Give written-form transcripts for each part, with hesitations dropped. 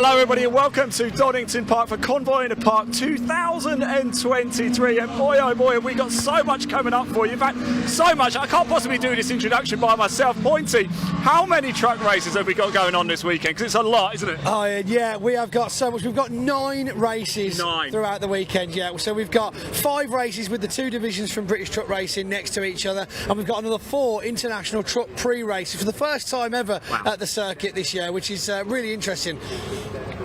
Hello everybody and welcome to Donington Park for Convoy in the Park 2023, and boy oh boy have we got so much coming up for you. In fact, so much I can't possibly do this introduction by myself. Pointy, how many truck races have we got going on this weekend? Because it's a lot, isn't it? Oh yeah, we have got so much. We've got 9 races throughout the weekend, yeah. So we've got 5 races with the 2 divisions from British Truck Racing next to each other, and we've got another 4 International Truck Prix races for the first time ever at the circuit this year, which is really interesting.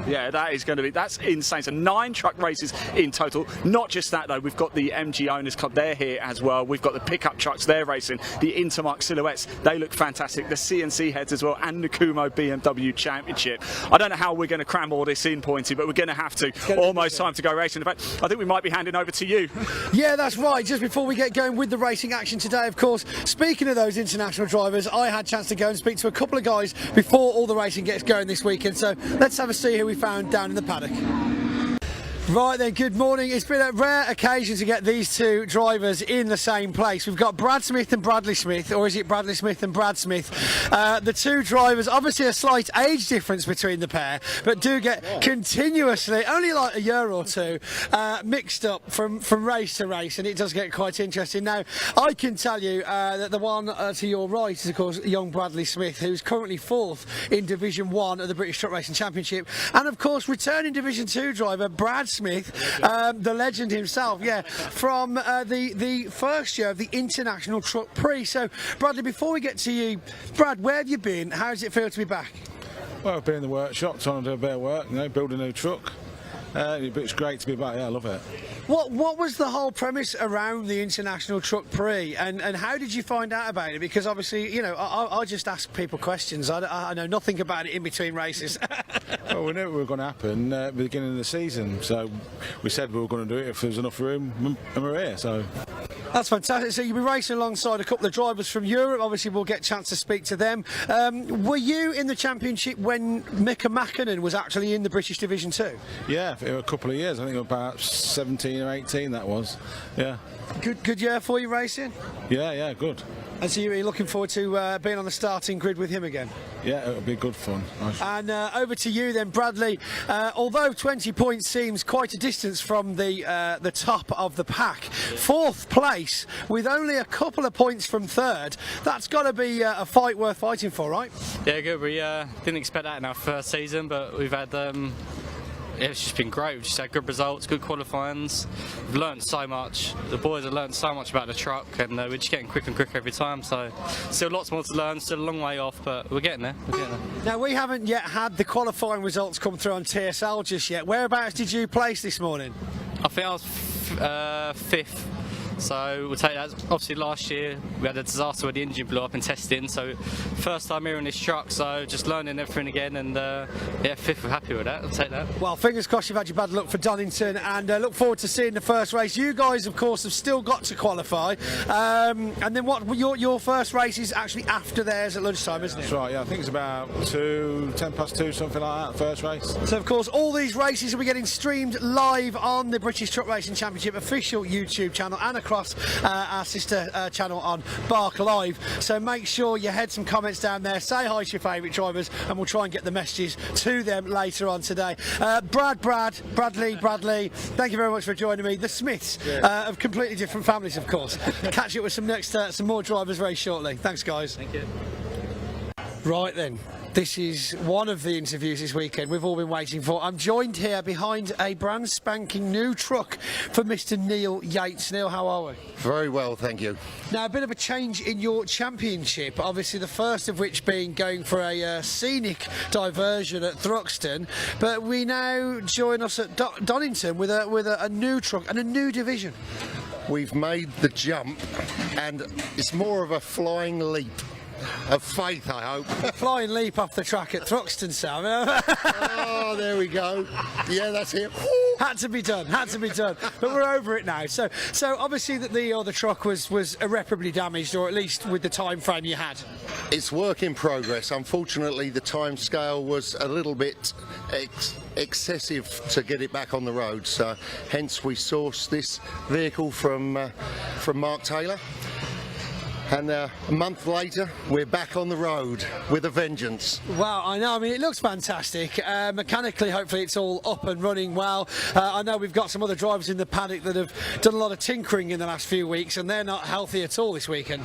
Yeah, that's insane. So 9 truck races in total. Not just that though, we've got the MG Owners Club, they're here as well. We've got the pickup trucks, they're racing. The Intermark Silhouettes, they look fantastic. The CNC heads as well, and the Kumo BMW Championship. I don't know how we're going to cram all this in, Pointy, but we're going to have to. Almost time to go racing. In fact, I think we might be handing over to you. Yeah, that's right. Just before we get going with the racing action today, of course, speaking of those international drivers, I had a chance to go and speak to a couple of guys before all the racing gets going this weekend. So let's have a see who we found down in the paddock. Right then, good morning. It's been a rare occasion to get these 2 drivers in the same place. We've got Brad Smith and Bradley Smith, or is it Bradley Smith and Brad Smith? The 2 drivers, obviously a slight age difference between the pair, but do get continuously, only like a year or 2, mixed up from race to race, and it does get quite interesting. Now, I can tell you that the one to your right is, of course, young Bradley Smith, who's currently 4th in Division 1 of the British Truck Racing Championship, and of course, returning Division 2 driver Brad Smith, the legend himself, yeah, from the first year of the International Truck Prix. So, Bradley, before we get to you, Brad, where have you been? How does it feel to be back? Well, I've been in the workshop trying to do a bit of work, build a new truck. But it's great to be back. Yeah, I love it. What was the whole premise around the International Truck Prix, and how did you find out about it? Because obviously, I just ask people questions. I know nothing about it in between races. Well, we knew it was going to happen at the beginning of the season, so we said we were going to do it if there was enough room, and we're here. So. That's fantastic. So you'll be racing alongside a couple of drivers from Europe. Obviously, we'll get a chance to speak to them. Were you in the championship when Mika Mäkinen was actually in the British Division 2? Yeah, for a couple of years. I think about 17 or 18 that was. Yeah. Good year for you racing? Yeah, good. And so you're looking forward to being on the starting grid with him again? Yeah, it'll be good fun. And over to you then, Bradley. Although 20 points seems quite a distance from the top of the pack, 4th place with only a couple of points from 3rd, that's got to be a fight worth fighting for, right? Yeah, good. We didn't expect that in our first season, but we've had it's just been great. We've just had good results, good qualifyings. We've learned so much. The boys have learned so much about the truck, and we're just getting quicker and quicker every time. So still lots more to learn, still a long way off, but we're getting there. Now, we haven't yet had the qualifying results come through on TSL just yet. Whereabouts did you place this morning? I think I was 5th. So we'll take that. Obviously last year we had a disaster where the engine blew up in testing, so first time here in this truck, so just learning everything again, and yeah, 5th, we're happy with that. We'll take that. Well, fingers crossed you've had your bad luck for Donington, and look forward to seeing the first race. You guys, of course, have still got to qualify, and then what? Your first race is actually after theirs at lunchtime, isn't it? That's right, yeah, I think it's about 10 past 2, something like that, first race. So of course all these races will be getting streamed live on the British Truck Racing Championship official YouTube channel and across our sister channel on BARC Live. So make sure you head some comments down there, say hi to your favourite drivers, and we'll try and get the messages to them later on today. Bradley, thank you very much for joining me. The Smiths of completely different families, of course. Catch up with some more drivers very shortly. Thanks, guys. Thank you. Right then. This is one of the interviews this weekend we've all been waiting for. I'm joined here behind a brand spanking new truck for Mr. Neil Yates. Neil, how are we? Very well, thank you. Now, a bit of a change in your championship, obviously the first of which being going for a scenic diversion at Thruxton, but we now join us at Donington with a new truck and a new division. We've made the jump, and it's more of a flying leap. Of faith, I hope. Flying leap off the track at Thruxton, Sam. Oh, there we go. Yeah, that's it. Had to be done. But we're over it now. So obviously that the truck was irreparably damaged, or at least with the time frame you had. It's work in progress. Unfortunately, the time scale was a little bit excessive to get it back on the road. So hence we sourced this vehicle from Mark Taylor. And a month later, we're back on the road with a vengeance. Wow, I know. I mean, it looks fantastic. Mechanically, hopefully, it's all up and running well. I know we've got some other drivers in the paddock that have done a lot of tinkering in the last few weeks, and they're not healthy at all this weekend.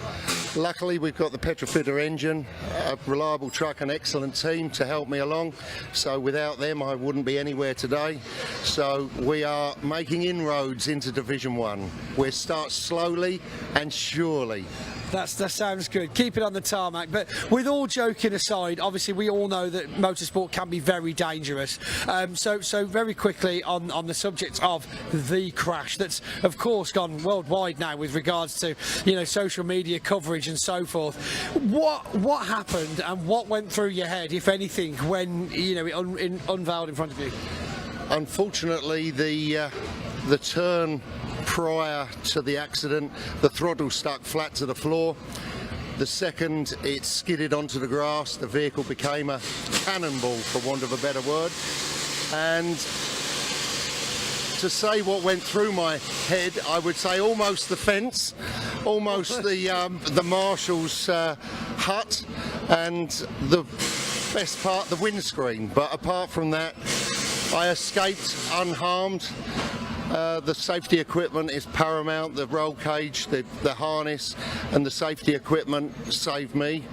Luckily, we've got the petrol-fitter engine, a reliable truck, an excellent team to help me along. So without them, I wouldn't be anywhere today. So we are making inroads into Division 1. We'll start slowly and surely. That sounds good. Keep it on the tarmac. But with all joking aside, obviously we all know that motorsport can be very dangerous. So very quickly on the subject of the crash, that's of course gone worldwide now with regards to social media coverage and so forth. What happened and what went through your head, if anything, when it unveiled in front of you? Unfortunately, the turn prior to the accident, the throttle stuck flat to the floor. The second it skidded onto the grass, the vehicle became a cannonball, for want of a better word. And to say what went through my head, I would say almost the fence, almost the marshal's hut, and the best part, the windscreen. But apart from that, I escaped unharmed. The safety equipment is paramount. The roll cage, the harness and the safety equipment saved me,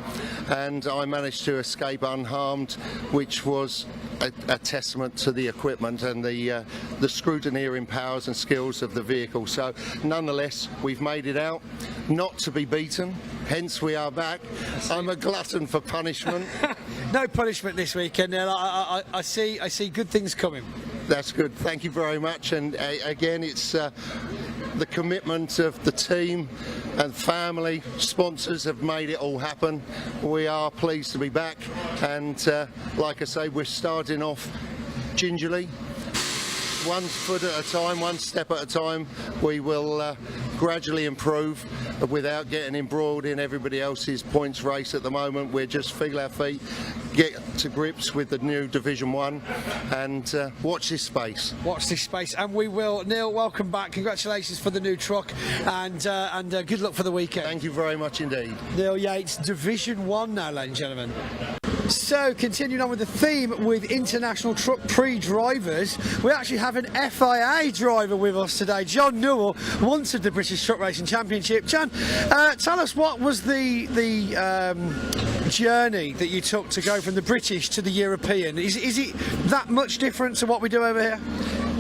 and I managed to escape unharmed, which was a testament to the equipment and the scrutineering powers and skills of the vehicle. So nonetheless, we've made it out, not to be beaten, hence we are back. I'm a glutton for punishment. No punishment this weekend. I see good things coming. That's good. Thank you very much. And again, it's the commitment of the team and family, sponsors have made it all happen. We are pleased to be back, and like I say, we're starting off gingerly, one foot at a time, one step at a time. We will gradually improve without getting embroiled in everybody else's points race at the moment. We're just feel our feet, get to grips with the new Division 1, and watch this space. Watch this space, and we will. Neil, welcome back. Congratulations for the new truck, and good luck for the weekend. Thank you very much indeed. Neil Yates, Division 1 now, ladies and gentlemen. So, continuing on with the theme with International Truck Prix drivers, we actually have an FIA driver with us today, John Newell, once of the British Truck Racing Championship. John, tell us, what was the journey that you took to go from the British to the European? Is it that much different to what we do over here?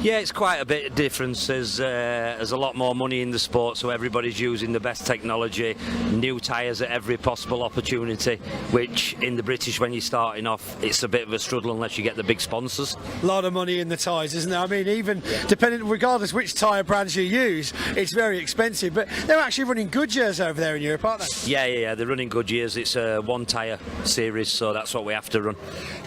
Yeah, it's quite a bit of difference. There's a lot more money in the sport, so everybody's using the best technology, new tyres at every possible opportunity, which in the British, when you're starting off, it's a bit of a struggle unless you get the big sponsors. A lot of money in the tyres, isn't there? I mean, even depending, regardless which tyre brands you use, it's very expensive, but they're actually running Goodyears over there in Europe, aren't they? Yeah, they're running Goodyears. It's a one tyre series, so that's what we have to run.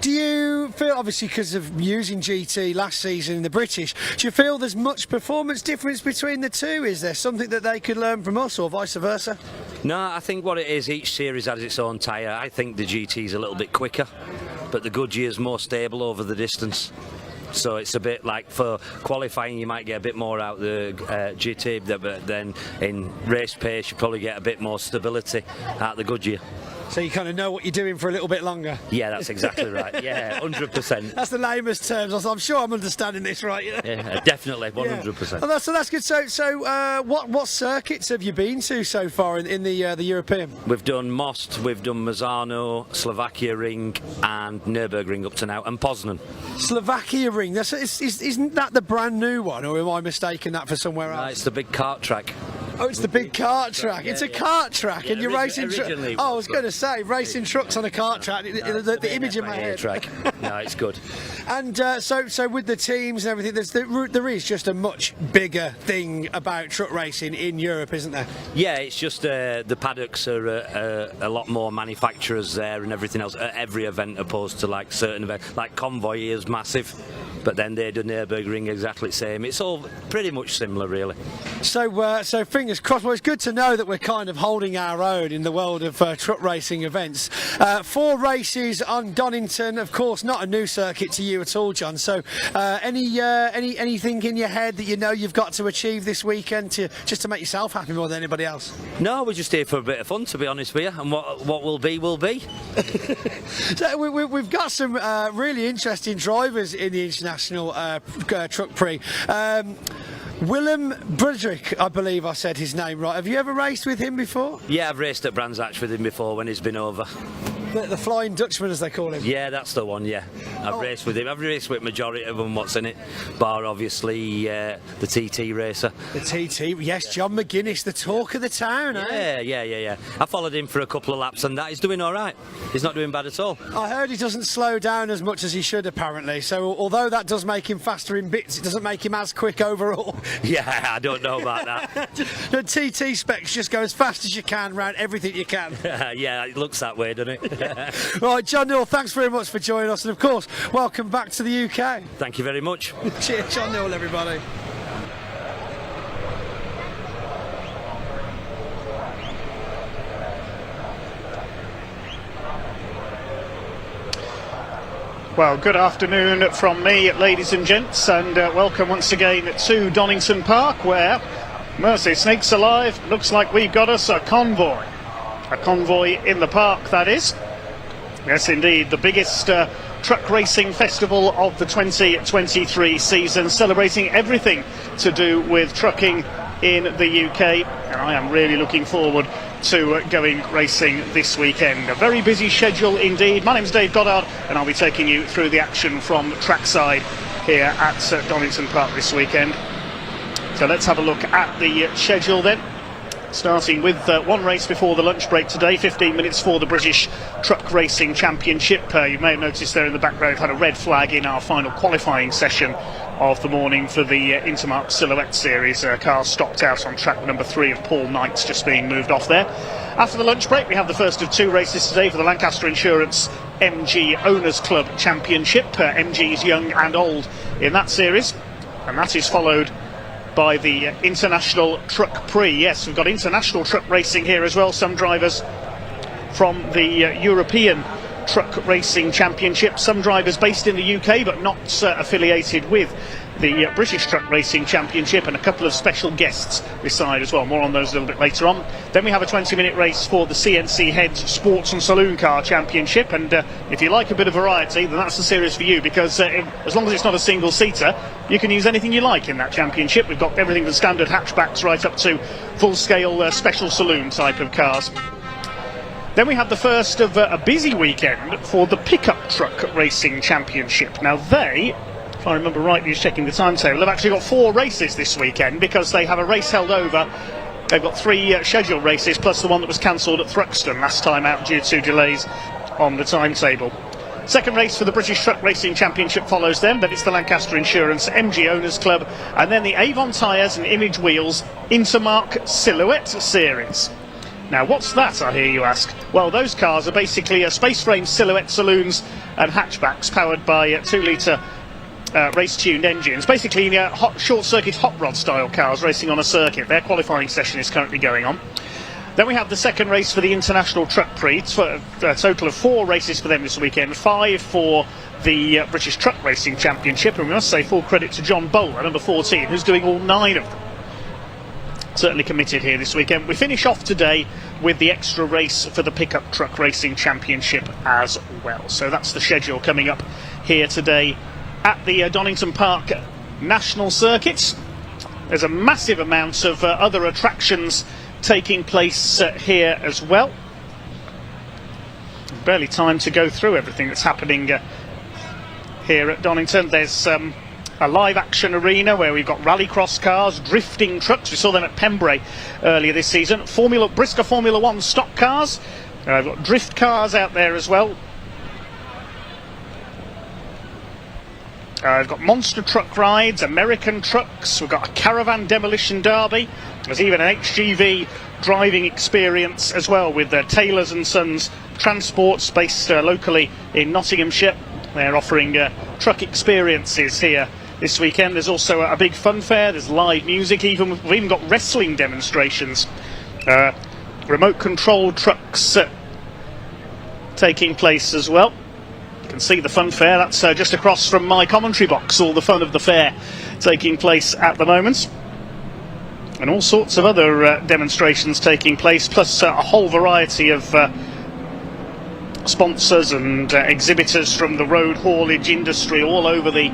Do you feel, obviously because of using GT last season in the British, do you feel there's much performance difference between the two? Is there something that they could learn from us, or vice versa? No, I think what it is, each series has its own tyre. I think the GT's a little bit quicker, but the Goodyear's more stable over the distance. So it's a bit like for qualifying you might get a bit more out the GT, but then in race pace you probably get a bit more stability out the Goodyear. So you kind of know what you're doing for a little bit longer. Yeah, that's exactly right. Yeah, 100%. That's the lamest terms. I'm sure I'm understanding this right. Yeah, definitely, 100%. Yeah. So that's good. So what circuits have you been to so far in the European? We've done Most, we've done Mazzano, Slovakia Ring, and Nürburgring up to now, and Poznan. Slovakia Ring. Isn't that the brand new one, or am I mistaken that for somewhere else? No, it's the big kart track. Oh, it's the big kart track. Yeah, it's a kart track, and you're racing. I was going to say racing trucks on a kart track. The image in my head. Track. No, it's good. And so with the teams and everything, there is just a much bigger thing about truck racing in Europe, isn't there? Yeah, it's just the paddocks are a lot more manufacturers there and everything else at every event, opposed to like certain events. Like Convoy is massive. but then they do Nürburgring exactly the same. It's all pretty much similar, really. So fingers crossed. Well, it's good to know that we're kind of holding our own in the world of truck racing events. 4 races on Donington, of course, not a new circuit to you at all, John. So anything in your head that you know you've got to achieve this weekend just to make yourself happy more than anybody else? No, we're just here for a bit of fun, to be honest with you, and what will be will be. So we've got some really interesting drivers in the International Truck Prix. Willem Brudrick, I believe I said his name right. Have you ever raced with him before? Yeah, I've raced at Brands Hatch with him before when he's been over. The Flying Dutchman, as they call him. Yeah, that's the one, yeah. I've raced with him. I've raced with majority of them, what's in it, bar obviously the TT racer. The TT, yes, John McGuinness, the talk of the town, eh? Yeah. I followed him for a couple of laps and that. He's doing all right. He's not doing bad at all. I heard he doesn't slow down as much as he should, apparently. So although that does make him faster in bits, it doesn't make him as quick overall. Yeah, I don't know about that. The TT specs just go as fast as you can around everything you can. Yeah, it looks that way, doesn't it? Right, John Newell, thanks very much for joining us, and of course, welcome back to the UK. Thank you very much. Cheers, John Newell, everybody. Well, good afternoon from me, ladies and gents, and welcome once again to Donington Park, where, mercy snakes alive, looks like we've got us a convoy. A convoy in the park, that is. Yes, indeed, the biggest truck racing festival of the 2023 season, celebrating everything to do with trucking in the UK, and I am really looking forward to going racing this weekend. A very busy schedule indeed. My name's Dave Goddard, and I'll be taking you through the action from trackside here at Donington Park this weekend. So let's have a look at the schedule then. Starting with one race before the lunch break today, 15 minutes for the British Truck Racing Championship. You may have noticed there in the background, had a red flag in our final qualifying session of the morning for the Intermark Silhouette Series. Cars stopped out on track number 3 of Paul Knight's just being moved off there. After the lunch break, we have the first of 2 races today for the Lancaster Insurance MG Owners Club Championship. MG's young and old in that series, and that is followed by the International Truck Prix. Yes, we've got international truck racing here as well. Some drivers from the European Truck Racing Championship, some drivers based in the UK but not affiliated with the British Truck Racing Championship, and a couple of special guests beside as well. More on those a little bit later on. Then we have a 20-minute race for the CNC Heads Sports and Saloon Car Championship, and if you like a bit of variety, then that's the series for you, because as long as it's not a single-seater, you can use anything you like in that championship. We've got everything from standard hatchbacks right up to full-scale special saloon type of cars. Then we have the first of a busy weekend for the Pickup Truck Racing Championship. Now they, if I remember rightly, just checking the timetable, have actually got 4 races this weekend, because they have a race held over. They've got 3 scheduled races, plus the one that was cancelled at Thruxton last time out due to delays on the timetable. Second race for the British Truck Racing Championship follows them, then it's the Lancaster Insurance MG Owners Club, and then the Avon Tyres and Image Wheels Intermark Silhouette Series. Now, what's that, I hear you ask? Well, those cars are basically space-frame silhouette saloons and hatchbacks powered by 2-litre race-tuned engines. Basically, short-circuit hot rod style cars racing on a circuit. Their qualifying session is currently going on. Then we have the second race for the International Truck Prix. It's for a total of 4 races for them this weekend, 5 for the British Truck Racing Championship, and we must say full credit to John Bowler, number 14, who's doing all 9 of them. Certainly committed here this weekend. We finish off today with the extra race for the Pickup Truck Racing Championship as well. So that's the schedule coming up here today at the Donington Park National Circuit. There's a massive amount of other attractions taking place here as well. Barely time to go through everything that's happening here at Donington. There's a live action arena where we've got rallycross cars, drifting trucks. We saw them at Pembrey earlier this season. Brisker Formula 1 stock cars. I've got drift cars out there as well. I've got monster truck rides, American trucks. We've got a caravan demolition derby. There's even an HGV driving experience as well with Taylors and Sons Transports based locally in Nottinghamshire. They're offering truck experiences here this weekend. There's also a big fun fair, there's live music, we've even got wrestling demonstrations. Remote controlled trucks taking place as well. You can see the fun fair, that's just across from my commentary box, all the fun of the fair taking place at the moment. And all sorts of other demonstrations taking place, plus a whole variety of sponsors and exhibitors from the road haulage industry all over the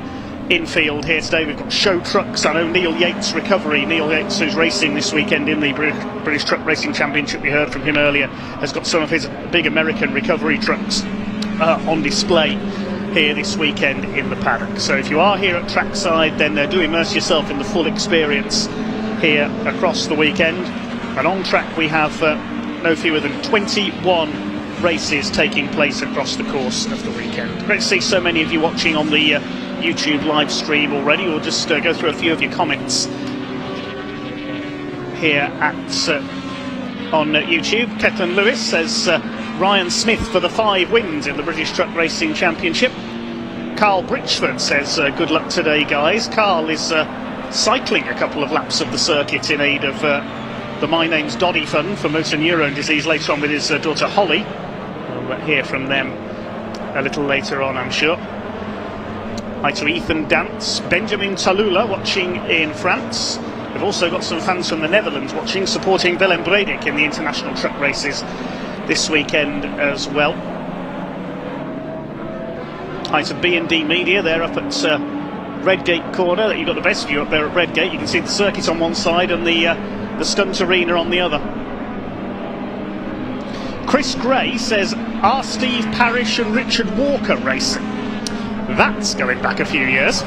infield here today. We've got show trucks. I know Neil Yates recovery. Neil Yates, who's racing this weekend in the British Truck Racing Championship, we heard from him earlier, has got some of his big American recovery trucks on display here this weekend in the paddock. So if you are here at trackside, then do immerse yourself in the full experience here across the weekend. And on track we have no fewer than 21 races taking place across the course of the weekend. Great to see so many of you watching on the YouTube live stream already. We'll just go through a few of your comments here at on YouTube. Kethlin Lewis says Ryan Smith for the 5 wins in the British Truck Racing Championship. Carl Britchford says good luck today, guys. Carl is cycling a couple of laps of the circuit in aid of the My Name's Doddy Fund for motor neurone disease later on with his daughter Holly. We'll hear from them a little later on, I'm sure. Hi to Ethan Dance, Benjamin Talula watching in France. We've also got some fans from the Netherlands watching, supporting Willem Bredek in the international truck races this weekend as well. Hi to B&D Media, they're up at Redgate corner. You've got the best view up there at Redgate. You can see the circuit on one side and the stunt arena on the other. Chris Gray says, are Steve Parrish and Richard Walker racing? That's going back a few years.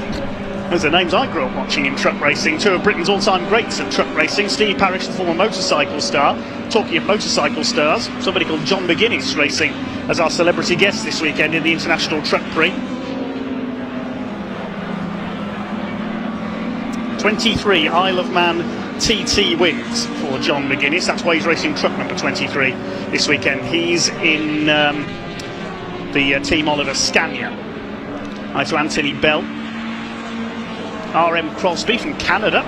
Those are names I grew up watching in truck racing. 2 of Britain's all-time greats at truck racing. Steve Parrish, the former motorcycle star. Talking of motorcycle stars, somebody called John McGuinness racing as our celebrity guest this weekend in the International Truck Prix. 23 Isle of Man TT wins for John McGuinness. That's why he's racing truck number 23 this weekend. He's in the Team Oliver Scania. Hi to Anthony Bell. RM Crosby from Canada.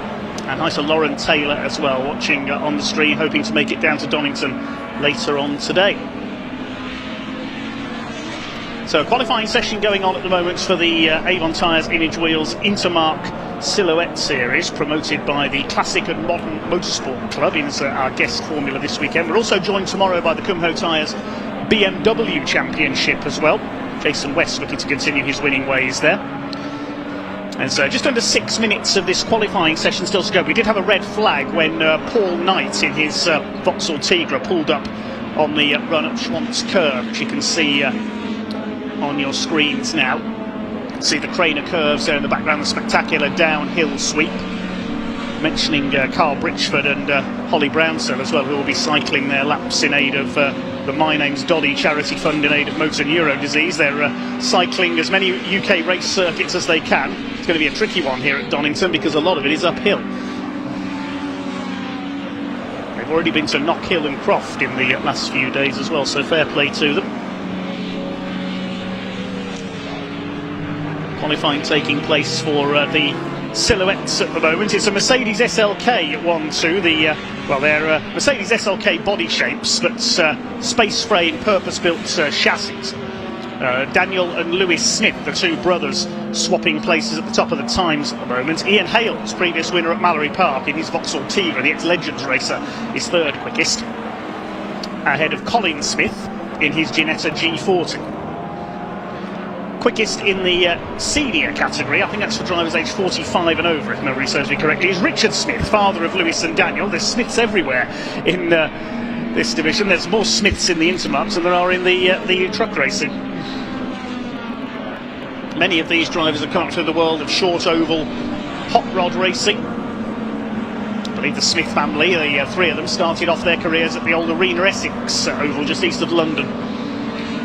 And hi to Lauren Taylor as well, watching on the stream, hoping to make it down to Donington later on today. So a qualifying session going on at the moment for the Avon Tyres Image Wheels Intermark Silhouette Series, promoted by the Classic and Modern Motorsport Club in our guest formula this weekend. We're also joined tomorrow by the Convoy Tyres BMW Championship as well. Jason West looking to continue his winning ways there. And so just under 6 minutes of this qualifying session still to go. We did have a red flag when Paul Knight in his Vauxhall Tigra pulled up on the run-up Schwantz curve, which you can see on your screens now. You can see the Craner curves there in the background, the spectacular downhill sweep. Mentioning Carl Britchford and Holly Brownsell as well, who will be cycling their laps in aid of the My Name's Doddy charity fund in aid of motor neurone disease. They're cycling as many UK race circuits as they can. It's going to be a tricky one here at Donington because a lot of it is uphill. They've already been to Knockhill and Croft in the last few days as well, so fair play to them. Qualifying taking place for the Silhouettes at the moment. It's a Mercedes SLK 1-2. They're Mercedes SLK body shapes, but space frame, purpose-built chassis. Daniel and Lewis Smith, the 2 brothers, swapping places at the top of the times at the moment. Ian Hales, previous winner at Mallory Park in his Vauxhall Tigra, the ex-Legends racer, is 3rd quickest, ahead of Colin Smith in his Ginetta G40. Quickest in the senior category, I think that's for drivers aged 45 and over, if memory serves me correctly, is Richard Smith, father of Lewis and Daniel. There's Smiths everywhere in this division. There's more Smiths in the Intermarks than there are in the truck racing. Many of these drivers have come up through the world of short oval hot rod racing. I believe the Smith family, the 3 of them, started off their careers at the old Arena Essex oval just east of London.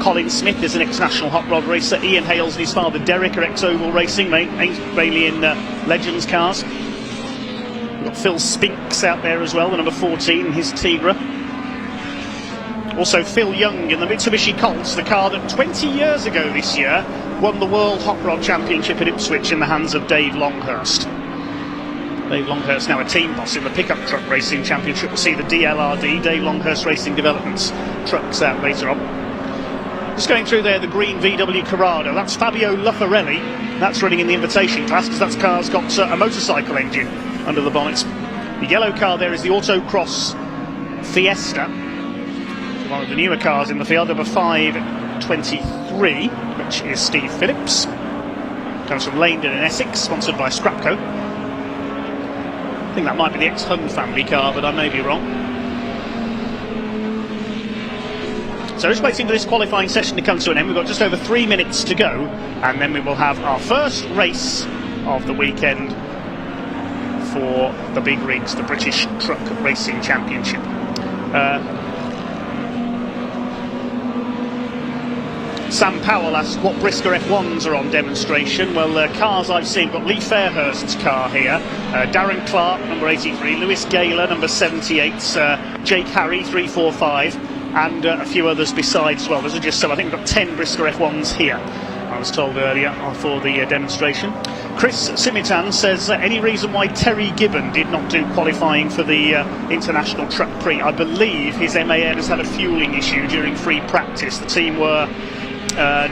Colin Smith is an international hot rod racer. Ian Hales and his father Derek are ex-oval racing, mainly in Legends cars. We've got Phil Spinks out there as well, the number 14 in his Tigra. Also Phil Young in the Mitsubishi Colts, the car that 20 years ago this year won the World Hot Rod Championship at Ipswich in the hands of Dave Longhurst. Dave Longhurst now a team boss in the Pickup Truck Racing Championship. We'll see the DLRD, Dave Longhurst Racing Developments trucks out later on. Just going through there, the green VW Corrado. That's Fabio Luffarelli. That's running in the invitation class because that car's got a motorcycle engine under the bonnet. The yellow car there is the Autocross Fiesta, one of the newer cars in the field, number 523, which is Steve Phillips. Comes from Leindon in Essex, sponsored by Scrapco. I think that might be the ex-Hun family car, but I may be wrong. So just waiting for this qualifying session to come to an end. We've got just over 3 minutes to go, and then we will have our first race of the weekend for the big rigs, the British Truck Racing Championship. Sam Powell asked what Brisker F1s are on demonstration. Well, cars I've seen, got Lee Fairhurst's car here, Darren Clark, number 83, Lewis Gayler, number 78, Jake Harry, 345, and a few others besides as well. Those are just some. I think we've got 10 Brisker F1s here, I was told earlier, for the demonstration. Chris Simitan says, any reason why Terry Gibbon did not do qualifying for the International Truck Prix? I believe his MAN has had a fuelling issue during free practice. The team were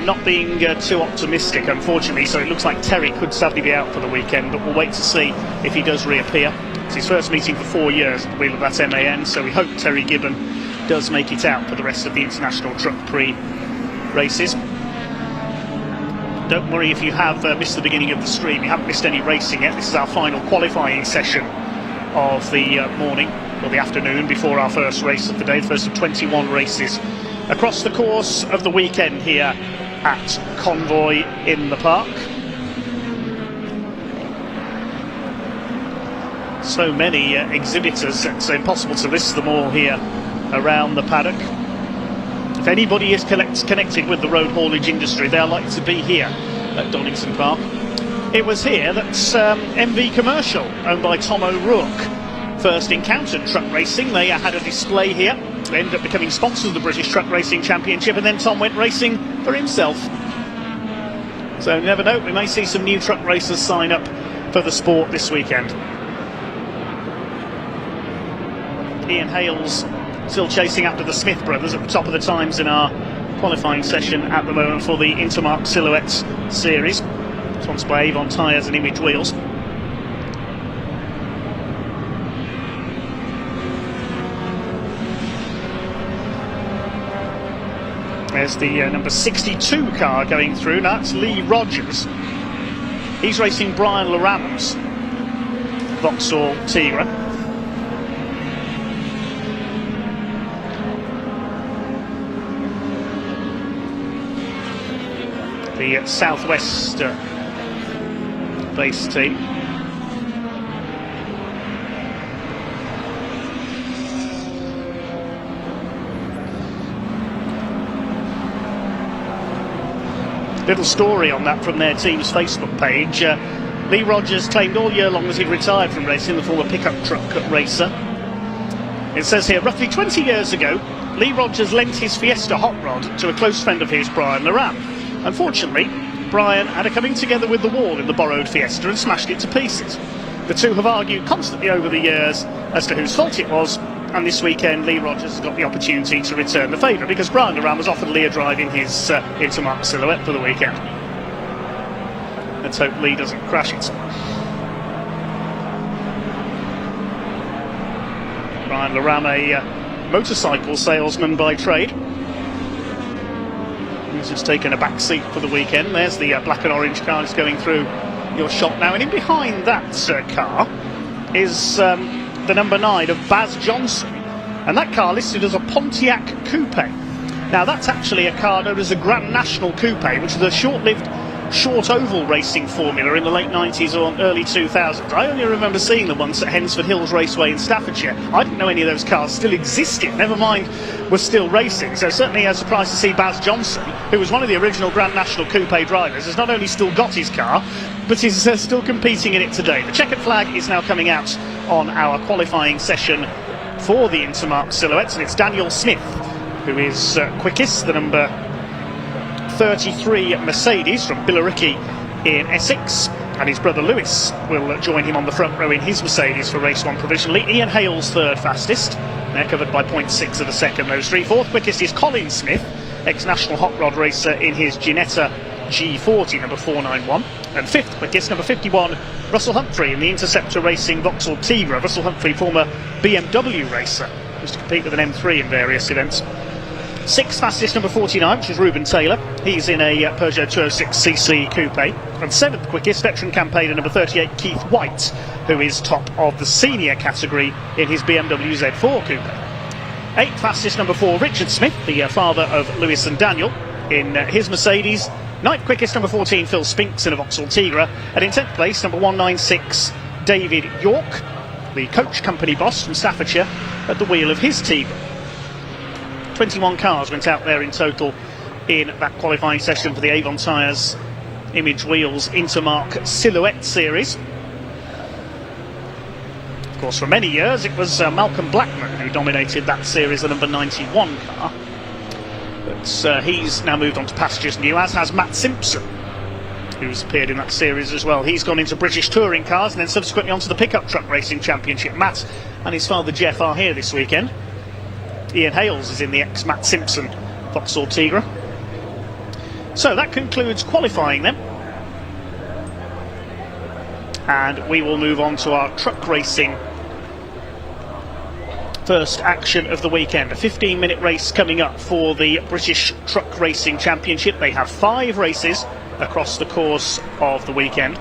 not being too optimistic, unfortunately, so it looks like Terry could sadly be out for the weekend, but we'll wait to see if he does reappear. It's his first meeting for 4 years at the wheel of that MAN, so we hope Terry Gibbon does make it out for the rest of the International Truck Prix races. Don't worry if you have missed the beginning of the stream, you haven't missed any racing yet. This is our final qualifying session of the morning, or the afternoon, before our first race of the day, the first of 21 races across the course of the weekend here at Convoy in the park. So many exhibitors, it's impossible to list them all here around the paddock. If anybody is connected with the road haulage industry, they are likely to be here at Donington Park. It was here that MV Commercial, owned by Tom O'Rourke, first encountered truck racing. They had a display here. They ended up becoming sponsors of the British Truck Racing Championship, and then Tom went racing for himself. So you never know, we may see some new truck racers sign up for the sport this weekend. Ian Hales still chasing after the Smith brothers at the top of the times in our qualifying session at the moment for the Intermark Silhouettes series, sponsored by Avon Tyres and Image Wheels. There's the number 62 car going through. Now that's Lee Rogers. He's racing Brian Laram's Vauxhall Tigra. The Southwest base team. Little story on that from their team's Facebook page. Lee Rogers claimed all year long that he'd retired from racing, the former pickup truck racer. It says here, roughly 20 years ago, Lee Rogers lent his Fiesta hot rod to a close friend of his, Brian Laram. Unfortunately, Brian had a coming together with the wall in the borrowed Fiesta and smashed it to pieces. The two have argued constantly over the years as to whose fault it was, and this weekend Lee Rogers has got the opportunity to return the favour because Brian Laram was offered Lee a drive in his Intermark Silhouette for the weekend. Let's hope Lee doesn't crash it. Brian Laram, a motorcycle salesman by trade. He's just taken a back seat for the weekend. There's the black and orange car that's going through your shop now, and in behind that car is the number 9 of Baz Johnson, and that car listed as a Pontiac Coupe. Now that's actually a car known as a Grand National Coupe, which is a short-lived short oval racing formula in the late 90s or early 2000s. I only remember seeing them once at Hensford Hills Raceway in Staffordshire. I didn't know any of those cars still existed, never mind was still racing. So certainly a surprise to see Baz Johnson, who was one of the original Grand National Coupe drivers, has not only still got his car, but is still competing in it today. The checkered flag is now coming out on our qualifying session for the Intermark Silhouettes, and it's Daniel Smith who is quickest, the number 33 Mercedes from Billericay in Essex, and his brother Lewis will join him on the front row in his Mercedes for race 1 provisionally. Ian Hale's third fastest, they're covered by 0.6 of a second, those three. Fourth quickest is Colin Smith, ex-national hot rod racer, in his Ginetta G40 number 491, and fifth quickest, number 51, Russell Humphrey in the Interceptor Racing Vauxhall Tigra. Russell Humphrey, former BMW racer, used to compete with an M3 in various events. Sixth fastest, number 49, which is Ruben Taylor. He's in a Peugeot 206cc coupe. And seventh quickest, veteran campaigner number 38, Keith White, who is top of the senior category in his BMW Z4 coupe. Eighth fastest, number 4, Richard Smith, the father of Lewis and Daniel, in his Mercedes. Ninth quickest, number 14, Phil Spinks in a Vauxhall Tigra. And in 10th place, number 196, David York, the coach company boss from Staffordshire, at the wheel of his Tigra. 21 cars went out there in total in that qualifying session for the Avon Tyres Image Wheels Intermark Silhouette Series. Of course, for many years it was Malcolm Blackman who dominated that series, the number 91 car. But he's now moved on to pastures new, as has Matt Simpson, who's appeared in that series as well. He's gone into British touring cars and then subsequently onto the Pickup Truck Racing Championship. Matt and his father Jeff are here this weekend. Ian Hales is in the ex-Matt Simpson Vauxhall Tigra. So that concludes qualifying then. And we will move on to our truck racing first action of the weekend. A 15-minute race coming up for the British Truck Racing Championship. They have 5 races across the course of the weekend.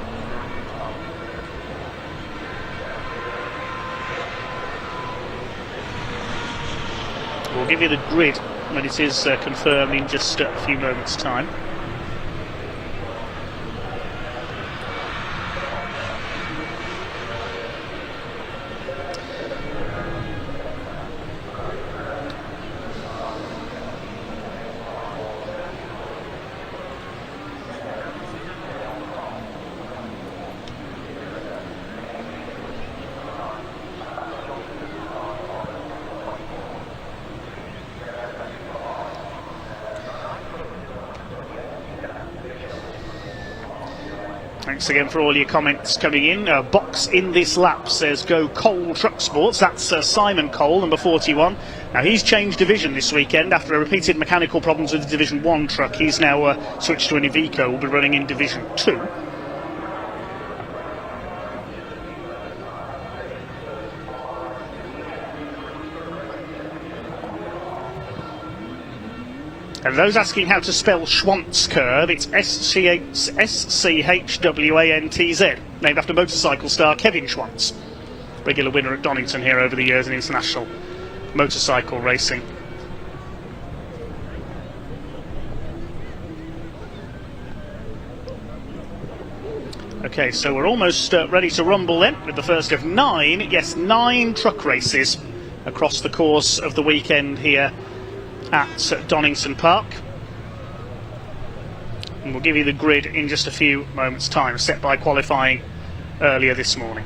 We'll give you the grid when it is confirmed in just a few moments' time. Thanks again for all your comments coming in. Box in this lap says go Cole Truck Sports. That's Simon Cole, number 41. Now he's changed division this weekend after repeated mechanical problems with the Division 1 truck. He's now switched to an Iveco, will be running in Division 2. And those asking how to spell Schwantz curve, it's S-C-H-W-A-N-T-Z, named after motorcycle star Kevin Schwantz, regular winner at Donington here over the years in international motorcycle racing. Okay, so we're almost ready to rumble then with the first of 9, yes, 9 truck races across the course of the weekend here at Donington Park. And we'll give you the grid in just a few moments' time, set by qualifying earlier this morning.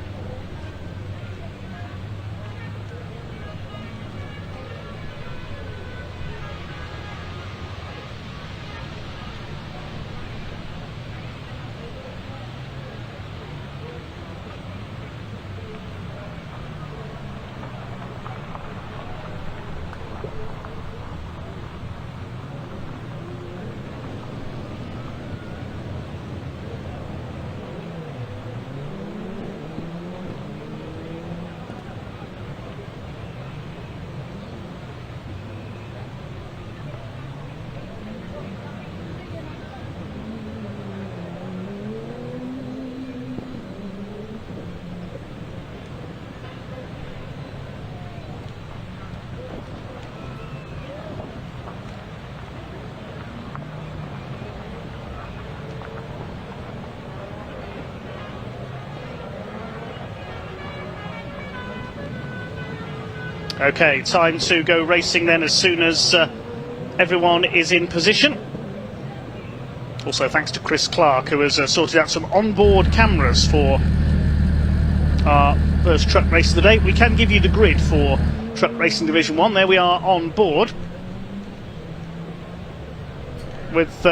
Okay, time to go racing then as soon as everyone is in position. Also thanks to Chris Clark, who has sorted out some onboard cameras for our first truck race of the day. We can give you the grid for Truck Racing Division 1. There we are on board with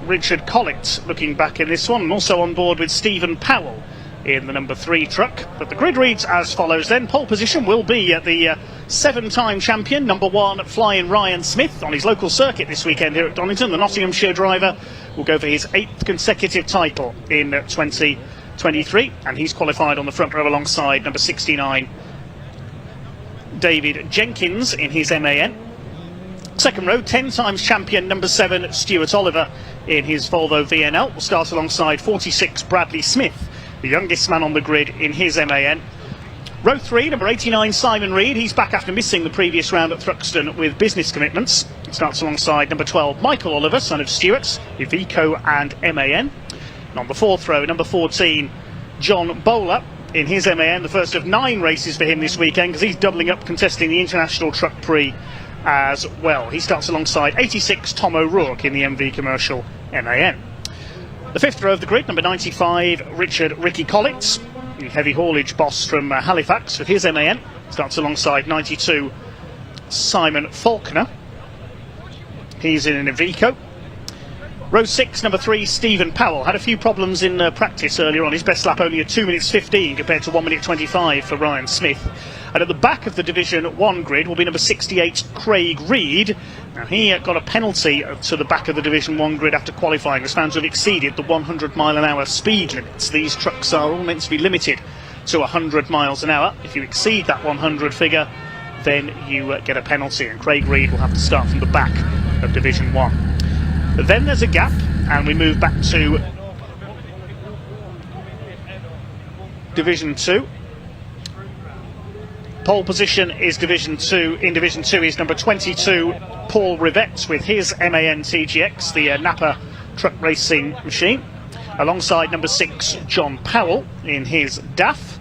Richard Collett looking back in this one, and also on board with Stephen Powell in the number 3 truck. But the grid reads as follows then. Pole position will be at the 7-time champion, number 1, Flying Ryan Smith, on his local circuit this weekend here at Donington. The Nottinghamshire driver will go for his 8th consecutive title in 2023, and he's qualified on the front row alongside number 69, David Jenkins in his MAN. Second row, 10 times champion number 7, Stuart Oliver in his Volvo VNL. Will start alongside 46, Bradley Smith, the youngest man on the grid in his MAN. Row 3, number 89, Simon Reed. He's back after missing the previous round at Thruxton with business commitments. Starts alongside number 12, Michael Oliver, son of Stuart, Iveco and MAN. And on the 4th row, number 14, John Bowler in his MAN. The first of 9 races for him this weekend, because he's doubling up contesting the International Truck Prix as well. He starts alongside 86, Tom O'Rourke in the MV Commercial MAN. The 5th row of the grid, number 95, Ricky Collett, the heavy haulage boss from Halifax with his MAN. Starts alongside 92, Simon Faulkner. He's in an Iveco. Row 6, number 3, Stephen Powell. Had a few problems in practice earlier on. His best lap only at 2 minutes 15 compared to 1 minute 25 for Ryan Smith. And at the back of the Division 1 grid will be number 68, Craig Reed. Now he got a penalty to the back of the Division 1 grid after qualifying. Was found to have exceeded the 100 mile an hour speed limits. These trucks are all meant to be limited to 100 miles an hour. If you exceed that 100 figure, then you get a penalty, and Craig Reed will have to start from the back of Division 1. Then there's a gap, and we move back to Division 2. Pole position is Division 2. In Division 2 is number 22, Paul Rivette, with his MAN TGX, the Napa truck racing machine, alongside number 6, John Powell in his DAF.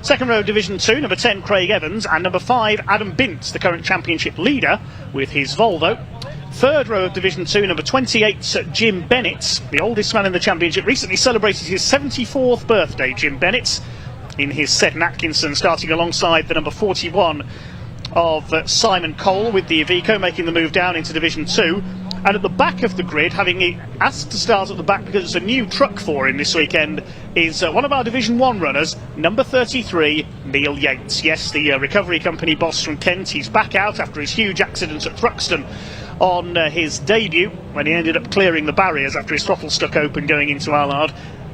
Second row, Division 2, number 10, Craig Evans, and number 5, Adam Bint, the current championship leader, with his Volvo. Third row of Division 2, number 28, Jim Bennett, the oldest man in the championship, recently celebrated his 74th birthday, Jim Bennett, in his Seton Atkinson, starting alongside the number 41 of Simon Cole with the Iveco, making the move down into Division 2. And at the back of the grid, having asked to start at the back because it's a new truck for him this weekend, is one of our Division 1 runners, number 33, Neil Yates. Yes, the recovery company boss from Kent. He's back out after his huge accident at Thruxton on his debut, when he ended up clearing the barriers after his throttle stuck open going into Allard.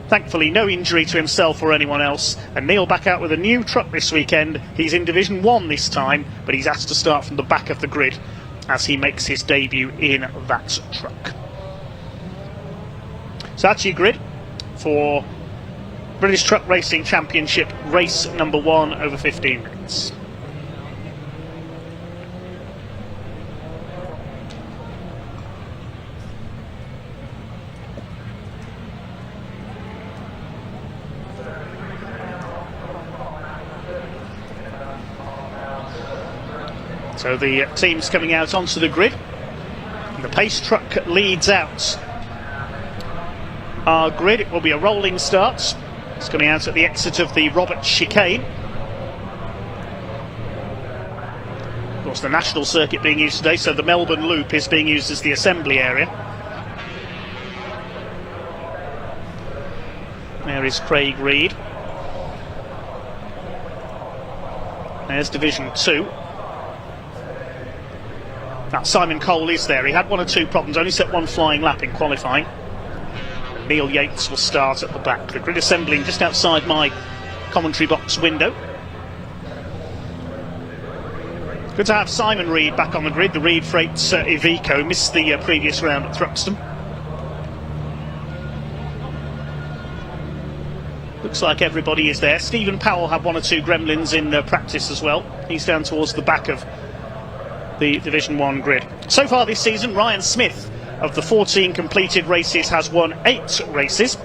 Thankfully, no injury to himself or anyone else. And Neil back out with a new truck this weekend. He's in Division 1 this time, but he's asked to start from the back of the grid as he makes his debut in that truck. So that's your grid for British Truck Racing Championship race number 1 over 15 minutes. So the teams coming out onto the grid. The pace truck leads out our grid. It will be a rolling start. It's coming out at the exit of the Roberts chicane. Of course, the national circuit being used today, so the Melbourne Loop is being used as the assembly area. There is Craig Reed. There's Division 2. Now, Simon Cole is there. He had 1 or 2 problems, only set 1 flying lap in qualifying. And Neil Yates will start at the back. The grid assembling just outside my commentary box window. Good to have Simon Reed back on the grid, the Reed Freight Iveco. Missed the previous round at Thruxton. Looks like everybody is there. Stephen Powell had 1 or 2 gremlins in practice as well. He's down towards the back of the Division 1 grid. So far this season, Ryan Smith, of the 14 completed races, has won 8 races.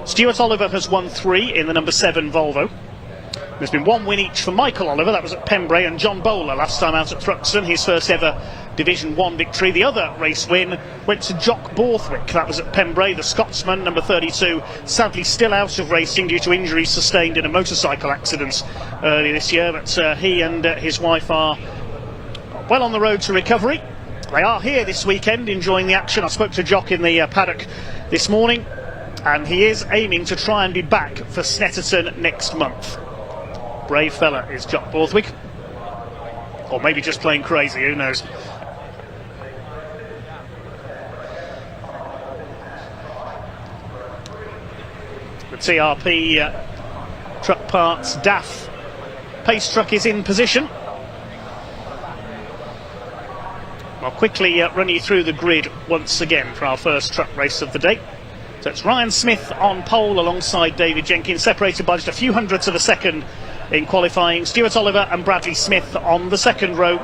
Stuart Oliver has won 3 in the number 7 Volvo. There's been 1 win each for Michael Oliver, that was at Pembrey, and John Bowler last time out at Thruxton, his first ever Division 1 victory. The other race win went to Jock Borthwick, that was at Pembrey, the Scotsman, number 32, sadly still out of racing due to injuries sustained in a motorcycle accident earlier this year, but he and his wife are well on the road to recovery, They are here this weekend enjoying the action. I spoke to Jock in the paddock this morning, and he is aiming to try and be back for Snetterton next month. Brave fella is Jock Borthwick. Or maybe just playing crazy, who knows. The TRP Truck Parts DAF pace truck is in position. I'll quickly run you through the grid once again for our first truck race of the day. So it's Ryan Smith on pole alongside David Jenkins, separated by just a few hundredths of a second in qualifying. Stuart Oliver and Bradley Smith on the second row.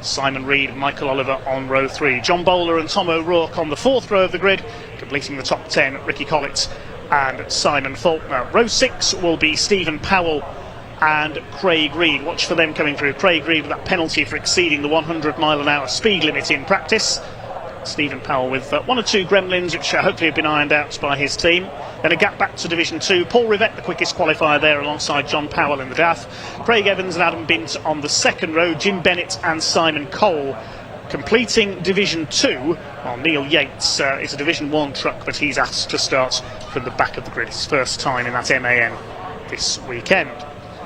Simon Reed, Michael Oliver on row 3. John Bowler and Tom O'Rourke on the fourth row of the grid, completing the top 10, Ricky Collett and Simon Faulkner. Row 6 will be Stephen Powell and Craig Reed. Watch for them coming through. Craig Reed with that penalty for exceeding the 100-mile-an-hour speed limit in practice. Stephen Powell with one or two gremlins which hopefully have been ironed out by his team. Then a gap back to Division 2. Paul Rivett, the quickest qualifier there, alongside John Powell in the DAF. Craig Evans and Adam Bint on the second row. Jim Bennett and Simon Cole completing Division 2. While Neil Yates is a Division 1 truck, but he's asked to start from the back of the grid. His first time in that MAN this weekend.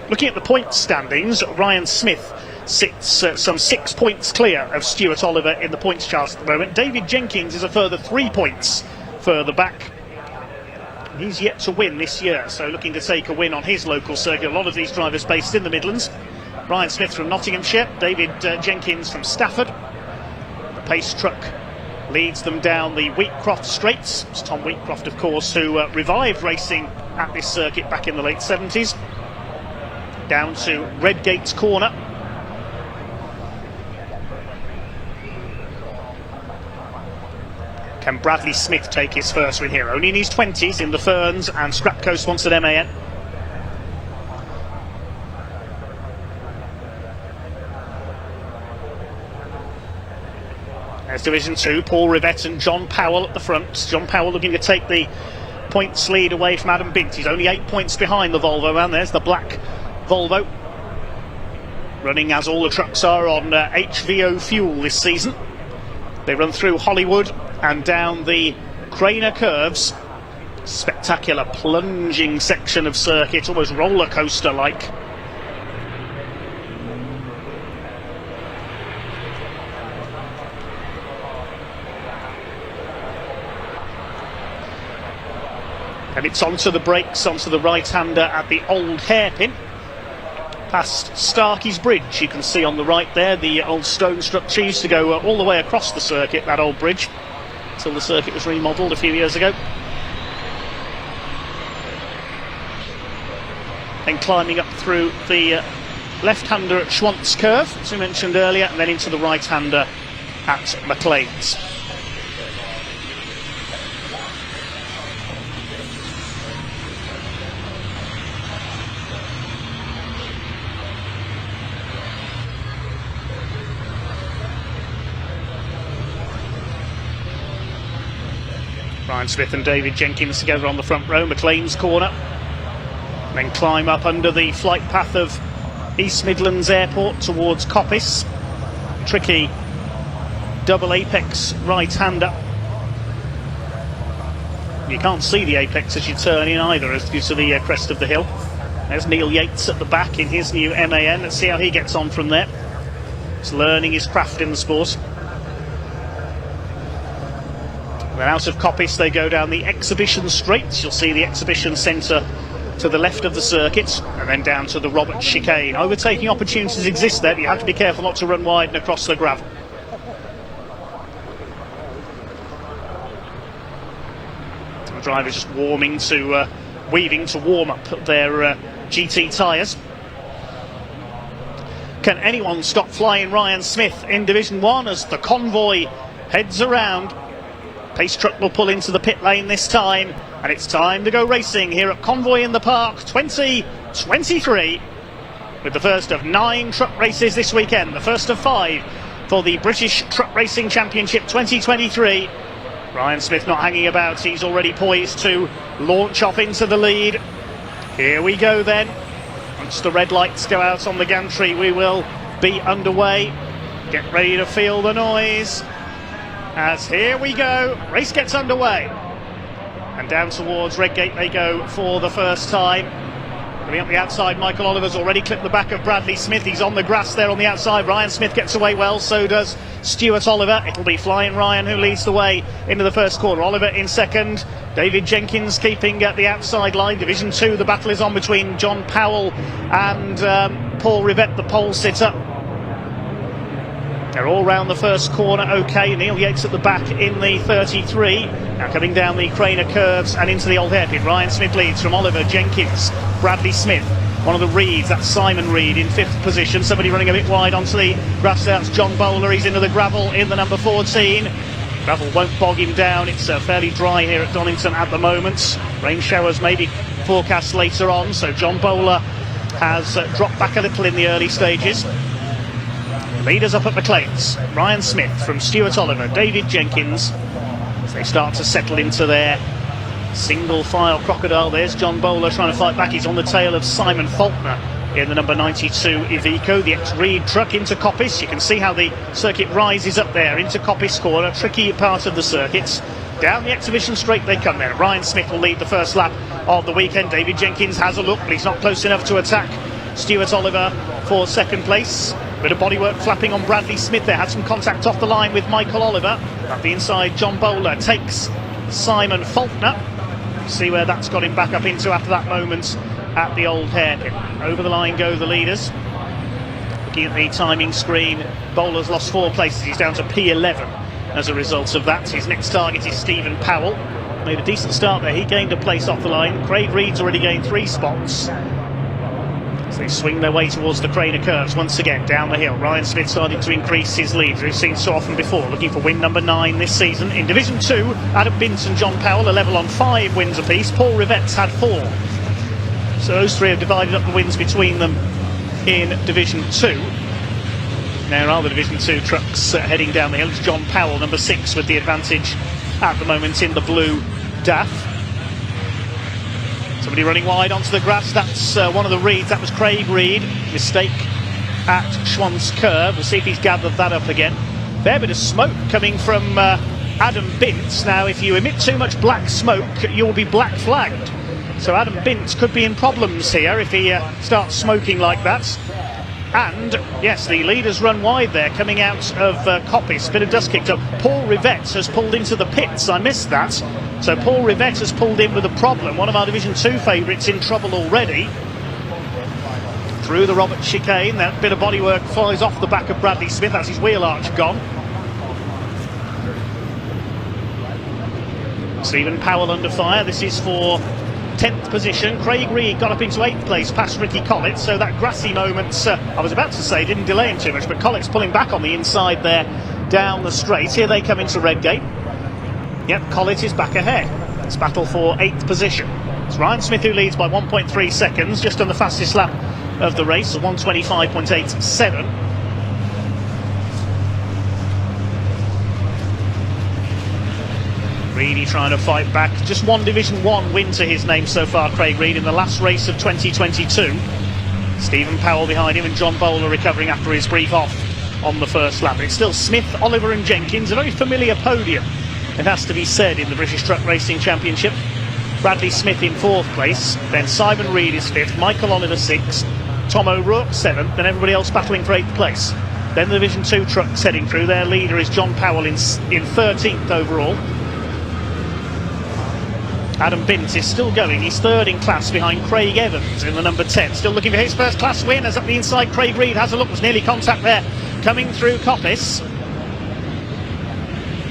Looking at the point standings, Ryan Smith sits some 6 points clear of Stuart Oliver in the points chart at the moment. David Jenkins is a further 3 points further back. He's yet to win this year, so looking to take a win on his local circuit. A lot of these drivers based in the Midlands. Ryan Smith from Nottinghamshire, David Jenkins from Stafford. The pace truck leads them down the Wheatcroft Straights. It's Tom Wheatcroft, of course, who revived racing at this circuit back in the late 70s. Down to Redgate's Corner. Can Bradley Smith take his first win here? Only in his 20s in the Ferns and Scrapco sponsored MAN. There's Division 2, Paul Rivett and John Powell at the front. John Powell looking to take the points lead away from Adam Bint. He's only 8 points behind the Volvo man. There's the black Volvo, running as all the trucks are on HVO fuel this season. They run through Hollywood and down the Craner curves. Spectacular plunging section of circuit, almost roller coaster like. And it's onto the brakes, onto the right-hander at the old hairpin. Past Starkey's Bridge, you can see on the right there the old stone structure. Used to go all the way across the circuit, that old bridge, until the circuit was remodelled a few years ago. Then climbing up through the left-hander at Schwantz Curve, as we mentioned earlier, and then into the right-hander at McLean's. Ryan Smith and David Jenkins together on the front row, McLean's Corner. Then climb up under the flight path of East Midlands Airport towards Coppice. Tricky double apex right-hander. You can't see the apex as you turn in either, as due to the crest of the hill. There's Neil Yates at the back in his new MAN. Let's see how he gets on from there. He's learning his craft in the sport. Then out of Coppice they go down the Exhibition Straights. You'll see the Exhibition Centre to the left of the circuit, and then down to the Robert Chicane. Overtaking opportunities exist there, but you have to be careful not to run wide and across the gravel. The drivers just weaving to warm up their GT tyres. Can anyone stop flying Ryan Smith in Division 1 as the Convoy heads around? Pace truck will pull into the pit lane this time, and it's time to go racing here at Convoy in the Park 2023, with the first of 9 truck races this weekend, the first of 5 for the British Truck Racing Championship 2023. Ryan Smith not hanging about, he's already poised to launch off into the lead. Here we go then. Once the red lights go out on the gantry, we will be underway. Get ready to feel the noise. as here we go, race gets underway. And down towards Redgate they go for the first time. Coming up the outside, Michael Oliver's already clipped the back of Bradley Smith. He's on the grass there on the outside. Ryan Smith gets away well, so does Stuart Oliver. It'll be Flying Ryan who leads the way into the first corner. Oliver in second. David Jenkins keeping at the outside line. Division 2, the battle is on between John Powell and Paul Rivette, the pole sitter. They're all round the first corner okay. Neil Yates at the back in the 33. Now coming down the Craner curves and into the old hairpin. Ryan Smith leads from Oliver, Jenkins, Bradley Smith. One of the Reeds, that's Simon Reed in 5th position. Somebody running a bit wide onto the grass, that's John Bowler. He's into the gravel in the number 14. Gravel won't bog him down. It's fairly dry here at Donington at the moment. Rain showers may be forecast later on, so John Bowler has dropped back a little in the early stages. Leaders up at McLean's. Ryan Smith from Stuart Oliver, David Jenkins, as they start to settle into their single file crocodile. There's John Bowler trying to fight back. He's on the tail of Simon Faulkner in the number 92 Iveco, the ex-Reed truck into Coppice. You can see how the circuit rises up there into Coppice Corner, tricky part of the circuits. Down the exhibition straight they come there. Ryan Smith will lead the first lap of the weekend. David Jenkins has a look, but he's not close enough to attack Stuart Oliver for second place. Bit of bodywork flapping on Bradley Smith there. Had some contact off the line with Michael Oliver. At the inside, John Bowler takes Simon Faulkner. See where that's got him back up into after that moment at the old hairpin. Over the line go the leaders. Looking at the timing screen, Bowler's lost 4 places. He's down to P11 as a result of that. His next target is Stephen Powell. Made a decent start there. He gained a place off the line. Craig Reed's already gained 3 spots. So they swing their way towards the Craner curves once again down the hill. Ryan Smith starting to increase his lead, we've seen so often before, looking for win number 9 this season. In Division 2, Adam Bint and John Powell are level on 5 wins apiece. Paul Rivette's had 4. So those 3 have divided up the wins between them in Division 2. There are the Division 2 trucks heading down the hill. It's John Powell, number 6, with the advantage at the moment in the blue DAF. Somebody running wide onto the grass, that's one of the Reeds, that was Craig Reed. Mistake at Schwann's curve. We'll see if he's gathered that up again. Fair bit of smoke coming from Adam Bint. Now if you emit too much black smoke, you'll be black flagged. So Adam Bint could be in problems here if he starts smoking like that. And yes, the leaders run wide there coming out of Coppice. Bit of dust kicked up. Paul Rivette has pulled into the pits. I missed that. So Paul Rivette has pulled in with a problem. One of our Division 2 favourites in trouble already. Through the Roberts chicane. That bit of bodywork flies off the back of Bradley Smith. That's his wheel arch gone. Stephen Powell under fire. This is for 10th position. Craig Reed got up into 8th place past Ricky Collett, so that grassy moment, I was about to say, didn't delay him too much, but Collett's pulling back on the inside there down the straight. Here they come into Redgate. Yep, Collett is back ahead. It's battle for 8th position. It's Ryan Smith who leads by 1.3 seconds, just on the fastest lap of the race, 1:25.87. Reedy trying to fight back. Just one Division 1 win to his name so far, Craig Reed, in the last race of 2022. Stephen Powell behind him and John Bowler recovering after his brief off on the first lap. It's still Smith, Oliver and Jenkins, a very familiar podium, it has to be said, in the British Truck Racing Championship. Bradley Smith in 4th place, then Simon Reed is 5th, Michael Oliver 6th, Tom O'Rourke 7th, and everybody else battling for 8th place. Then the Division 2 trucks heading through. Their leader is John Powell in 13th overall. Adam Bint is still going. He's 3rd in class behind Craig Evans in the number 10. Still looking for his first class win. As up the inside, Craig Reed has a look. There's nearly contact there coming through Coppice.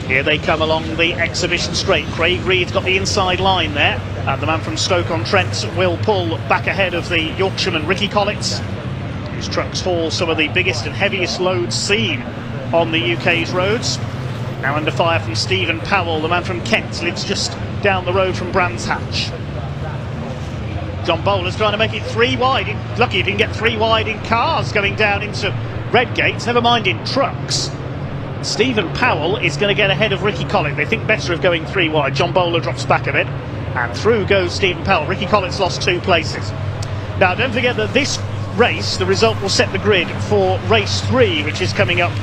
Here they come along the exhibition straight. Craig Reed's got the inside line there. And the man from Stoke-on-Trent will pull back ahead of the Yorkshireman Ricky Collett, whose trucks haul some of the biggest and heaviest loads seen on the UK's roads. Now under fire from Stephen Powell, the man from Kent, lives just down the road from Brands Hatch. John Bowler's trying to make it 3 wide. Lucky if he can get 3 wide in cars going down into Redgate, never mind in trucks. Stephen Powell is going to get ahead of Ricky Collett. They think better of going 3 wide. John Bowler drops back a bit, and through goes Stephen Powell. Ricky Collett's lost 2 places. Now don't forget that this race, the result will set the grid for race 3, which is coming up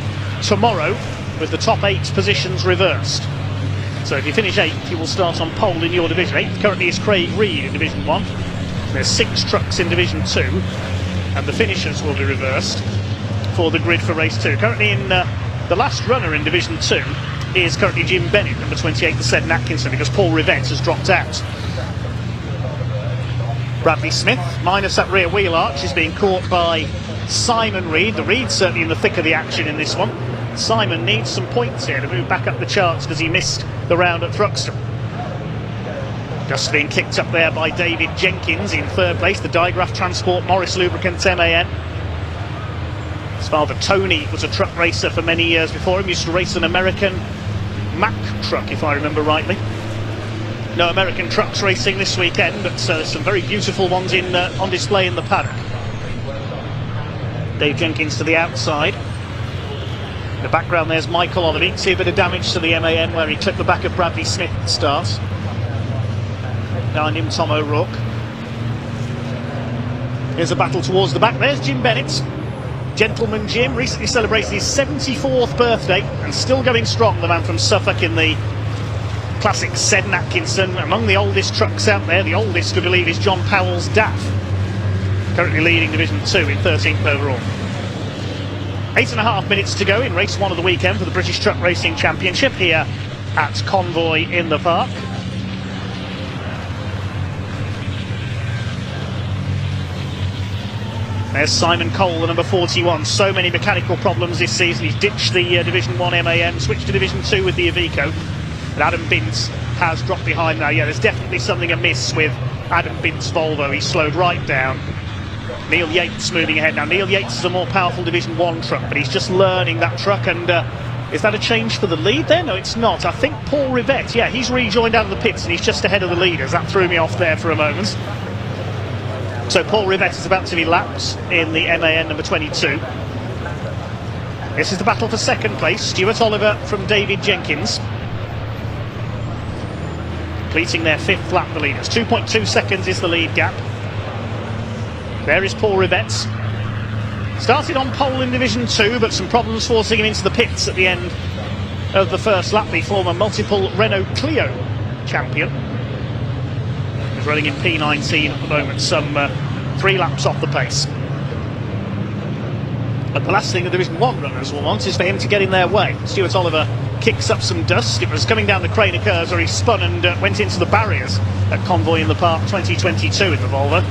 tomorrow. with the top 8 positions reversed. So if you finish 8th, you will start on pole in your division. 8th currently is Craig Reed in Division 1. There's 6 trucks in Division 2, and the finishers will be reversed for the grid for race 2. Currently in the last runner in Division 2 is currently Jim Bennett, number 28, the Seddon Atkinson, because Paul Rivette has dropped out. Bradley Smith, minus that rear wheel arch, is being caught by Simon Reed. The Reed's certainly in the thick of the action in this one. Simon needs some points here to move back up the charts because he missed the round at Thruxton. Just being kicked up there by David Jenkins in 3rd place, the Digraph Transport Morris Lubricants MAN. His father Tony was a truck racer for many years before him, used to race an American Mack truck, if I remember rightly. No American trucks racing this weekend, but some very beautiful ones on display in the paddock. Dave Jenkins to the outside. In the background there's Michael Oliver. You can see a bit of damage to the MAN where he clipped the back of Bradley Smith at the start. Behind him Tom O'Rourke. Here's a battle towards the back. There's Jim Bennett. Gentleman Jim recently celebrated his 74th birthday and still going strong, the man from Suffolk in the classic Seddon Atkinson. Among the oldest trucks out there, the oldest I believe is John Powell's DAF, currently leading Division 2 in 13th overall. 8.5 minutes to go in race 1 of the weekend for the British Truck Racing Championship here at Convoy in the park. There's Simon Cole, the number 41. So many mechanical problems this season. He's ditched the Division 1 MAN, switched to Division 2 with the Iveco. And Adam Bint has dropped behind now. Yeah, there's definitely something amiss with Adam Bint's Volvo. He's slowed right down. Neil Yates moving ahead now. Neil Yates is a more powerful Division 1 truck, but he's just learning that truck. And is that a change for the lead there? No, it's not. I think Paul Rivette, yeah, he's rejoined out of the pits and he's just ahead of the leaders. That threw me off there for a moment. So Paul Rivette is about to be lapped in the MAN number 22. This is the battle for 2nd place. Stuart Oliver from David Jenkins. Completing their 5th lap, the leaders. 2.2 seconds is the lead gap. There is Paul Rivette. Started on pole in Division 2, but some problems forcing him into the pits at the end of the first lap. The former multiple Renault Clio champion is running in P19 at the moment, some 3 laps off the pace. But the last thing the Division 1 runners will want is for him to get in their way. Stuart Oliver kicks up some dust. It was coming down the Craner curves where he spun and went into the barriers at Convoy in the Park 2022 in the Volvo.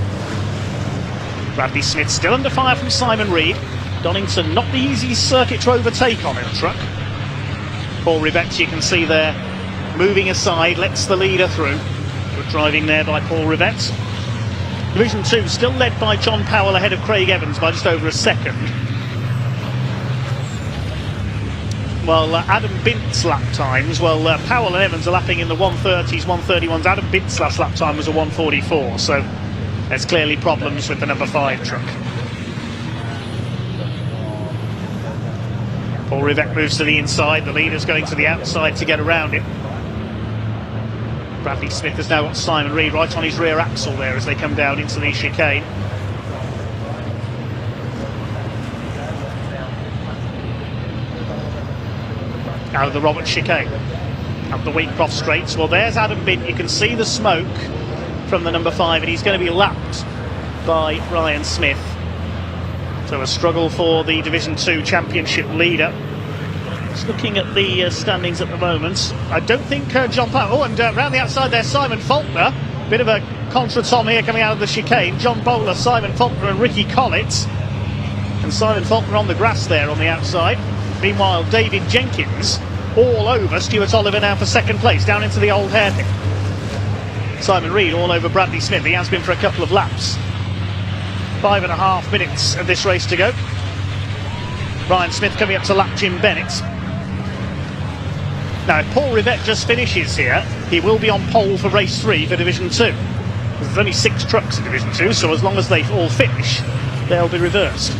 Bradley Smith still under fire from Simon Reed. Donington not the easiest circuit to overtake on in a truck. Paul Rivette, you can see there, moving aside, lets the leader through. Good driving there by Paul Rivette. Division 2 still led by John Powell ahead of Craig Evans by just over a second. Well, Adam Bint's lap times, Powell and Evans are lapping in the 130s, 131s. Adam Bint's last lap time was a 144, so there's clearly problems with the number 5 truck. Paul Rivette moves to the inside, the leader's going to the outside to get around him. Bradley Smith has now got Simon Reed right on his rear axle there as they come down into the chicane. Out of the Robert chicane, up the Wheatcroft straights. Well, there's Adam Bint. You can see the smoke from the number 5, and he's going to be lapped by Ryan Smith. So a struggle for the Division 2 Championship leader. Just looking at the standings at the moment, I don't think John Powell. Oh, and round the outside there, Simon Faulkner. Bit of a contretemps here coming out of the chicane. John Bowler, Simon Faulkner, and Ricky Collett. And Simon Faulkner on the grass there on the outside. Meanwhile, David Jenkins all over Stuart Oliver now for 2nd place, down into the old hairpin. Simon Reed all over Bradley Smith. He has been for a couple of laps. 5.5 minutes of this race to go. Ryan Smith coming up to lap Jim Bennett. Now, if Paul Rivette just finishes here, he will be on pole for race 3 for Division 2. There's only 6 trucks in Division 2, so as long as they all finish, they'll be reversed.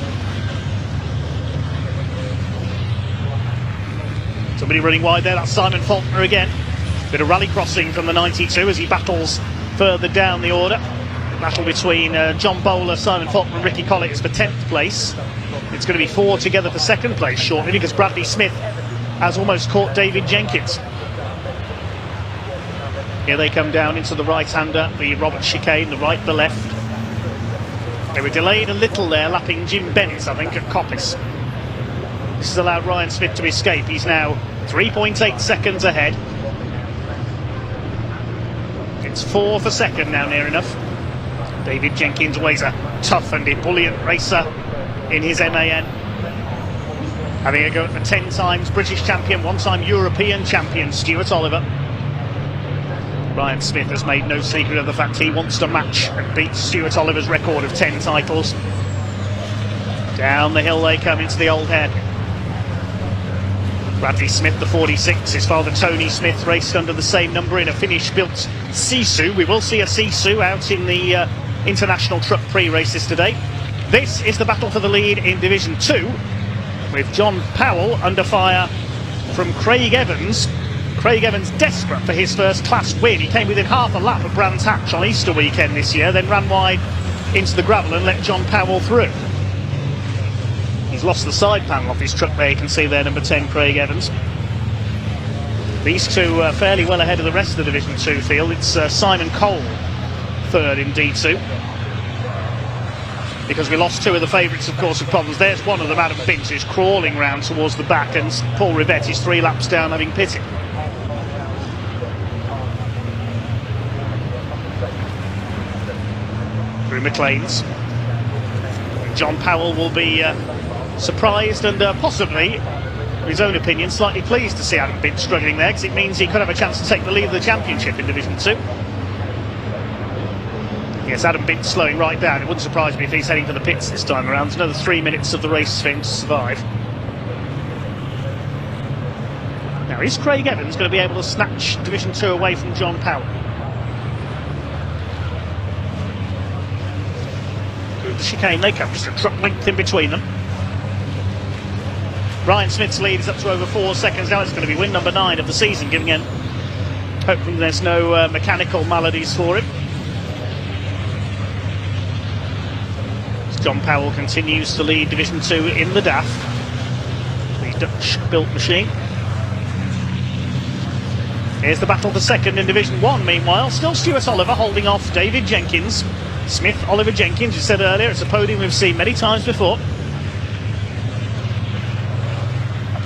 Somebody running wide there, that's Simon Faulkner again. Bit of rally crossing from the 92 as he battles further down the order. Battle between John Bowler, Simon Faulkner and Ricky Collett is for 10th place. It's going to be 4 together for 2nd place shortly because Bradley Smith has almost caught David Jenkins. Here they come down into the right-hander, the Robert chicane, the right, the left. They were delayed a little there, lapping Jim Bennett, I think, at Coppice. This has allowed Ryan Smith to escape. He's now 3.8 seconds ahead. It's 4 for second now, near enough. David Jenkins, always a tough and ebullient racer in his MAN. Having a go at the 10 times British champion, 1-time European champion, Stuart Oliver. Ryan Smith has made no secret of the fact he wants to match and beat Stuart Oliver's record of 10 titles. Down the hill they come into the old head. Bradley Smith, the 46, his father Tony Smith raced under the same number in a Finnish-built Sisu. We will see a Sisu out in the International Truck Prix races today. This is the battle for the lead in Division 2, with John Powell under fire from Craig Evans. Craig Evans desperate for his first class win. He came within half a lap of Brands Hatch on Easter weekend this year, then ran wide into the gravel and let John Powell through. He's lost the side panel off his truck there, you can see there, number 10, Craig Evans. These two are fairly well ahead of the rest of the Division 2 field. It's Simon Cole, third in D2. Because we lost two of the favourites, of course, of problems. There's one of them, Adam Binch, who's crawling round towards the back, and Paul Ribet is 3 laps down, having pitted. Through McLean's. John Powell will be surprised and possibly, in his own opinion, slightly pleased to see Adam Binch struggling there, because it means he could have a chance to take the lead of the championship in Division 2. Yes, Adam Binch slowing right down. It wouldn't surprise me if he's heading for the pits this time around. There's another 3 minutes of the race for him to survive. Now, is Craig Evans going to be able to snatch Division 2 away from John Powell? Through the chicane they come, just a truck length in between them. Ryan Smith's lead is up to over 4 seconds now. It's going to be win number 9 of the season, giving in. Hopefully there's no mechanical maladies for him. John Powell continues to lead Division 2 in the DAF, the Dutch-built machine. Here's the battle for second in Division 1, meanwhile. Still Stuart Oliver holding off David Jenkins. Smith, Oliver, Jenkins, you said earlier, it's a podium we've seen many times before.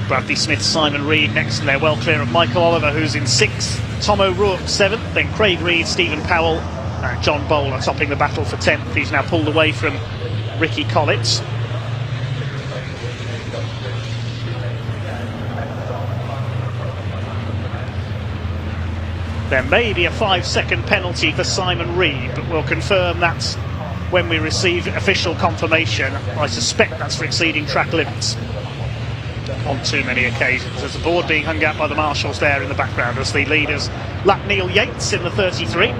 Bradley Smith, Simon Reed next, and they're well clear of Michael Oliver, who's in 6th. Tom O'Rourke 7th, then Craig Reed, Stephen Powell, and John Bowler topping the battle for 10th. He's now pulled away from Ricky Collitz. There may be a 5-second penalty for Simon Reed, but we'll confirm that when we receive official confirmation. I suspect that's for exceeding track limits on too many occasions. There's a board being hung out by the marshals there in the background as the leaders lap Neil Yates in the 33.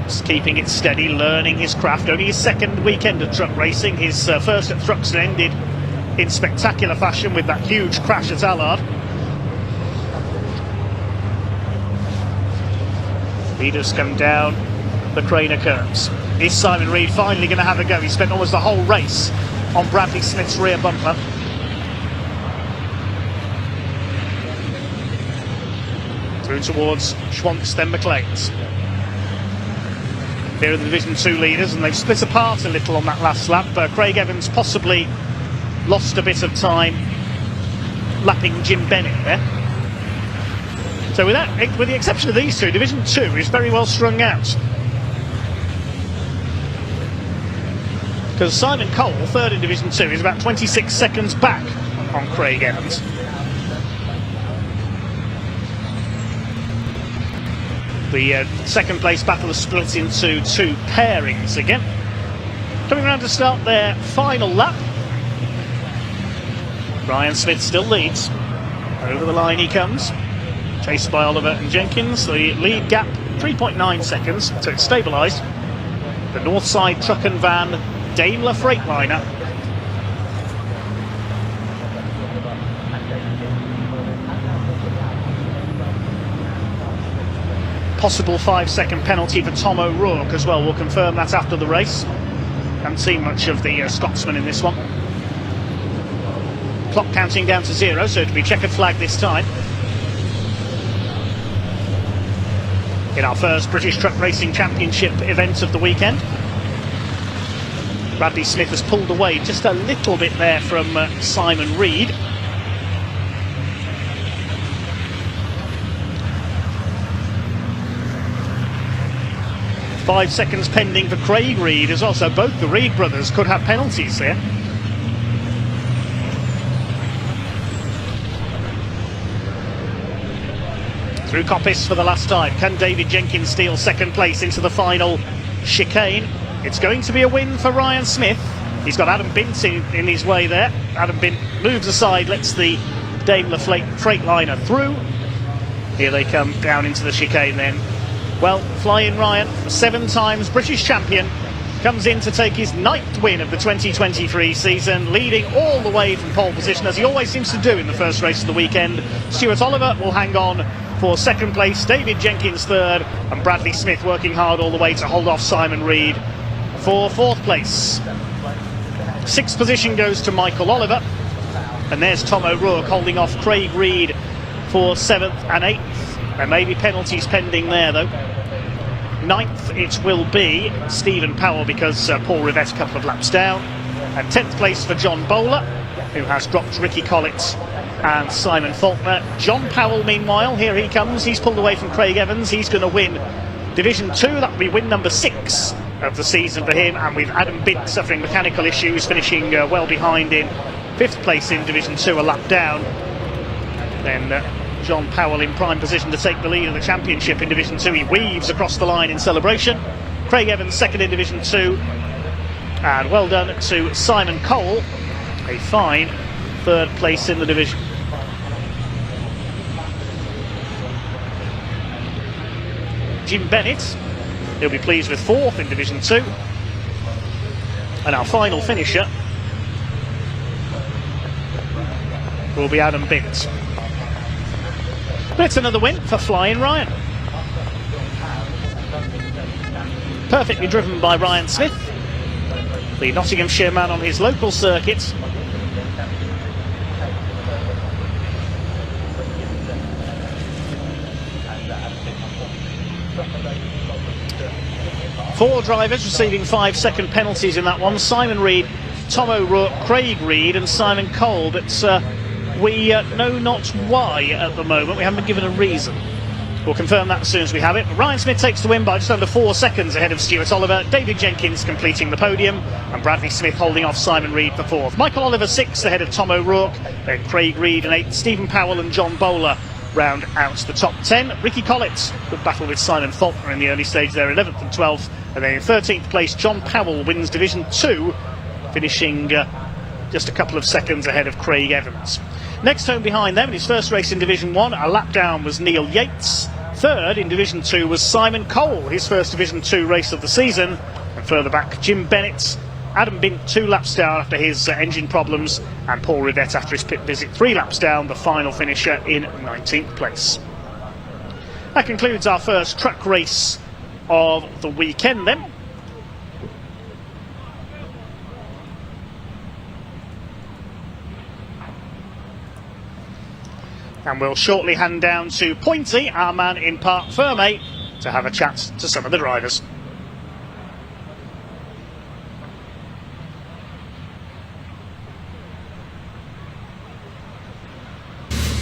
Just keeping it steady, learning his craft. Only his second weekend of truck racing. His first at Thruxton ended in spectacular fashion with that huge crash at Allard. Leaders come down the Craner curves. Is Simon Reed finally going to have a go? He spent almost the whole race on Bradley Smith's rear bumper. Through towards Schwantz, then McLean's. Here are the Division 2 leaders, and they've split apart a little on that last lap. Craig Evans possibly lost a bit of time lapping Jim Bennett there. So with the exception of these two, Division 2 is very well strung out. Because Simon Cole, third in Division 2, is about 26 seconds back on Craig Evans. The second place battle is split into 2 pairings again. Coming around to start their final lap. Ryan Smith still leads. Over the line he comes. Chased by Oliver and Jenkins. The lead gap 3.9 seconds, so it's stabilised. The Northside Truck and Van Daimler Freightliner. Possible 5-second penalty for Tom O'Rourke as well. We'll confirm that after the race. Haven't seen much of the Scotsman in this one. clock counting down to 0, so it'll be checkered flag this time. In our first British Truck Racing Championship event of the weekend. Bradley Smith has pulled away just a little bit there from Simon Reed. Five seconds pending for Craig Reed as well, so both the Reed brothers could have penalties there. Through Coppice for the last time. Can David Jenkins steal second place into the final chicane? It's going to be a win for Ryan Smith. He's got Adam Bint in his way there. Adam Bint moves aside, lets the Daimler Freightliner through. Here they come down into the chicane then. Well, Flying Ryan, 7 times British champion, comes in to take his 9th win of the 2023 season, leading all the way from pole position, as he always seems to do in the first race of the weekend. Stuart Oliver will hang on for second place, David Jenkins third, and Bradley Smith working hard all the way to hold off Simon Reed for 4th place. 6th position goes to Michael Oliver, and there's Tom O'Rourke holding off Craig Reed for 7th and 8th. There may be penalties pending there though. 9th it will be Stephen Powell, because Paul Rivett a couple of laps down, and 10th place for John Bowler, who has dropped Ricky Collett and Simon Faulkner. John Powell, meanwhile, here he comes. He's pulled away from Craig Evans. He's going to win Division 2. That will be win number 6 of the season for him, and with Adam Bint suffering mechanical issues, finishing well behind in 5th place in Division 2, a lap down. Then John Powell in prime position to take the lead of the championship in Division 2. He weaves across the line in celebration. Craig Evans second in Division 2, and well done to Simon Cole, a fine 3rd place in the division. Jim Bennett, he'll be pleased with 4th in Division 2. And our final finisher will be Adam Bint. But it's another win for Flying Ryan. Perfectly driven by Ryan Smith, the Nottinghamshire man on his local circuit. Four drivers receiving 5-second penalties in that one. Simon Reed, Tom O'Rourke, Craig Reed and Simon Cole, but we know not why at the moment. We haven't been given a reason. We'll confirm that as soon as we have it. Ryan Smith takes the win by just under 4 seconds ahead of Stuart Oliver. David Jenkins completing the podium, and Bradley Smith holding off Simon Reed for 4th. Michael Oliver 6th ahead of Tom O'Rourke, then Craig Reed and 8th. Stephen Powell and John Bowler round out the top 10. Ricky Collett, good battle with Simon Faulkner in the early stage there, 11th and 12th. And then in 13th place, John Powell wins Division 2, finishing just a couple of seconds ahead of Craig Evans. Next home behind them in his first race in Division 1, a lap down, was Neil Yates. 3rd in Division 2 was Simon Cole, his first Division 2 race of the season. And further back, Jim Bennett, Adam Bint 2 laps down after his engine problems, and Paul Rivett after his pit visit 3 laps down, the final finisher in 19th place. That concludes our first truck race of the weekend then. And we'll shortly hand down to Pointy, our man in Parc Ferme, to have a chat to some of the drivers.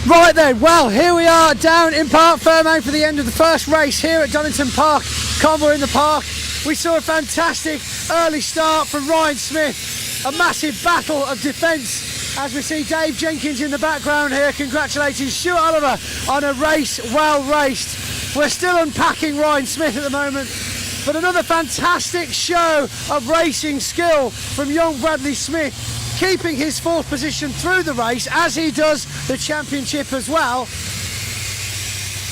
Right then, well, here we are down in Parc Ferme for the end of the first race here at Donington Park. Convoy in the park. We saw a fantastic early start from Ryan Smith. A massive battle of defence as we see Dave Jenkins in the background here congratulating Stuart Oliver on a race well raced. We're still unpacking Ryan Smith at the moment, but another fantastic show of racing skill from young Bradley Smith, keeping his 4th position through the race, as he does the championship as well.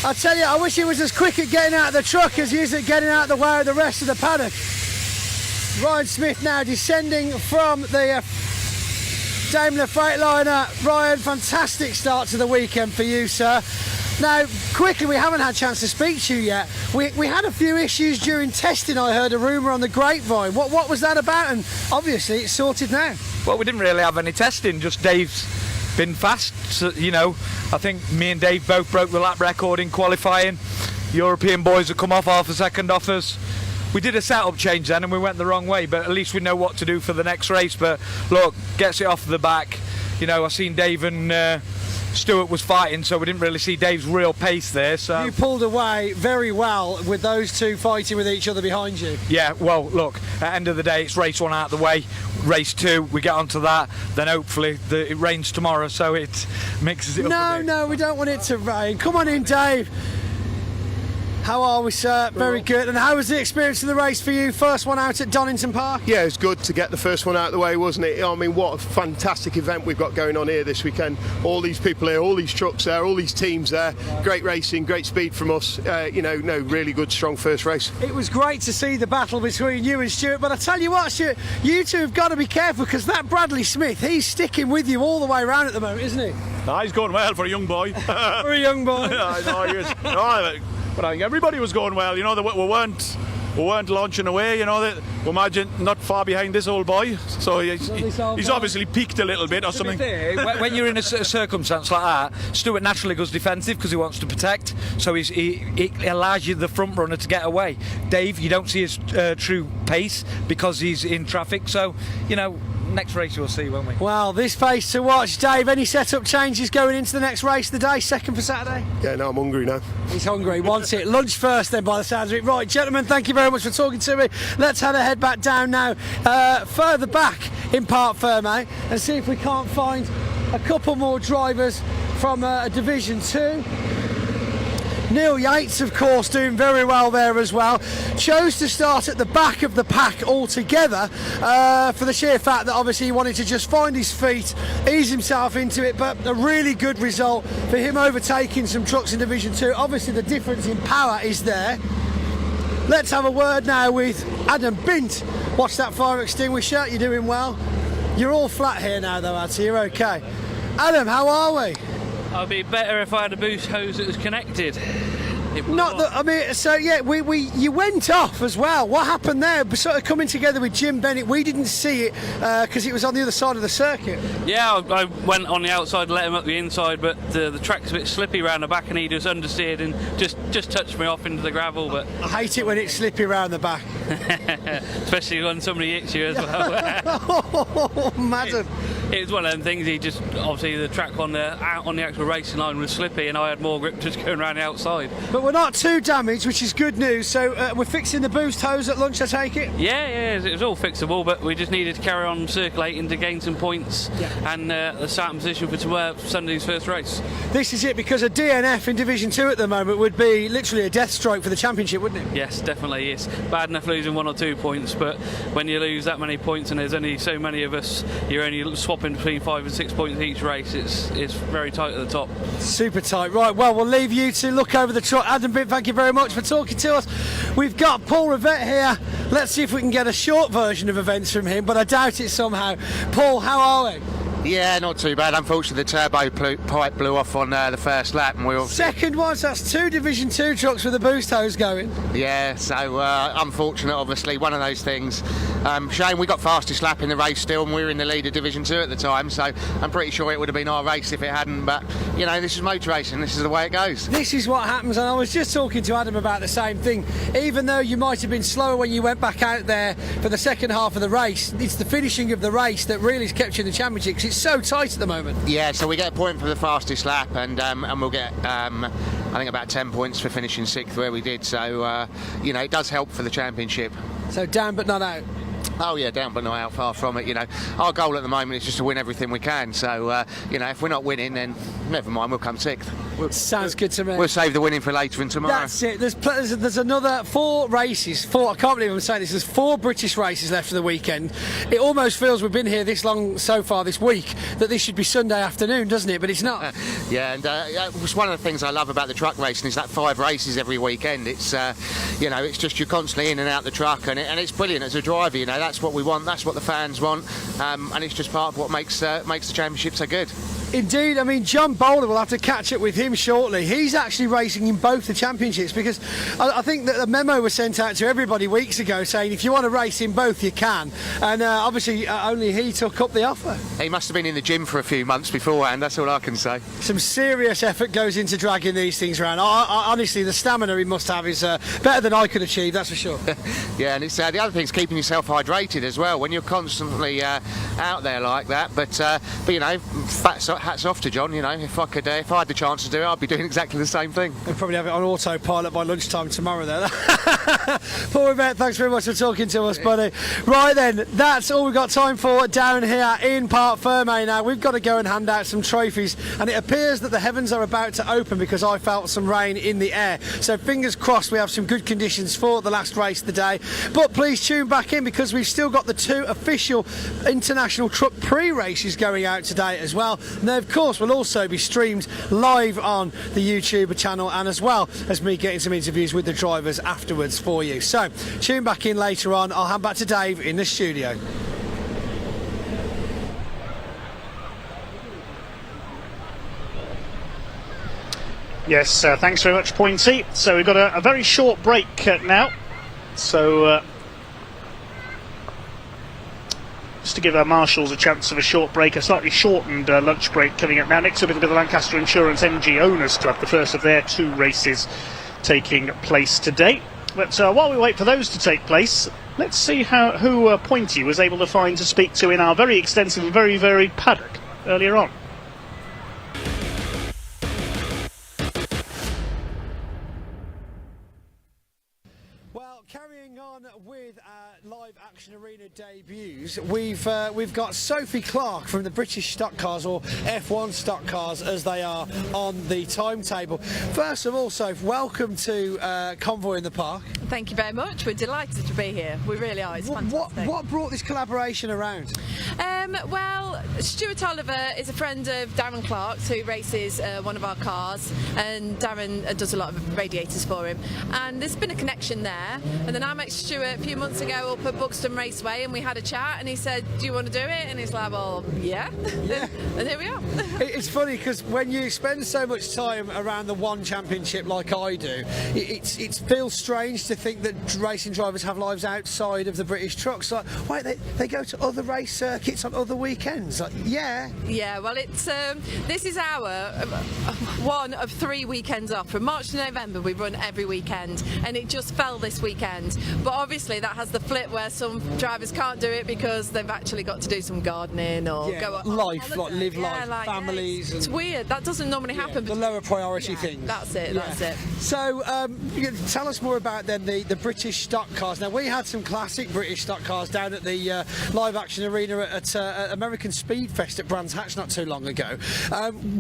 I tell you, I wish he was as quick at getting out of the truck as he is at getting out of the way of the rest of the paddock. Ryan Smith now descending from the Daimler Freightliner. Ryan, fantastic start to the weekend for you, sir. Now, quickly, we haven't had a chance to speak to you yet. We had a few issues during testing. I heard a rumour on the grapevine. What was that about? And obviously it's sorted now. Well, we didn't really have any testing, just Dave's been fast. So, you know, I think me and Dave both broke the lap record in qualifying. European boys have come off half a second off us. We did a setup change then and we went the wrong way, but at least we know what to do for the next race. But look, gets it off the back. You know, I seen Dave and Stuart was fighting, so we didn't really see Dave's real pace there. So you pulled away very well with those two fighting with each other behind you. Yeah, well, look, at the end of the day, it's race 1 out of the way. Race 2, we get onto that, then hopefully it rains tomorrow, so it mixes it up a bit. No, we don't want it to rain. Come on in, Dave. How are we, sir? Very good. And how was the experience of the race for you? First one out at Donington Park? Yeah, it was good to get the first one out of the way, wasn't it? I mean, what a fantastic event we've got going on here this weekend. All these people here, all these trucks there, all these teams there. Great racing, great speed from us. Really good, strong first race. It was great to see the battle between you and Stuart, but I tell you what, Stuart, you two have got to be careful because that Bradley Smith, he's sticking with you all the way around at the moment, isn't he? No, he's going well for a young boy. For a young boy. But I think everybody was going well. You know, we weren't launching away. You know, we imagine not far behind this old boy. So he's obviously peaked a little bit or something. When you're in a circumstance like that, Stuart naturally goes defensive because he wants to protect. So he allows you, the front runner, to get away. Dave, you don't see his true pace because he's in traffic. So, you know, next race we'll see, won't we? Well, this pace to watch. Dave, any setup changes going into the next race of the day, second for Saturday? Yeah, no, I'm hungry now. He's hungry, wants it. Lunch first then, by the sounds of it. Right, gentlemen, thank you very much for talking to me. Let's head back down now, further back in Parc Fermé, and see if we can't find a couple more drivers from Division 2. Neil Yates, of course, doing very well there as well. Chose to start at the back of the pack altogether for the sheer fact that obviously he wanted to just find his feet, ease himself into it, but a really good result for him overtaking some trucks in Division 2. Obviously the difference in power is there. Let's have a word now with Adam Bint. Watch that fire extinguisher, you're doing well. You're all flat here now though, Ad, so you're okay. Adam, how are we? I'd be better if I had a boost hose that was connected. Not that, I mean, so yeah, you went off as well. What happened there? Sort of coming together with Jim Bennett, we didn't see it because it was on the other side of the circuit. Yeah, I went on the outside, let him up the inside, but the track's a bit slippy around the back and he just understeered and just touched me off into the gravel. But I hate it when it's slippy around the back. Especially when somebody hits you as well. Oh, madam. It was one of them things, he just, obviously the track on the actual racing line was slippy and I had more grip just going around the outside. But we're not too damaged, which is good news, so we're fixing the boost hose at lunch, I take it? Yeah, it was all fixable, but we just needed to carry on circulating to gain some points and the starting position for Sunday's first race. This is it, because a DNF in Division 2 at the moment would be literally a death stroke for the championship, wouldn't it? Yes, definitely. It's bad enough losing 1 or 2 points, but when you lose that many points and there's only so many of us, you're only swapping between 5 and 6 points each race. It's very tight at the top. Super tight. Right, well, we'll leave you to look over the truck. Adam Bitt, thank you very much for talking to us. We've got Paul Rivette here. Let's see if we can get a short version of events from him, but I doubt it somehow. Paul, how are we? Yeah, not too bad. Unfortunately, the turbo pipe blew off on the first lap, and we all. Second one, so that's 2 Division 2 trucks with a boost hose going. Yeah, so unfortunate, obviously, one of those things. Shame we got fastest lap in the race still, and we were in the lead of Division 2 at the time, so I'm pretty sure it would have been our race if it hadn't, but, you know, this is motor racing, this is the way it goes. This is what happens, and I was just talking to Adam about the same thing. Even though you might have been slower when you went back out there for the second half of the race, it's the finishing of the race that really has kept you in the championship, because it's so tight at the moment. Yeah, so we get a point for the fastest lap, and we'll get, I think, about 10 points for finishing 6th where we did, so, you know, it does help for the championship. So down but not out. Oh yeah, down but not out, far from it, you know. Our goal at the moment is just to win everything we can, so, you know, if we're not winning, then never mind, we'll come 6th. Sounds good to me. We'll save the winning for later and tomorrow. That's it. There's another 4 races. I can't believe I'm saying this. There's 4 British races left for the weekend. It almost feels we've been here this long so far this week that this should be Sunday afternoon, doesn't it? But it's not. Yeah, and it's one of the things I love about the truck racing is that 5 races every weekend. It's you know, it's just you're constantly in and out the truck, and it's brilliant as a driver. You know, that's what we want. That's what the fans want, and it's just part of what makes the championship so good. Indeed, I mean, John Bowler, will have to catch up with him shortly. He's actually racing in both the championships, because I think that a memo was sent out to everybody weeks ago saying if you want to race in both, you can. And obviously, only he took up the offer. He must have been in the gym for a few months beforehand, that's all I can say. Some serious effort goes into dragging these things around. Honestly, the stamina he must have is better than I could achieve, that's for sure. Yeah, and it's the other thing is keeping yourself hydrated as well when you're constantly out there like that. But you know, hats off to John. You know, if I had the chance to do it, I'd be doing exactly the same thing. We'll probably have it on autopilot by lunchtime tomorrow there. Paul Rivet, thanks very much for talking to us, buddy. Right then, that's all we've got time for down here in Parc Ferme. Now we've got to go and hand out some trophies, and it appears that the heavens are about to open because I felt some rain in the air. So fingers crossed we have some good conditions for the last race of the day. But please tune back in because we've still got the 2 official International Truck Prix races going out today as well. And they, of course, will also be streamed live on the YouTube channel, and as well as me getting some interviews with the drivers afterwards for you. So tune back in later on. I'll hand back to Dave in the studio. Yes, thanks very much, Pointy. So we've got a very short break now. So just to give our marshals a chance of a short break, a slightly shortened lunch break coming up now. Next up, it'll be the Lancaster Insurance MG Owners Club, the first of their 2 races taking place today. But while we wait for those to take place, let's see who Pointy was able to find to speak to in our very extensive and very varied paddock earlier on. Carrying on with our live action arena debuts, we've got Sophie Clark from the British Stock Cars, or F1 Stock Cars as they are on the timetable. First of all, Soph, welcome to Convoy in the Park. Thank you very much. We're delighted to be here. We really are. It's fantastic. What brought this collaboration around? Well, Stuart Oliver is a friend of Darren Clark's, who races one of our cars, and Darren does a lot of radiators for him. And there's been a connection there. And then I met Stuart a few months ago up at Buxton Raceway, and we had a chat, and he said, do you want to do it? And he's like, well, yeah. And here we are. It's funny because when you spend so much time around the one championship like I do, it feels strange to think that racing drivers have lives outside of the British trucks. Like, wait, they go to other race circuits on other weekends? Like, yeah. Yeah, well, it's this is our one of 3 weekends off. From March to November, we run every weekend, and it just fell this weekend. But obviously that has the flip where some drivers can't do it because they've actually got to do some gardening or go on life, live life, families. It's weird. That doesn't normally happen. The lower priority things. That's it. That's it. So tell us more about then the British stock cars. Now we had some classic British stock cars down at the live action arena at American Speed Fest at Brands Hatch not too long ago.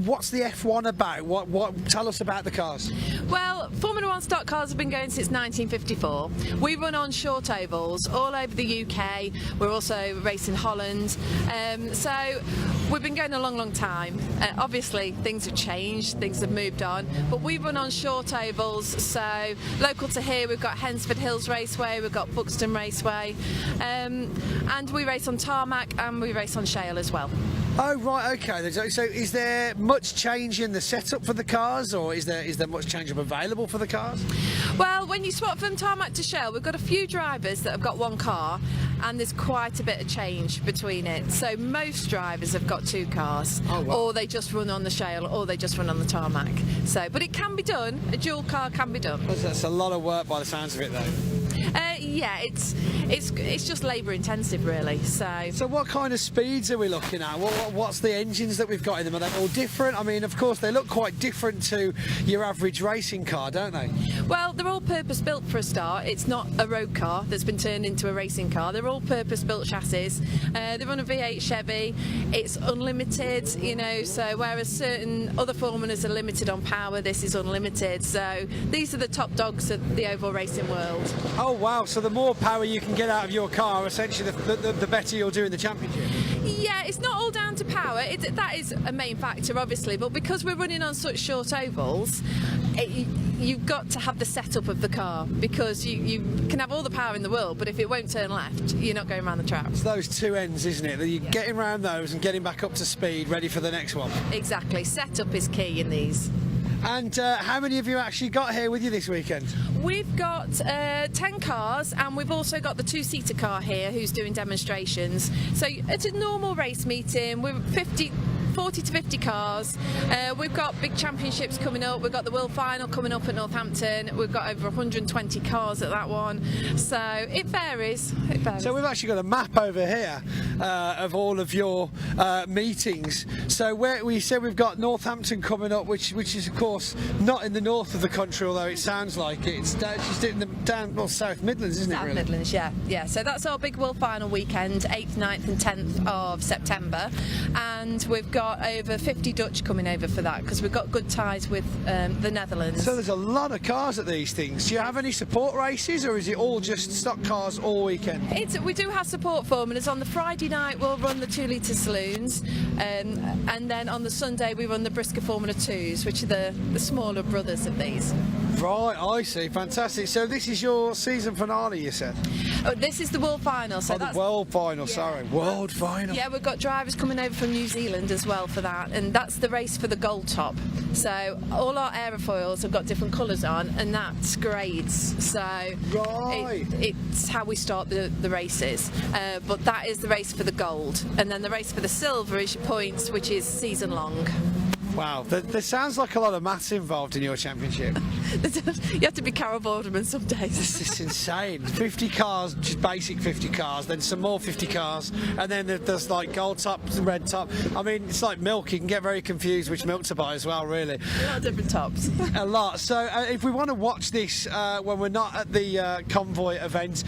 What's the F1 about? What tell us about the cars? Well, Formula 1 stock cars have been going since 1954. We run on short ovals all over the UK. We're also racing Holland. So we've been going a long time. Obviously things have changed, things have moved on, but we run on short ovals. So local to here, we've got Hensford Hills Raceway, we've got Buxton Raceway, and we race on tarmac and we race on shale as well. Oh right, okay. So is there much change in the setup for the cars, or is there much change available for the cars? Well, when you swap from tarmac to shale, we've got a few drivers that have got one car, and there's quite a bit of change between it. So most drivers have got 2 cars, or they just run on the shale, or they just run on the tarmac. So, but it can be done. A dual car can be done. That's a lot of work by the sounds of it, though. Yeah, it's just labour intensive, really. So what kind of speeds are we looking at? What's the engines that we've got in them? Are they all different? I mean, of course, they look quite different to your average racing car, don't they? Well, they're all purpose-built for a start. It's not a road car that's been turned into a racing car. They're all purpose-built chassis. They run a V8 Chevy. It's unlimited, you know, so whereas certain other formulas are limited on power, this is unlimited. So these are the top dogs of the oval racing world. Oh, wow. So the more power you can get out of your car, essentially, the better you'll do in the championship. Yeah, it's not all down down to power. That is a main factor, obviously, but because we're running on such short ovals, you've got to have the setup of the car, because you can have all the power in the world, but if it won't turn left, you're not going around the track. It's those two ends, isn't it? That you're getting around those and getting back up to speed, ready for the next one. Exactly. Setup is key in these. And how many have you actually got here with you this weekend? We've got 10 cars, and we've also got the two-seater car here who's doing demonstrations. So it's a normal race meeting. We're 40 to 50 cars. We've got big championships coming up. We've got the World Final coming up at Northampton. We've got over 120 cars at that one. So it varies. So we've actually got a map over here of all of your meetings. So we said we've got Northampton coming up, which is of course not in the north of the country, although it sounds like it. It's just in the South Midlands, isn't it? South really? Midlands, yeah. So that's our big World Final weekend, 8th, 9th and 10th of September. And we've got over 50 Dutch coming over for that, because we've got good ties with the Netherlands. So there's a lot of cars at these things. Do you have any support races, or is it all just stock cars all weekend? We do have support formulas. On the Friday night we'll run the 2 litre saloons, and then on the Sunday we run the Brisker Formula 2s, which are the smaller brothers of these. Right, I see. Fantastic. So this is your season finale, you said? Oh, this is the World Final. So the World Final, sorry. World Final. Yeah, we've got drivers coming over from New Zealand as well for that, and that's the race for the gold top. So all our aerofoils have got different colours on, and that's grades. So it's how we start the races. But that is the race for the gold, and then the race for the silver is your points, which is season long. Wow, there sounds like a lot of maths involved in your championship. You have to be Carol Borderman some days. This is insane. 50 cars, just basic 50 cars, then some more 50 cars, and then there's like gold top and red top. I mean, it's like milk. You can get very confused which milk to buy as well, really. A lot of different tops. A lot. So if we want to watch this when we're not at the Convoy event,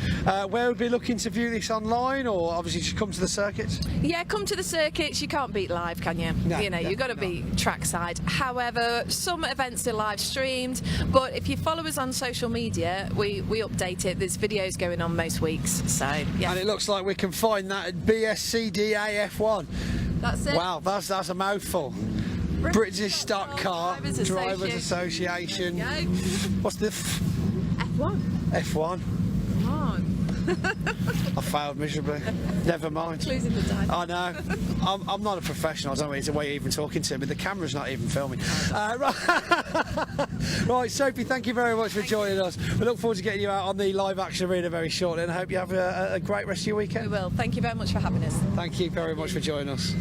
where would we be looking to view this online, or obviously just come to the circuits? Yeah, come to the circuits. You can't beat live, can you? No, you've got to be trackside. However, some events are live streamed, but if you follow us on social media, we update it. There's videos going on most weeks. So yeah. And it looks like we can find that at BSCDAF1. That's it. Wow, that's a mouthful. British Stock Car Drivers Association. What's the F1? F1. Come on. I failed miserably. Never mind. Losing the time. I know. I'm not a professional. I don't know the way you're even talking to me. The camera's not even filming. Right, Sophie, thank you very much for joining us. We look forward to getting you out on the live action arena very shortly, and I hope you have a great rest of your weekend. We will. Thank you very much for having us. Thank you very much for joining us.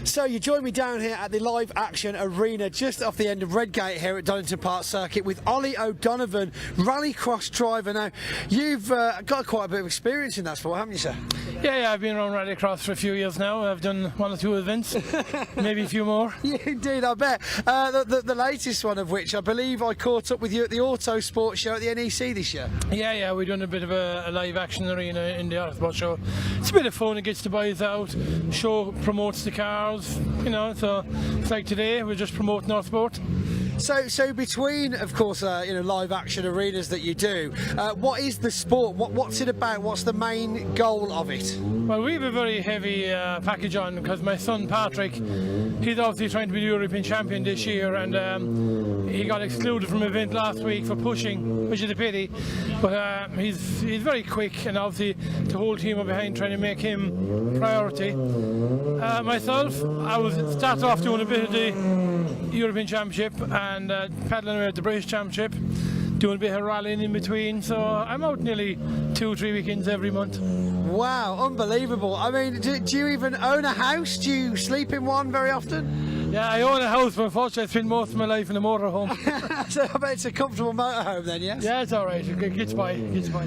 So you join me down here at the live action arena just off the end of Redgate here at Donington Park Circuit with Ollie O'Donovan, rallycross driver. Now, you've got quite a bit of experience in that sport, haven't you, sir? Yeah, I've been around rallycross for a few years now. I've done 1 or 2 events, maybe a few more. Yeah, indeed, I bet. The latest one of which I believe I caught up with you at the Auto Sport show at the NEC this year. Yeah, we're doing a bit of a live action arena in the Autosport show. It's a bit of fun, it gets the boys out, show promotes the cars, so it's like today, we're just promoting Autosport. So between, of course, live action arenas that you do, what is the sport? What's it about? What's the main goal of it? Well, we have a very heavy package on because my son Patrick, he's obviously trying to be the European champion this year, and he got excluded from an event last week for pushing, which is a pity. But he's very quick, and obviously the whole team are behind trying to make him priority. Myself, I was started off doing a bit of the European Championship and paddling away at the British Championship, doing a bit of rallying in between, so I'm out nearly 2-3 weekends every month. Wow, unbelievable. I mean, do you even own a house? Do you sleep in one very often? Yeah, I own a house, but unfortunately I spend most of my life in a motorhome. So I bet it's a comfortable motorhome then, yes? Yeah, it's alright, it gets by.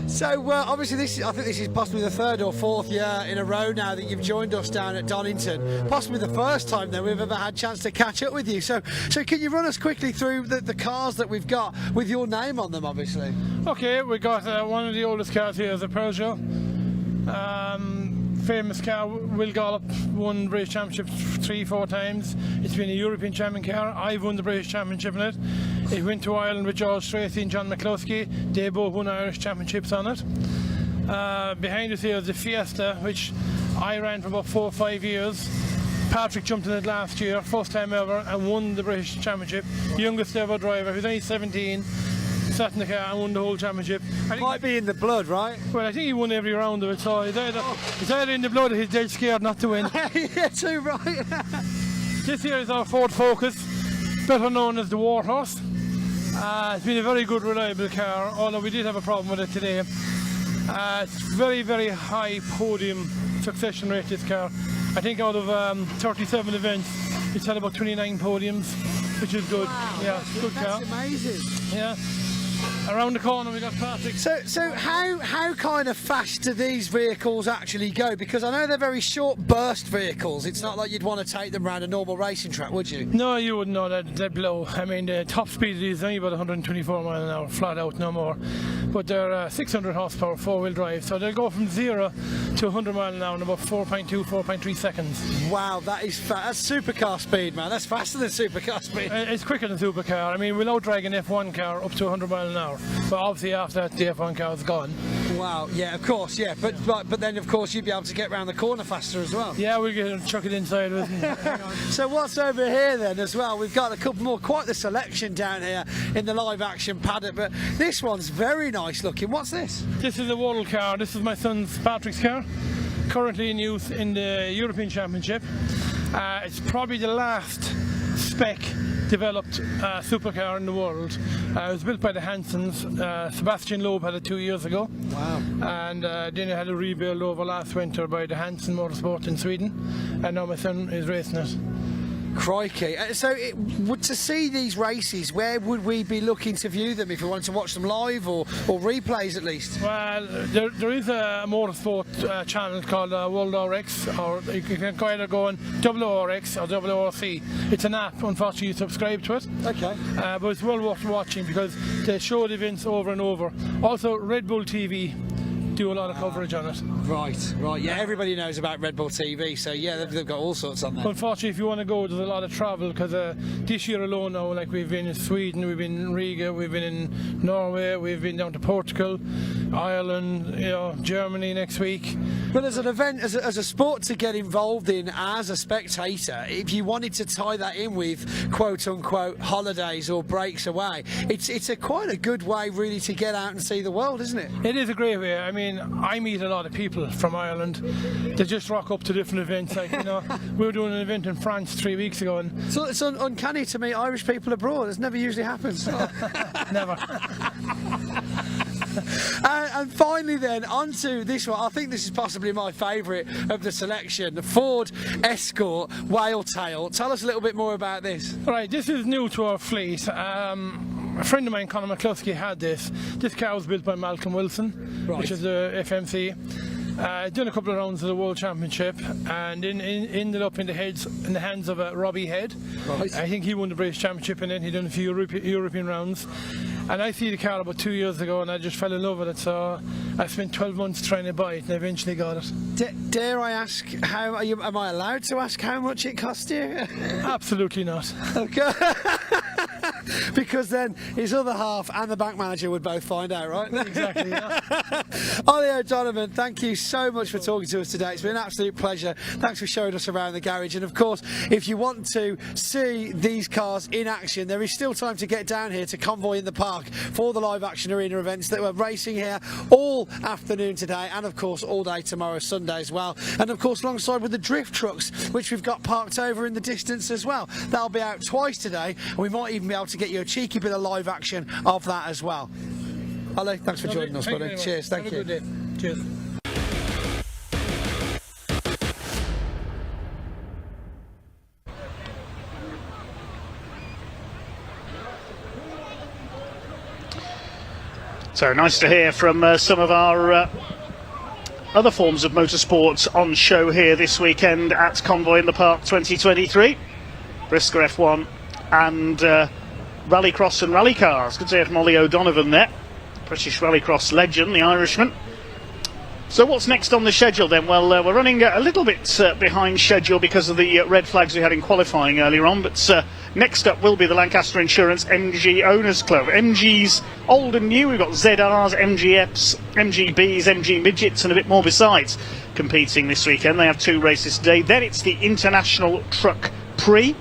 So obviously I think this is possibly the 3rd or 4th year in a row now that you've joined us down at Donington. Possibly the first time then we've ever had a chance to catch up with you. So can you run us quickly through the cars that we've got with your name on them, obviously? Okay, we got one of the oldest cars here is a Peugeot. Famous car, Will Gollop won the British Championship 3-4 times. It's been a European champion car. I've won the British Championship in it. He went to Ireland with George Tracy and John McCluskey. They both won Irish championships on it. Behind us here is the Fiesta, which I ran for about 4 or 5 years. Patrick jumped in it last year, first time ever, and won the British Championship. Youngest ever driver. He was only 17, sat in the car and won the whole championship. Might be in the blood, right? Well, I think he won every round of it, so it's either in the blood or he's dead scared not to win. Yeah, too right. This here is our Ford Focus, better known as the Warhorse. It's been a very good, reliable car, although we did have a problem with it today. It's very, very high podium succession rate, this car. I think out of 37 events, it's had about 29 podiums, which is good. Wow, yeah, good car. That's amazing. Yeah. Around the corner we got Patrick. So how kind of fast do these vehicles actually go? Because I know they're very short burst vehicles. It's not like you'd want to take them around a normal racing track, would you? No, you wouldn't know that. They'd blow. I mean, the top speed of these is only about 124 miles an hour, flat out, no more. But they're 600 horsepower, four-wheel drive, so they'll go from 0 to 100 miles an hour in about 4.2, 4.3 seconds. Wow, that's supercar speed, man. That's faster than supercar speed. It's quicker than supercar. I mean, we'll out-drag an F1 car up to 100 miles an hour. But obviously after that, the F1 car is gone. Wow, yeah, of course, yeah. But then, of course, you'd be able to get round the corner faster as well. Yeah, we'll chuck it inside with it. So what's over here then as well? We've got a couple more, quite the selection down here in the live action paddock, but this one's very nice looking. What's this? This is a World car. This is my son's Patrick's car, currently in use in the European Championship. It's probably the last spec developed supercar in the world. It was built by the Hansons. Sebastian Loeb had it 2 years ago. Wow. And then it had a rebuild over last winter by the Hansen Motorsport in Sweden. And now my son is racing it. Crikey. So to see these races, where would we be looking to view them if we wanted to watch them live or replays at least? Well, there is a motorsport channel called World RX, or you can either go on WRX or WRC. It's an app, unfortunately you subscribe to it. Okay. But it's well worth watching because they show the events over and over. Also Red Bull TV do a lot of coverage on it. Right, yeah, everybody knows about Red Bull TV, so yeah, they've got all sorts on there. Unfortunately, if you want to go, there's a lot of travel because this year alone now, like we've been in Sweden, we've been in Riga, we've been in Norway, we've been down to Portugal, Ireland, Germany next week. But as an event, as a sport to get involved in as a spectator, if you wanted to tie that in with quote-unquote holidays or breaks away, it's quite a good way really to get out and see the world, isn't it? It is a great way. I mean, I meet a lot of people from Ireland. They just rock up to different events. Like, we were doing an event in France 3 weeks ago. And so it's uncanny to meet Irish people abroad. It never usually happens. Never. And finally then, onto this one. I think this is possibly my favourite of the selection, the Ford Escort Whale Tail. Tell us a little bit more about this. Right, this is new to our fleet. A friend of mine, Conor McCluskey, had this. This car was built by Malcolm Wilson, which is the FMC. Done a couple of rounds of the World Championship and ended up in the hands of Robbie Head. Right. I think he won the British Championship and then he done a few European rounds. And I see the car about 2 years ago and I just fell in love with it, so I spent 12 months trying to buy it and I eventually got it. Dare I ask, am I allowed to ask how much it cost you? Absolutely not. Okay. Because then his other half and the bank manager would both find out, right? Exactly, yeah. Ollie O'Donovan, thank you so much for talking to us today. It's been an absolute pleasure. Thanks for showing us around the garage. And of course, if you want to see these cars in action, there is still time to get down here to Convoy in the Park for the live action arena events that we're racing here all afternoon today and of course all day tomorrow, Sunday as well. And of course alongside with the drift trucks, which we've got parked over in the distance as well. That'll be out twice today and we might even be able to get you a cheeky bit of live action of that as well. Ollie, thanks for joining us, buddy. Cheers, thank you. Have a good day. Cheers. So nice to hear from some of our other forms of motorsports on show here this weekend at Convoy in the Park 2023. Brisker F1 and Rallycross and rally cars. Good to hear from Ollie O'Donovan there, British Rallycross legend, the Irishman. So what's next on the schedule then? Well, we're running a little bit behind schedule because of the red flags we had in qualifying earlier on, but next up will be the Lancaster Insurance MG Owners Club. MG's old and new, we've got ZRs, MGFs, MGBs, MG Midgets and a bit more besides competing this weekend. They have 2 races today. Then it's the International Truck Prix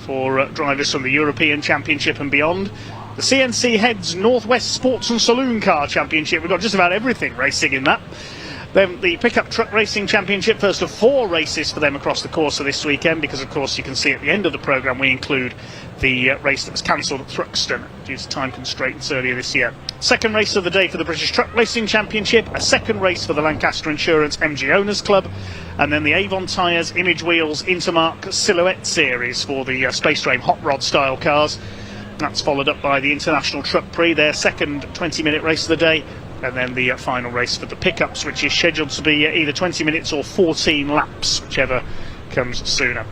for drivers from the European Championship and beyond. The CNC Heads Northwest Sports and Saloon Car Championship. We've got just about everything racing in that. Then the Pickup Truck Racing Championship, first of 4 races for them across the course of this weekend, because of course you can see at the end of the programme we include the race that was cancelled at Thruxton due to time constraints earlier this year. Second race of the day for the British Truck Racing Championship, a second race for the Lancaster Insurance MG Owners Club, and then the Avon Tyres Image Wheels Intermark Silhouette Series for the Space Train Hot Rod style cars. That's followed up by the International Truck Prix, their second 20-minute race of the day, and then the final race for the pickups, which is scheduled to be either 20 minutes or 14 laps, whichever comes sooner.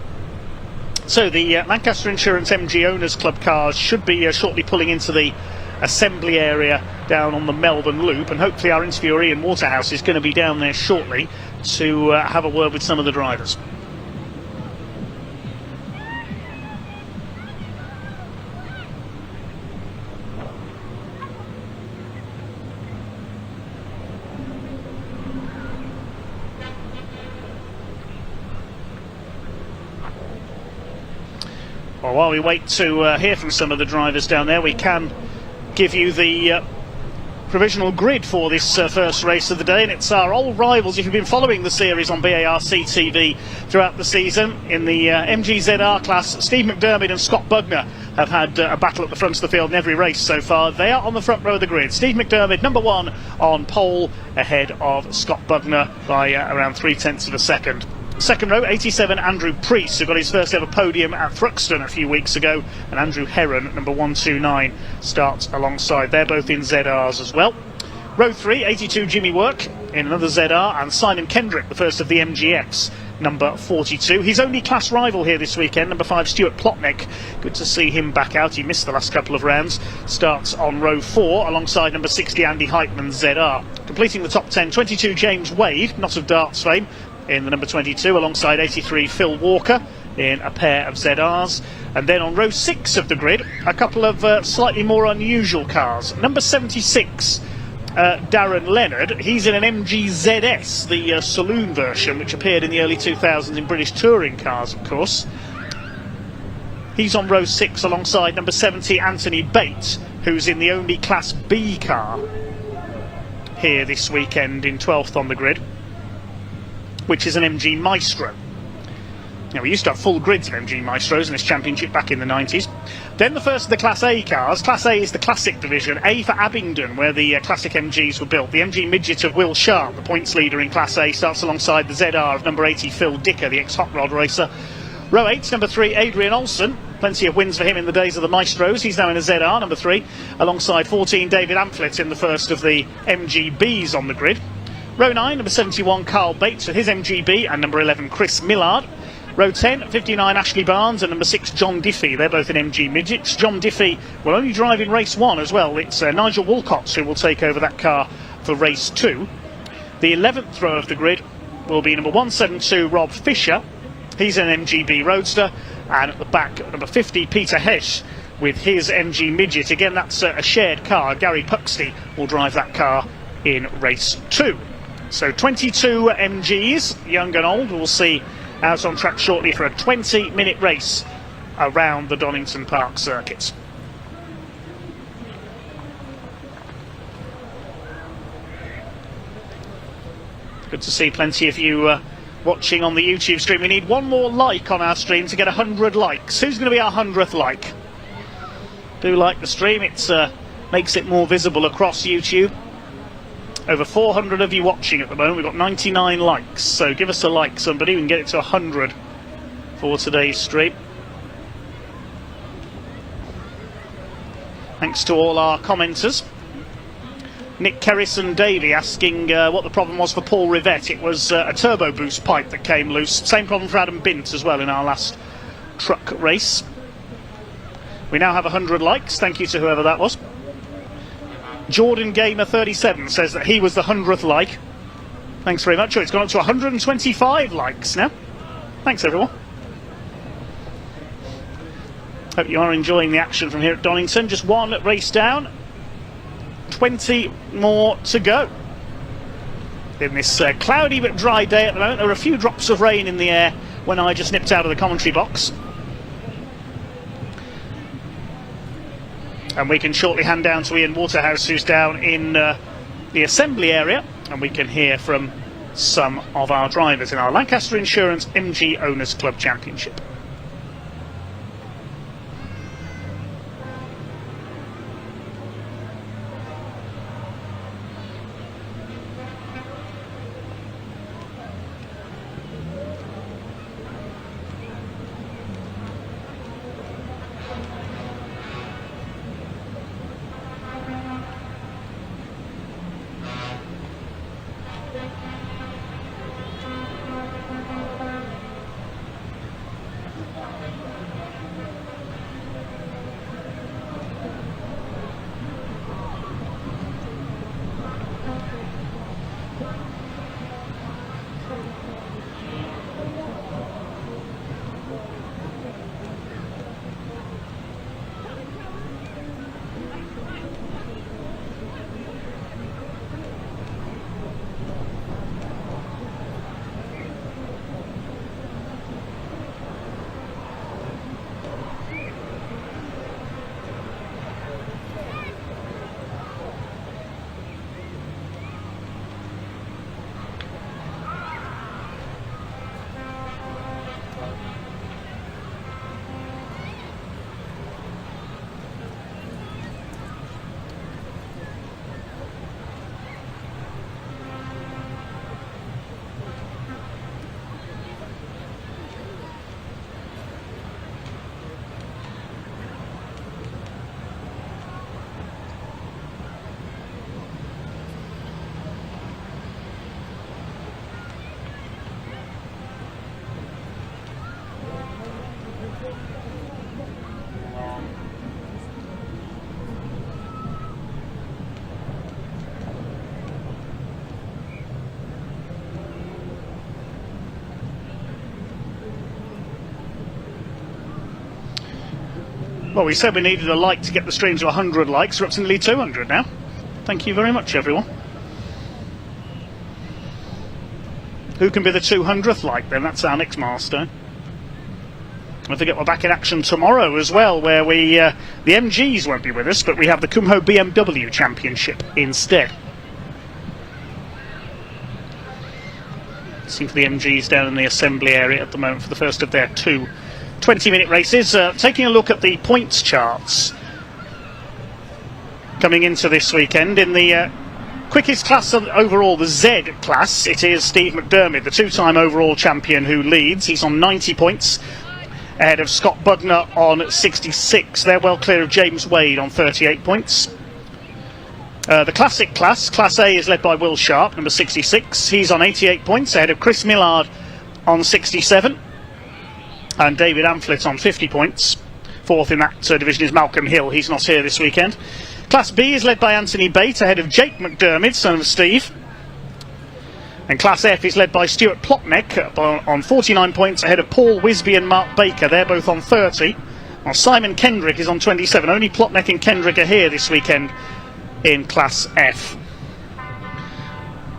So the Lancaster Insurance MG Owners Club cars should be shortly pulling into the assembly area down on the Melbourne Loop, and hopefully our interviewer Ian Waterhouse is going to be down there shortly to have a word with some of the drivers. Well, while we wait to hear from some of the drivers down there, we can give you the provisional grid for this first race of the day, and it's our old rivals. If you've been following the series on BARC TV throughout the season, in the MGZR class, Steve McDermott and Scott Bugner have had a battle at the front of the field in every race so far. They are on the front row of the grid. Steve McDermott, number 1 on pole, ahead of Scott Bugner by around 0.3 of a second. Second row, 87, Andrew Priest, who got his first ever podium at Thruxton a few weeks ago, and Andrew Heron, number 129, starts alongside. They're both in ZRs as well. Row 3, 82, Jimmy Work in another ZR, and Simon Kendrick, the first of the MGFs, number 42. His only class rival here this weekend, number 5, Stuart Plotnick. Good to see him back out. He missed the last couple of rounds. Starts on row 4 alongside number 60, Andy Heitman, ZR. Completing the top 10, 22, James Wade, not of darts fame, in the number 22, alongside 83, Phil Walker in a pair of ZRs. And then on row 6 of the grid, a couple of slightly more unusual cars. Number 76, Darren Leonard, he's in an MG ZS, the saloon version, which appeared in the early 2000s in British touring cars, of course. He's on row 6 alongside number 70, Anthony Bates, who's in the only Class B car here this weekend in 12th on the grid, which is an MG Maestro. Now, we used to have full grids of MG Maestros in this championship back in the 90s. Then the first of the Class A cars. Class A is the Classic division. A for Abingdon, where the Classic MGs were built. The MG Midget of Will Sharp, the points leader in Class A, starts alongside the ZR of number 80, Phil Dicker, the ex-hot rod racer. Row 8, number 3, Adrian Olsen. Plenty of wins for him in the days of the Maestros. He's now in a ZR, number 3, alongside 14, David Amphlett in the first of the MGBs on the grid. Row 9, number 71, Carl Bates with his MGB, and number 11, Chris Millard. Row 10, 59, Ashley Barnes, and number 6, John Diffie. They're both in MG Midgets. John Diffie will only drive in race 1 as well. It's Nigel Walcott who will take over that car for race 2. The 11th row of the grid will be number 172, Rob Fisher. He's an MGB Roadster. And at the back, number 50, Peter Hesch with his MG Midget. Again, that's a shared car. Gary Puxty will drive that car in race 2. So 22 MGs, young and old, we'll see out on track shortly for a 20-minute race around the Donington Park circuits. Good to see plenty of you watching on the YouTube stream. We need one more like on our stream to get 100 likes. Who's going to be our 100th like? Do like the stream, it makes it more visible across YouTube. Over 400 of you watching at the moment. We've got 99 likes, so give us a like, somebody. We can get it to 100 for today's stream. Thanks to all our commenters. Nick Kerrison Davey asking what the problem was for Paul Rivette. It was a turbo boost pipe that came loose. Same problem for Adam Bint as well in our last truck race. We now have 100 likes. Thank you to whoever that was. Jordan Gamer 37 says that he was the 100th like. Thanks very much. Oh, it's gone up to 125 likes now. Thanks, everyone. Hope you are enjoying the action from here at Donington. Just one race down. 20 more to go. In this cloudy but dry day at the moment, there are a few drops of rain in the air when I just nipped out of the commentary box. And we can shortly hand down to Ian Waterhouse, who's down in the assembly area, and we can hear from some of our drivers in our Lancaster Insurance MG Owners Club Championship. Well, we said we needed a like to get the stream to 100 likes. We're up to nearly 200 now. Thank you very much, everyone. Who can be the 200th like then? That's our next milestone. Don't forget we're back in action tomorrow as well, where we the MGs won't be with us, but we have the Convoy BMW Championship instead. See for the MGs down in the assembly area at the moment for the first of their two 20-minute races. Taking a look at the points charts coming into this weekend. In the quickest class overall, the Z class, it is Steve McDermott, the two-time overall champion, who leads. He's on 90 points, ahead of Scott Bugner on 66. They're well clear of James Wade on 38 points. The classic class, Class A, is led by Will Sharp, number 66. He's on 88 points, ahead of Chris Millard on 67. And David Amphlett on 50 points. Fourth in that division is Malcolm Hill. He's not here this weekend. Class B is led by Anthony Bate, ahead of Jake McDermott, son of Steve. And Class F is led by Stuart Plotnick on 49 points, ahead of Paul Wisby and Mark Baker. They're both on 30. While Simon Kendrick is on 27. Only Plotnick and Kendrick are here this weekend in Class F.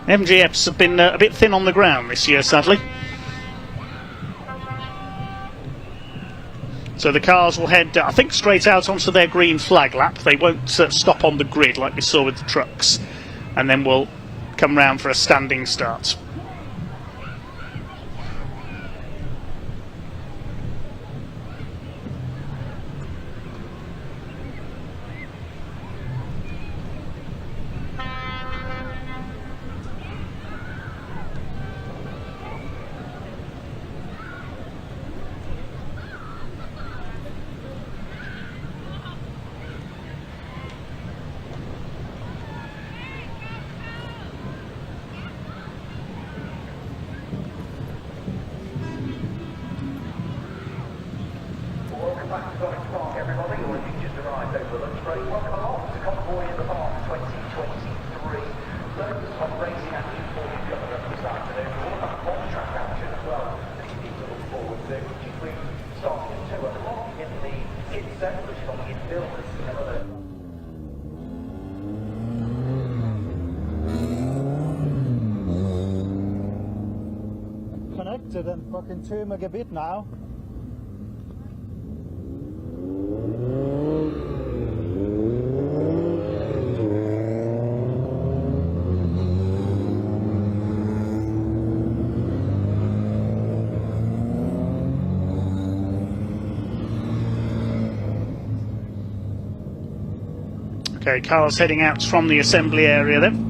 MGFs have been a bit thin on the ground this year, sadly. So the cars will head, I think, straight out onto their green flag lap. They won't stop on the grid like we saw with the trucks. And then we'll come round for a standing start. til den fucking tømme Gebiet now. Okay, cars heading out from the assembly area then.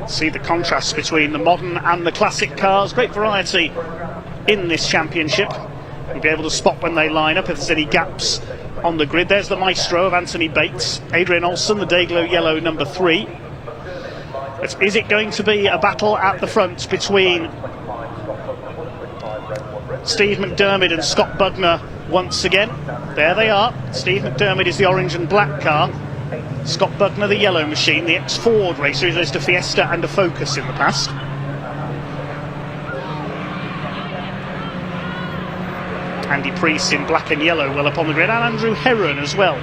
See the contrast between the modern and the classic cars. Great variety in this championship. You'll be able to spot when they line up if there's any gaps on the grid. There's the Maestro of Anthony Bates, Adrian Olsen, the Dayglow Yellow number 3. But is it going to be a battle at the front between Steve McDermott and Scott Bugner once again? There they are. Steve McDermott is the orange and black car. Scott Bugner, the yellow machine, the ex-Ford racer who's raced a Fiesta and a Focus in the past. Andy Priest in black and yellow well up on the grid, and Andrew Heron as well.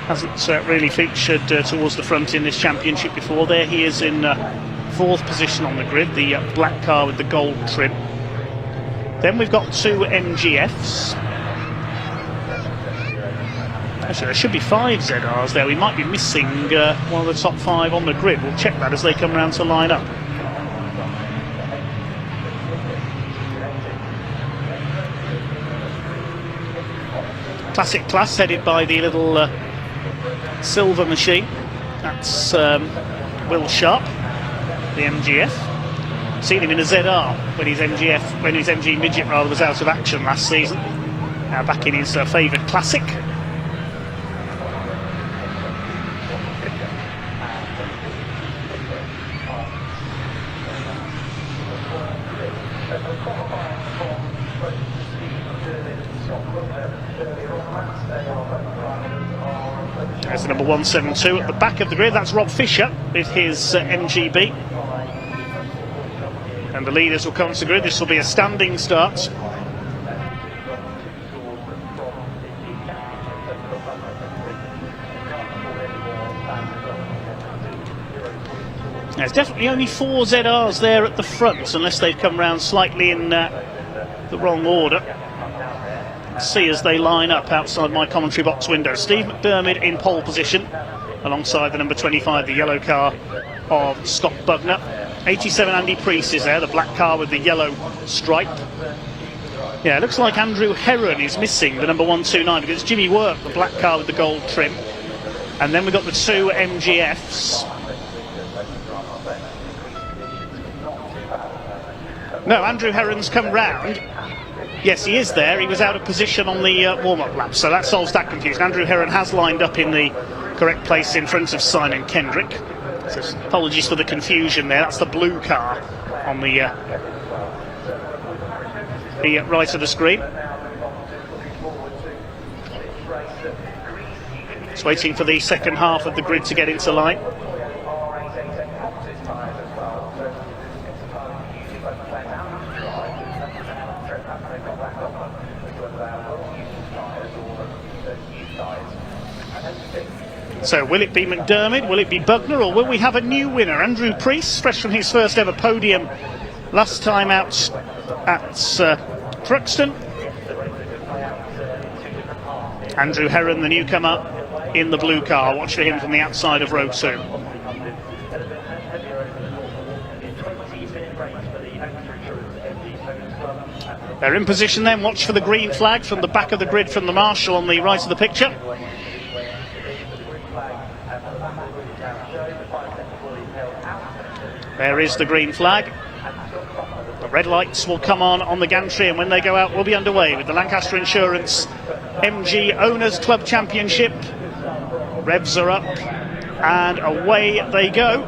Hasn't really featured towards the front in this championship before. There he is in 4th position on the grid, the black car with the gold trim. Then we've got 2 MGFs. Actually, there should be 5 ZRs there. We might be missing one of the top 5 on the grid. We'll check that as they come round to line up. Classic class headed by the little silver machine. That's Will Sharp, the MGF. Seen him in a ZR when his MG midget rather was out of action last season. Now back in his favoured classic. There's the number 172 at the back of the grid. That's Rob Fisher with his MGB. And the leaders will come to the grid. This will be a standing start. There's definitely only 4 ZRs there at the front, unless they've come round slightly in the wrong order. Let's see as they line up outside my commentary box window. Steve McDermott in pole position, alongside the number 25, the yellow car of Scott Bugner. 87 Andy Priest is there, the black car with the yellow stripe. Yeah, it looks like Andrew Heron is missing, the number 129, because it's Jimmy Work, the black car with the gold trim. And then we've got the 2 MGFs. No, Andrew Heron's come round. Yes, he is there. He was out of position on the warm-up lap, so that solves that confusion. Andrew Heron has lined up in the correct place in front of Simon Kendrick. So apologies for the confusion there. That's the blue car on the right of the screen. Just waiting for the second half of the grid to get into line. So will it be McDermott, will it be Bugner, or will we have a new winner? Andrew Priest, fresh from his first ever podium last time out at Thruxton. Andrew Heron, the newcomer in the blue car. Watch for him from the outside of row 2. They're in position then. Watch for the green flag from the back of the grid from the marshal on the right of the picture. There is the green flag. The red lights will come on the gantry, and when they go out we'll be underway with the Lancaster Insurance MG Owners Club Championship. Revs are up and away they go.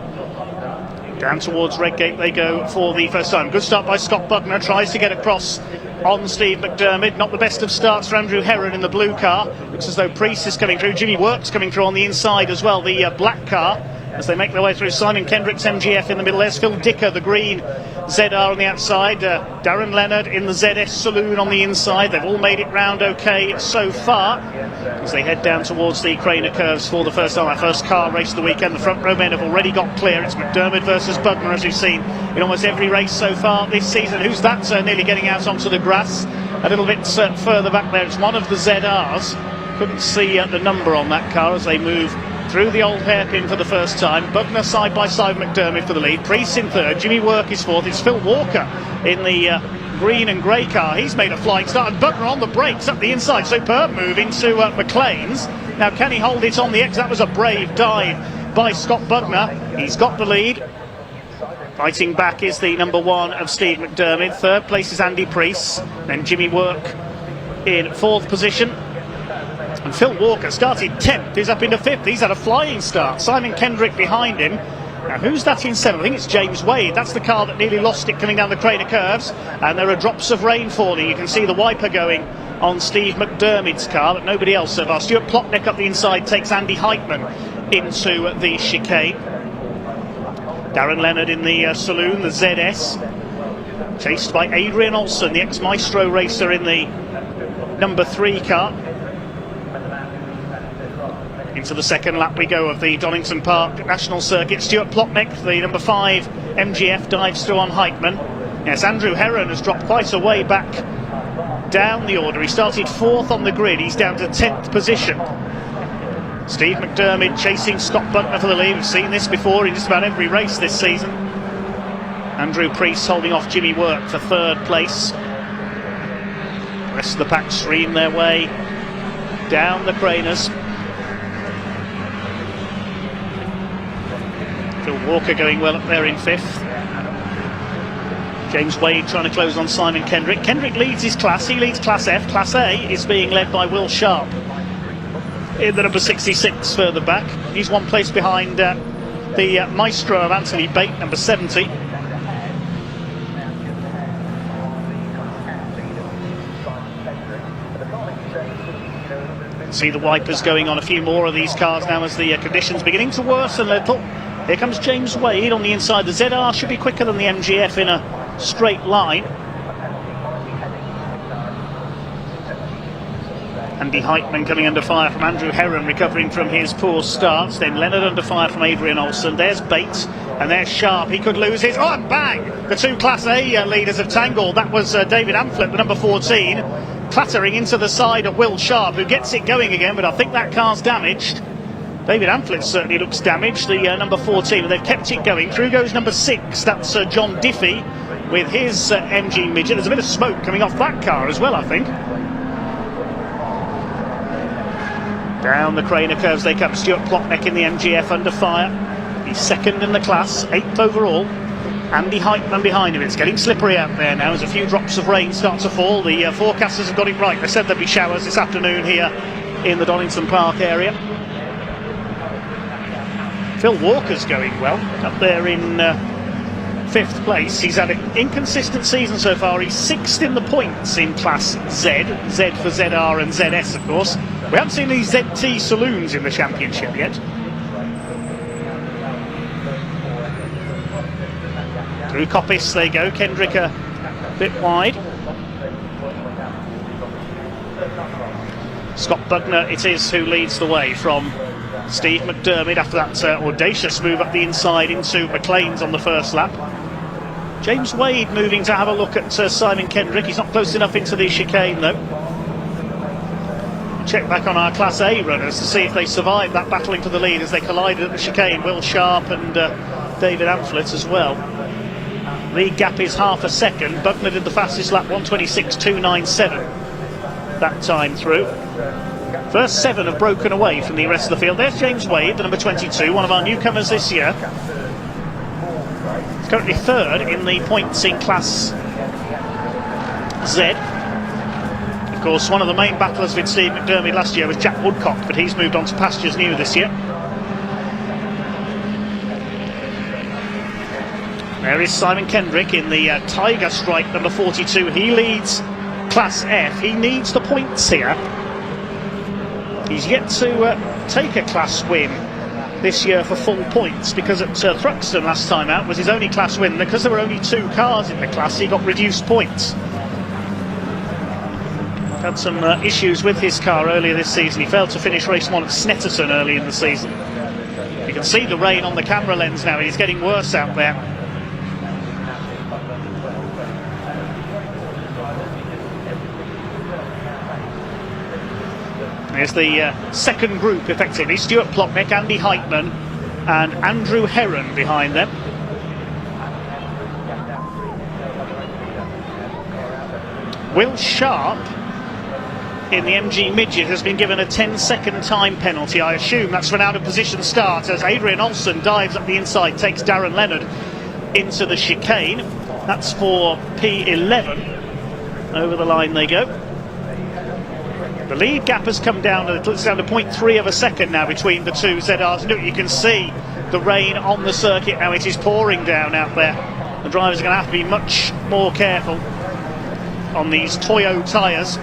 Down towards Redgate they go for the first time. Good start by Scott Bugner, tries to get across on Steve McDermott. Not the best of starts for Andrew Heron in the blue car. Looks as though Priest is coming through. Jimmy Work's coming through on the inside as well, the black car. as they make their way through. Simon Kendrick's MGF in the middle. There's Phil Dicker, the green ZR on the outside. Darren Leonard in the ZS Saloon on the inside. They've all made it round okay so far as they head down towards the Craner curves for the first time. Our first car race of the weekend. The front row men have already got clear. It's McDermott versus Bugner, as we've seen in almost every race so far this season. Who's that? Nearly getting out onto the grass a little bit further back there. It's one of the ZRs. Couldn't see the number on that car as they move through the old hairpin for the first time. Bugner side by side with McDermott for the lead. Priest in third. Jimmy Work is fourth. It's Phil Walker in the green and grey car. He's made a flying start, and Bugner on the brakes up the inside. Superb move into McLean's. Now can he hold it on the X? That was a brave dive by Scott Bugner. He's got the lead. Fighting back is the number one of Steve McDermott. Third place is Andy Priest. Then Jimmy Work in fourth position. And Phil Walker started 10th, he's up into 5th. He's had a flying start. Simon Kendrick behind him. Now who's that in 7th? I think it's James Wade. That's the car that nearly lost it coming down the Craner curves. And there are drops of rain falling. You can see the wiper going on Steve McDermott's car, but nobody else so far. Stuart Plotnick up the inside takes Andy Heitman into the chicane. Darren Leonard in the Saloon, the ZS. Chased by Adrian Olsen, the ex-Maestro racer in the number 3 car. Into the second lap we go of the Donington Park National Circuit. Stuart Plotnick, the number 5 MGF, dives through on Heitman. Yes, Andrew Herron has dropped quite a way back down the order. He started 4th on the grid. He's down to 10th position. Steve McDermott chasing Scott Bugner for the lead. We've seen this before in just about every race this season. Andrew Priest holding off Jimmy Work for 3rd place. The rest of the pack stream their way down the Craners. Phil Walker going well up there in 5th. James Wade trying to close on Simon Kendrick. Kendrick leads his class. He leads Class F. Class A is being led by Will Sharp in the number 66 further back. He's one place behind the Maestro of Anthony Bate, number 70. See the wipers going on a few more of these cars now as the conditions beginning to worsen a little. Here comes James Wade on the inside. The ZR should be quicker than the MGF in a straight line. Andy Heitman coming under fire from Andrew Herron, recovering from his poor starts. Then Leonard under fire from Adrian Olsen. There's Bates, and there's Sharp. He could lose his. Oh, and bang! The 2 Class A leaders have tangled. That was David Amphlett, the number 14, clattering into the side of Will Sharp, who gets it going again, but I think that car's damaged. David Amphlett certainly looks damaged, the number 14, and they've kept it going. Through goes number 6, that's John Diffie with his MG Midget. There's a bit of smoke coming off that car as well, I think. Down the Craner curves they come. Stuart Plotnick in the MGF under fire. He's 2nd in the class, 8th overall. Andy Heitman behind him. It's getting slippery out there now as a few drops of rain start to fall. The forecasters have got it right. They said there'd be showers this afternoon here in the Donington Park area. Phil Walker's going well up there in 5th place. He's had an inconsistent season so far. He's 6th in the points in Class Z. Z for ZR and ZS, of course. We haven't seen these ZT saloons in the championship yet. Through Coppice they go. Kendrick a bit wide. Scott Bugner it is who leads the way from Steve McDermott after that audacious move up the inside into McLean's on the first lap. James Wade moving to have a look at Simon Kendrick. He's not close enough into the chicane though. Check back on our Class A runners to see if they survived that battling for the lead as they collided at the chicane. Will Sharp and David Amphlett as well. Lead gap is half a second. Bugner did the fastest lap, 1:26.297 that time through. First 7 have broken away from the rest of the field. There's James Wade, the number 22, one of our newcomers this year. He's currently 3rd in the points in Class Z. Of course, one of the main battlers with Steve McDermott last year was Jack Woodcock, but he's moved on to pastures new this year. There is Simon Kendrick in the Tiger Stripe number 42. He leads Class F. He needs the points here. He's yet to take a class win this year for full points, because at Thruxton last time out was his only class win. Because there were only 2 cars in the class, he got reduced points. Had some issues with his car earlier this season. He failed to finish race 1 at Snetterton early in the season. You can see the rain on the camera lens now, and it's getting worse out there. There's the second group, effectively. Stuart Plotnick, Andy Heitman and Andrew Heron behind them. Will Sharp in the MG Midget has been given a 10-second time penalty. I assume that's for an out-of-position start as Adrian Olsen dives up the inside, takes Darren Leonard into the chicane. That's for P11. Over the line they go. The lead gap has come down, it's down to 0.3 of a second now between the two ZRs. Look, you can see the rain on the circuit now. It is pouring down out there. The drivers are going to have to be much more careful on these Toyo tyres.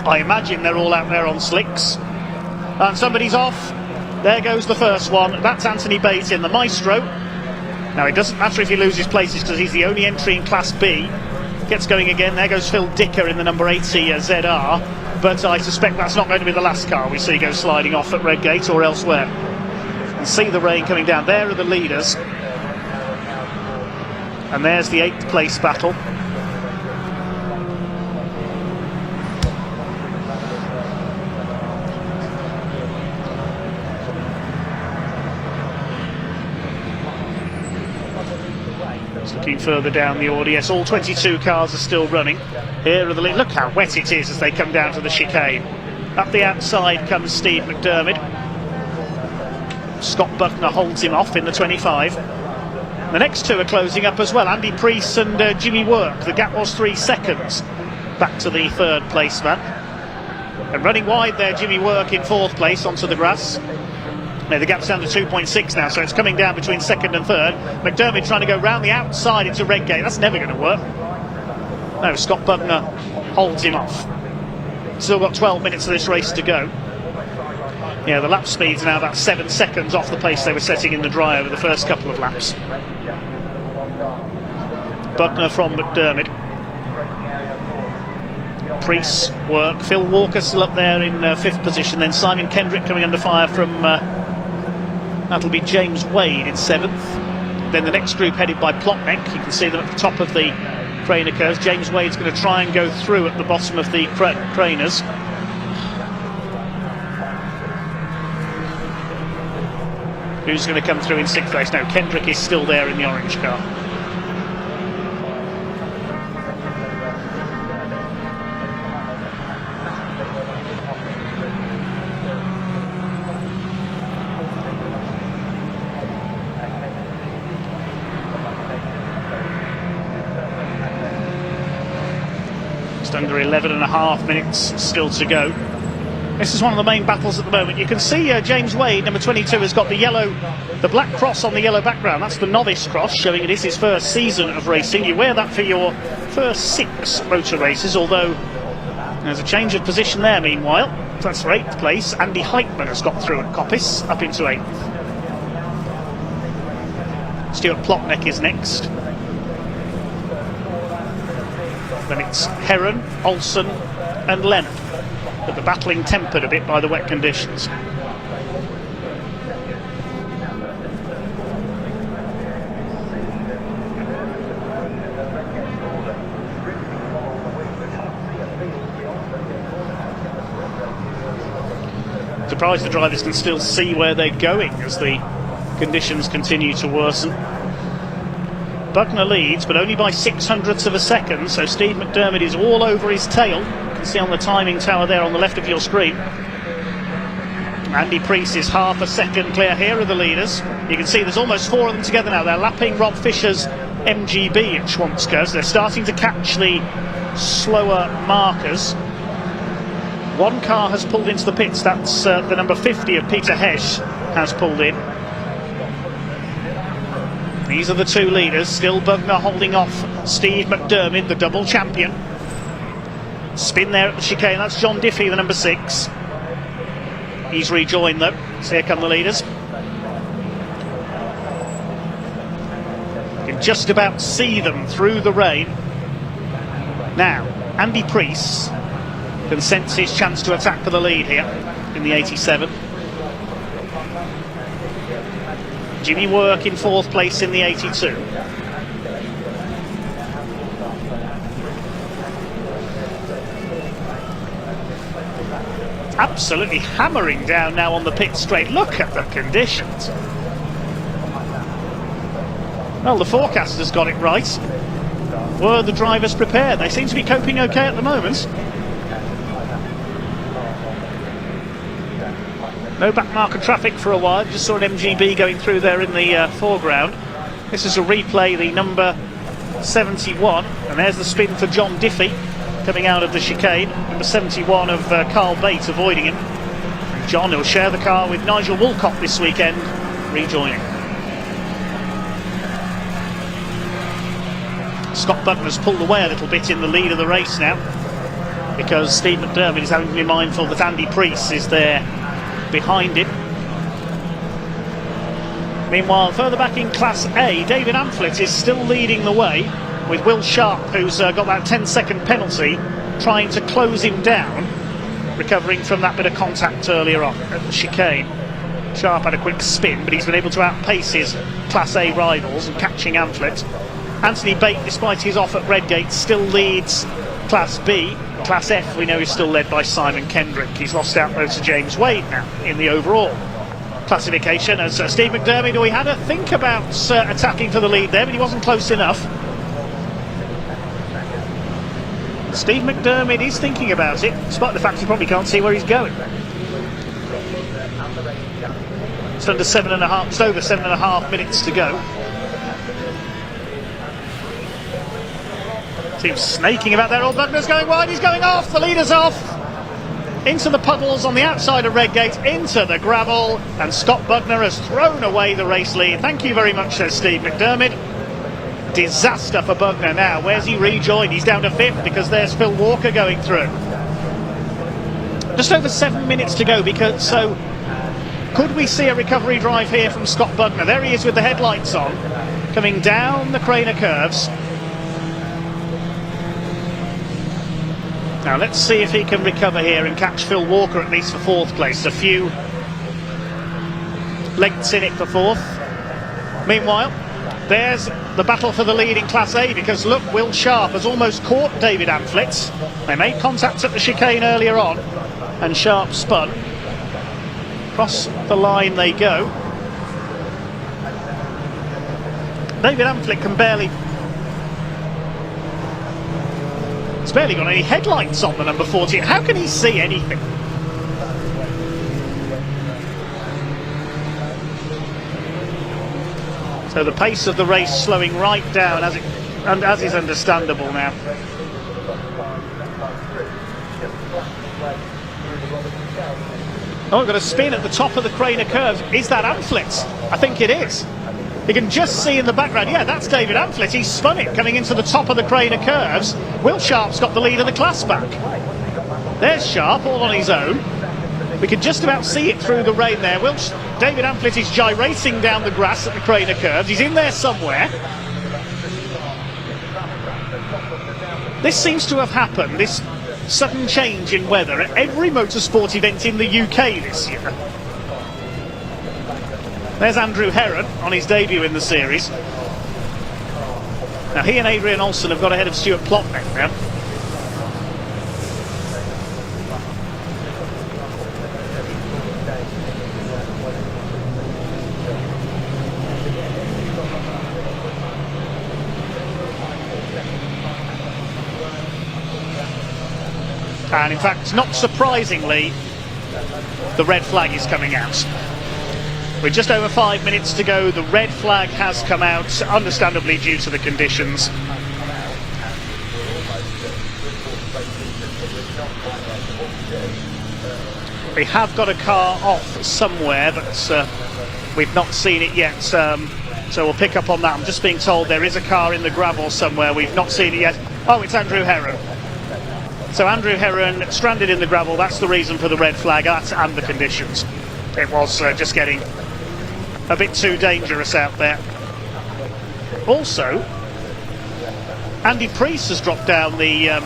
I imagine they're all out there on slicks. And somebody's off. There goes the first one. That's Anthony Bates in the Maestro. Now, it doesn't matter if he loses places because he's the only entry in Class B. Gets going again. There goes Phil Dicker in the number 80 ZR. But I suspect that's not going to be the last car we see go sliding off at Redgate or elsewhere. You can see the rain coming down. There are the leaders. And there's the 8th place battle. Looking further down the order, yes, all 22 cars are still running. Here are the lead. Look how wet it is as they come down to the chicane. Up the outside comes Steve McDermott. Scott Buckner holds him off in the 25. The next two are closing up as well. Andy Priest and Jimmy Work. The gap was 3 seconds back to the 3rd place man. And running wide there, Jimmy Work in 4th place onto the grass. No, the gap's down to 2.6 now, so it's coming down between 2nd and 3rd. McDermott trying to go round the outside into Redgate. That's never going to work. No, Scott Buckner holds him off. Still got 12 minutes of this race to go. Yeah, the lap speed's now about 7 seconds off the pace they were setting in the dry over the first couple of laps. Buckner from McDermott. Priest, Work. Phil Walker still up there in 5th position. Then Simon Kendrick coming under fire from... that'll be James Wade in 7th. Then the next group headed by Plotnick. You can see them at the top of the Craner curves. James Wade's going to try and go through at the bottom of the Craners. Who's going to come through in 6th place? No, Kendrick is still there in the orange car. Under 11.5 minutes still to go. This is one of the main battles at the moment. You can see James Wade, number 22, has got the black cross on the yellow background. That's the novice cross, showing it is his first season of racing. You wear that for your first 6 motor races, although there's a change of position there meanwhile. That's for 8th place. Andy Heitman has got through at Coppice, up into 8th. Stuart Plotnick is next. Then it's Heron, Olsen and Leonard, but the battling tempered a bit by the wet conditions. Surprised the drivers can still see where they're going as the conditions continue to worsen. Buckner leads, but only by 0.06 of a second, so Steve McDermott is all over his tail. You can see on the timing tower there on the left of your screen. Andy Priest is half a second clear. Here are the leaders. You can see there's almost 4 of them together now. They're lapping Rob Fisher's MGB at Schwanzkes. They're starting to catch the slower markers. One car has pulled into the pits. That's the number 50 of Peter Hesch has pulled in. These are the 2 leaders. Still Buckner holding off Steve McDermott, the double champion. Spin there at the chicane. That's John Diffie, the number 6. He's rejoined though. So here come the leaders. just about see them through the rain. Now, Andy Priest can sense his chance to attack for the lead here in the 87. Jimmy Work in 4th place in the 82. Absolutely hammering down now on the pit straight. Look at the conditions. Well, the forecaster's got it right. Were the drivers prepared? They seem to be coping okay at the moment. No backmarker traffic for a while. Just saw an MGB going through there in the foreground. This is a replay, the number 71. And there's the spin for John Diffie coming out of the chicane. Number 71 of Carl Bates avoiding him. And John will share the car with Nigel Woolcott this weekend, rejoining. Scott Butler's pulled away a little bit in the lead of the race now, because Steve McDermott is having to be mindful that Andy Priest is there behind him. Meanwhile, further back in Class A, David Amphlett is still leading the way, with Will Sharp, who's got that 10-second penalty, trying to close him down, recovering from that bit of contact earlier on at the chicane. Sharp had a quick spin, but he's been able to outpace his Class A rivals and catching Amphlett. Anthony Bate, despite his off at Redgate, still leads Class B. Class F, we know, is still led by Simon Kendrick. He's lost out though to James Wade now in the overall classification. As Steve McDermott, who he had a think about attacking for the lead there, but he wasn't close enough. Steve McDermott is thinking about it, despite the fact he probably can't see where he's going. It's under 7.5, it's over 7.5 minutes to go. Team's snaking about there. Old Bugner's going wide, he's going off, the leader's off. Into the puddles on the outside of Redgate, into the gravel, and Scott Bugner has thrown away the race lead. Thank you very much, says Steve McDermott. Disaster for Bugner now. Where's he rejoined? He's down to 5th because there's Phil Walker going through. Just over 7 minutes to go, because so could we see a recovery drive here from Scott Bugner? There he is with the headlights on, coming down the Craner curves. Now let's see if he can recover here and catch Phil Walker at least for 4th place. A few lengths in it for 4th. Meanwhile, there's the battle for the lead in Class A, because look, Will Sharp has almost caught David Amphlett. They made contact at the chicane earlier on, and Sharp spun. Across the line they go. David Amphlett can barely... It's barely got any headlights on the number 14. How can he see anything? So the pace of the race slowing right down, as is understandable now. Oh, we've got a spin at the top of the Craner curve. Is that Amphlett? I think it is. You can just see in the background, yeah, that's David Amphlett. He's spun it coming into the top of the Craner curves. Will Sharp's got the lead of the class back. There's Sharp all on his own. We can just about see it through the rain there. David Amphlett is gyrating down the grass at the Craner curves. He's in there somewhere. This seems to have happened, this sudden change in weather, at every motorsport event in the UK this year. There's Andrew Heron on his debut in the series. Now he and Adrian Olsen have got ahead of Stuart Plotnick now. And in fact, not surprisingly, the red flag is coming out. With just over 5 minutes to go, the red flag has come out, understandably due to the conditions. We have got a car off somewhere, but we've not seen it yet, so we'll pick up on that. I'm just being told there is a car in the gravel somewhere. We've not seen it yet. Oh, it's Andrew Heron. So Andrew Heron stranded in the gravel. That's the reason for the red flag, and the conditions. It was just getting a bit too dangerous out there. also, Andy Priest has dropped down the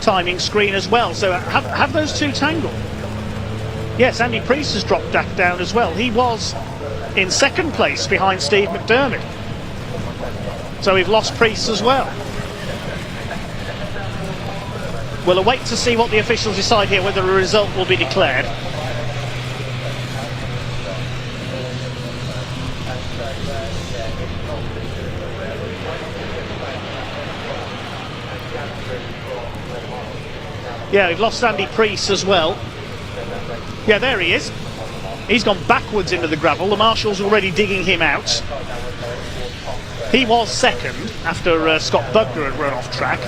timing screen as well. So have those two tangled? Yes, Andy Priest has dropped down as well. He was in second place behind Steve McDermott. So we've lost Priest as well. We'll await to see what the officials decide here, whether a result will be declared. Yeah, we've lost Andy Priest as well. Yeah, there he is. He's gone backwards into the gravel. The marshal's already digging him out. He was second after Scott Bugner had run off track.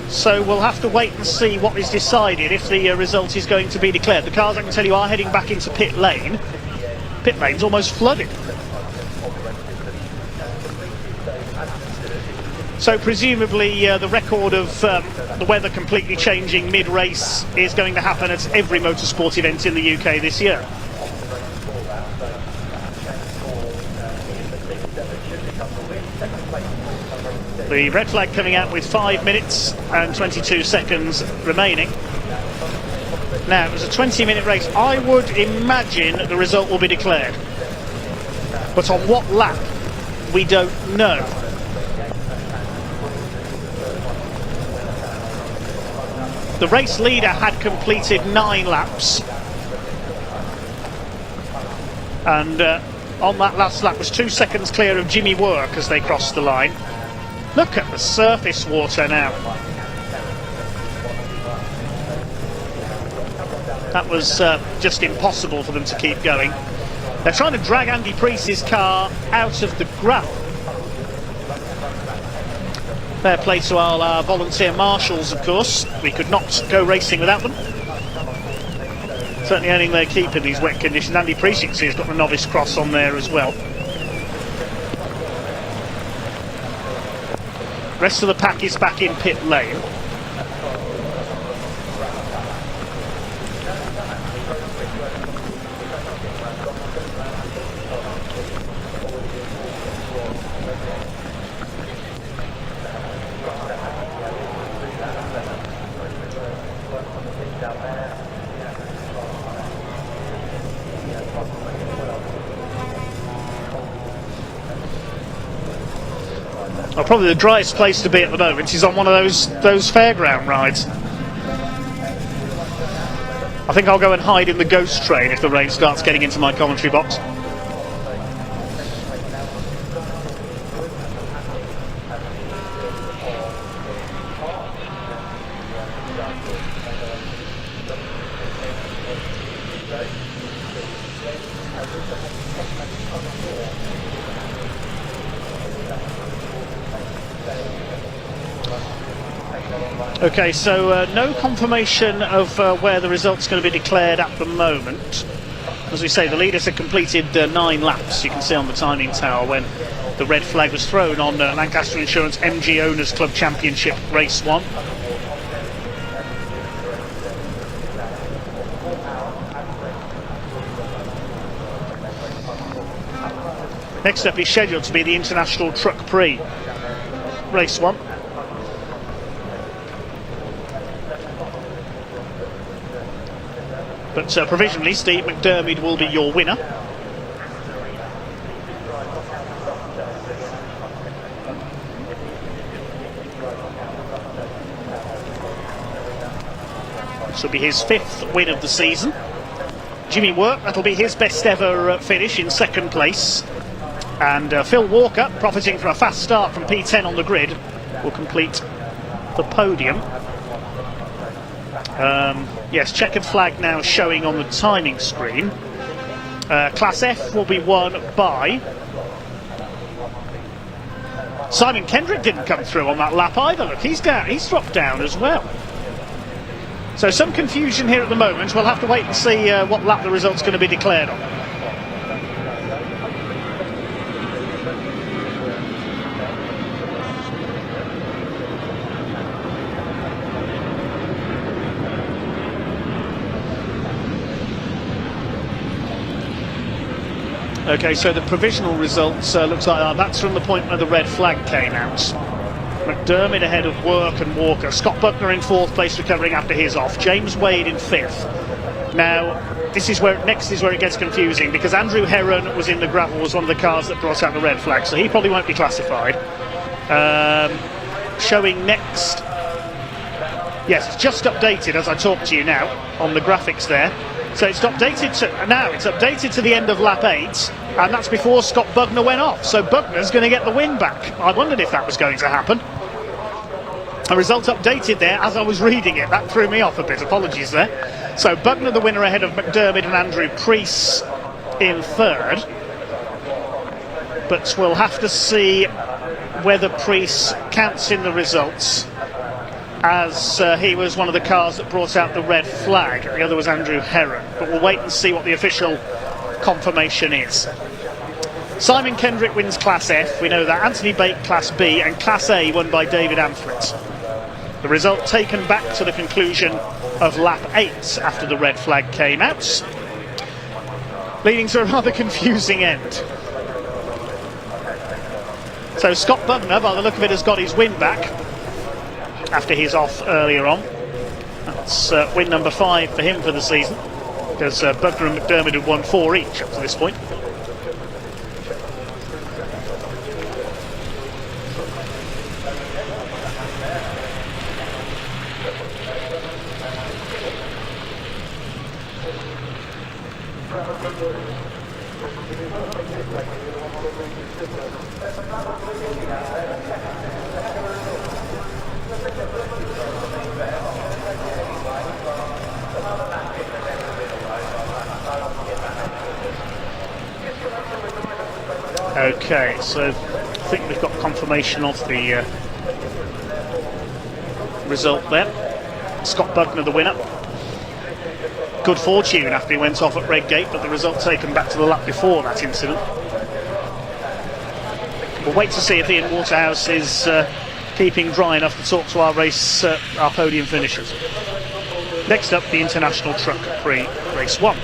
So we'll have to wait and see what is decided if the result is going to be declared. The cars, I can tell you, are heading back into pit lane. Pit lane's almost flooded. So presumably the record of the weather completely changing mid-race is going to happen at every motorsport event in the UK this year. The red flag coming out with 5 minutes and 22 seconds remaining. Now, it was a 20-minute race. I would imagine the result will be declared. But on what lap, we don't know. The race leader had completed 9 laps. And on that last lap was 2 seconds clear of Jimmy Work as they crossed the line. Look at the surface water now. That was just impossible for them to keep going. They're trying to drag Andy Priest's car out of the gravel. Fair play to our volunteer marshals, of course. We could not go racing without them. Certainly earning their keep in these wet conditions. Andy Priest, you can see, has got the novice cross on there as well. Rest of the pack is back in pit lane. Well, probably the driest place to be at the moment is on one of those fairground rides. I think I'll go and hide in the ghost train if the rain starts getting into my commentary box. Okay, so no confirmation of where the result's going to be declared at the moment. As we say, the leaders had completed 9 laps, you can see on the timing tower, when the red flag was thrown on Lancaster Insurance MG Owners Club Championship Race 1. Next up is scheduled to be the International Truck Prix Race 1. But provisionally, Steve McDermott will be your winner. This will be his 5th win of the season. Jimmy Work, that'll be his best ever finish in 2nd place. And Phil Walker, profiting from a fast start from P10 on the grid, will complete the podium. Yes, checkered flag now showing on the timing screen. Class F will be won by Simon Kendrick. Didn't come through on that lap either. Look, he's dropped down as well. So some confusion here at the moment. We'll have to wait and see what lap the result's going to be declared on. Okay, so the provisional results looks like that's from the point where the red flag came out. McDermott ahead of Work and Walker. Scott Buckner in 4th place, recovering after his off. James Wade in 5th. Now, next is where it gets confusing, because Andrew Heron was in the gravel, was one of the cars that brought out the red flag, so he probably won't be classified. Showing next. Yes, it's just updated as I talk to you now on the graphics there. So it's updated to the end of lap 8, and that's before Scott Buckner went off. So Buckner's going to get the win back. I wondered if that was going to happen. A result updated there as I was reading it. That threw me off a bit. Apologies there. So Buckner the winner ahead of McDermott and Andrew Preece in 3rd. But we'll have to see whether Preece counts in the results, as he was one of the cars that brought out the red flag. The other was Andrew Heron, but we'll wait and see what the official confirmation is. Simon Kendrick wins Class F, we know that. Anthony Bate Class B, and Class A won by David Amphlett. The result taken back to the conclusion of lap 8 after the red flag came out, leading to a rather confusing end. So Scott Buckner, by the look of it, has got his win back after his off earlier on. That's win number 5 for him for the season, because Buckner and McDermott have won 4 each up to this point. Okay, so I think we've got confirmation of the result there. Scott Buckner the winner. Good fortune after he went off at Redgate, but the result taken back to the lap before that incident. We'll wait to see if Ian Waterhouse is keeping dry enough to talk to our podium finishers. Next up, the International Truck Prix, Race 1.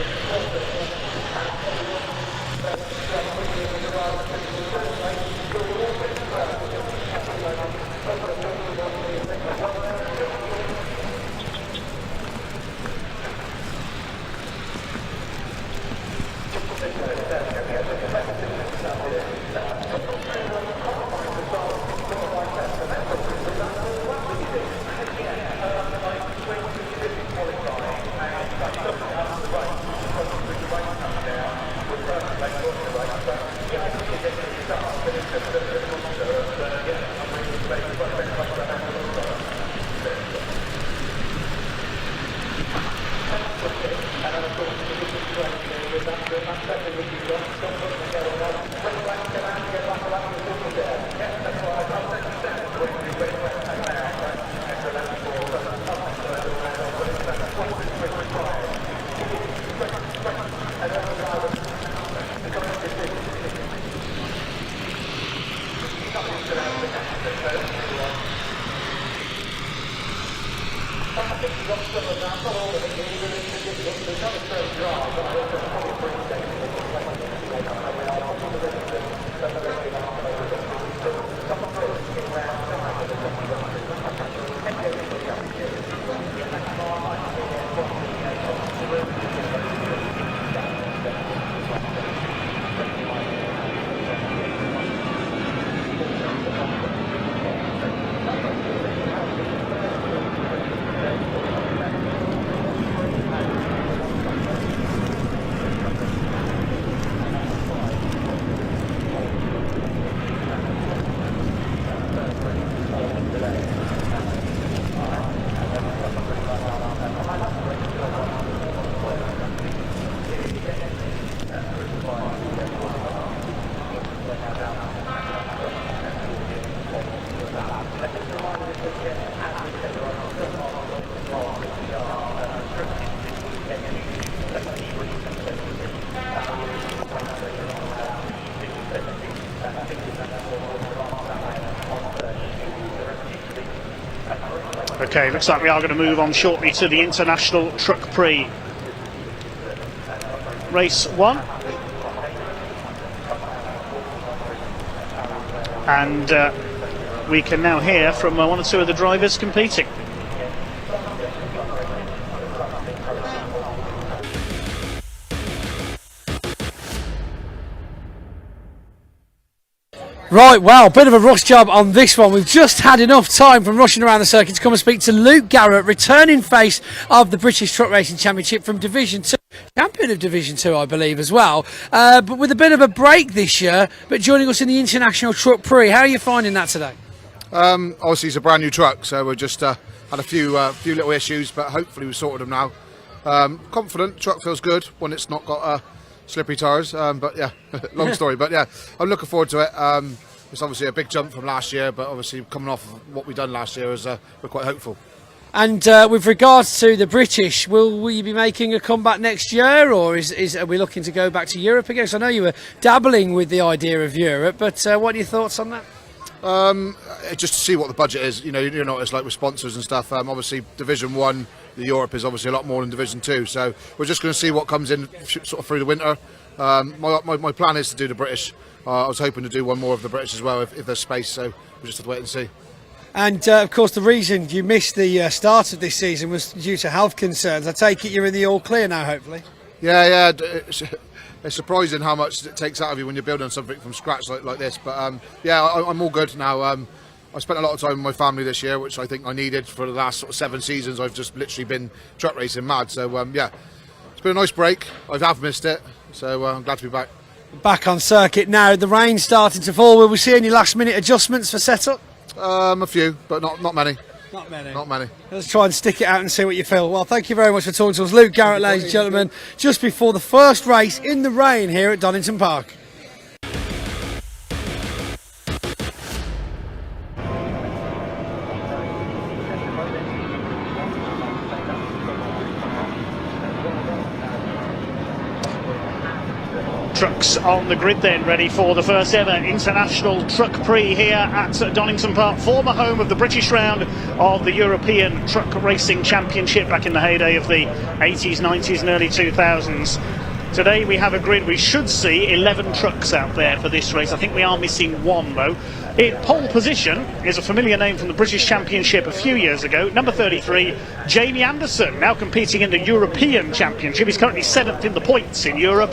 Okay, looks like we are going to move on shortly to the International Truck Prix. Race 1. and we can now hear from one or two of the drivers competing. Right, well, bit of a rush job on this one. We've just had enough time from rushing around the circuit to come and speak to Luke Garrett, returning face of the British Truck Racing Championship from Division 2. Champion of Division 2, I believe, as well. But with a bit of a break this year, but joining us in the International Truck Prix. How are you finding that today? Obviously, it's a brand new truck, so we just had a few little issues, but hopefully we've sorted them now. Confident, truck feels good when it's not got slippery tyres, but yeah, long story. But yeah, I'm looking forward to it. It's obviously a big jump from last year, but obviously coming off of what we've done last year, we're quite hopeful. And with regards to the British, will you be making a comeback next year, or are we looking to go back to Europe again? So I know you were dabbling with the idea of Europe, but what are your thoughts on that? Just to see what the budget is. You know, it's like with sponsors and stuff. Obviously, Division 1, Europe is obviously a lot more than Division 2. So we're just going to see what comes in sort of through the winter. My plan is to do the British. I was hoping to do one more of the British as well if there's space. So we'll just have to wait and see. And of course, the reason you missed the start of this season was due to health concerns. I take it you're in the all clear now, hopefully. Yeah. It's surprising how much it takes out of you when you're building something from scratch like this. But yeah, I'm all good now. I spent a lot of time with my family this year, which I think I needed for the last sort of 7 seasons. I've just literally been truck racing mad. So yeah, it's been a nice break. I have missed it, so I'm glad to be back. Back on circuit now. The rain's starting to fall. Will we see any last-minute adjustments for setup? A few, but not many. Not many. Not many. Let's try and stick it out and see what you feel. Well, thank you very much for talking to us. Luke Garrett, ladies and gentlemen, just before the first race in the rain here at Donington Park. Trucks on the grid then, ready for the first ever International Truck Prix here at Donington Park, former home of the British round of the European Truck Racing Championship back in the heyday of the 80s, 90s and early 2000s. Today we have a grid. We should see 11 trucks out there for this race. I think we are missing one though. In pole position is a familiar name from the British Championship a few years ago, number 33, Jamie Anderson, now competing in the European Championship. He's currently 7th in the points in Europe.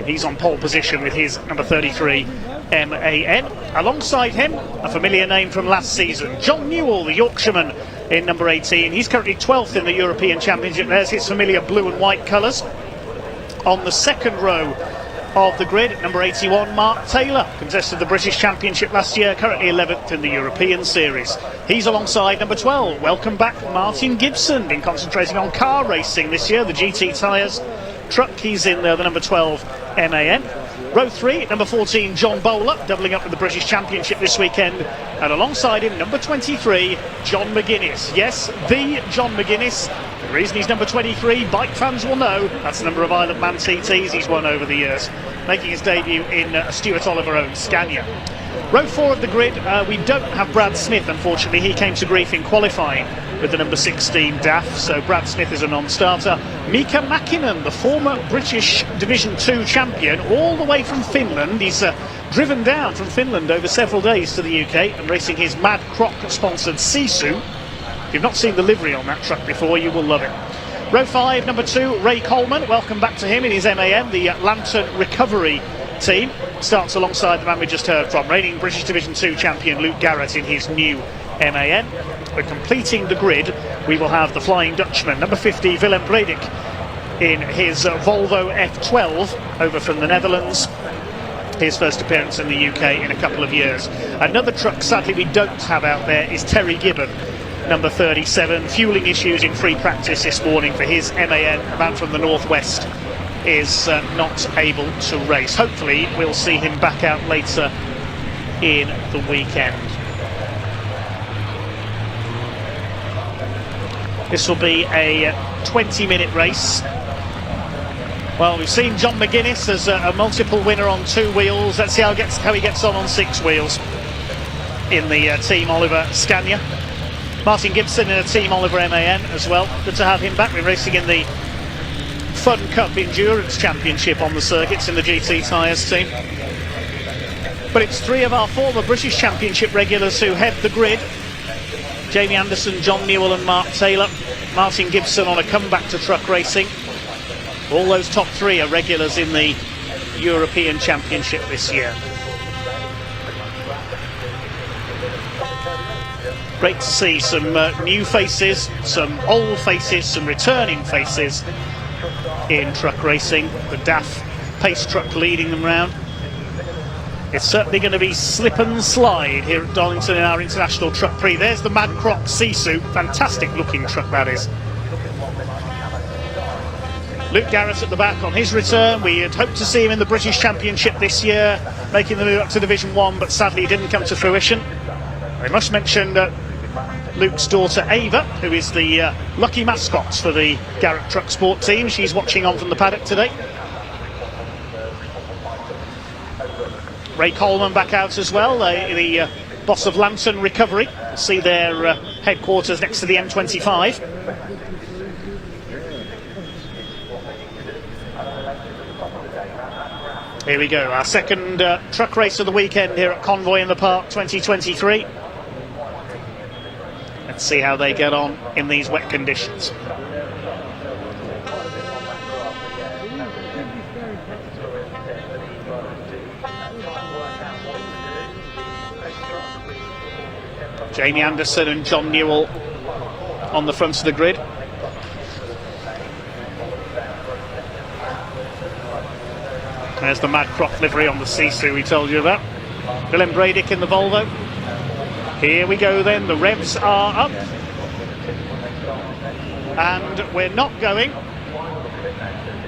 He's on pole position with his number 33 MAN. Alongside him, a familiar name from last season, John Newell, the Yorkshireman, in number 18. He's currently 12th in the European Championship. There's his familiar blue and white colours. On the second row of the grid, number 81, Mark Taylor, contested the British Championship last year, currently 11th in the European Series. He's alongside number 12, welcome back Martin Gibson, been concentrating on car racing this year, the GT tyres truck. He's in the number 12 MAN. Row 3, number 14, John Bowler, doubling up with the British Championship this weekend. And alongside him, number 23, John McGuinness. Yes, the John McGuinness. The reason he's number 23, bike fans will know, that's the number of Isle of Man TTs he's won over the years, making his debut in Stuart Oliver-owned Scania. Row 4 of the grid, we don't have Brad Smith, unfortunately. He came to grief in qualifying with the number 16 DAF, so Brad Smith is a non-starter. Mika Mäkinen, the former British Division 2 champion, all the way from Finland. He's driven down from Finland over several days to the UK and racing his Mad Croc-sponsored Sisu. If you've not seen the livery on that truck before, you will love it. Row 5, number 2, Ray Coleman. Welcome back to him in his MAN, the Lantern Recovery team. Starts alongside the man we just heard from, reigning British Division 2 champion Luke Garrett in his new MAN. But completing the grid, we will have the Flying Dutchman, number 50, Willem Bredig, in his Volvo F12 over from the Netherlands. His first appearance in the UK in a couple of years. Another truck, sadly, we don't have out there is Terry Gibbon, number 37. Fueling issues in free practice this morning for his MAN. A man from the northwest is not able to race. Hopefully we'll see him back out later in the weekend. This will be a 20-minute race. Well, we've seen John McGuinness as a multiple winner on 2 wheels. Let's see how he gets on 6 wheels in the Team Oliver Scania. Martin Gibson in a Team Oliver MAN as well. Good to have him back. We're racing in the Fun Cup Endurance Championship on the circuits in the GT Tyres team. But it's three of our former British Championship regulars who head the grid. Jamie Anderson, John Newell and Mark Taylor. Martin Gibson on a comeback to truck racing. All those top three are regulars in the European Championship this year. Great to see some new faces, some old faces, some returning faces in truck racing. The DAF pace truck leading them round. It's certainly going to be slip and slide here at Donington in our International Truck Prix. There's the Mad Croc Sisu, fantastic looking truck that is. Luke Garrett at the back on his return. We had hoped to see him in the British Championship this year, making the move up to Division 1, but sadly didn't come to fruition. I must mention Luke's daughter Ava, who is the lucky mascot for the Garrett Truck Sport team. She's watching on from the paddock today. Ray Coleman back out as well, the boss of Lantern Recovery. You'll see their headquarters next to the M25. Here we go, our second truck race of the weekend here at Convoy in the Park 2023. Let's see how they get on in these wet conditions. Jamie Anderson and John Newell on the front of the grid. There's the Mad Croc livery on the Sisu we told you about. Willem Bradick in the Volvo. Here we go then, the revs are up. And we're not going.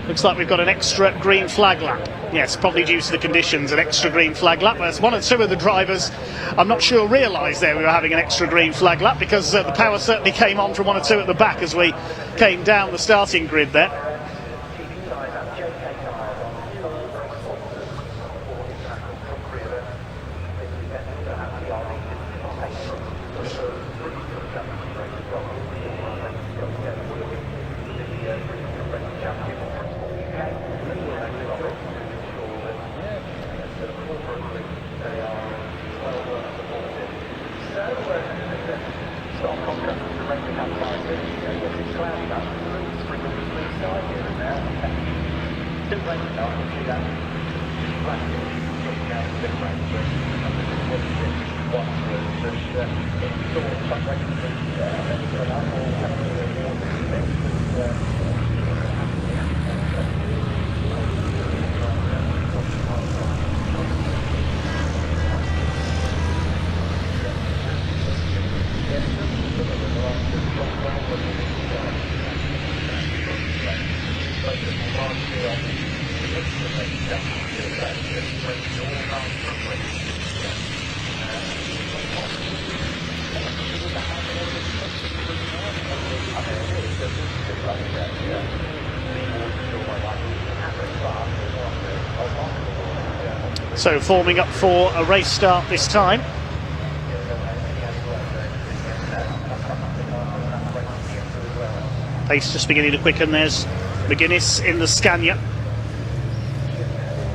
Looks like we've got an extra green flag lap. Yes, probably due to the conditions, an extra green flag lap. As one or two of the drivers, I'm not sure, realised there we were having an extra green flag lap, because the power certainly came on from one or two at the back as we came down the starting grid there. So forming up for a race start this time. Pace just beginning to quicken. There's McGuinness in the Scania.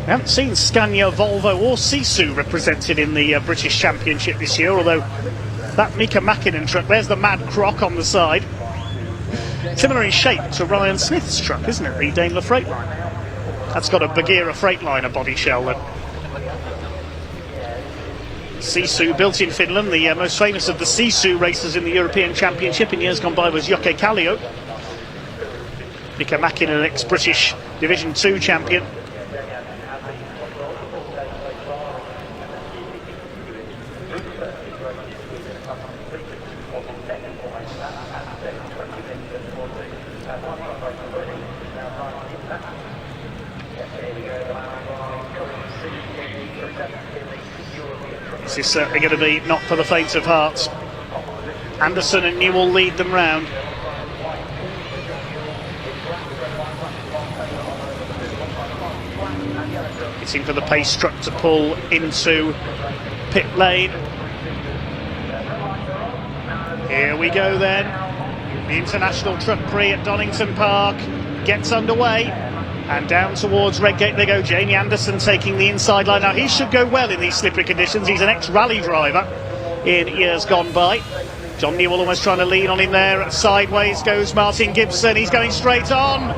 We haven't seen Scania, Volvo or Sisu represented in the British Championship this year, although that Mika Mäkinen truck, there's the Mad Croc on the side. Similar in shape to Ryan Smith's truck, isn't it, the Daimler Freightliner? That's got a Bagheera Freightliner body shell then. Sisu, built in Finland, the most famous of the Sisu racers in the European Championship in years gone by was Jocke Kallio. Mika Mäkinen, an ex-British Division 2 champion. This is certainly going to be not for the faint of heart. Anderson and Newell lead them round. Waiting for the pace truck to pull into pit lane. Here we go then. The International Truck Prix at Donington Park gets underway. And down towards Redgate they go. Jamie Anderson taking the inside line. Now he should go well in these slippery conditions. He's an ex-rally driver in years gone by. John Newell almost trying to lean on him there. Sideways goes Martin Gibson. He's going straight on.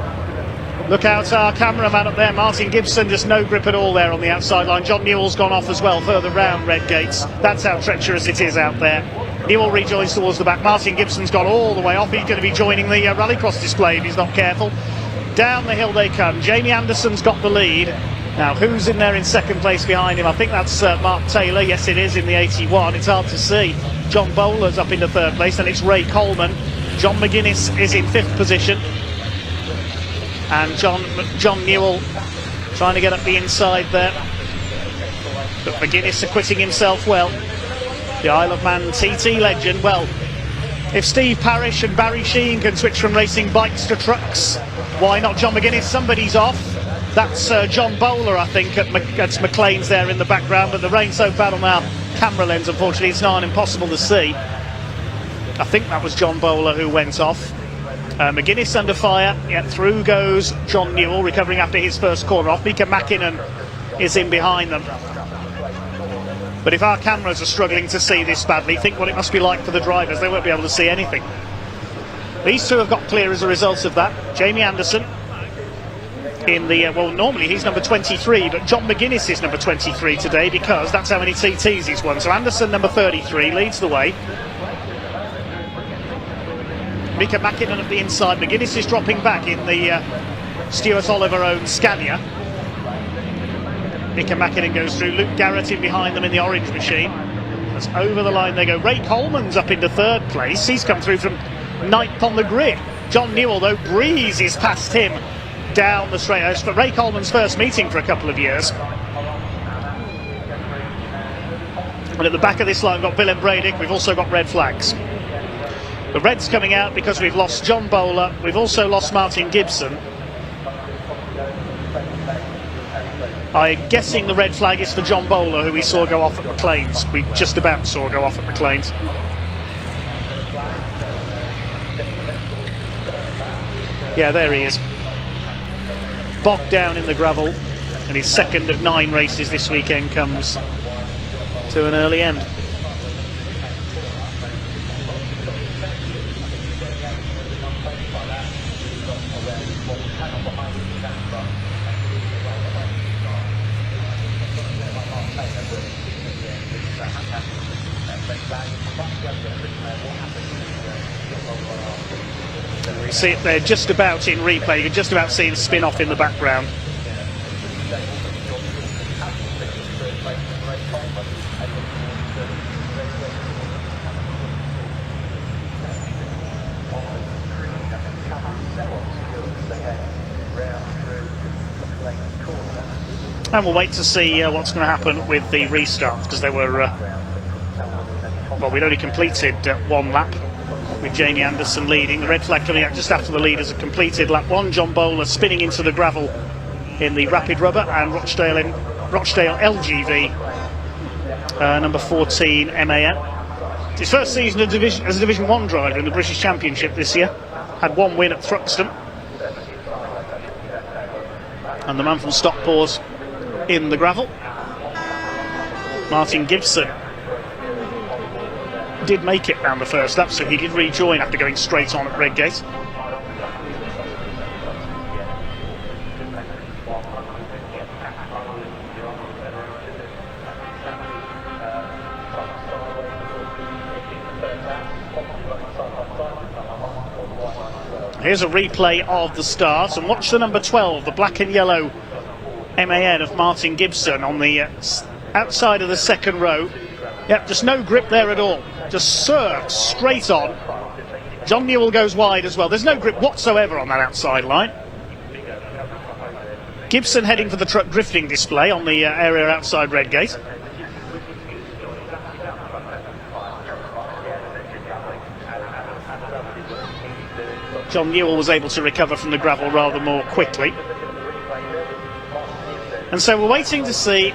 Look out, our cameraman up there. Martin Gibson, just no grip at all there on the outside line. John Newell's gone off as well, further round Redgates. That's how treacherous it is out there. Newell rejoins towards the back. Martin Gibson's gone all the way off. He's going to be joining the rallycross display if he's not careful. Down the hill they come. Jamie Anderson's got the lead. Now, who's in there in second place behind him? I think that's Mark Taylor. Yes, it is in the 81. It's hard to see. John Bowler's up into third place, and it's Ray Coleman. John McGuinness is in fifth position. And John Newell trying to get up the inside there. But McGuinness acquitting himself well. The Isle of Man TT legend. Well, if Steve Parrish and Barry Sheen can switch from racing bikes to trucks, why not John McGuinness? Somebody's off. That's John Bowler, I think, at McLean's there in the background, but the rain's so bad on our camera lens, unfortunately, it's not impossible to see. I think that was John Bowler who went off. McGuinness under fire. Yeah, through goes John Newell, recovering after his first corner off. Mika Mäkinen is in behind them. But if our cameras are struggling to see this badly, think what it must be like for the drivers. They won't be able to see anything. These two have got clear as a result of that. Jamie Anderson in the, well, normally he's number 23, but John McGuinness is number 23 today because that's how many TTs he's won. So Anderson, number 33, leads the way. Mika Mäkinen at the inside. McGuinness is dropping back in the Stuart Oliver-owned Scania. Mika Mäkinen goes through. Luke Garrett in behind them in the orange machine. That's over the line they go. Ray Coleman's up into third place. He's come through from ninth on the grid. John Newell, though, breezes past him down the straight. It's for Ray Coleman's first meeting for a couple of years. And at the back of this line, we've got Willem Bredig. We've also got red flags. The red's coming out because we've lost John Bowler. We've also lost Martin Gibson. I'm guessing the red flag is for John Bowler, who we saw go off at McLean's. We just about saw go off at McLean's. Yeah, there he is. Bogged down in the gravel, and his second of 9 races this weekend comes to an early end. We see it there just about in replay. You can just about see him spin off in the background. And we'll wait to see what's going to happen with the restart, because they were, well, we'd only completed one lap with Jamie Anderson leading. The red flag coming out just after the leaders have completed lap 1. John Bowler spinning into the gravel in the rapid rubber, and Rochdale LGV, number 14 MAN. It's his first season as a Division 1 driver in the British Championship this year. Had 1 win at Thruxton. And the man from Stockport's in the gravel. Martin Gibson did make it round the first lap, so he did rejoin after going straight on at Redgate. Here's a replay of the start, and watch the number 12, the black and yellow MAN of Martin Gibson on the outside of the second row. Yep, just no grip there at all. Just surfs straight on. John Newell goes wide as well. There's no grip whatsoever on that outside line. Gibson heading for the truck drifting display on the area outside Redgate. John Newell was able to recover from the gravel rather more quickly. And so we're waiting to see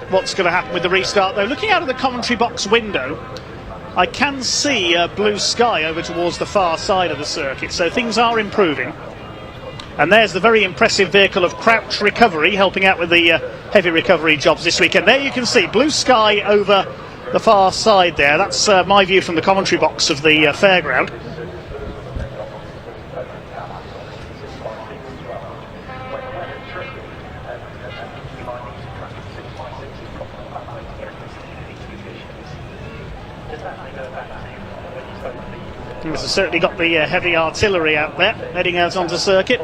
what's going to happen with the restart, though. Looking out of the commentary box window, I can see blue sky over towards the far side of the circuit, so things are improving. And there's the very impressive vehicle of Crouch Recovery helping out with the heavy recovery jobs this weekend. There you can see blue sky over the far side there. That's my view from the commentary box of the fairground. We've certainly got the heavy artillery out there, heading out onto circuit.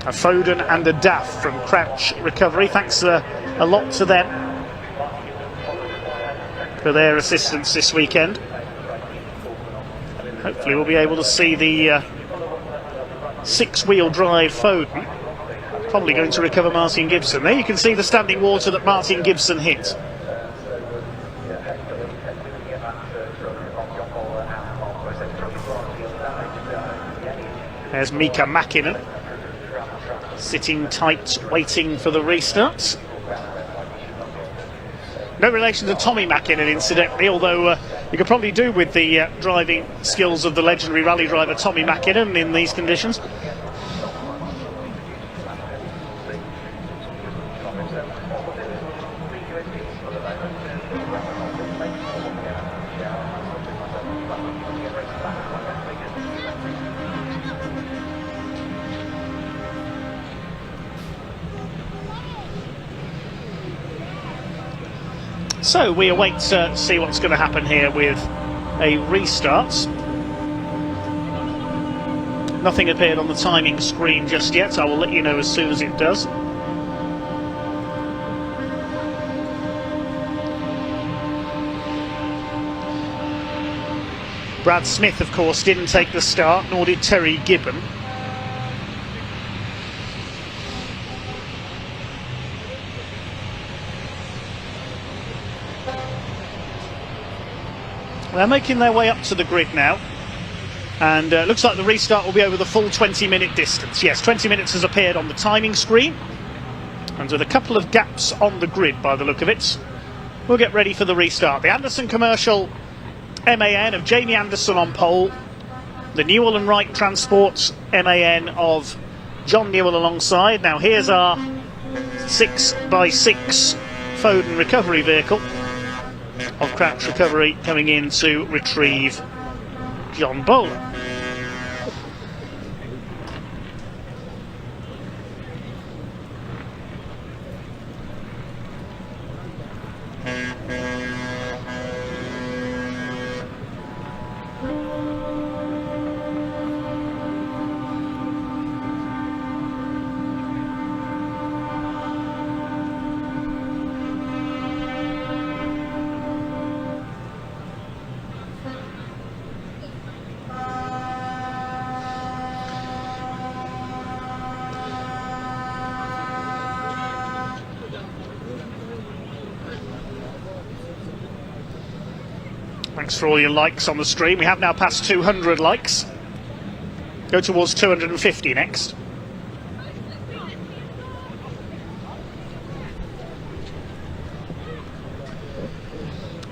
A Foden and a Daff from Crouch Recovery. Thanks a lot to them for their assistance this weekend. Hopefully we'll be able to see the six-wheel drive Foden. Probably going to recover Martin Gibson. There you can see the standing water that Martin Gibson hit. There's Mika Mäkinen, sitting tight, waiting for the restarts. No relation to Tommy Mäkinen, incidentally, although you could probably do with the driving skills of the legendary rally driver Tommy Mäkinen in these conditions. So we await to see what's going to happen here with a restart. Nothing appeared on the timing screen just yet. I will let you know as soon as it does. Brad Smith, of course, didn't take the start, nor did Terry Gibbon. They're making their way up to the grid now, and looks like the restart will be over the full 20-minute distance. Yes, 20 minutes has appeared on the timing screen, and with a couple of gaps on the grid by the look of it, we'll get ready for the restart. The Anderson Commercial MAN of Jamie Anderson on pole, the Newell and Wright Transport MAN of John Newell alongside. Now here's our 6x6 Foden recovery vehicle of Crouch Recovery coming in to retrieve John Bowler. Thanks for all your likes on the stream. We have now passed 200 likes. Go towards 250 next.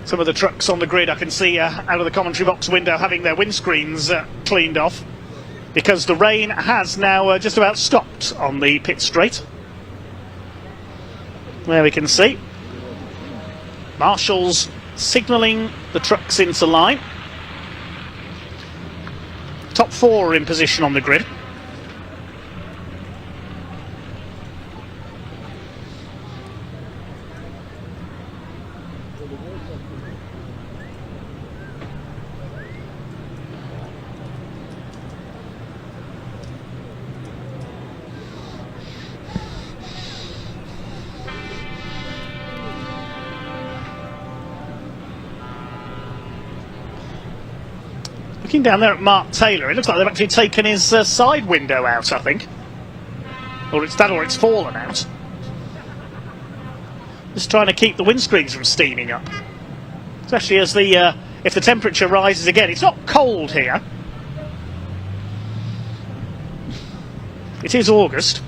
Some of the trucks on the grid I can see out of the commentary box window having their windscreens cleaned off, because the rain has now just about stopped on the pit straight. There we can see marshals signalling the trucks into line. Top four are in position on the grid. Looking down there at Mark Taylor, it looks like they've actually taken his side window out, I think. Or it's that, or it's fallen out. Just trying to keep the windscreens from steaming up. Especially as the if the temperature rises again. It's not cold here. It is August.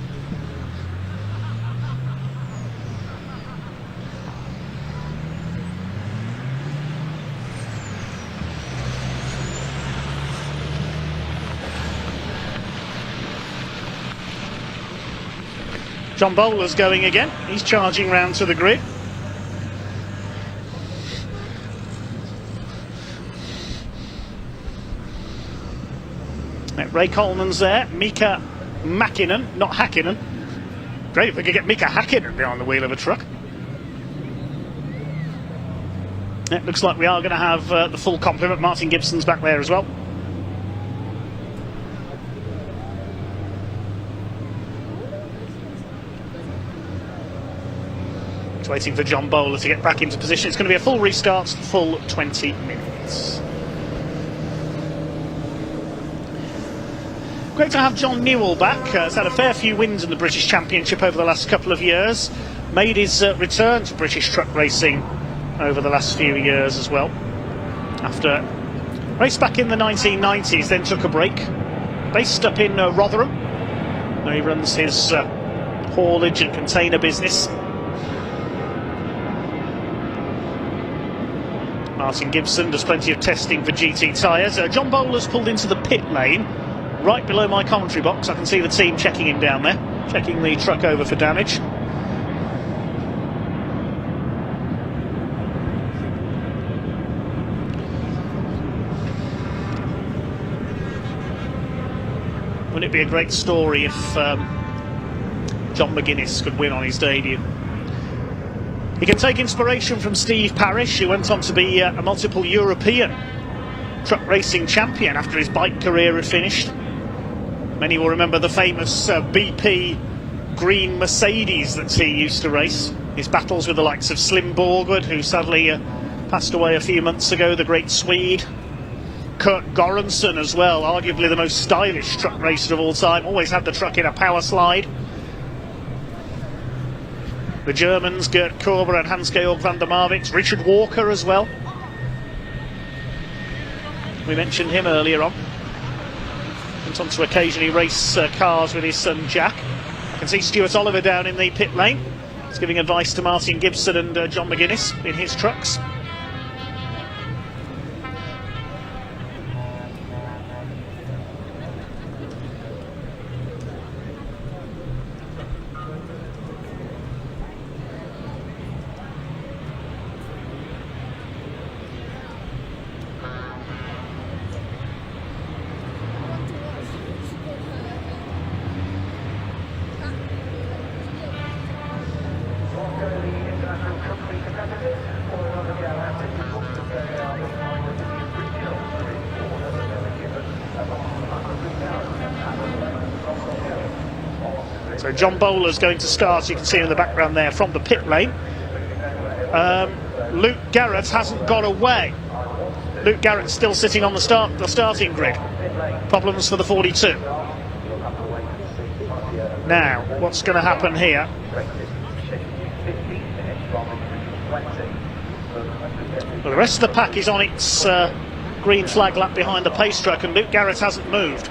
John Bowler's going again. He's charging round to the grid. Ray Coleman's there. Mika Mäkinen, not Häkkinen. Great if we could get Mika Häkkinen behind the wheel of a truck. It looks like we are going to have the full complement. Martin Gibson's back there as well. Just waiting for John Bowler to get back into position. It's going to be a full restart, full 20 minutes. Great to have John Newell back. He's had a fair few wins in the British Championship over the last couple of years. Made his return to British truck racing over the last few years as well. After raced back in the 1990s, then took a break. Based up in Rotherham, where he runs his haulage and container business. Martin Gibson does plenty of testing for GT tyres. John Bowler's pulled into the pit lane. Right below my commentary box, I can see the team checking him down there, checking the truck over for damage. Wouldn't it be a great story if John McGuinness could win on his debut? He can take inspiration from Steve Parrish, who went on to be a multiple European truck racing champion after his bike career had finished. Many will remember the famous BP green Mercedes that he used to race. His battles with the likes of Slim Borgwood, who sadly passed away a few months ago, the great Swede. Kurt Göransson as well, arguably the most stylish truck racer of all time, always had the truck in a power slide. The Germans, Gert Korber and Hans-Georg van der Marwitz. Richard Walker as well. We mentioned him earlier on. Went on to occasionally race cars with his son Jack. I can see Stuart Oliver down in the pit lane. He's giving advice to Martin Gibson and John McGuinness in his trucks. So John Bowler's going to start, you can see in the background there, from the pit lane. Luke Garrett hasn't got away. Luke Garrett's still sitting on the starting grid. Problems for the 42. Now, what's going to happen here? Well, the rest of the pack is on its green flag lap behind the pace truck, and Luke Garrett hasn't moved.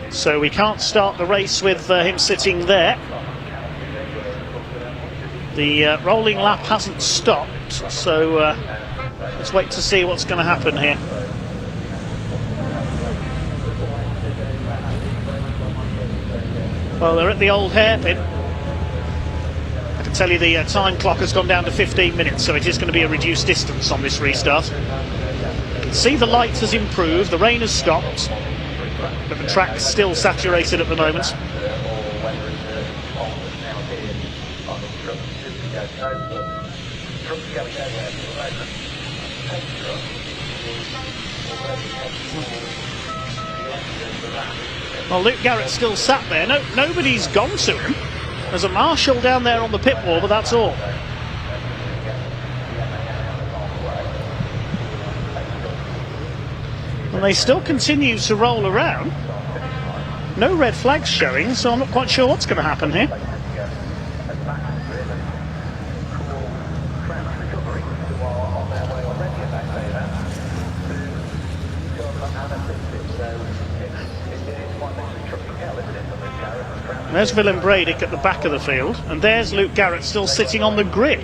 So we can't start the race with him sitting there. The rolling lap hasn't stopped, so let's wait to see what's going to happen here. Well, they're at the old hairpin. I can tell you the time clock has gone down to 15 minutes, so it is going to be a reduced distance on this restart. You can see the light has improved, the rain has stopped, but the track's still saturated at the moment. Well, Luke Garrett's still sat there. Nobody's gone to him. There's a marshal down there on the pit wall, but that's all. And they still continue to roll around. No red flags showing, so I'm not quite sure what's going to happen here. There's Willem Bradick at the back of the field, and there's Luke Garrett still sitting on the grid.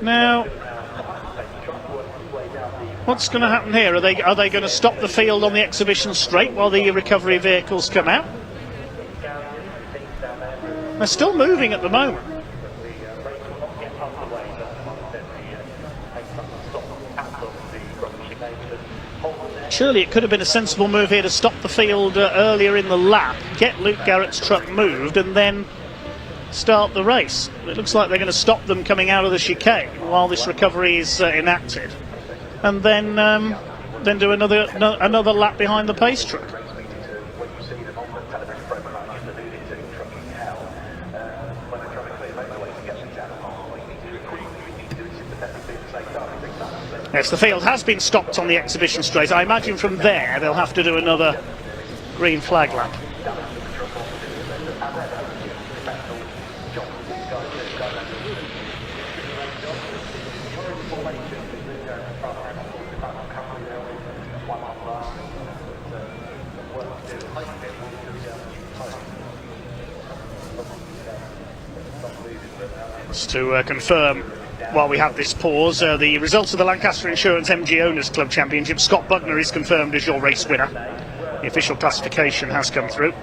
Now, what's going to happen here? Are they going to stop the field on the exhibition straight while the recovery vehicles come out? They're still moving at the moment. Surely it could have been a sensible move here to stop the field earlier in the lap, get Luke Garrett's truck moved, and then start the race. It looks like they're going to stop them coming out of the chicane while this recovery is enacted, and then do another lap behind the pace truck. Yes, the field has been stopped on the exhibition straight. I imagine from there they'll have to do another green flag lap. Just to confirm, while we have this pause, the results of the Lancaster Insurance MGOC Owners Club Championship, Scott Buckner is confirmed as your race winner. The official classification has come through.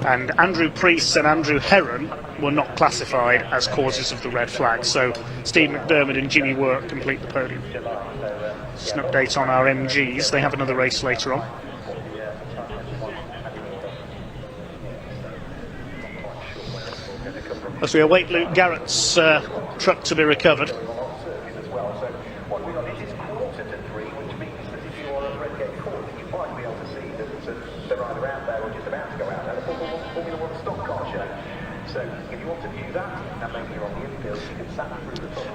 And Andrew Priest and Andrew Heron were not classified as causes of the red flag, so Steve McDermott and Jimmy Work complete the podium. Just an update on our MGs, they have another race later on. As we await Luke Garrett's truck to be recovered.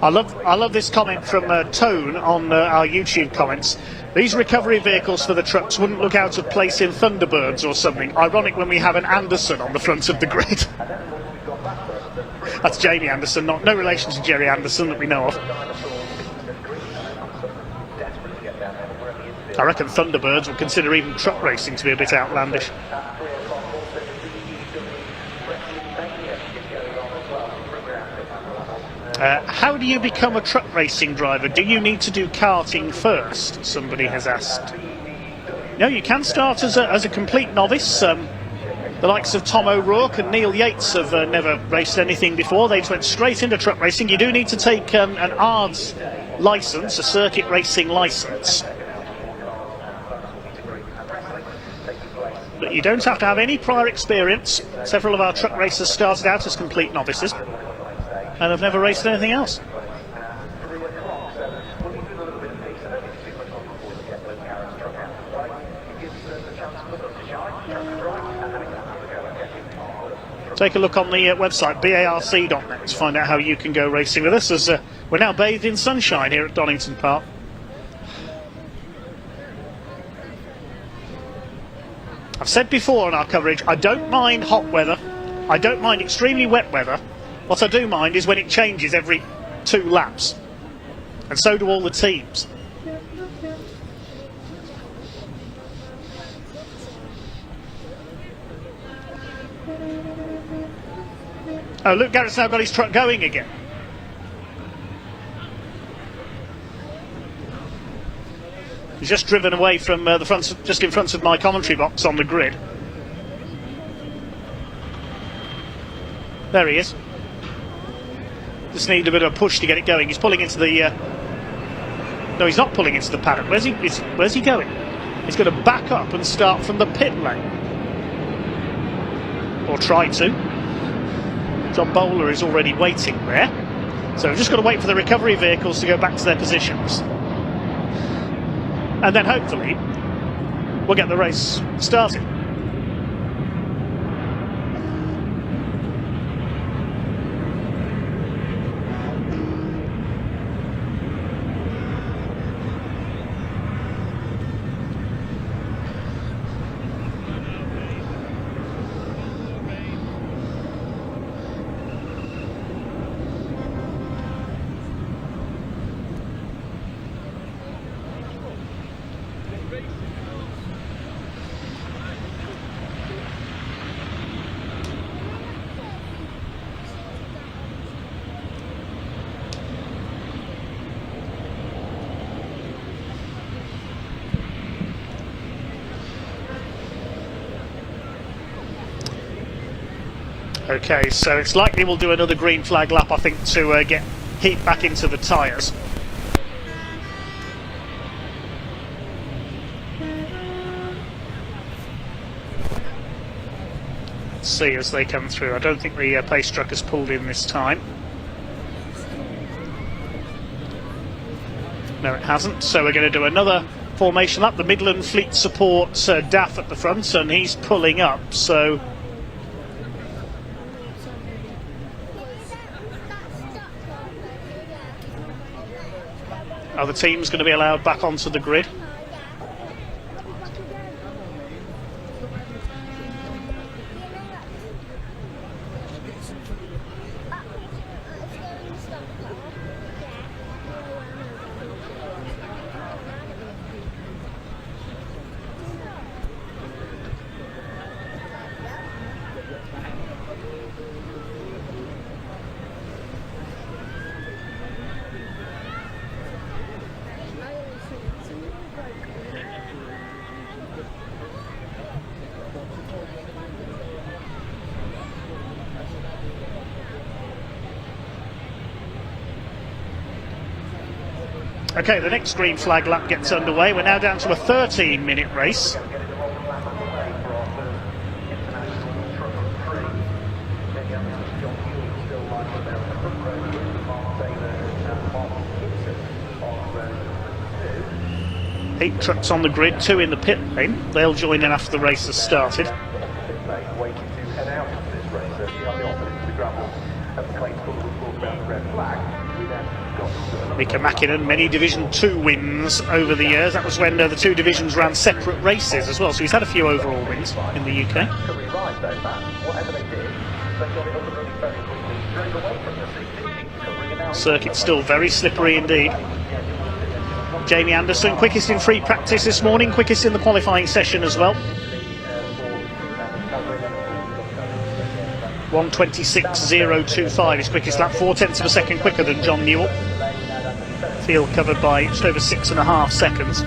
I love this comment from Tone on our YouTube comments. These recovery vehicles for the trucks wouldn't look out of place in Thunderbirds or something. Ironic when we have an Anderson on the front of the grid. That's Jamie Anderson, no relation to Jerry Anderson that we know of. I reckon Thunderbirds would consider even truck racing to be a bit outlandish. How do you become a truck racing driver? Do you need to do karting first? Somebody has asked. No, you can start as a complete novice. The likes of Tom O'Rourke and Neil Yates have never raced anything before. They went straight into truck racing. You do need to take an ARDS licence, a circuit racing licence. But you don't have to have any prior experience. Several of our truck racers started out as complete novices and have never raced anything else. Take a look on the website BARC.net to find out how you can go racing with us, as we're now bathed in sunshine here at Donington Park. I've said before on our coverage, I don't mind hot weather, I don't mind extremely wet weather. What I do mind is when it changes every 2 laps, and so do all the teams. Oh, Luke Garrett's now got his truck going again. He's just driven away from the front, just in front of my commentary box on the grid. There he is. Just need a bit of a push to get it going. He's pulling into the... No, he's not pulling into the paddock. Where's he going? He's going to back up and start from the pit lane. Or try to. John Bowler is already waiting there. So we've just got to wait for the recovery vehicles to go back to their positions. And then hopefully we'll get the race started. Okay, so it's likely we'll do another green flag lap, I think, to get heat back into the tyres. Let's see as they come through. I don't think the pace truck has pulled in this time. No, it hasn't. So we're going to do another formation lap. The Midland Fleet supports Daff at the front, and he's pulling up, so... Other teams going to be allowed back onto the grid. Okay, the next green flag lap gets underway. We're now down to a 13-minute race. Eight trucks on the grid, 2 in the pit lane. They'll join in after the race has started. Mika Mäkinen, many Division 2 wins over the years. That was when the two divisions ran separate races as well, so he's had a few overall wins in the UK. Circuit's still very slippery indeed. Jamie Anderson, quickest in free practice this morning, quickest in the qualifying session as well. 1:26.025 his quickest lap, 0.4 of a second quicker than John Newell. Field covered by just over 6.5 seconds.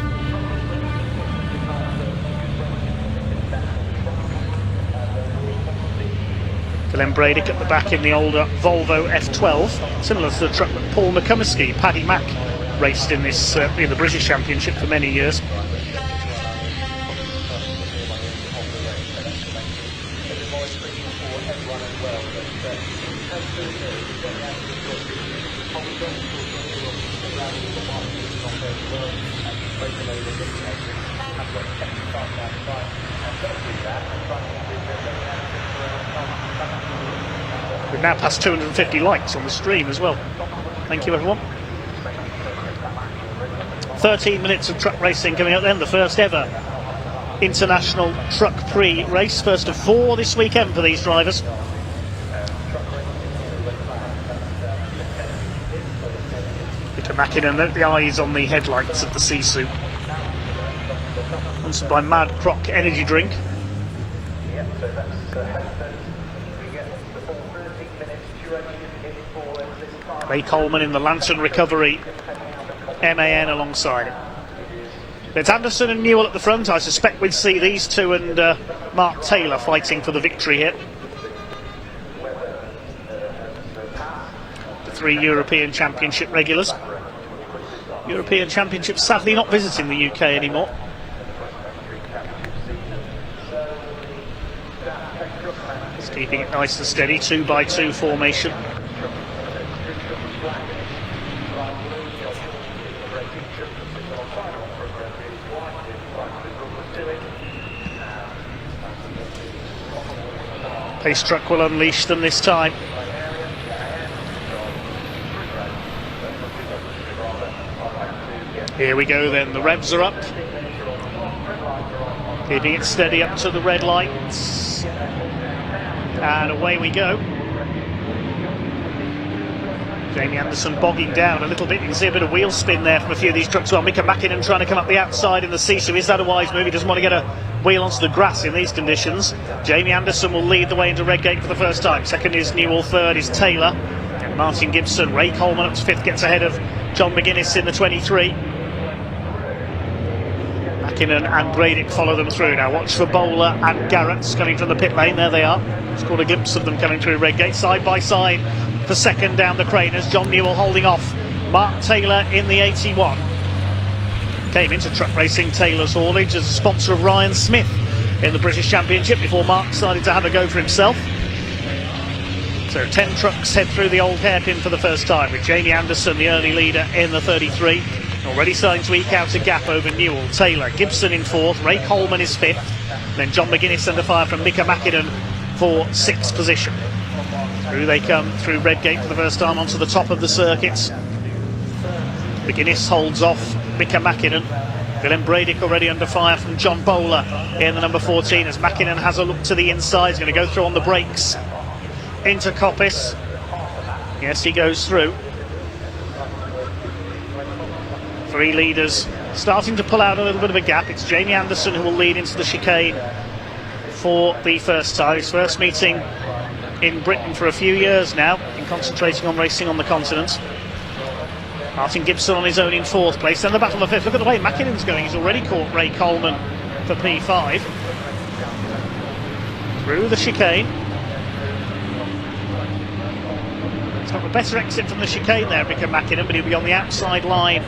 Glenn Bradick at the back in the older Volvo F12, similar to the truck that Paul McCumsky, Paddy Mack, raced in this in the British Championship for many years. We've now passed 250 likes on the stream as well. Thank you, everyone. 13 minutes of truck racing coming up then, the first ever International Truck Prix race, first of 4 this weekend for these drivers. Mika Mäkinen, note the eyes on the headlights of the Sisu. Sponsored by Mad Croc Energy Drink. Ray Coleman in the Lantern Recovery MAN alongside him. It's Anderson and Newell at the front. I suspect we'd see these two and Mark Taylor fighting for the victory here. The 3 European Championship regulars. European Championship sadly not visiting the UK anymore. Just keeping it nice and steady, 2x2 formation. Pace truck will unleash them this time. Here we go then, the revs are up. Keeping it steady up to the red lights. And away we go. Jamie Anderson bogging down a little bit. You can see a bit of wheel spin there from a few of these trucks. Well, Mika Mäkinen trying to come up the outside in the Sisu. Is that a wise move? He doesn't want to get a wheel onto the grass in these conditions. Jamie Anderson will lead the way into Redgate for the first time. Second is Newell, third is Taylor. And Martin Gibson, Ray Coleman up to 5th, gets ahead of John McGuinness in the 23. Mackinnon and Bradick follow them through. Now watch for Bowler and Garrett's coming from the pit lane. There they are. Just caught a glimpse of them coming through Redgate. Side by side for second down the Craners. John Newell holding off Mark Taylor in the 81. Came into truck racing Taylor's haulage as a sponsor of Ryan Smith in the British Championship before Mark decided to have a go for himself. So 10 trucks head through the old hairpin for the first time, with Jamie Anderson the early leader in the 33. Already starting to eke out a gap over Newell. Taylor, Gibson in 4th, Ray Coleman is 5th, then John McGuinness under fire from Mika Mackinnon for 6th position. Through they come through Redgate for the first time onto the top of the circuit. McGuinness holds off Mika Mackinnon. Willem Bradick already under fire from John Bowler in the number 14 as Mackinnon has a look to the inside. He's going to go through on the brakes into Coppice. Yes, he goes through. 3 leaders starting to pull out a little bit of a gap. It's Jamie Anderson who will lead into the chicane for the first time. His first meeting in Britain for a few years now, in concentrating on racing on the continent. Martin Gibson on his own in 4th place. Then the battle of 5th. Look at the way Mackinnon's going. He's already caught Ray Coleman for P5. Through the chicane. He's got a better exit from the chicane there, Mika Mackinnon, but he'll be on the outside line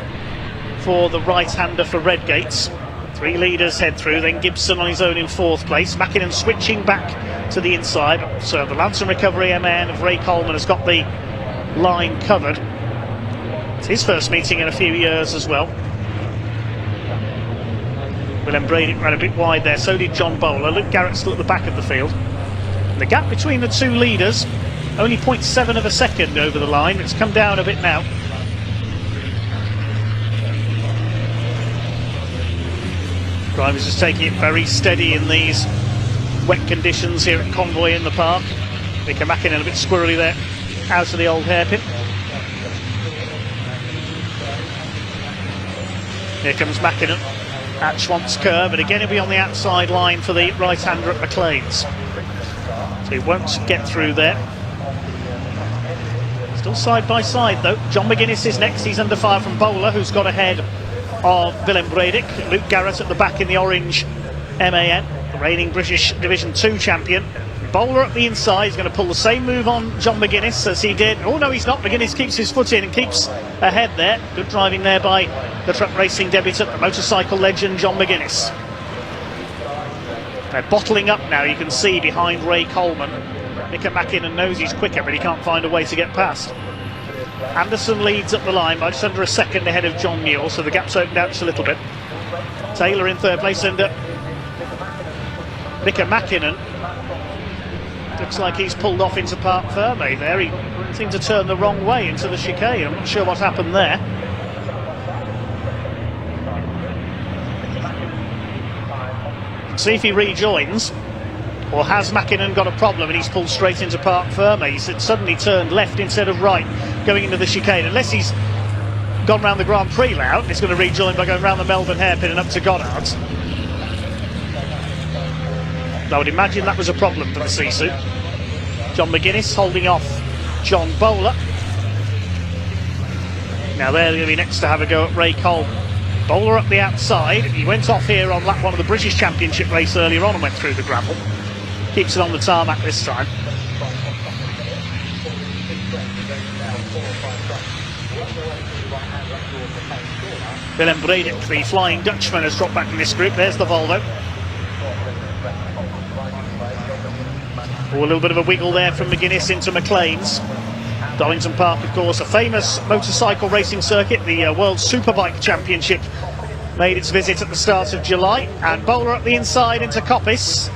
for the right-hander for Redgates. 3 leaders head through, then Gibson on his own in 4th place. Mackinnon switching back to the inside. So the Lance and Recovery MN of Ray Coleman has got the line covered. It's his first meeting in a few years as well. Willem Bradick ran a bit wide there, so did John Bowler. Luke Garrett still at the back of the field. And the gap between the 2 leaders, only 0.7 of a second over the line. It's come down a bit now. Drivers just taking it very steady in these wet conditions here at Convoy in the park. Mika Mackinnon a bit squirrely there, out of the old hairpin. Here comes Mackinnon at Schwantz Curve, and again he'll be on the outside line for the right-hander at McLean's. So he won't get through there. Still side by side though. John McGuinness is next. He's under fire from Bowler, who's got ahead of Willem Bradick. Luke Garrett at the back in the orange MAN, the reigning British Division 2 champion. Bowler at the inside. He's going to pull the same move on John McGuinness as he did. Oh no, he's not. McGuinness keeps his foot in and keeps ahead there. Good driving there by the truck racing debutant, the motorcycle legend John McGuinness. They're bottling up now, you can see behind Ray Coleman. Mika Mackinnon knows he's quicker, but he can't find a way to get past. Anderson leads up the line by just under a second ahead of John Newell, so the gap's opened out just a little bit. Taylor in 3rd place, and Mika Mackinnon looks like he's pulled off into Parc Fermé there. He seemed to turn the wrong way into the chicane. I'm not sure what happened there. See if he rejoins, or has Mackinnon got a problem and he's pulled straight into Parc Fermé? He's suddenly turned left instead of right going into the chicane. Unless he's gone round the Grand Prix route, he's going to rejoin by going round the Melbourne hairpin and up to Goddard's. I would imagine that was a problem for the Sisu. John McGuinness holding off John Bowler. Now they're going to be next to have a go at Ray Coleman. Bowler up the outside. He went off here on lap 1 of the British Championship race earlier on and went through the gravel. Keeps it on the tarmac this time. Willem Bradick, the Flying Dutchman, has dropped back in this group. There's the Volvo. Oh, a little bit of a wiggle there from McGuinness into McLean's. Donington Park, of course, a famous motorcycle racing circuit. The World Superbike Championship made its visit at the start of July. And Bowler up the inside into Coppice.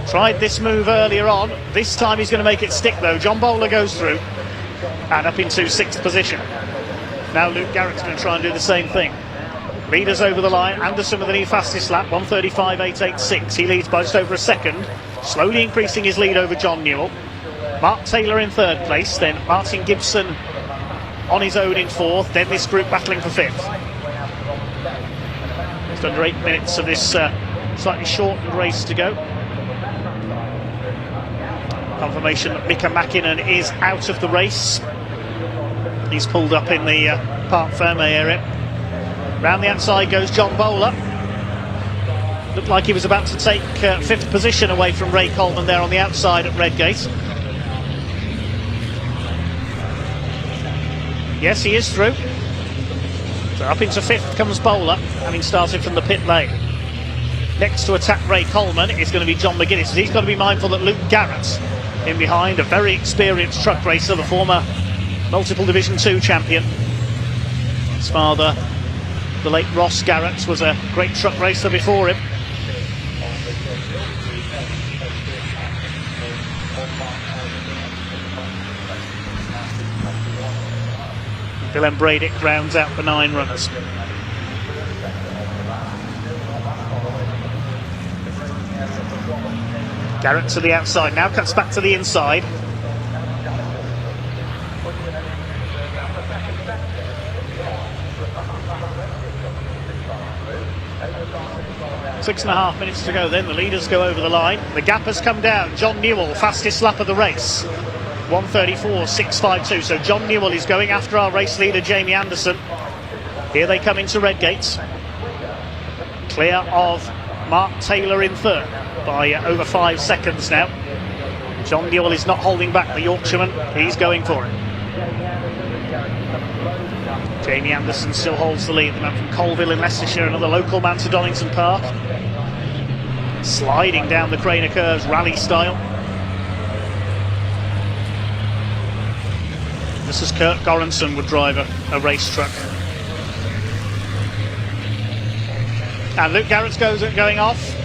Tried this move earlier on. This time he's going to make it stick though. John Bowler goes through and up into 6th position. Now Luke Garrett's going to try and do the same thing. Leaders over the line. Anderson with the new fastest lap, 1:35.886. He leads by just over a second, slowly increasing his lead over John Newell. Mark Taylor in 3rd place, then Martin Gibson on his own in 4th, then this group battling for 5th. Just under 8 minutes of this slightly shortened race to go. Confirmation that Mika Mackinnon is out of the race. He's pulled up in the Parc Fermé area. Round the outside goes John Bowler. Looked like he was about to take 5th position away from Ray Coleman there on the outside at Redgate. Yes, he is through. So up into 5th comes Bowler, having started from the pit lane. Next to attack Ray Coleman is going to be John McGuinness. He's got to be mindful that Luke Garrett in behind, a very experienced truck racer, the former multiple Division 2 champion. His father, the late Ross Garrett, was a great truck racer before him. Willem Bradick rounds out the 9 runners. Garrett to the outside now, cuts back to the inside. Six and a half minutes to go then, the leaders go over the line. The gap has come down. John Newell, fastest lap of the race. 1:34.652. So John Newell is going after our race leader Jamie Anderson. Here they come into Redgate. Clear of Mark Taylor in 3rd by over 5 seconds now. John Newell is not holding back the Yorkshireman. He's going for it. Jamie Anderson still holds the lead. The man from Colville in Leicestershire, another local man to Donington Park. Sliding down the Craner curves, rally style. This is Kurt Goranson would drive a race truck. And Luke Garrett's going off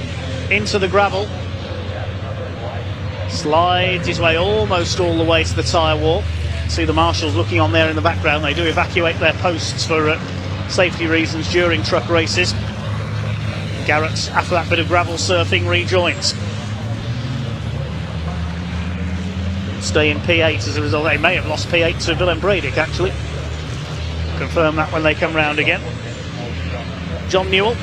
into the gravel. Slides his way almost all the way to the tyre wall. See the marshals looking on there in the background. They do evacuate their posts for safety reasons during truck races. Garrett, after that bit of gravel surfing, rejoins. Stay in P8 as a result. They may have lost P8 to Willem Bradick, actually. Confirm that when they come round again. John Newell,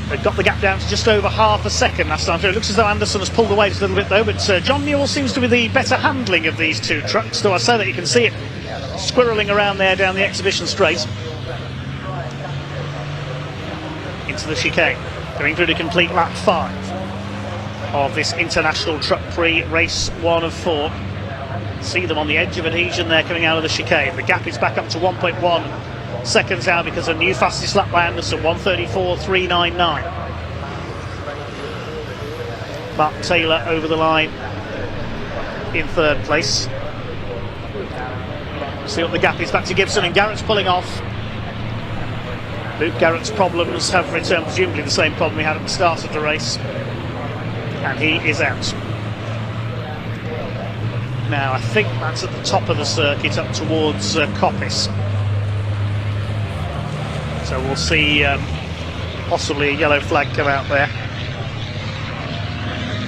they've got the gap down to just over half a second last time through. It looks as though Anderson has pulled away just a little bit though, but John Newell seems to be the better handling of these two trucks, though I say that you can see it squirreling around there down the exhibition straight. Into the chicane, going through to complete lap 5 of this International Truck Prix race 1 of 4. See them on the edge of adhesion there coming out of the chicane. The gap is back up to 1.1 seconds now because a new fastest lap by Anderson, 1:34.399. Mark Taylor over the line in 3rd place. See what the gap is back to Gibson, and Garrett's pulling off. Luke Garrett's problems have returned, presumably the same problem he had at the start of the race, and he is out. Now I think that's at the top of the circuit up towards Coppice. So we'll see possibly a yellow flag come out there.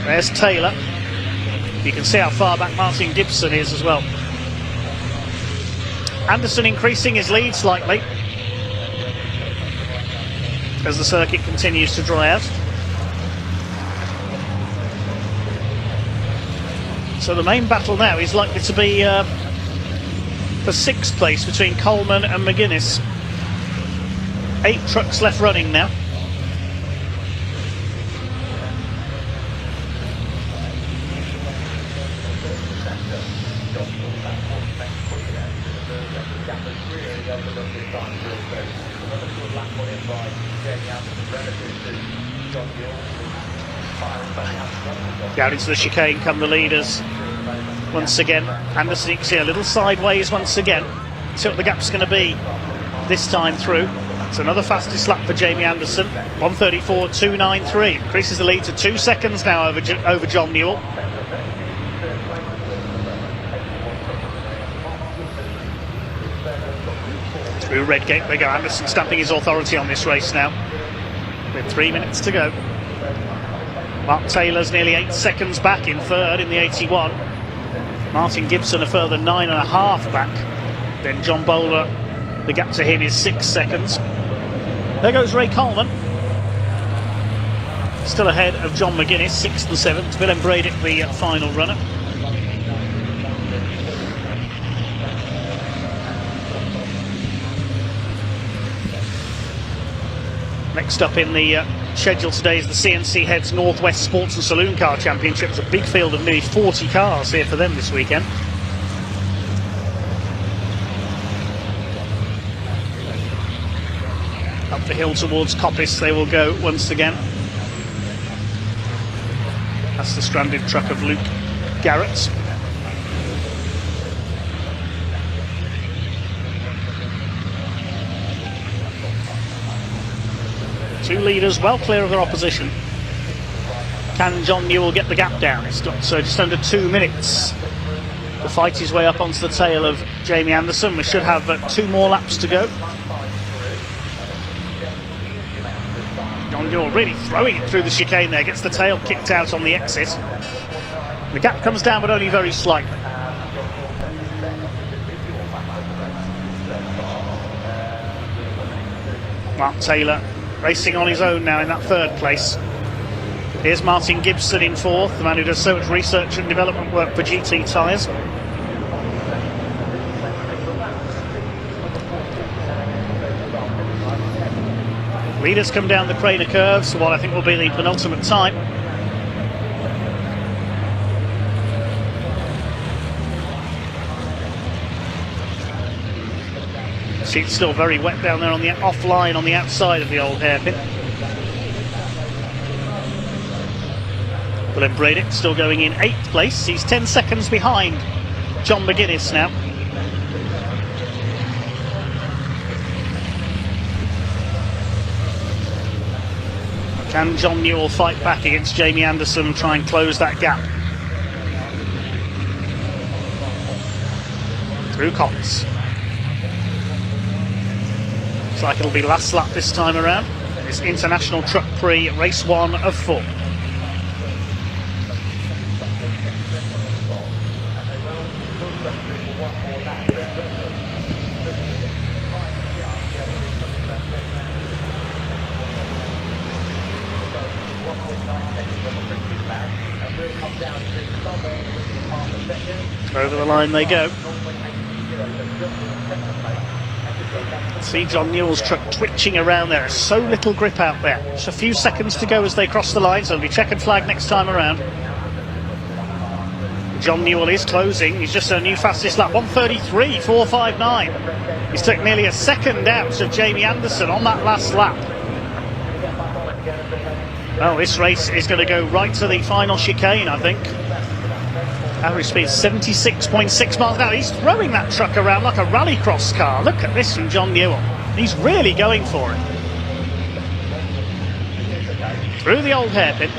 There's Taylor. You can see how far back Martin Gibson is as well. Anderson increasing his lead slightly as the circuit continues to dry out. So the main battle now is likely to be for 6th place between Coleman and McGuinness. 8 trucks left running now. Down into the chicane come the leaders once again. Anderson, you can see a little sideways once again. See what the gap's going to be this time through. It's another fastest lap for Jamie Anderson, 1:34.293. Increases the lead to 2 seconds now over John Newell. Through Redgate they go. Anderson stamping his authority on this race now, with 3 minutes to go. Mark Taylor's nearly 8 seconds back in 3rd in the 81. Martin Gibson a further 9.5 back. Then John Bowler, the gap to him is 6 seconds. There goes Ray Coleman. Still ahead of John McGuinness, 6th and 7th. Willem Bradick, the final runner. Next up in the schedule today is the CNC Heads Northwest Sports and Saloon Car Championship. It's a big field of nearly 40 cars here for them this weekend. Up the hill towards Coppice they will go once again. That's the stranded truck of Luke Garrett. Two leaders well clear of their opposition. Can John Newell get the gap down? It's got just under 2 minutes to fight his way up onto the tail of Jamie Anderson. We should have 2 more laps to go. John Newell really throwing it through the chicane there, gets the tail kicked out on the exit. The gap comes down, but only very slightly. Mark Taylor racing on his own now in that 3rd place. Here's Martin Gibson in 4th, the man who does so much research and development work for GT tyres. Leaders come down the Craner curves, what I think will be the penultimate time. See, it's still very wet down there on the offline on the outside of the old hairpin. Willem Bradick still going in 8th place. He's 10 seconds behind John McGuinness now. Can John Newell fight back against Jamie Anderson and try and close that gap? Through Coppice. Looks like it'll be last lap this time around. It's International Truck Prix, race 1 of 4. Over the line they go. See John Newell's truck twitching around there. So little grip out there. Just a few seconds to go as they cross the line, so it'll be checkered flag next time around. John Newell is closing. He's just a new fastest lap, 1:33.459. He's took nearly a second out of Jamie Anderson on that last lap. Well, this race is going to go right to the final chicane, I think. Average speed 76.6 miles an hour. He's throwing that truck around like a rallycross car. Look at this from John Newell. He's really going for it. Through the old hairpin.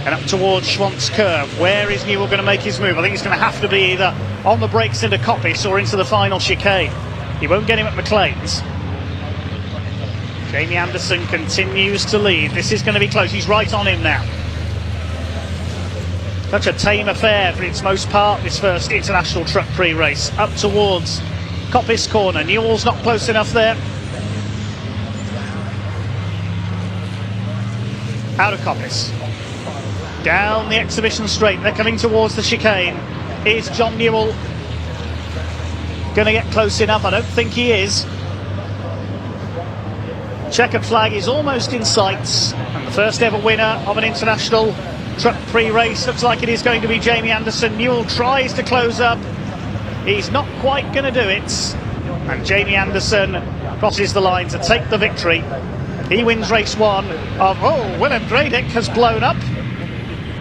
And up towards Schwantz Curve. Where is Newell going to make his move? I think he's going to have to be either on the brakes into Coppice or into the final chicane. He won't get him at McLean's. Jamie Anderson continues to lead. This is going to be close. He's right on him now. Such a tame affair for its most part, this first International Truck Prix race. Up towards Coppice Corner. Newell's not close enough there. Out of Coppice. Down the exhibition straight. They're coming towards the chicane. Is John Newell going to get close enough? I don't think he is. Checkered flag is almost in sight. And the first ever winner of an International Truck Prix race looks like it is going to be Jamie Anderson. Newell tries to close up. He's not quite going to do it. And Jamie Anderson crosses the line to take the victory. He wins race 1 of... Oh, Willem Bradick has blown up.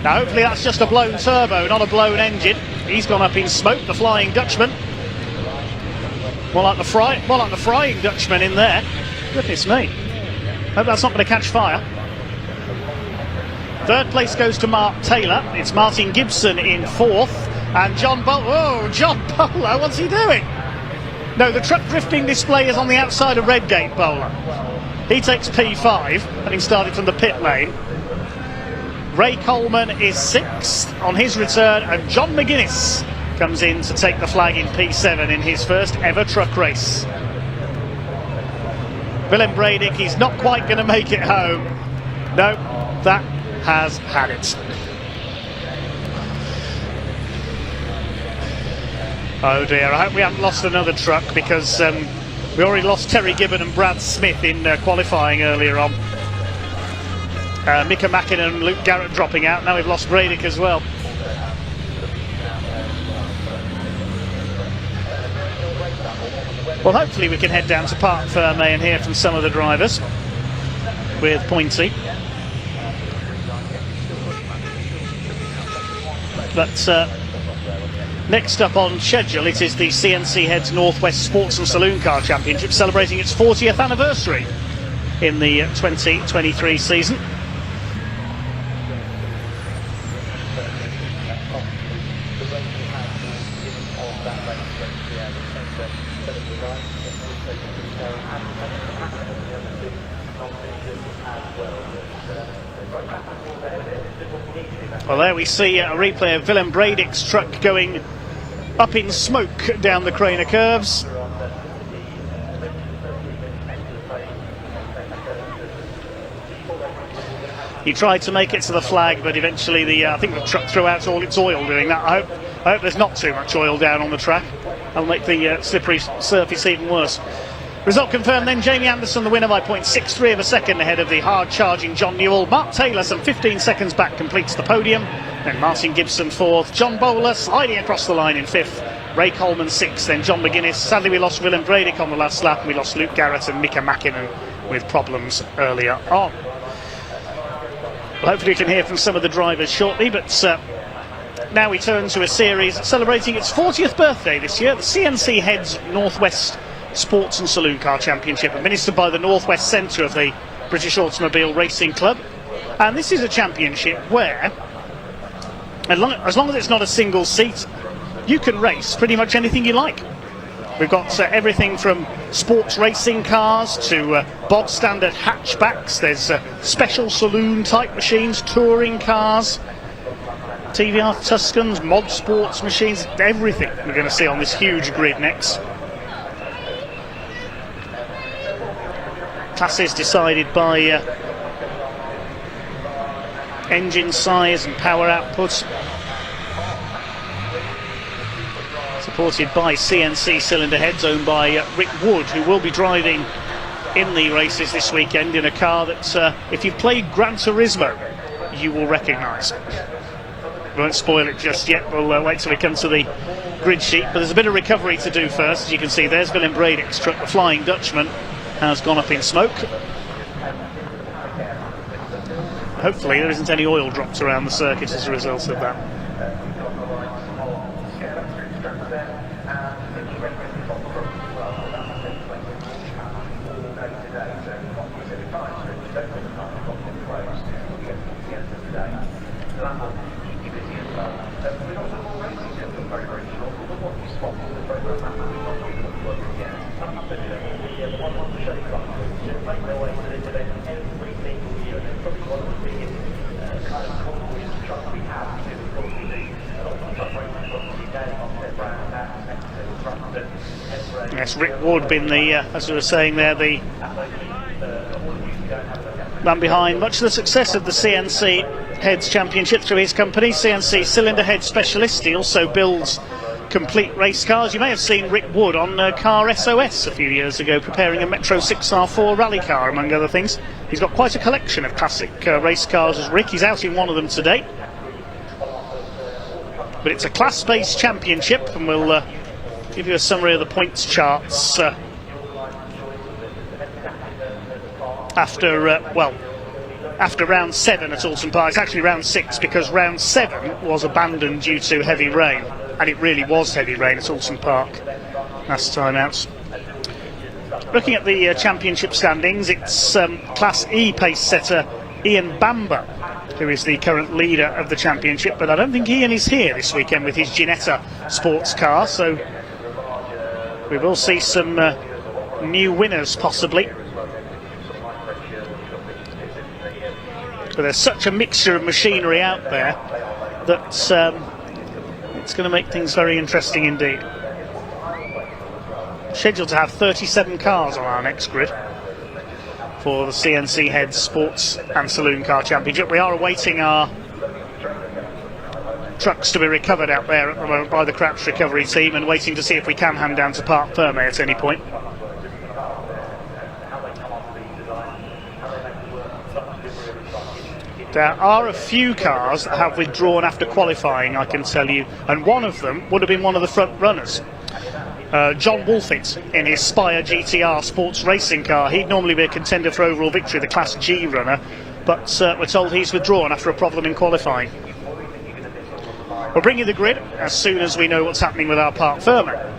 Now hopefully that's just a blown turbo, not a blown engine. He's gone up in smoke, the Flying Dutchman. More like the Frying Dutchman in there. Goodness me. Hope that's not going to catch fire. 3rd place goes to Mark Taylor. It's Martin Gibson in 4th. And John Bowler, what's he doing? No, the truck drifting display is on the outside of Redgate, Bowler. He takes P5, having started from the pit lane. Ray Coleman is 6th on his return, and John McGuinness comes in to take the flag in P7 in his first ever truck race. Willem Bradick, he's not quite going to make it home. No, that has had it. Oh dear, I hope we haven't lost another truck, because We already lost Terry Gibbon and Brad Smith in qualifying earlier on. Mika Mäkinen and Luke Garrett dropping out. Now we've lost Bradick as well. Well, hopefully we can head down to Parc Fermé and hear from some of the drivers with Pointy. But next up on schedule, it is the CNC Heads Northwest Sports and Saloon Car Championship, celebrating its 40th anniversary in the 2023 season. Well, there we see a replay of Willem Bradick's truck going up in smoke down the Craner curves. He tried to make it to the flag, but eventually I think the truck threw out all its oil doing that. I hope there's not too much oil down on the track. That'll make the slippery surface even worse. Result confirmed then, Jamie Anderson the winner by 0.63 of a second ahead of the hard-charging John Newell. Mark Taylor some 15 seconds back completes the podium. Then Martin Gibson fourth, John Bowler sliding across the line in fifth, Ray Coleman sixth, then John McGuinness. Sadly we lost Willem Bradick on the last lap, and we lost Luke Garrett and Mika Mäkinen with problems earlier on. Well, hopefully we can hear from some of the drivers shortly, but now we turn to a series celebrating its 40th birthday this year, the CNC Heads Northwest Sports and Saloon Car Championship, administered by the Northwest Centre of the British Automobile Racing Club. And this is a championship where, as long as it's not a single seat, you can race pretty much anything you like. We've got everything from sports racing cars to bog standard hatchbacks. There's special saloon type machines, touring cars, TVR Tuscans, mod sports machines, everything we're going to see on this huge grid next. Classes decided by engine size and power output. Supported by CNC cylinder heads owned by Rick Wood, who will be driving in the races this weekend in a car that, if you've played Gran Turismo, you will recognise. We won't spoil it just yet, we'll wait till we come to the grid sheet. But there's a bit of recovery to do first. As you can see, there's Willem Bradick's truck, the Flying Dutchman, has gone up in smoke. Hopefully there isn't any oil drops around the circuit as a result of that. Yes, Rick Wood been the, as we were saying there, the man behind much of the success of the CNC Heads Championship through his company, CNC Cylinder Head Specialist. He also builds complete race cars. You may have seen Rick Wood on Car SOS a few years ago, preparing a Metro 6R4 rally car, among other things. He's got quite a collection of classic race cars as Rick. He's out in one of them today. But it's a class-based championship, and we'll give you a summary of the points charts after round 7 at Alton Park. It's actually round 6, because round 7 was abandoned due to heavy rain, and it really was heavy rain at Alton Park last time out. Looking at the championship standings, it's Class E pace setter Ian Bamber who is the current leader of the championship, but I don't think Ian is here this weekend with his Ginetta sports car, so we will see some new winners possibly. But there's such a mixture of machinery out there that it's going to make things very interesting indeed. Scheduled to have 37 cars on our next grid for the CNC Heads Sports and Saloon Car Championship. We are awaiting our trucks to be recovered out there at the moment by the Crouch Recovery team, and waiting to see if we can hand down to Parc Fermé at any point. There are a few cars that have withdrawn after qualifying, I can tell you, and one of them would have been one of the front runners. John Wolfett in his Spire GTR sports racing car. He'd normally be a contender for overall victory, the Class G runner, but we're told he's withdrawn after a problem in qualifying. We'll bring you the grid as soon as we know what's happening with our parc fermé.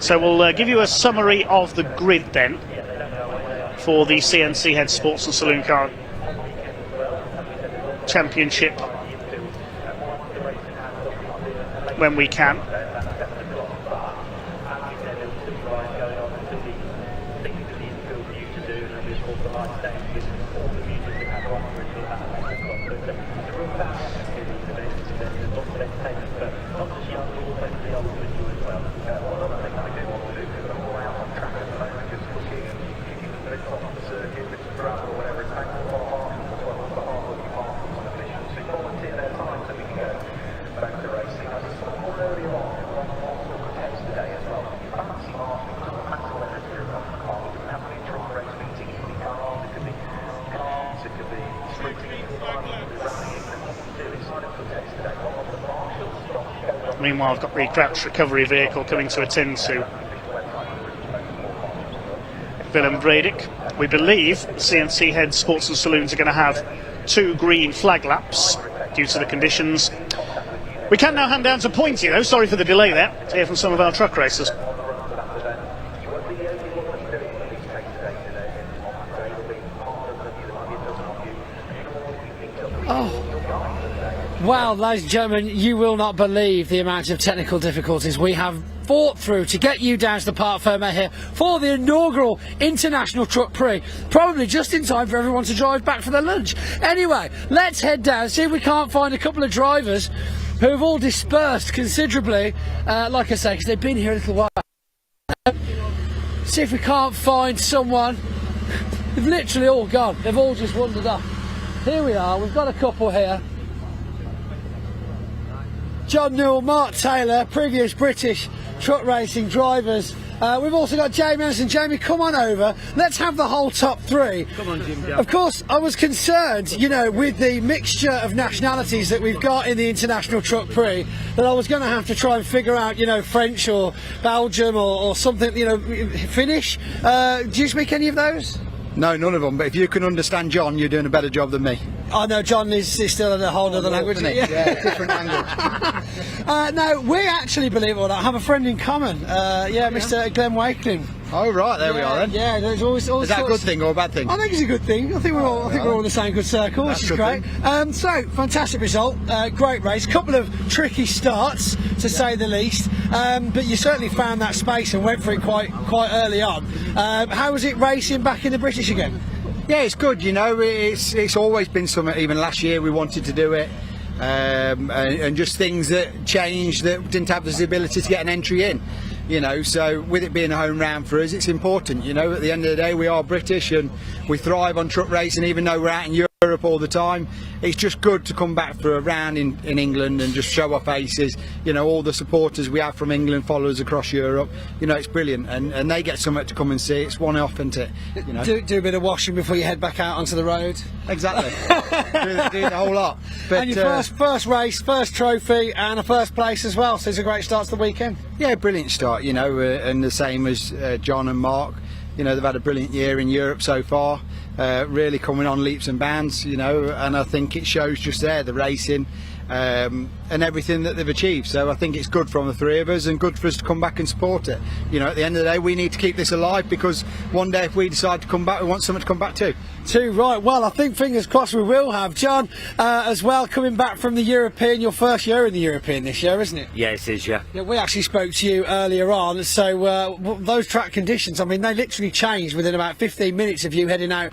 So we'll give you a summary of the grid then for the CNC Head Sports and Saloon Car Championship when we can. Meanwhile, I've got the crouch recovery vehicle coming to attend to Willem Bredick. We believe CNC Head Sports and Saloons are going to have 2 green flag laps due to the conditions. We can now hand down to Pointy though, sorry for the delay there, to hear from some of our truck racers. Well, ladies and gentlemen, you will not believe the amount of technical difficulties we have fought through to get you down to the Parc Fermé here for the inaugural International Truck Prix. Probably just in time for everyone to drive back for their lunch. Anyway, let's head down, see if we can't find a couple of drivers who have all dispersed considerably, like I say, because they've been here a little while. See if we can't find someone. They've literally all gone. They've all just wandered off. Here we are, we've got a couple here. John Newell, Mark Taylor, previous British truck racing drivers. We've also got Jamie Anderson. Jamie, come on over. Let's have the whole top 3. Come on, Jim. Of course, I was concerned, you know, with the mixture of nationalities that we've got in the International Truck Prix, that I was going to have to try and figure out, you know, French or Belgium or something, you know, Finnish. Do you speak any of those? No, none of them, but if you can understand John, you're doing a better job than me. Oh no, John is still in a whole other language. Yeah, different language. No, we actually, believe it or not, have a friend in common. Mr. Glenn Wakeling. Oh right, there we are then. Yeah, there's always is that a good thing or a bad thing? I think it's a good thing. I think we're all in the same good circle, which is great. So fantastic result, great race, couple of tricky starts to say the least, but you certainly found that space and went for it quite early on. How was it racing back in the British again? Yeah, it's good. You know, it's always been something. Even last year we wanted to do it, and just things that changed that didn't have the ability to get an entry in. You know, so with it being a home round for us, it's important. You know, at the end of the day, we are British and we thrive on truck racing, even though we're out in Europe all the time. It's just good to come back for a round in England and just show our faces. You know, all the supporters we have from England follow us across Europe. You know, it's brilliant, and they get something to come and see. It's one off, isn't it? You know, do a bit of washing before you head back out onto the road. Exactly. do the whole lot. But, and your first race, first trophy, and a first place as well. So it's a great start to the weekend. Yeah, brilliant start. You know, and the same as John and Mark. You know, they've had a brilliant year in Europe so far, really coming on leaps and bounds, you know, and I think it shows just there, the racing and everything that they've achieved. So I think it's good from the 3 of us and good for us to come back and support it. You know, at the end of the day, we need to keep this alive, because one day if we decide to come back, we want something to come back to. Right, well, I think fingers crossed we will have. John, as well, coming back from the European, your first year in the European this year, isn't it? Yeah, it is, yeah. Yeah, we actually spoke to you earlier on, so those track conditions, I mean, they literally changed within about 15 minutes of you heading out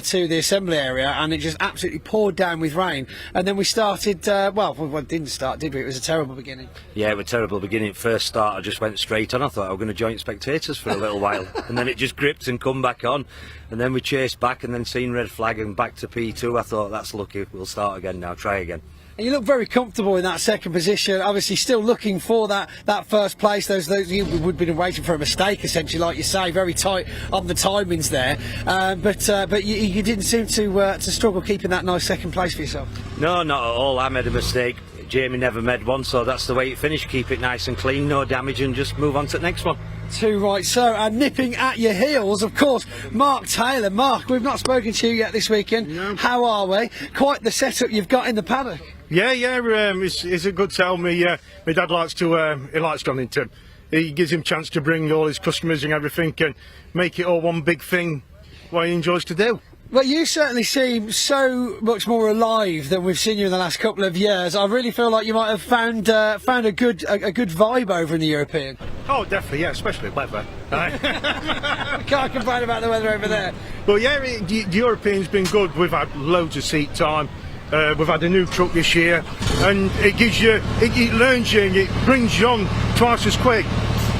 to the assembly area, and it just absolutely poured down with rain. And then we started, we didn't start, did we? It was a terrible beginning. Yeah, it was a terrible beginning. First start, I just went straight on. I thought I was going to join spectators for a little while, and then it just gripped and come back on. And then we chased back and then seen red flag and back to P2. I thought, that's lucky, we'll start again now, try again. And you look very comfortable in that second position. Obviously, still looking for that first place. Those you would have been waiting for a mistake, essentially, like you say. Very tight on the timings there, but you didn't seem to struggle keeping that nice second place for yourself. No, not at all. I made a mistake. Jamie never made one, so that's the way it finished. Keep it nice and clean, no damage, and just move on to the next one. Too right, sir. And nipping at your heels, of course, Mark Taylor. Mark, we've not spoken to you yet this weekend. No. How are we? Quite the setup you've got in the paddock. Yeah, it's a good sell. My dad likes he likes Donington. He gives him a chance to bring all his customers and everything and make it all one big thing, what he enjoys to do. Well, you certainly seem so much more alive than we've seen you in the last couple of years. I really feel like you might have found a good vibe over in the European. Oh, definitely, yeah, especially weather. Can't complain about the weather over there. But yeah, the European's been good. We've had loads of seat time. We've had a new truck this year, and it gives you, it learns you, and it brings you on twice as quick.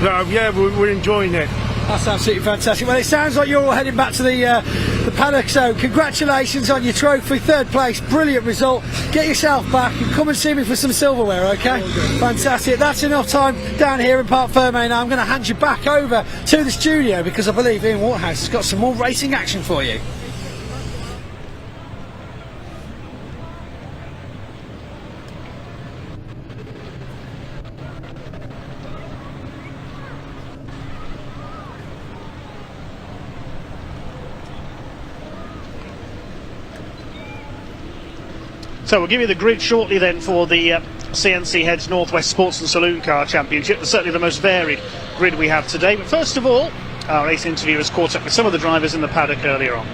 So yeah, we're enjoying it. That's absolutely fantastic. Well, it sounds like you're all heading back to the paddock, so congratulations on your trophy, third place, brilliant result. Get yourself back and come and see me for some silverware, okay? Fantastic. That's enough time down here in Parc Fermé. Now I'm going to hand you back over to the studio because I believe Ian Waterhouse has got some more racing action for you. So we'll give you the grid shortly then for the CNC Heads Northwest Sports and Saloon Car Championship. It's certainly the most varied grid we have today. But first of all, our race interview has caught up with some of the drivers in the paddock earlier on.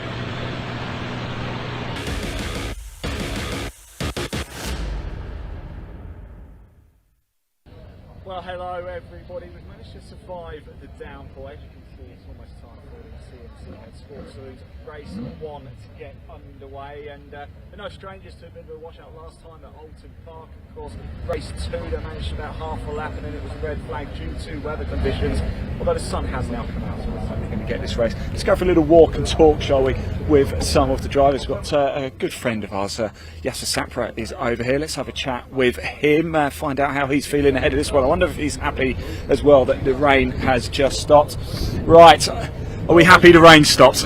Well, hello everybody. We've managed to survive the downpour. As you can see, it's almost time for the CNC Head Sports Saloons race 1 to get underway, and they're no strangers to a bit of a washout last time at Alton Park. Of course, race 2 they managed about half a lap, and then it was a red flag due to weather conditions, although the sun has now come out, so we're certainly going to get this race. Let's go for a little walk and talk, shall we, with some of the drivers. We've got a good friend of ours, Yasser Sapra, is over here. Let's have a chat with him, find out how he's feeling ahead of this one. I wonder if he's happy as well that the rain has just stopped. Right, are we happy the rain stopped?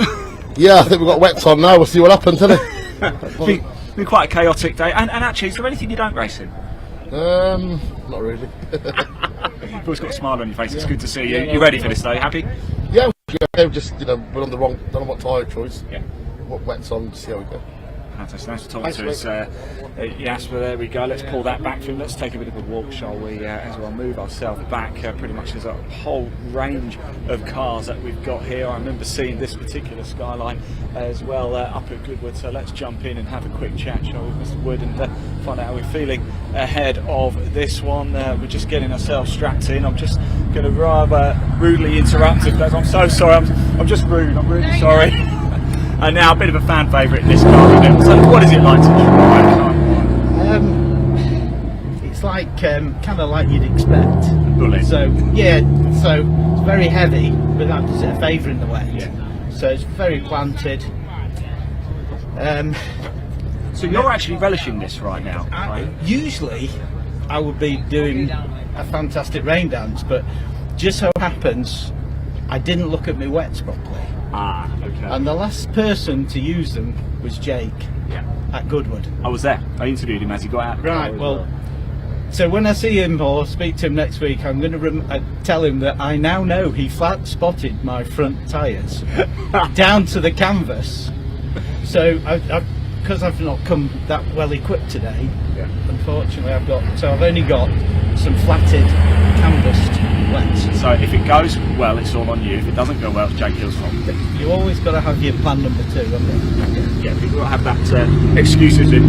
Yeah, I think we've got wets on now. We'll see what happens, isn't it? Been quite a chaotic day. And actually, is there anything you don't race in? Not really. You've always got a smile on your face. It's good to see you. You ready for this day? Happy? Yeah, just we're on the wrong. Don't know what tyre choice. Yeah. What wets on? See how we go. Fantastic. Nice to talk to us. Jasper, there we go. Let's pull that back for him. Let's take a bit of a walk, shall we, as well move ourselves back. Pretty much there's a whole range of cars that we've got here. I remember seeing this particular Skyline as well up at Goodwood. So let's jump in and have a quick chat, shall we, Mr. Wood, and find out how we're feeling ahead of this one. We're just getting ourselves strapped in. I'm just going to rather rudely interrupt if I'm so sorry. I'm just rude. I'm really sorry. And now a bit of a fan favourite in this car. So what is it like to drive? It's like kind of like you'd expect. Bullet. So yeah, so it's very heavy, but that does it a favour in the wet. Yeah. So it's very planted. So you're actually relishing this right now, right? Usually, I would be doing a fantastic rain dance, but just so happens I didn't look at my wets properly. Ah, okay. And the last person to use them was Jake at Goodwood. I was there. I interviewed him as he got out. Right, well, so when I see him or speak to him next week, I'm going to tell him that I now know he flat spotted my front tyres down to the canvas. So because I've not come that well equipped today, unfortunately I've only got some flatted canvassed wets. So if it goes well, it's all on you. If it doesn't go well, it's Jake Hill's fault. You always got to have your plan number 2, haven't you? Yeah, people have that excuses in.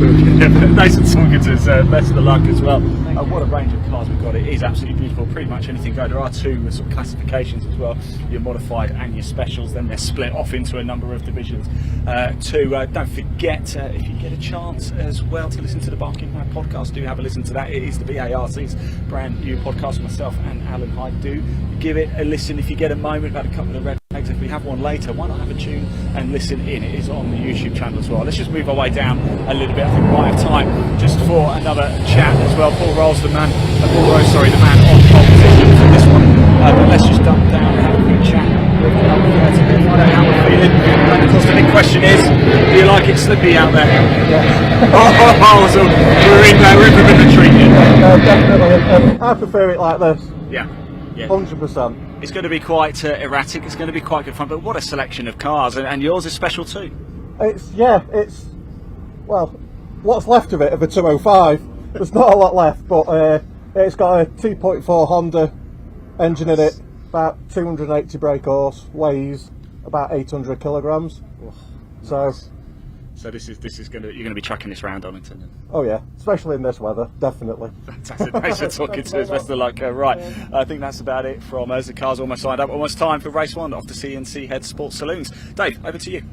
Nathan Saunders, best of the luck as well. What a range of cars we've got. It is absolutely beautiful. Pretty much anything go. There are 2 sort of classifications as well. Your modified and your specials. Then they're split off into a number of divisions. Don't forget, if you get a chance as well to listen to the BARC podcast, do have a listen to that. It is the BARC's brand new podcast. Myself and Alan Hyde do give it a listen if you get a moment. We've had a couple of red flags if we have one later, why not have a tune and listen in? It is on the YouTube channel as well. Let's just move our way down a little bit. I think we might have time just for another chat as well. Paul Rolls, the man on pole position for this one. But let's just dump down and have a quick chat with the number 30 to find out how we're feeling. And of course the big question is, do you like it slippy out there? So we're in for the treat. Definitely. I prefer it like this. Yeah. 100%. It's going to be quite erratic. It's going to be quite good fun. But what a selection of cars, and yours is special too. It's well, what's left of it of a 205. There's not a lot left, but it's got a 2.4 Honda engine in it, about 280 brake horse, weighs about 800 kilograms. So this is going to, you're going to be tracking this round Donington. Oh yeah, especially in this weather, definitely. Fantastic. Thanks for talking to us. Best of luck. Right, I think that's about it from us. The car's almost lined up. Almost time for race one off the CNC Head Sports Saloons. Dave, over to you.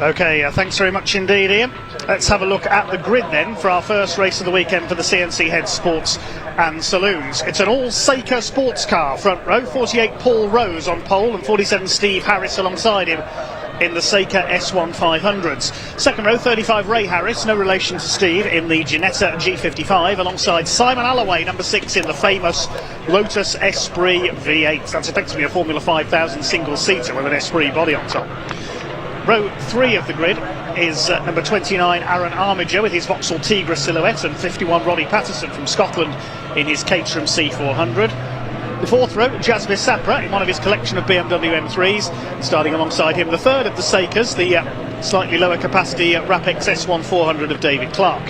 Okay, thanks very much indeed, Ian. Let's have a look at the grid then for our first race of the weekend for the CNC Head Sports and Saloons. It's an all-Seika sports car front row, 48 Paul Rose on pole and 47 Steve Harris alongside him in the Seika S1 500s. Second row, 35 Ray Harris, no relation to Steve, in the Ginetta G55 alongside Simon Alloway, number 6 in the famous Lotus Esprit V8. That's effectively a Formula 5000 single-seater with an Esprit body on top. Row 3 of the grid is number 29 Aaron Armiger with his Vauxhall Tigra silhouette, and 51 Ronnie Patterson from Scotland in his Caterham C400. The fourth row, Jasmine Sapra in one of his collection of BMW M3s, starting alongside him the third of the Seikas, the slightly lower capacity Rapex S1 400 of David Clark.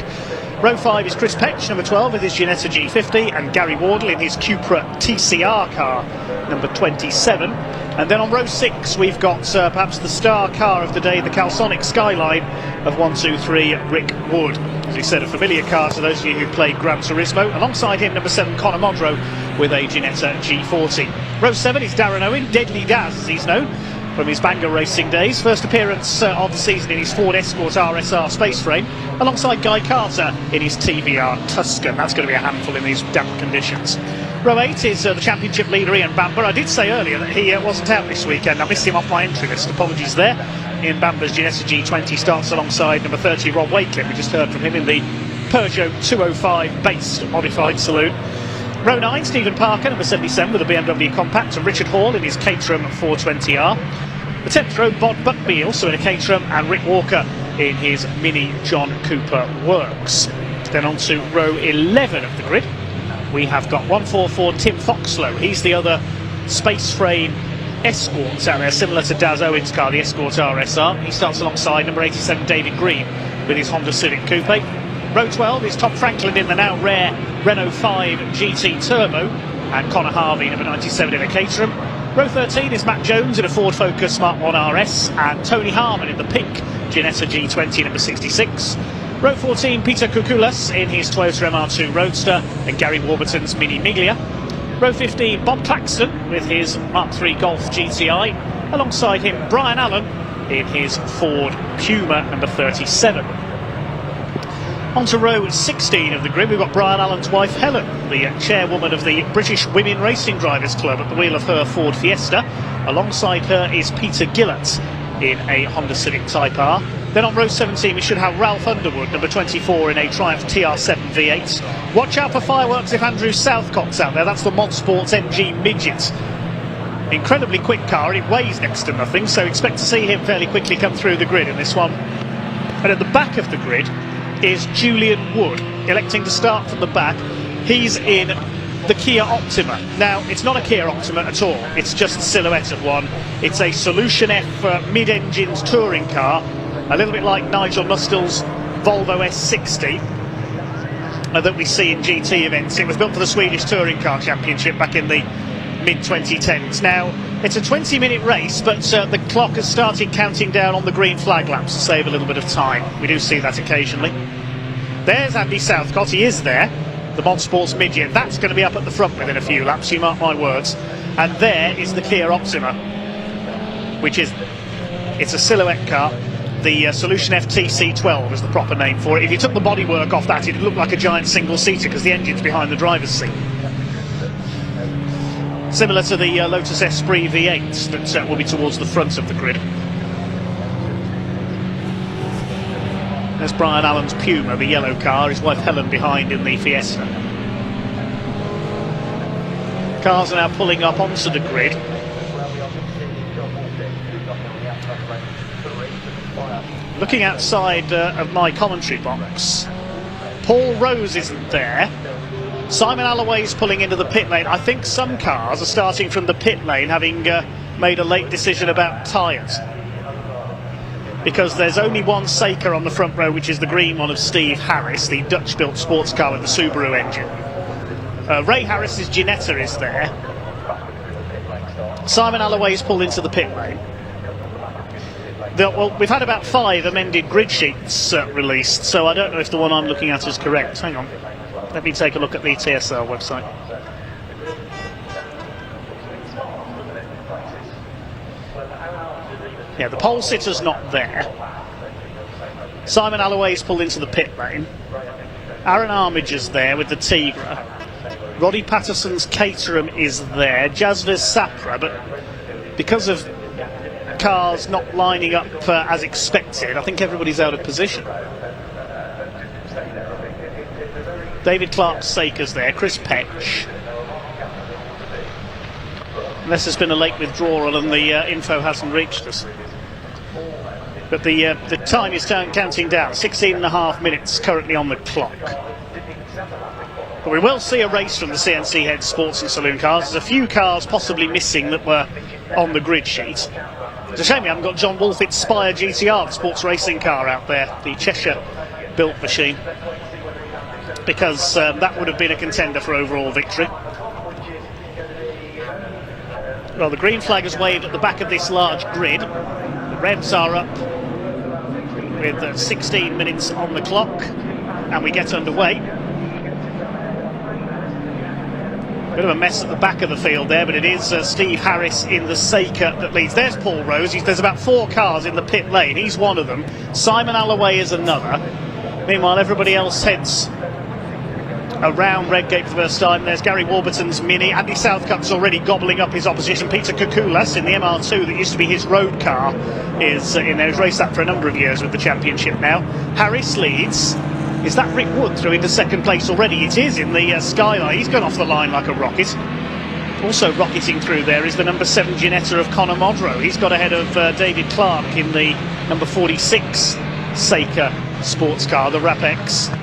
Row 5 is Chris Petch, number 12 with his Ginetta G50, and Gary Wardle in his Cupra TCR car, number 27. And then on row 6 we've got perhaps the star car of the day, the Calsonic Skyline of 123 Rick Wood. As we said, a familiar car to those of you who played Gran Turismo. Alongside him, number 7 Conor Modrow with a Ginetta G40. Row 7 is Darren Owen, Deadly Daz as he's known from his Bangor racing days. First appearance of the season in his Ford Escort RSR space frame, alongside Guy Carter in his TVR Tuscan. That's going to be a handful in these damp conditions. Row 8 is the championship leader Ian Bamber. I did say earlier that he wasn't out this weekend. I missed him off my entry list. Apologies there. Ian Bamber's Ginetta G20 starts alongside number 30 Rob Wakeley. We just heard from him in the Peugeot 205 based modified saloon. Row 9, Stephen Parker, number 77 with a BMW Compact, and Richard Hall in his Caterham 420R. The 10th row, Bod Buckby, also in a Caterham, and Rick Walker in his Mini John Cooper Works. Then on to row 11 of the grid. We have got 144 Tim Foxlow. He's the other space frame Escorts out there, similar to Daz Owen's car, the Escort RSR. He starts alongside number 87 David Green with his Honda Civic Coupe. Row 12 is Tom Franklin in the now rare Renault 5 GT Turbo, and Connor Harvey, number 97 in a Caterham. Row 13 is Matt Jones in a Ford Focus Smart 1 RS, and Tony Harmon in the pink Ginetta G20 number 66. Row 14, Peter Kukulas in his Toyota MR2 Roadster, and Gary Warburton's Mini Miglia. Row 15, Bob Claxton with his Mark III Golf GTI, alongside him Brian Allen in his Ford Puma number 37. On to row 16 of the grid, we've got Brian Allen's wife Helen, the chairwoman of the British Women Racing Drivers Club, at the wheel of her Ford Fiesta. Alongside her is Peter Gillett in a Honda Civic Type R. Then on row 17 we should have Ralph Underwood, number 24 in a Triumph TR7 V8. Watch out for fireworks if Andrew Southcott's out there. That's the Motorsport MG Midget. Incredibly quick car, and it weighs next to nothing, so expect to see him fairly quickly come through the grid in this one. And at the back of the grid is Julian Wood, electing to start from the back. He's in the Kia Optima. Now, it's not a Kia Optima at all, it's just the silhouette of one. It's a Solution F mid-engines touring car, a little bit like Nigel Mustel's Volvo S60 that we see in GT events. It was built for the Swedish Touring Car Championship back in the mid-2010s. Now, it's a 20-minute race, but the clock has started counting down on the green flag laps to save a little bit of time. We do see that occasionally. There's Andy Southcott, he is there, the Motorsports Midget. That's going to be up at the front within a few laps, you mark my words. And there is the Kia Optima, which is, it's a silhouette car, The Solution FTC12 is the proper name for it. If you took the bodywork off that, it'd look like a giant single-seater because the engine's behind the driver's seat. Similar to the Lotus Esprit V8 that will be towards the front of the grid. There's Brian Allen's Puma, the yellow car, his wife Helen behind in the Fiesta. Cars are now pulling up onto the grid. Looking outside of my commentary box, Paul Rose isn't there. Simon Alloway's pulling into the pit lane. I think some cars are starting from the pit lane, having made a late decision about tyres. Because there's only one Seika on the front row, which is the green one of Steve Harris, the Dutch-built sports car with the Subaru engine. Ray Harris's Ginetta is there. Simon Alloway's pulled into the pit lane. Well, we've had about 5 amended grid sheets released, so I don't know if the one I'm looking at is correct. Hang on, let me take a look at the TSL website. Yeah, the pole sitter's not there. Simon Alloway's pulled into the pit lane. Aaron Armiger's there with the Tigra. Roddy Patterson's Caterham is there. Jasviz Sapra, but because of cars not lining up as expected, I think everybody's out of position. David Clark's Seika's there. Chris Petch. Unless there's been a late withdrawal and the info hasn't reached us. But the time is counting down. 16.5 minutes currently on the clock. But we will see a race from the CNC Head Sports and Saloon cars. There's a few cars possibly missing that were on the grid sheet. It's a shame we haven't got John Wolfett's Spire GTR, the sports racing car out there, the Cheshire-built machine, because that would have been a contender for overall victory. Well, the green flag has waved at the back of this large grid. The revs are up with 16 minutes on the clock, and we get underway. Bit of a mess at the back of the field there, but it is Steve Harris in the Seika that leads. There's Paul Rose. There's about 4 cars in the pit lane. He's one of them. Simon Alloway is another. Meanwhile, everybody else heads around Redgate for the first time. There's Gary Warburton's Mini. Andy Southcup's already gobbling up his opposition. Peter Kukulas in the MR2 that used to be his road car is in there. He's raced that for a number of years with the championship now. Harris leads. Is that Rick Wood through into second place already? It is in the Skyline. He's gone off the line like a rocket. Also rocketing through there is the number 7 Ginetta of Conor Modrow. He's got ahead of David Clark in the number 46 Seika sports car, the Rapex.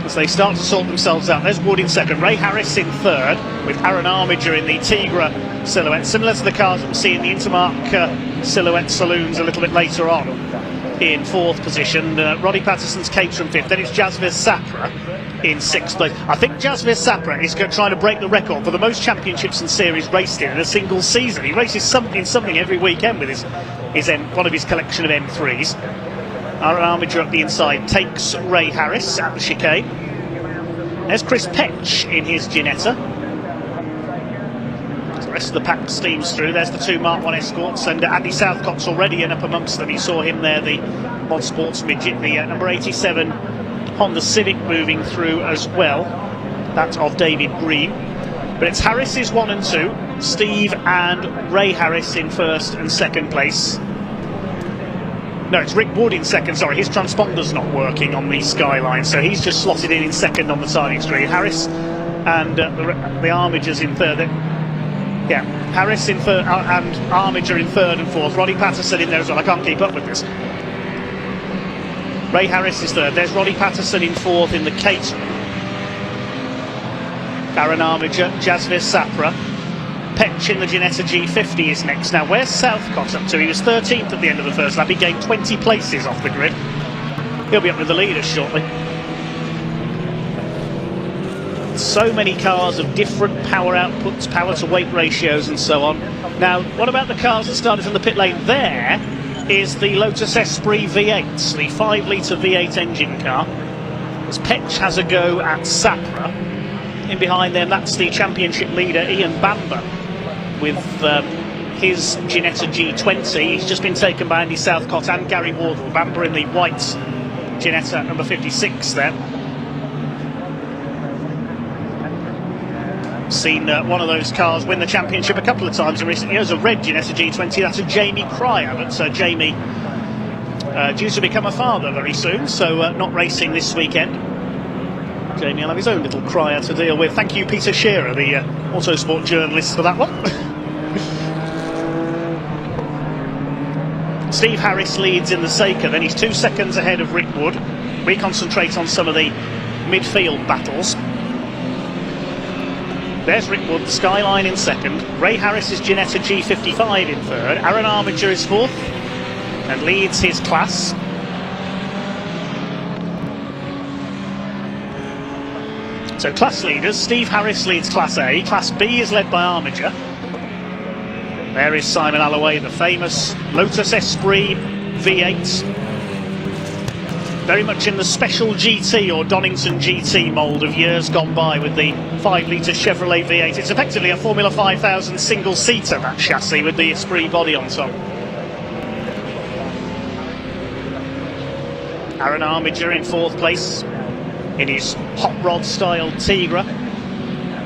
As they start to sort themselves out, there's Wood in second, Ray Harris in third, with Aaron Armiger in the Tigra silhouette, similar to the cars that we'll see in the Intermark silhouette saloons a little bit later on. In fourth position, Roddy Patterson's Caterham fifth, then it's Jasviz Sapra in sixth place. I think Jasviz Sapra is trying to break the record for the most championships and series raced in a single season. He races something every weekend with his one of his collection of M3s. Aaron Armiger up the inside takes Ray Harris at the chicane. There's Chris Petch in his Ginetta. The rest of the pack steams through. There's the 2 Mark 1 Escorts, and Andy Southcott's already in up amongst them. You saw him there, the Motorsports midget, the number 87 Honda Civic moving through as well. That's of David Green. But it's Harris's 1 and 2, Steve and Ray Harris in first and second place. No, it's Rick Wood in second, sorry, his transponder's not working on the Skyline, so he's just slotted in second on the timing screen. Harris and the Armigers in third. Yeah, Harris in third and Armiger in third and fourth. Roddy Patterson in there as well. I can't keep up with this. Ray Harris is third. There's Roddy Patterson in fourth in the Caterham. Aaron Armiger, Jasviz Sapra. Petch in the Ginetta G50 is next. Now, where's Southcott up to? He was 13th at the end of the first lap. He gained 20 places off the grid. He'll be up with the leaders shortly. So many cars of different power outputs, power to weight ratios and so on. Now, what about the cars that started from the pit lane? There is the Lotus Esprit V8, the 5 litre V8 engine car. As Petch has a go at Sapra. In behind them, that's the championship leader Ian Bamber with his Ginetta G20. He's just been taken by Andy Southcott and Gary Wardle. Bamber in the white Ginetta number 56 there. Seen one of those cars win the championship a couple of times in recent years, a red Ginetta G20. That's a Jamie Cryer, but Jamie due to become a father very soon, so not racing this weekend. Jamie will have his own little Cryer to deal with. Thank you, Peter Shearer, the Autosport journalist, for that one. Steve Harris leads in the Seeker, then he's 2 seconds ahead of Rick Wood. We concentrate on some of the midfield battles. There's Rick Wood, the Skyline in second. Ray Harris is Ginetta G55 in third. Aaron Armiger is fourth and leads his class. So class leaders, Steve Harris leads Class A. Class B is led by Armiger. There is Simon Alloway, the famous Lotus Esprit V8. Very much in the special GT or Donington GT mould of years gone by with the 5-litre Chevrolet V8. It's effectively a Formula 5000 single-seater, that chassis, with the Esprit body on top. Aaron Armiger in fourth place in his hot rod style Tigra.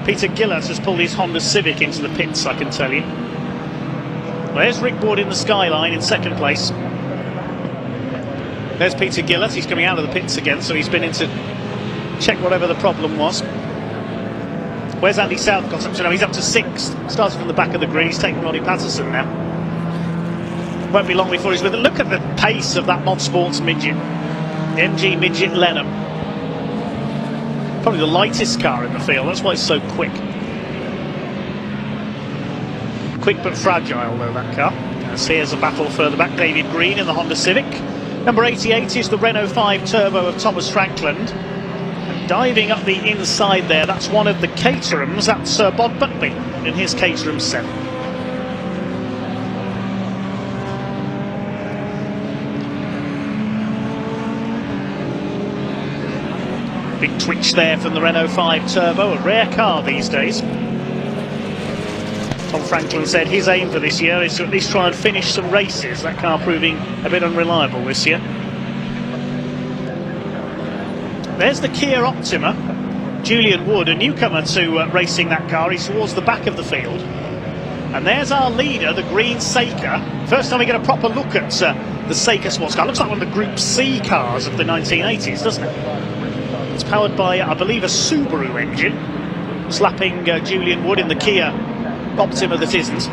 Peter Gillett has pulled his Honda Civic into the pits, I can tell you. There's Rick Wood in the Skyline in second place. There's Peter Gillett, he's coming out of the pits again, so he's been in to check whatever the problem was. Where's Andy Southcott up to now? He's up to sixth. Started from the back of the grid, he's taken Ronnie Patterson now. Won't be long before he's with it. Look at the pace of that Motorsports midget. MG Midget Lenham. Probably the lightest car in the field, that's why it's so quick. Quick but fragile though, that car. As here's a battle further back, David Green in the Honda Civic. Number 88 is the Renault 5 Turbo of Thomas Frankland. And diving up the inside there, that's one of the Caterhams, that's Bob Buckby in his Caterham 7. Big twitch there from the Renault 5 Turbo, a rare car these days. Tom Franklin said his aim for this year is to at least try and finish some races, that car proving a bit unreliable this year. There's the Kia Optima. Julian Wood, a newcomer to racing that car, he's towards the back of the field. And there's our leader, the green Seeker. First time we get a proper look at the Seeker sports car. Looks like one of the Group C cars of the 1980s, doesn't it? It's powered by, I believe, a Subaru engine, slapping Julian Wood in the Kia Optima that isn't,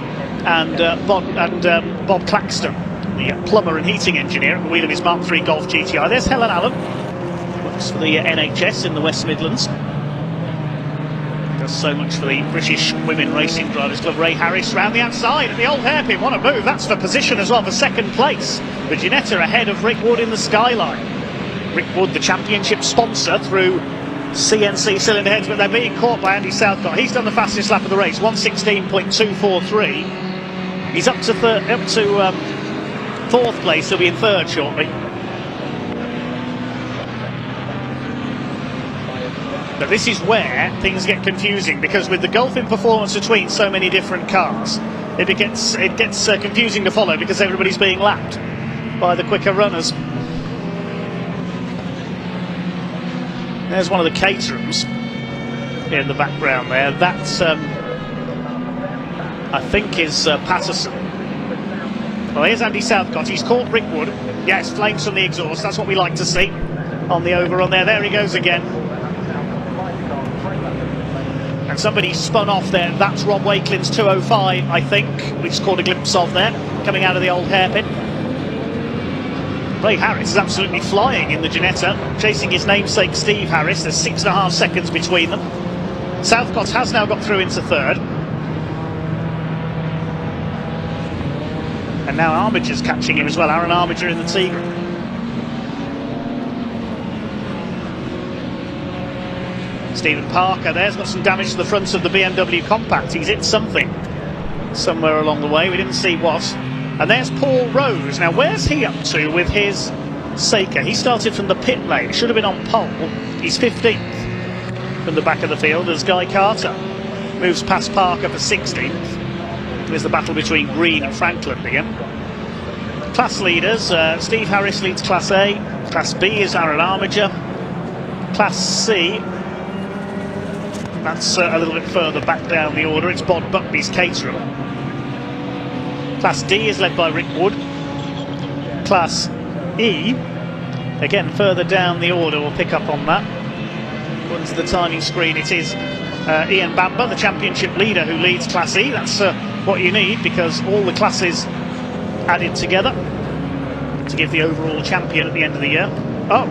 and Bob Claxton, the plumber and heating engineer at the wheel of his Mark III Golf GTI. There's Helen Allen, works for the NHS in the West Midlands. Does so much for the British Women Racing Drivers Club. Ray Harris round the outside at the old hairpin. What a move! That's for position as well, for second place. The Ginetta ahead of Rick Wood in the Skyline. Rick Wood, the championship sponsor through CNC cylinder heads, but they're being caught by Andy Southcott. He's done the fastest lap of the race, 1:16.243. He's up to fourth place. He'll be in third shortly. But this is where things get confusing, because with the gulf in performance between so many different cars, it gets confusing to follow, because everybody's being lapped by the quicker runners. There's one of the Caterhams in the background there. That's, I think, is Patterson. Well, here's Andy Southcott. He's caught Rick Wood. Yes, flames from the exhaust. That's what we like to see on the over on there. There he goes again. And somebody spun off there. That's Rob Wakelin's 205, I think. We just caught a glimpse of there, coming out of the old hairpin. Ray Harris is absolutely flying in the Ginetta, chasing his namesake Steve Harris. There's 6.5 seconds between them. Southcott has now got through into third. And now Armiger's catching him as well. Aaron Armiger in the Tigra. Stephen Parker there's got some damage to the front of the BMW Compact. He's hit something somewhere along the way. We didn't see what. And there's Paul Rose. Now, where's he up to with his Seeker? He started from the pit lane. Should have been on pole. He's 15th from the back of the field as Guy Carter moves past Parker for 16th. second is the battle between Green and Franklin again. Class leaders, Steve Harris leads Class A, Class B is Aaron Armiger, Class C, that's a little bit further back down the order, it's Bod Buckby's Caterham. Class D is led by Rick Wood. Class E, again further down the order, we'll pick up on that. According to the timing screen, it is Ian Bamber, the championship leader, who leads Class E. That's what you need, because all the classes added together to give the overall champion at the end of the year. Oh,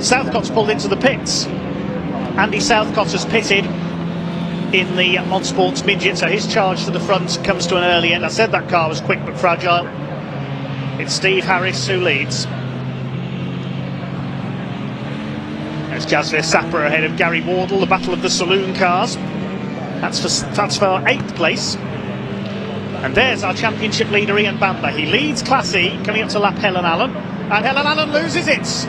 Southcott's pulled into the pits. Andy Southcott has pitted in the Motorsport's midget, so his charge to the front comes to an early end. I said that car was quick but fragile. It's Steve Harris who leads. There's Jasvir Sapper ahead of Gary Wardle, the battle of the saloon cars. That's for 8th place. And there's our championship leader, Ian Bamber. He leads Class E, coming up to lap Helen Allen. And Helen Allen loses it.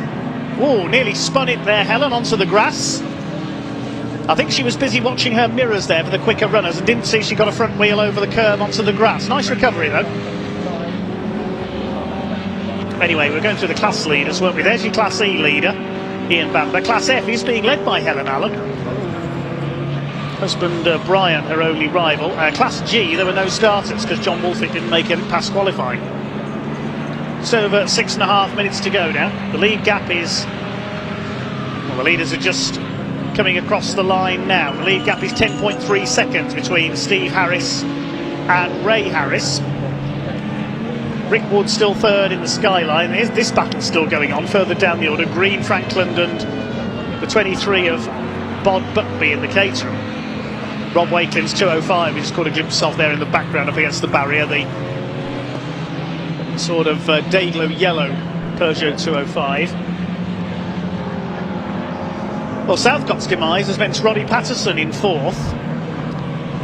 Oh, nearly spun it there, Helen, onto the grass. I think she was busy watching her mirrors there for the quicker runners and didn't see she got a front wheel over the curb onto the grass. Nice recovery, though. Anyway, we're going through the class leaders, weren't we? There's your Class E leader, Ian Bamber. Class F is being led by Helen Allen. Husband Brian, her only rival. Class G, there were no starters because John Wolfitt didn't make it past qualifying. It's over 6.5 minutes to go now. The lead gap is... Well, the leaders are just coming across the line now. The lead gap is 10.3 seconds between Steve Harris and Ray Harris. Rick Wood still third in the skyline. This battle's still going on further down the order. Green, Franklin and the 23 of Bod Buckby in the Caterham. Rob Wakelin's 205, we just caught a glimpse of there in the background up against the barrier, the sort of Dayglow yellow Peugeot 205. Well, Southcott's demise has meant Roddy Patterson in 4th.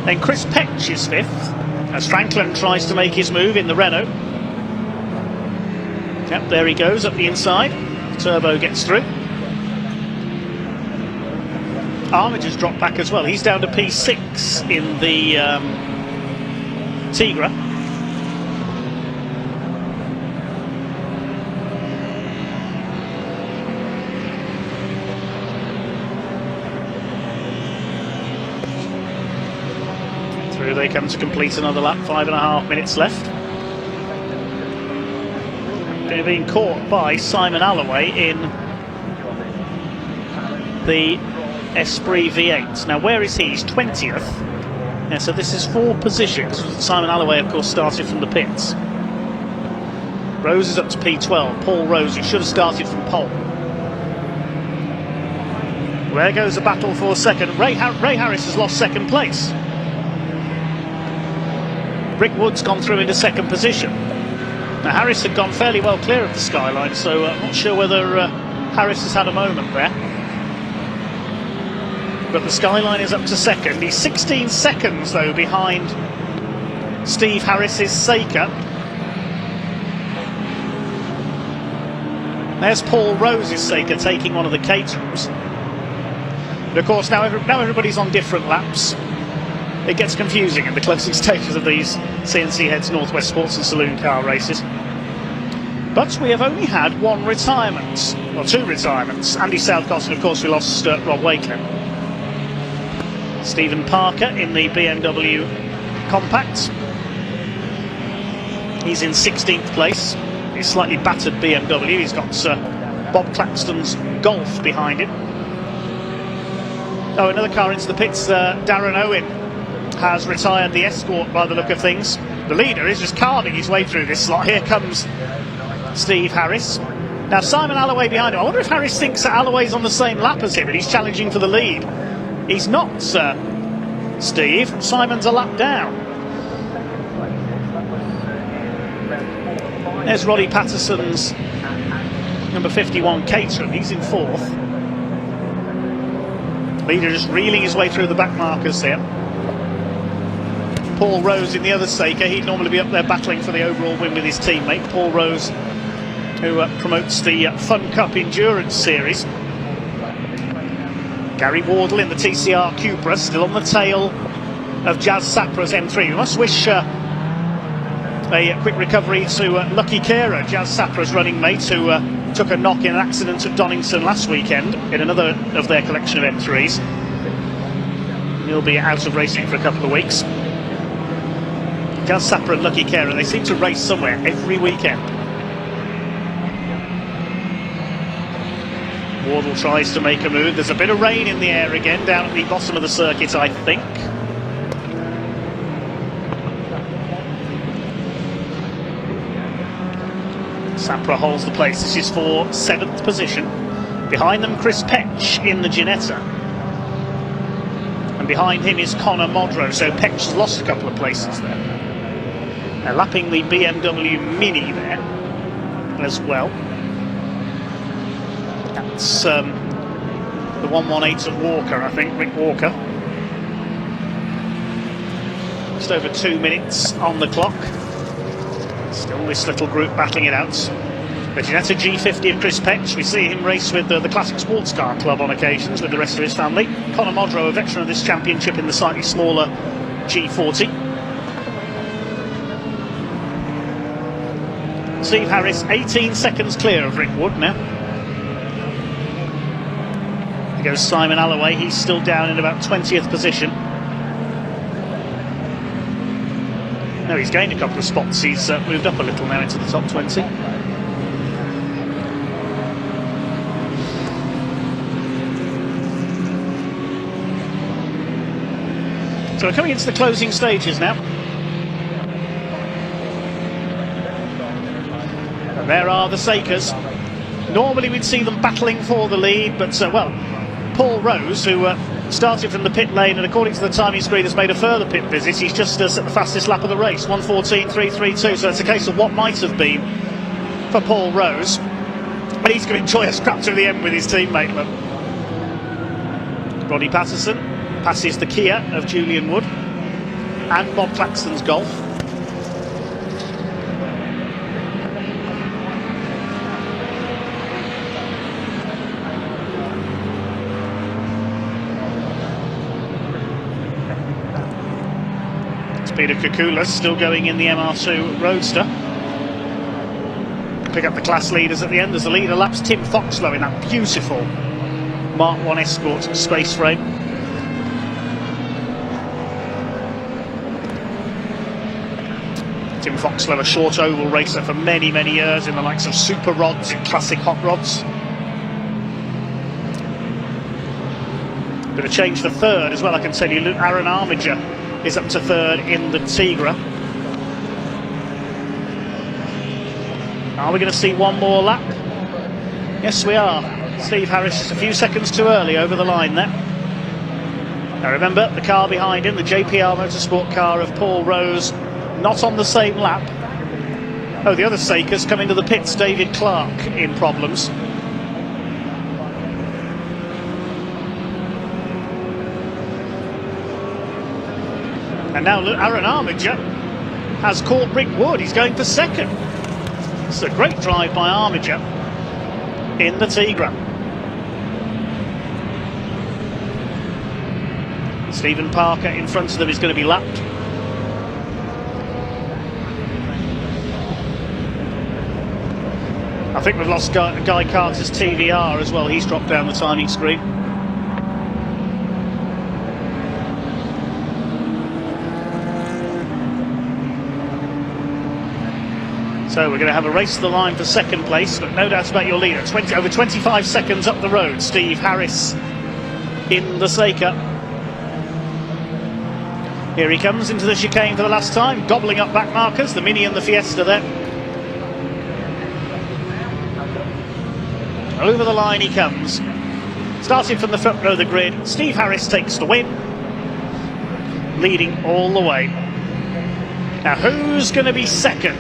Then Chris Petch is 5th, as Franklin tries to make his move in the Renault. Yep, there he goes up the inside. Turbo gets through. Armiger's dropped back as well. He's down to P6 in the Tigra. Through they come to complete another lap. 5.5 minutes left. They're being caught by Simon Alloway in the Esprit V8. Now, where is he? He's 20th. Yeah, so this is 4 positions. Simon Alloway, of course, started from the pits. Rose is up to P12. Paul Rose, who should have started from pole. Where goes the battle for second? Ray Harris has lost second place. Rick Wood's gone through into second position. Now, Harris had gone fairly well clear of the skyline, so I'm not sure whether Harris has had a moment there. But the skyline is up to second. He's 16 seconds, though, behind Steve Harris's Seika. There's Paul Rose's Seika taking one of the Caterhams. But of course, now everybody's on different laps. It gets confusing in the closing stages of these CNC Heads Northwest Sports and Saloon Car races. But we have only had 1 retirement, or 2 retirements. Andy Southcott, and of course we lost Rob Wakelin. Stephen Parker in the BMW Compact. He's in 16th place. He's slightly battered BMW. He's got Bob Claxton's Golf behind him. Oh, another car into the pits. Darren Owen has retired the Escort by the look of things. The leader is just carving his way through this slot. Here comes Steve Harris. Now Simon Alloway behind him. I wonder if Harris thinks that Alloway's on the same lap as him and he's challenging for the lead. He's not, Steve. Simon's a lap down. There's Roddy Patterson's number 51 Caterham. He's in 4th. Leader just reeling his way through the back markers here. Paul Rose in the other Seika. He'd normally be up there battling for the overall win with his teammate. Paul Rose, who promotes the Fun Cup Endurance Series. Gary Wardle in the TCR Cupra, still on the tail of Jazz Sapra's M3. We must wish a quick recovery to Lucky Kera, Jazz Sapra's running mate, who took a knock in an accident at Donington last weekend in another of their collection of M3s. He'll be out of racing for a couple of weeks. Jazz Sapra and Lucky Kera, they seem to race somewhere every weekend. Wardle tries to make a move. There's a bit of rain in the air again down at the bottom of the circuit, I think. Sapra holds the place. This is for 7th position. Behind them, Chris Petch in the Ginetta. And behind him is Connor Modrow, so Petch has lost a couple of places there. Now, lapping the BMW Mini there as well. That's the 118 at Walker, I think, Rick Walker. Just over 2 minutes on the clock. Still this little group battling it out. The Ginetta G50 of Chris Petch. We see him race with the Classic Sports Car Club on occasions with the rest of his family. Connor Modrow, a veteran of this championship in the slightly smaller G40. Steve Harris 18 seconds clear of Rick Wood now. There goes Simon Alloway, he's still down in about 20th position. No, he's gained a couple of spots, he's moved up a little now into the top 20. So we're coming into the closing stages now. And there are the Sakers. Normally we'd see them battling for the lead, but well, Paul Rose, who started from the pit lane and according to the timing screen has made a further pit visit, he's just set the fastest lap of the race, 1:14.332, so it's a case of what might have been for Paul Rose. But he's going to enjoy a scrap to the end with his teammate. Look. Roddy Patterson passes the Kia of Julian Wood and Bob Claxton's Golf. Peter Kukulas still going in the MR2 Roadster. Pick up the class leaders at the end as the leader laps Tim Foxlow in that beautiful Mark 1 Escort space frame. Tim Foxlow, a short oval racer for many, many years in the likes of Super Rods and Classic Hot Rods. Bit of change for third as well, I can tell you. Aaron Armiger is up to third in the Tigra. Are we going to see one more lap? Yes, we are. Steve Harris is a few seconds too early over the line there. Now remember, the car behind him, the JPR Motorsport car of Paul Rose, not on the same lap. Oh, the other Sakers come into the pits, David Clark in problems. And now Aaron Armiger has caught Rick Wood. He's going for second. It's a great drive by Armiger in the Tigra. Stephen Parker in front of them is going to be lapped. I think we've lost Guy Carter's TVR as well. He's dropped down the timing screen. So we're going to have a race to the line for second place, but no doubt about your leader. Over 25 seconds up the road, Steve Harris in the Saker. Here he comes into the chicane for the last time, gobbling up back markers, the Mini and the Fiesta there. Over the line he comes. Starting from the front row of the grid, Steve Harris takes the win, leading all the way. Now who's going to be second?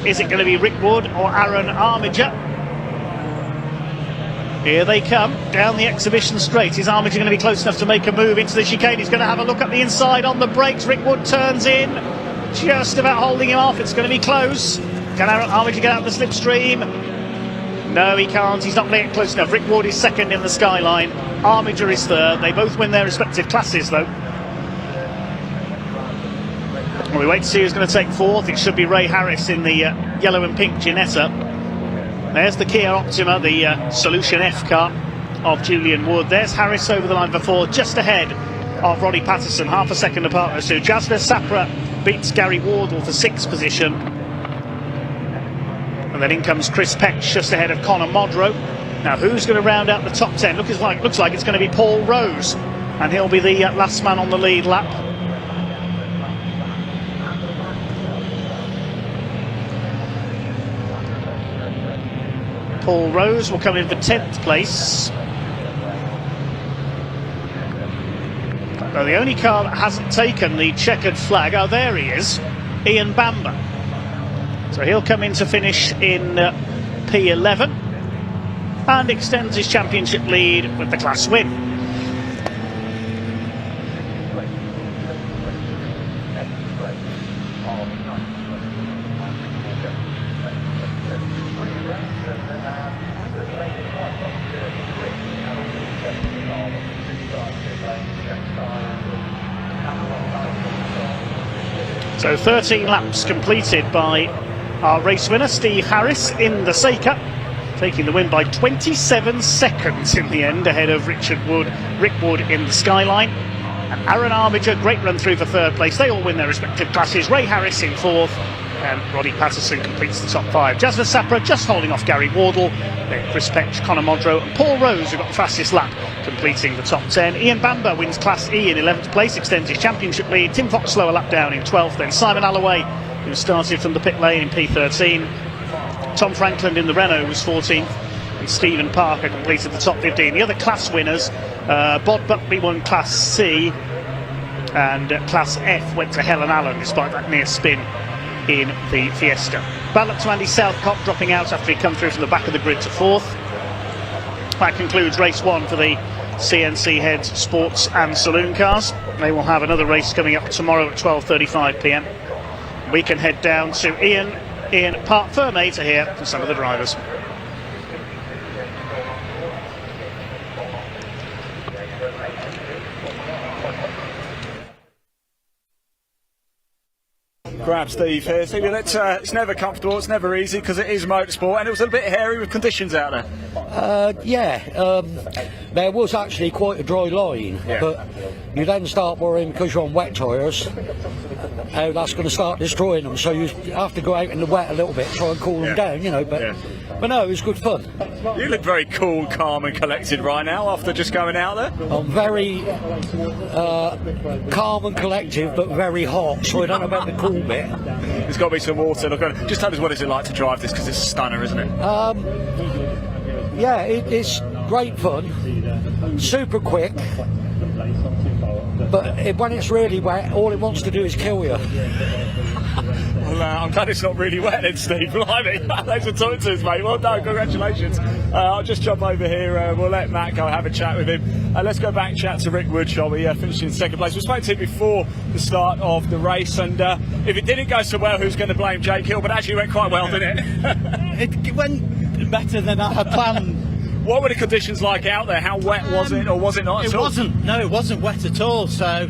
Is it going to be Rick Wood or Aaron Armiger? Here they come down the exhibition straight. Is Armiger going to be close enough to make a move into the chicane? He's going to have a look at the inside on the brakes. Rick Wood turns in, just about holding him off. It's going to be close. Can Aaron Armiger get out the slipstream? No, he can't. He's not playing it close enough. Rick Wood is second in the skyline. Armiger is third. They both win their respective classes, though. Well, we wait to see who's going to take fourth. It should be Ray Harris in the yellow and pink Ginetta. There's the Kia Optima, the Solution F car of Julian Wood. There's Harris over the line before, just ahead of Roddy Patterson, half a second apart those two. Jasper Sapra beats Gary Wardle for 6th position. And then in comes Chris Petch just ahead of Conor Modrow. Now who's going to round out the top 10? Looks like it's going to be Paul Rose, and he'll be the last man on the lead lap. Paul Rose will come in for 10th place. Well, the only car that hasn't taken the checkered flag, oh there he is, Ian Bamber. So he'll come in to finish in P11 and extends his championship lead with the class win. So 13 laps completed by our race winner, Steve Harris, in the Seika, taking the win by 27 seconds in the end, ahead of Rick Wood in the Skyline. And Aaron Armiger, great run through for 3rd place. They all win their respective classes. Ray Harris in 4th, and Roddy Patterson completes the top 5. Jasper Sapra just holding off Gary Wardle, then Chris Petch, Conor Modrow and Paul Rose, who got the fastest lap, completing the top 10. Ian Bamber wins Class E in 11th place, extends his championship lead. Tim Fox slower lap down in 12th, then Simon Alloway, who started from the pit lane in P13. Tom Franklin in the Renault was 14th, and Stephen Parker completed the top 15. The other class winners, Bod Buckley won Class C, and Class F went to Helen Allen despite that near spin in the Fiesta. Bad luck to Andy Southcott, dropping out after he come through from the back of the grid to 4th. That concludes race 1 for the CNC Heads Sports and Saloon cars. They will have another race coming up tomorrow at 12:35 p.m. We can head down to Ian in Parc Fermé to hear from some of the drivers. Grab Steve here. Steve, it's never comfortable, it's never easy because it is motorsport, and it was a bit hairy with conditions out there. There was actually quite a dry line, but you then start worrying because you're on wet tyres how that's going to start destroying them, so you have to go out in the wet a little bit, try and cool them down, you know, but no, it was good fun. You look very cool, calm and collected right now after just going out there. I'm very calm and collective, but very hot, so I don't know about the cool bit. There's got to be some water. Look, just tell us, what is it like to drive this, because it's a stunner, isn't it? It's great fun, super quick, but when it's really wet, all it wants to do is kill you. Well, I'm glad it's not really wet then, Steve. Blimey. Thanks for talking to us, mate. Well done, congratulations. I'll just jump over here. We'll let Matt go have a chat with him. Let's go back and chat to Rick Wood, shall we? Finished in 2nd place. We spoke to him before the start of the race, and if it didn't go so well, who's going to blame Jake Hill? But actually it went quite well, didn't it? It went better than I had planned. What were the conditions like out there? How wet was it, or was it not at all? It wasn't wet at all, so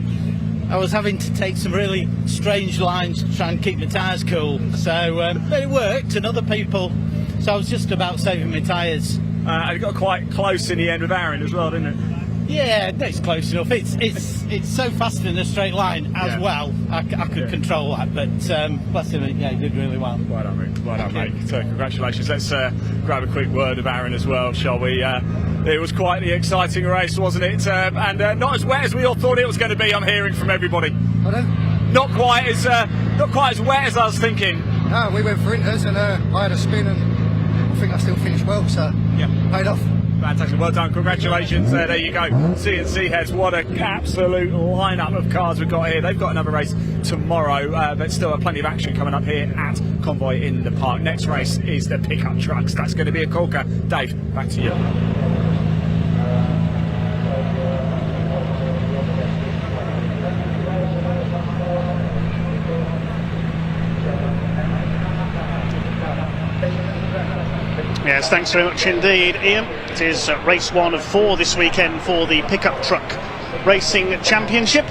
I was having to take some really strange lines to try and keep the tyres cool. So but it worked, and other people, so I was just about saving my tyres. It got quite close in the end with Aaron as well, didn't it? Yeah, it's close enough. It's so fast in a straight line as well. I could control that, but bless him, he did really well. Well done, Rick. Well done, mate. So congratulations. Let's grab a quick word of Aaron as well, shall we? It was quite the exciting race, wasn't it? And not as wet as we all thought it was going to be. I'm hearing from everybody. Pardon? Not quite as wet as I was thinking. No, we went for inters, and I had a spin, and I think I still finished well. So paid off. Fantastic, well done, congratulations. There you go. CNC Heads, what an absolute lineup of cars we've got here. They've got another race tomorrow, but still plenty of action coming up here at Convoy in the Park. Next race is the pickup trucks. That's going to be a corker. Dave, back to you. Yes, thanks very much indeed, Ian. It is race 1 of 4 this weekend for the Pickup Truck Racing Championship.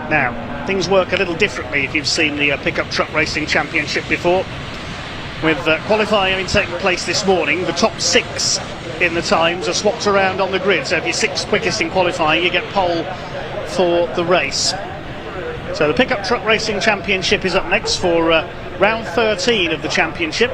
Now, things work a little differently if you've seen the Pickup Truck Racing Championship before. With qualifying having taken place this morning, the top 6 in the times are swapped around on the grid. So if you're 6th quickest in qualifying, you get pole for the race. So the Pickup Truck Racing Championship is up next for round 13 of the championship.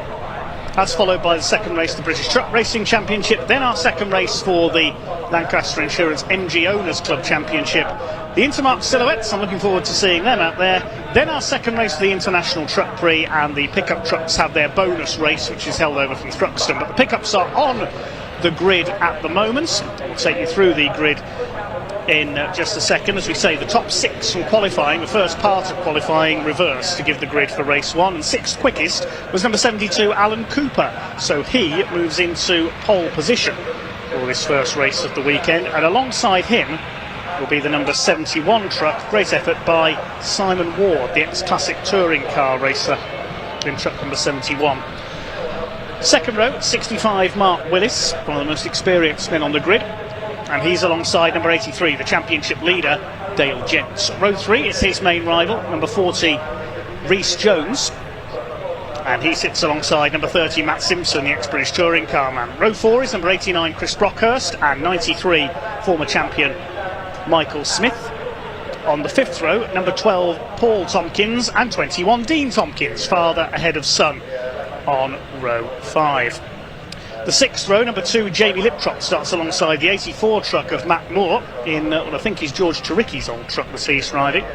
That's followed by the second race, the British Truck Racing Championship, then our second race for the Lancaster Insurance MGOC Club Championship. The Intermark Silhouettes, I'm looking forward to seeing them out there. Then our second race for the International Truck Prix, and the pickup trucks have their bonus race, which is held over from Thruxton. But the pickups are on the grid at the moment. We'll take you through the grid in just a second. As we say, the top 6 from qualifying, the first part of qualifying, reversed to give the grid for race 1. And 6th quickest was number 72, Alan Cooper. So he moves into pole position for this first race of the weekend. And alongside him will be the number 71 truck. Great effort by Simon Ward, the ex-classic touring car racer in truck number 71. Second row, 65, Mark Willis, one of the most experienced men on the grid. And he's alongside number 83, the championship leader, Dale Gents. Row 3 is his main rival, number 40, Rhys Jones. And he sits alongside number 30, Matt Simpson, the ex-British touring car man. Row 4 is number 89, Chris Brockhurst, and 93, former champion, Michael Smith. On the 5th row, number 12, Paul Tompkins, and 21, Dean Tompkins, father ahead of son on row 5. The 6th row, number 2, Jamie Liptrot, starts alongside the 84 truck of Matt Moore in what I think is George Taricki's old truck that he's riding.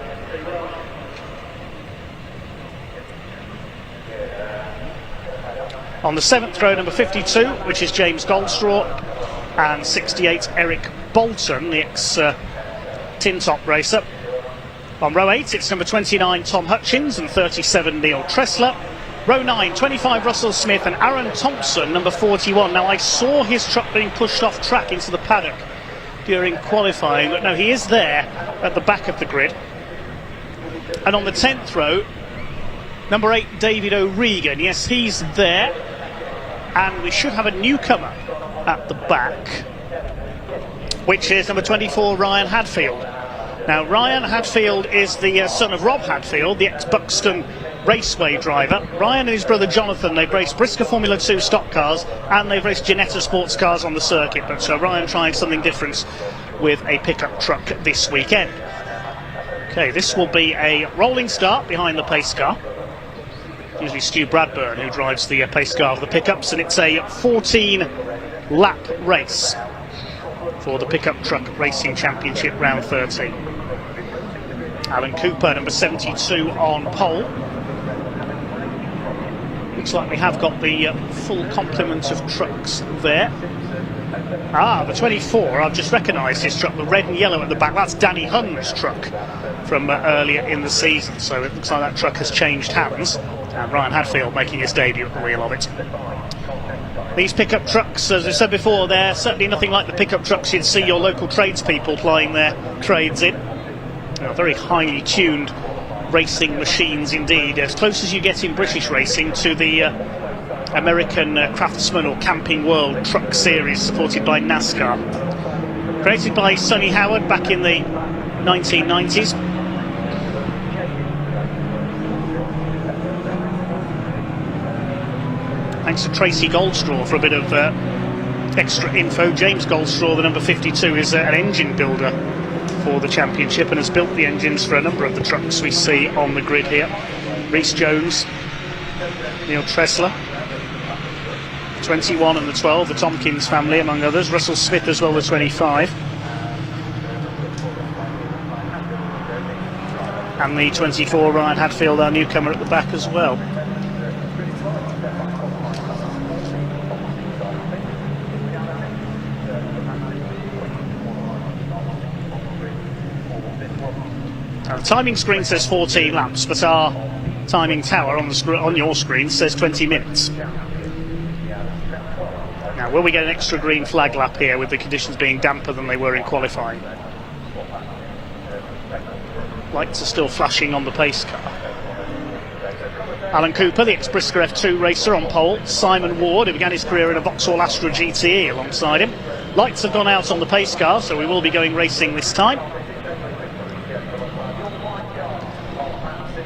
On the 7th row, number 52, which is James Goldstraw, and 68, Eric Bolton, the ex-tin top racer. On row 8, it's number 29, Tom Hutchins, and 37, Neil Tressler. Row 9, 25, Russell Smith, and Aaron Thompson, number 41. Now, I saw his truck being pushed off track into the paddock during qualifying, but no, he is there at the back of the grid. And on the 10th row, number 8, David O'Regan. Yes, he's there. And we should have a newcomer at the back, which is number 24, Ryan Hadfield. Now, Ryan Hadfield is the son of Rob Hadfield, the ex-Buxton Raceway driver. Ryan and his brother Jonathan, they've raced Brisker Formula 2 stock cars, and they've raced Ginetta sports cars on the circuit. But Ryan trying something different with a pickup truck this weekend. Okay, this will be a rolling start behind the pace car. Usually Stu Bradburn who drives the pace car of the pickups, and it's a 14-lap race for the Pickup Truck Racing Championship round 13. Alan Cooper, number 72, on pole. Looks like we have got the full complement of trucks there. The 24, I've just recognised his truck, the red and yellow at the back. That's Danny Hunn's truck from earlier in the season, so it looks like that truck has changed hands. And Ryan Hadfield making his debut at the wheel of it. These pickup trucks, as I said before, they're certainly nothing like the pickup trucks you'd see your local tradespeople plying their trades in. Very highly tuned racing machines indeed, as close as you get in British racing to the American Craftsman or Camping World Truck Series supported by NASCAR. Created by Sonny Howard back in the 1990s. Thanks to Tracy Goldstraw for a bit of extra info. James Goldstraw, the number 52, is an engine builder for the championship and has built the engines for a number of the trucks we see on the grid here. Rhys Jones, Neil Tressler, 21 and the 12, the Tompkins family among others. Russell Smith as well, the 25. And the 24, Ryan Hadfield, our newcomer at the back as well. Now, the timing screen says 14 laps, but our timing tower on your screen says 20 minutes. Now, will we get an extra green flag lap here with the conditions being damper than they were in qualifying? Lights are still flashing on the pace car. Alan Cooper, the ex-Brisker F2 racer, on pole. Simon Ward, who began his career in a Vauxhall Astra GTE, alongside him. Lights have gone out on the pace car, so we will be going racing this time.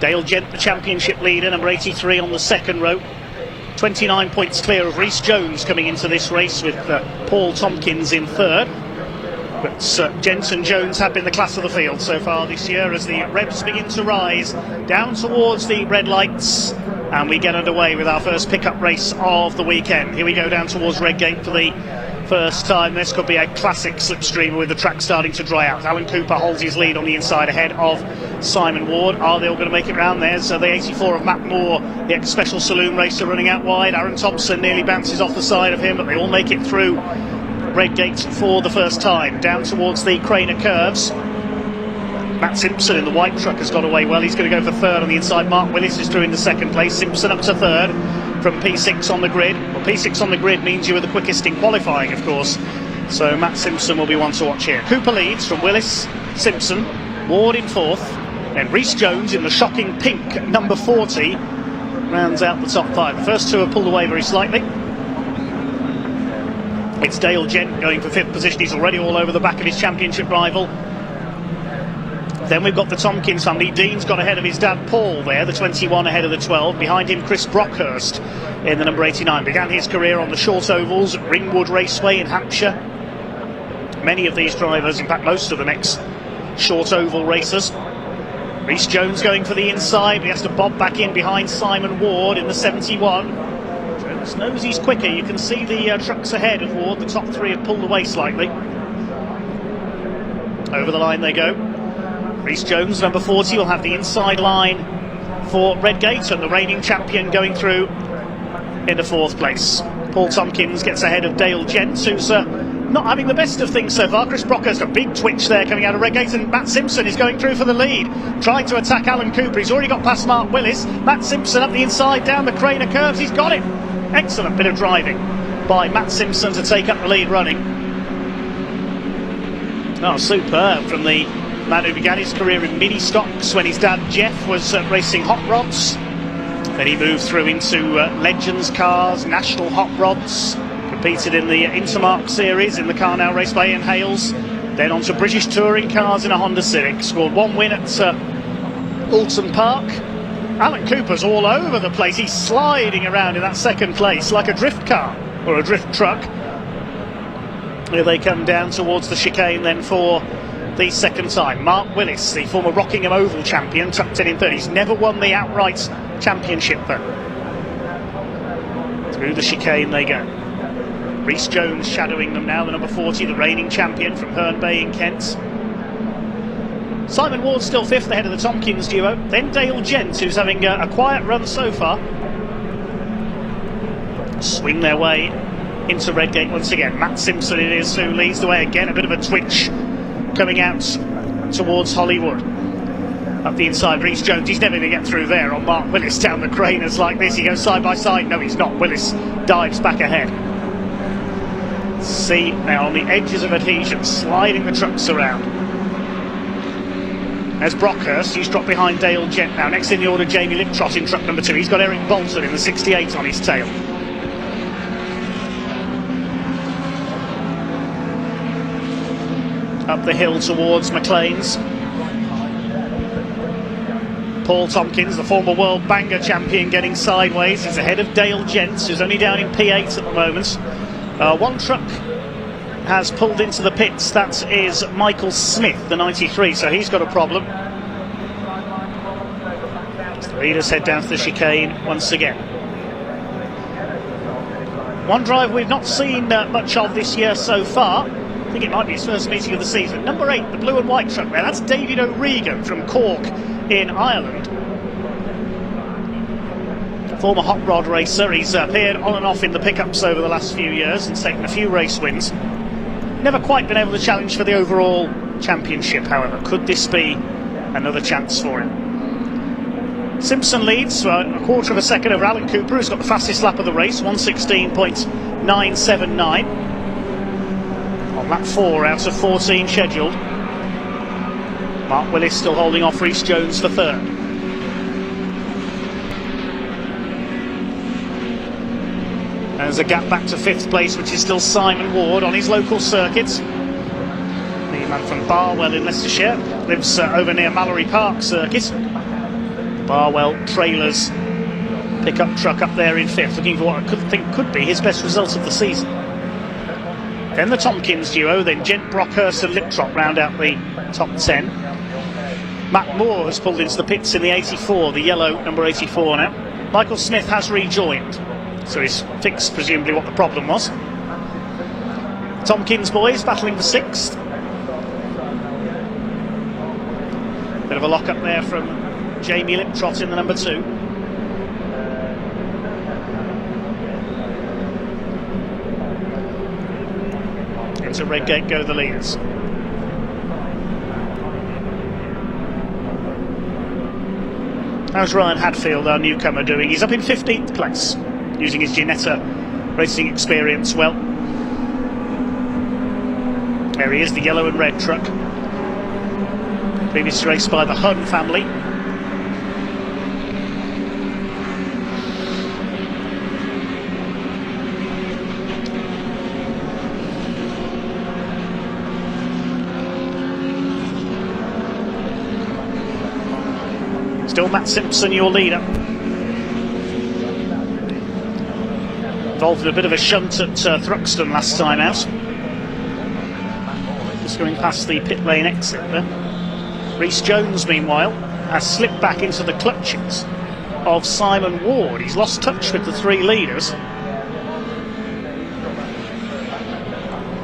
Dale Gent, the championship leader, number 83 on the second row. 29 points clear of Rhys Jones coming into this race, with Paul Tompkins in third. But Gent and Jones have been the class of the field so far this year, as the revs begin to rise down towards the red lights, and we get underway with our first pickup race of the weekend. Here we go down towards Redgate for the first time. This could be a classic slipstreamer with the track starting to dry out. Alan Cooper holds his lead on the inside ahead of Simon Ward. Are they all going to make it round? There's the 84 of Matt Moore, the ex-Special Saloon racer, running out wide. Aaron Thompson nearly bounces off the side of him, but they all make it through Redgate for the first time. Down towards the Craner curves, Matt Simpson in the white truck has got away well. He's going to go for third on the inside. Mark Willis is through into second place. Simpson up to third from P6 on the grid. Well, P6 on the grid means you were the quickest in qualifying, of course. So Matt Simpson will be one to watch here. Cooper leads from Willis, Simpson, Ward in fourth. Then Rhys Jones in the shocking pink number 40 rounds out the top five. The first two are pulled away very slightly. It's Dale Gent going for fifth position. He's already all over the back of his championship rival. Then we've got the Tompkins family. Dean's got ahead of his dad Paul there, the 21 ahead of the 12. Behind him Chris Brockhurst in the number 89. Began his career on the short ovals at Ringwood Raceway in Hampshire. Many of these drivers, in fact most of them, ex-short oval racers. Rhys Jones going for the inside. He has to bob back in behind Simon Ward in the 71. Jones knows he's quicker. You can see the trucks ahead of Ward. The top three have pulled away slightly. Over the line they go. Rhys Jones, number 40, will have the inside line for Redgate, and the reigning champion going through into fourth place. Paul Tompkins gets ahead of Dale Gent, who's not having the best of things so far. Chris Brockhurst, a big twitch there coming out of Redgate, and Matt Simpson is going through for the lead, trying to attack Alan Cooper. He's already got past Mark Willis. Matt Simpson up the inside, down the Craner curves. He's got it. Excellent bit of driving by Matt Simpson to take up the lead running. Oh, superb from the man who began his career in mini stocks when his dad Jeff was racing hot rods. Then he moved through into Legends cars, National Hot Rods, competed in the Intermark series in the car now raced by Ian Hales, then on to British touring cars in a Honda Civic. Scored one win at Alton Park. Alan Cooper's all over the place. He's sliding around in that second place like a drift car or a drift truck. Here they come down towards the chicane then for the second time. Mark Willis, the former Rockingham Oval champion, tucked in third. He's never won the outright championship though. Through the chicane they go. Rhys Jones shadowing them now, the number 40, the reigning champion from Herne Bay in Kent. Simon Ward still fifth ahead of the Tompkins duo. Then Dale Gent, who's having a quiet run so far. Swing their way into Redgate once again. Matt Simpson it is who leads the way again. A bit of a twitch coming out towards Hollywood. Up the inside, Rhys Jones, he's never going to get through there on Mark Willis down the Craners like this. He goes side by side. No, he's not. Willis dives back ahead. See now on the edges of adhesion, sliding the trucks around. There's Brockhurst, he's dropped behind Dale Gent now. Next in the order, Jamie Liptrot in truck number 2. He's got Eric Bolton in the 68 on his tail. Up the hill towards McLean's. Paul Tompkins, the former World Banger champion, getting sideways. He's ahead of Dale Gent, who's only down in P8 at the moment. One truck has pulled into the pits. That is Michael Smith, the 93, so he's got a problem. The leaders head down to the chicane once again. One driver we've not seen much of this year so far. I think it might be his first meeting of the season. Number 8, the blue and white truck there. That's David O'Regan from Cork in Ireland. Former hot rod racer. He's appeared on and off in the pickups over the last few years and taken a few race wins. Never quite been able to challenge for the overall championship, however. Could this be another chance for him? Simpson leads a quarter of a second over Alan Cooper, who's got the fastest lap of the race, 1:16.979. On lap 4 out of 14 scheduled. Mark Willis still holding off Rhys Jones for third. There's a gap back to 5th place, which is still Simon Ward on his local circuit. The man from Barwell in Leicestershire lives over near Mallory Park circuit. Barwell Trailers pickup truck up there in 5th, looking for what I could be his best result of the season. Then the Tompkins duo, then Gent, Brockhurst and Liptrop round out the top 10. Matt Moore has pulled into the pits in the 84, the yellow number 84 now. Michael Smith has rejoined, so he's fixed presumably what the problem was. Tompkins boys battling for 6th. Bit of a lock up there from Jamie Liptrot in the number 2. Into Redgate go the leaders. How's Ryan Hadfield, our newcomer, doing? He's up in 15th place, using his Ginetta racing experience well. There he is, the yellow and red truck. Previously raced by the Hun family. Still Matt Simpson, your leader. Involved in a bit of a shunt at Thruxton last time out. Just going past the pit lane exit there. Rhys Jones, meanwhile, has slipped back into the clutches of Simon Ward. He's lost touch with the 3 leaders.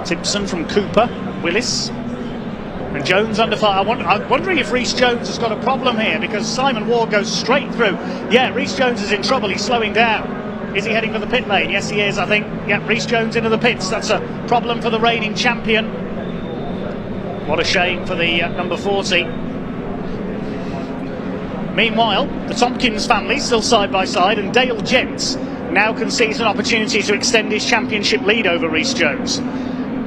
Simpson from Cooper, Willis. And Jones under fire. I'm wondering if Rhys Jones has got a problem here, because Simon Ward goes straight through. Yeah, Rhys Jones is in trouble. He's slowing down. Is he heading for the pit lane? Yes, he is, I think. Yeah, Rhys Jones into the pits. That's a problem for the reigning champion. What a shame for the number 40. Meanwhile, the Tompkins family still side by side, and Dale Gents now can seize an opportunity to extend his championship lead over Rhys Jones.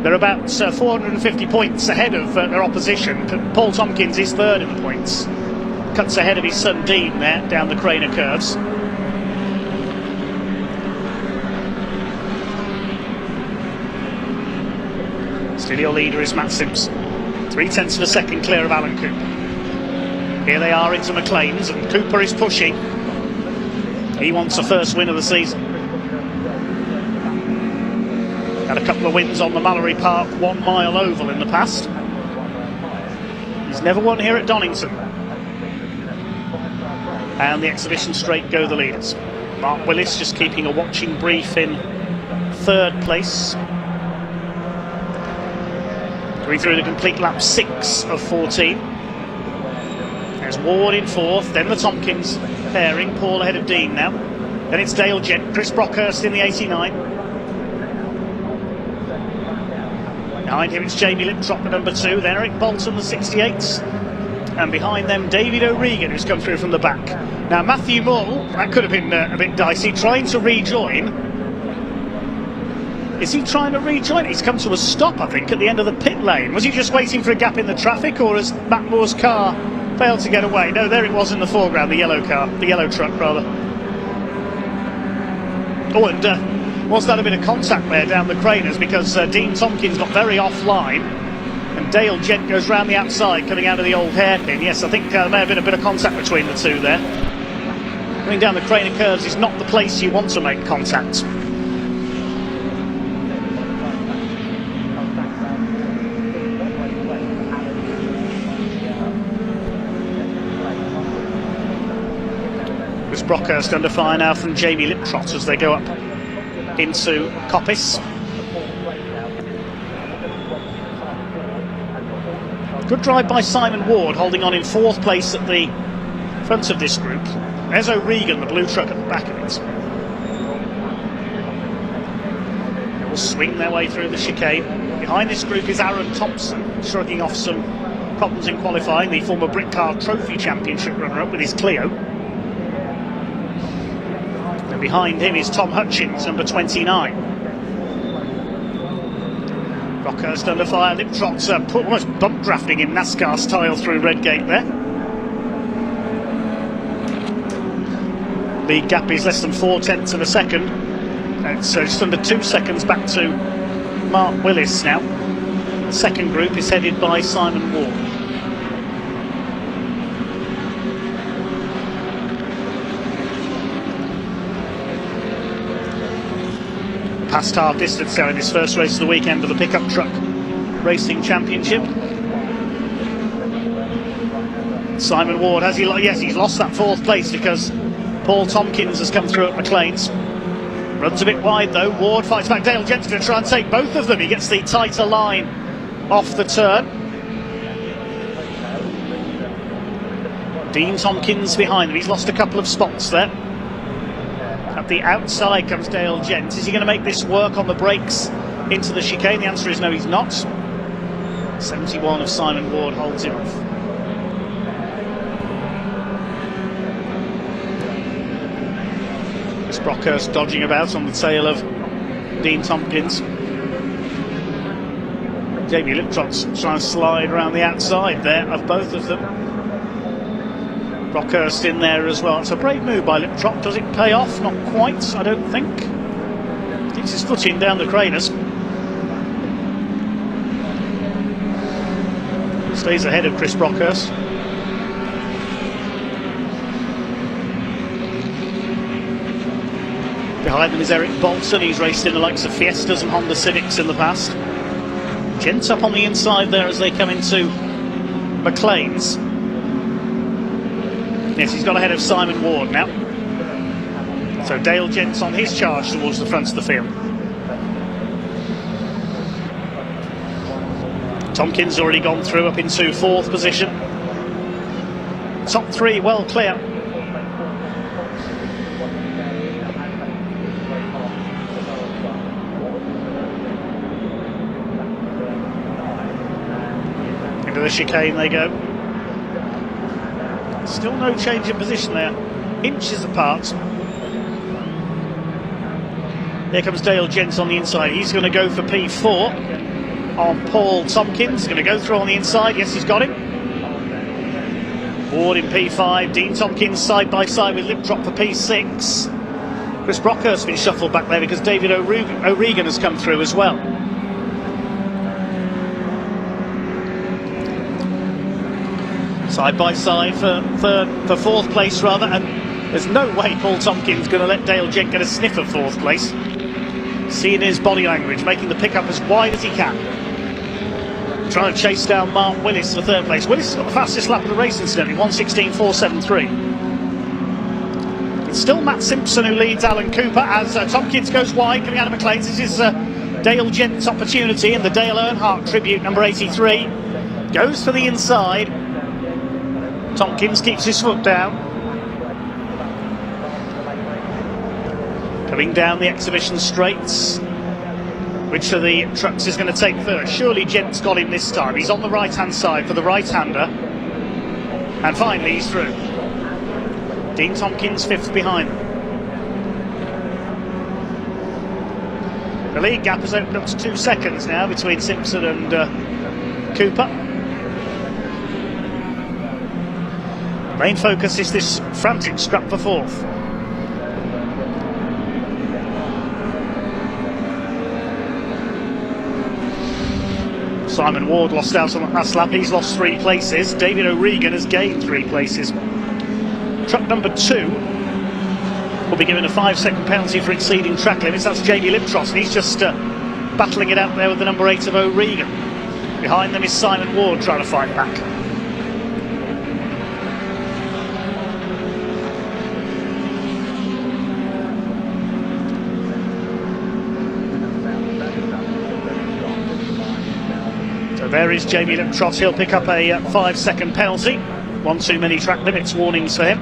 They're about 450 points ahead of their opposition. Paul Tompkins is 3rd in the points. Cuts ahead of his son Dean there, down the Craner curves. Still your leader is Matt Simpson. 3/10 of a second clear of Alan Cooper. Here they are into McLean's, and Cooper is pushing. He wants a first win of the season. Had a couple of wins on the Mallory Park 1 mile oval in the past. He's never won here at Donington. And the exhibition straight go the leaders. Mark Willis just keeping a watching brief in 3rd place. Going through the complete lap 6 of 14. There's Ward in 4th, then the Tompkins pairing, Paul ahead of Dean now. Then it's Dale Gent, Chris Brockhurst in the 89. Behind him it's Jamie Liptrop, the number 2, then Eric Bolton, the 68. And behind them David O'Regan, who's come through from the back. Now Matthew Mull, that could have been a bit dicey, trying to rejoin. Is he trying to rejoin? He's come to a stop, I think, at the end of the pit lane. Was he just waiting for a gap in the traffic, or has Matt Moore's car failed to get away? No, there it was in the foreground, the yellow car, the yellow truck rather. Oh, and was that a bit of contact there down the Craners, because Dean Tompkins got very offline, and Dale Gent goes round the outside coming out of the old hairpin. Yes, I think there may have been a bit of contact between the two there. Coming down the Craner curves is not the place you want to make contact. Brockhurst under fire now from Jamie Liptrot as they go up into Coppice. Good drive by Simon Ward, holding on in 4th place at the front of this group. There's O'Regan, the blue truck at the back of it. They will swing their way through the chicane. Behind this group is Aaron Thompson, shrugging off some problems in qualifying, the former Brickcar Trophy Championship runner-up with his Clio. And behind him is Tom Hutchins, number 29. Brockhurst under fire, Liptrot's almost bump drafting him NASCAR style through Redgate there. The gap is less than 4/10 of a second. So just under 2 seconds back to Mark Willis now. The second group is headed by Simon Ward. past half distance now in this first race of the weekend of the Pickup Truck Racing Championship. Simon Ward, has he? Yes, he's lost that 4th place because Paul Tompkins has come through at McLean's. Runs a bit wide though. Ward fights back. Dale Gent's going to try and take both of them. He gets the tighter line off the turn. Dean Tompkins behind him. He's lost a couple of spots there. At the outside comes Dale Gent. Is he going to make this work on the brakes into the chicane? The answer is no, he's not. 71 of Simon Ward holds him off. Chris Brockhurst dodging about on the tail of Dean Tompkins. Jamie Liptrot's trying to slide around the outside there of both of them. Brockhurst in there as well. It's a brave move by Liptrot. Does it pay off? Not quite, I don't think. Gets his foot in down the craners. Stays ahead of Chris Brockhurst. Behind them is Eric Bolton. He's raced in the likes of Fiestas and Honda Civics in the past. Gents up on the inside there as they come into McLean's. Yes, he's got ahead of Simon Ward now. So Dale Gent's on his charge towards the front of the field. Tompkins already gone through up into 4th position. Top 3 well clear. Into the chicane they go. Still no change in position there, inches apart. Here comes Dale Gent on the inside. He's going to go for P4 on Paul Tompkins. He's going to go through on the inside. Yes, he's got him. Ward in P5. Dean Tompkins side by side with Liptrot for P6. Chris Brockhurst has been shuffled back there because David O'Regan has come through as well. Side by side for 4th place rather, and there's no way Paul Tompkins going to let Dale Gent get a sniff of 4th place. Seeing his body language, making the pickup as wide as he can. Trying to chase down Mark Willis for 3rd place. Willis has got the fastest lap of the race incidentally, 1:16.473. It's still Matt Simpson who leads Alan Cooper as Tompkins goes wide coming out of McLean's. This is Dale Gent's opportunity in the Dale Earnhardt tribute, number 83. Goes for the inside. Tompkins keeps his foot down. Coming down the exhibition straights. Which of the trucks is going to take first? Surely Gent's got him this time. He's on the right-hand side for the right-hander. And finally he's through. Dean Tompkins 5th behind. The lead gap has opened up to 2 seconds now between Simpson and Cooper. Main focus is this frantic scrap for 4th. Simon Ward lost out on the last lap. He's lost 3 places. David O'Regan has gained 3 places. Truck number 2 will be given a 5-second penalty for exceeding track limits. That's Jamie Liptrot, and he's just battling it out there with the number 8 of O'Regan. Behind them is Simon Ward trying to fight back. There is Jamie Liptrot. He'll pick up a 5-second penalty. 1 too many track limits warnings for him.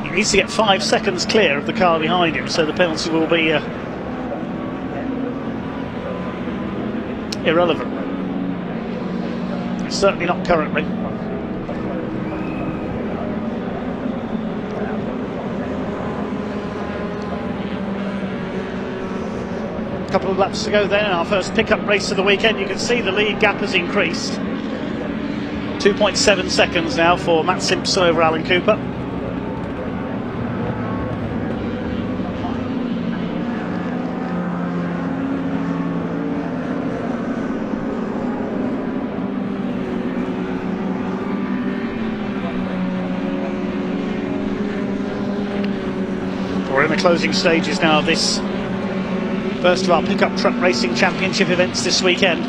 He needs to get 5 seconds clear of the car behind him, so the penalty will be irrelevant. It's certainly not currently. Couple of laps to go then in our first pickup race of the weekend. You can see the lead gap has increased. 2.7 seconds now for Matt Simpson over Alan Cooper. We're in the closing stages now of this First of our pickup truck racing championship events this weekend.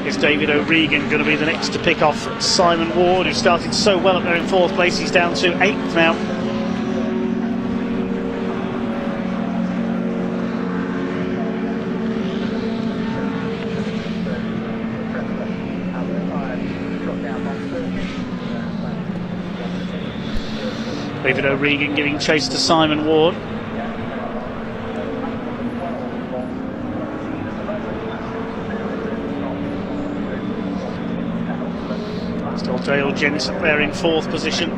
Is David O'Regan going to be the next to pick off Simon Ward, who started so well up there in 4th place? He's down to 8th now. David O'Regan giving chase to Simon Ward. Still Dale Gent up there in 4th position.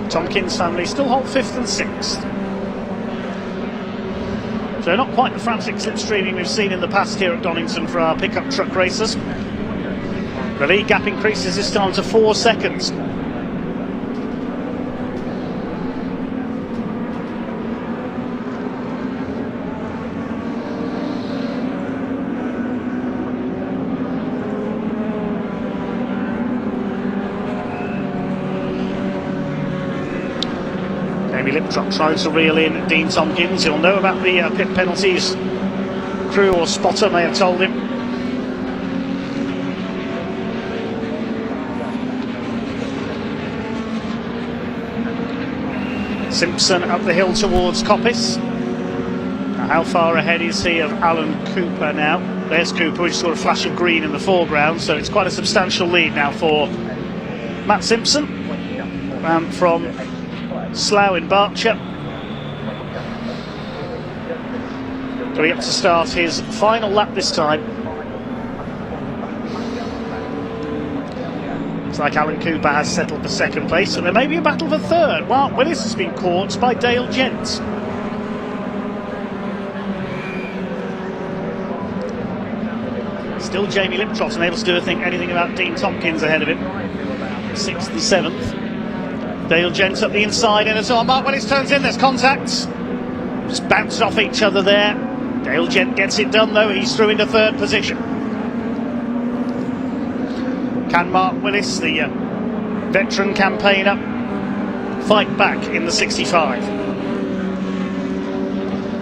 Tompkins family still hold 5th and 6th. So not quite the frantic slipstreaming we've seen in the past here at Donington for our pickup truck racers. The lead gap increases this time to 4 seconds. Liptrop trying to reel in Dean Tompkins. He'll know about the pit penalties. Crew or spotter may have told him. Simpson up the hill towards Coppice. Now, how far ahead is he of Alan Cooper now? There's Cooper, which saw a flash of green in the foreground, so it's quite a substantial lead now for Matt Simpson from Slough in Berkshire. Going up to start his final lap this time. Looks like Alan Cooper has settled for 2nd place, and there may be a battle for 3rd. Mark Willis has been caught by Dale Gent. Still Jamie Liptrot unable to do anything about Dean Tompkins ahead of him. 6th and 7th. Dale Gent up the inside in as well. Mark Willis turns in, there's contact. Just bounced off each other there. Dale Gent gets it done though, he's through into 3rd position. Can Mark Willis, the veteran campaigner, fight back in the 65?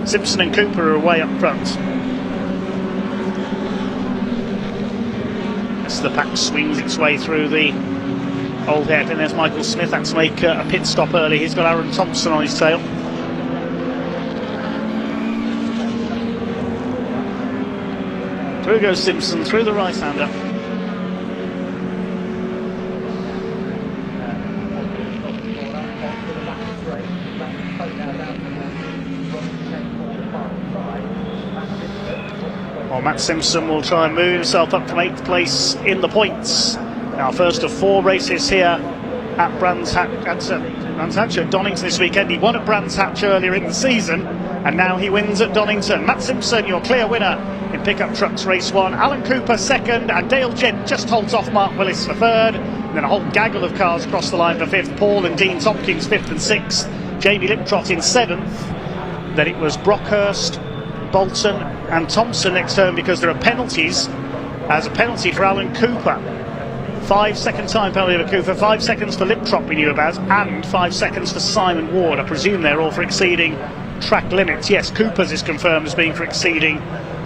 Simpson and Cooper are away up front. As the pack swings its way through the old hairpin, there's Michael Smith. That's to make a pit stop early. He's got Aaron Thompson on his tail. Through goes Simpson, through the right-hander. Well, Matt Simpson will try and move himself up from 8th place in the points. Now, first of 4 races here at Brands Hatch at Donington this weekend. He won at Brands Hatch earlier in the season, and now he wins at Donington. Matt Simpson, your clear winner in pickup trucks race 1. Alan Cooper 2nd, and Dale Gent just holds off Mark Willis for 3rd. And then a whole gaggle of cars cross the line for 5th. Paul and Dean Tompkins 5th and 6th. Jamie Liptrot in 7th. Then it was Brockhurst, Bolton and Thompson next turn because there are penalties. As a penalty for Alan Cooper. 5-second time penalty for Cooper, 5 seconds for Liptrop we knew about, and 5 seconds for Simon Ward. I presume they're all for exceeding track limits. Yes, Cooper's is confirmed as being for exceeding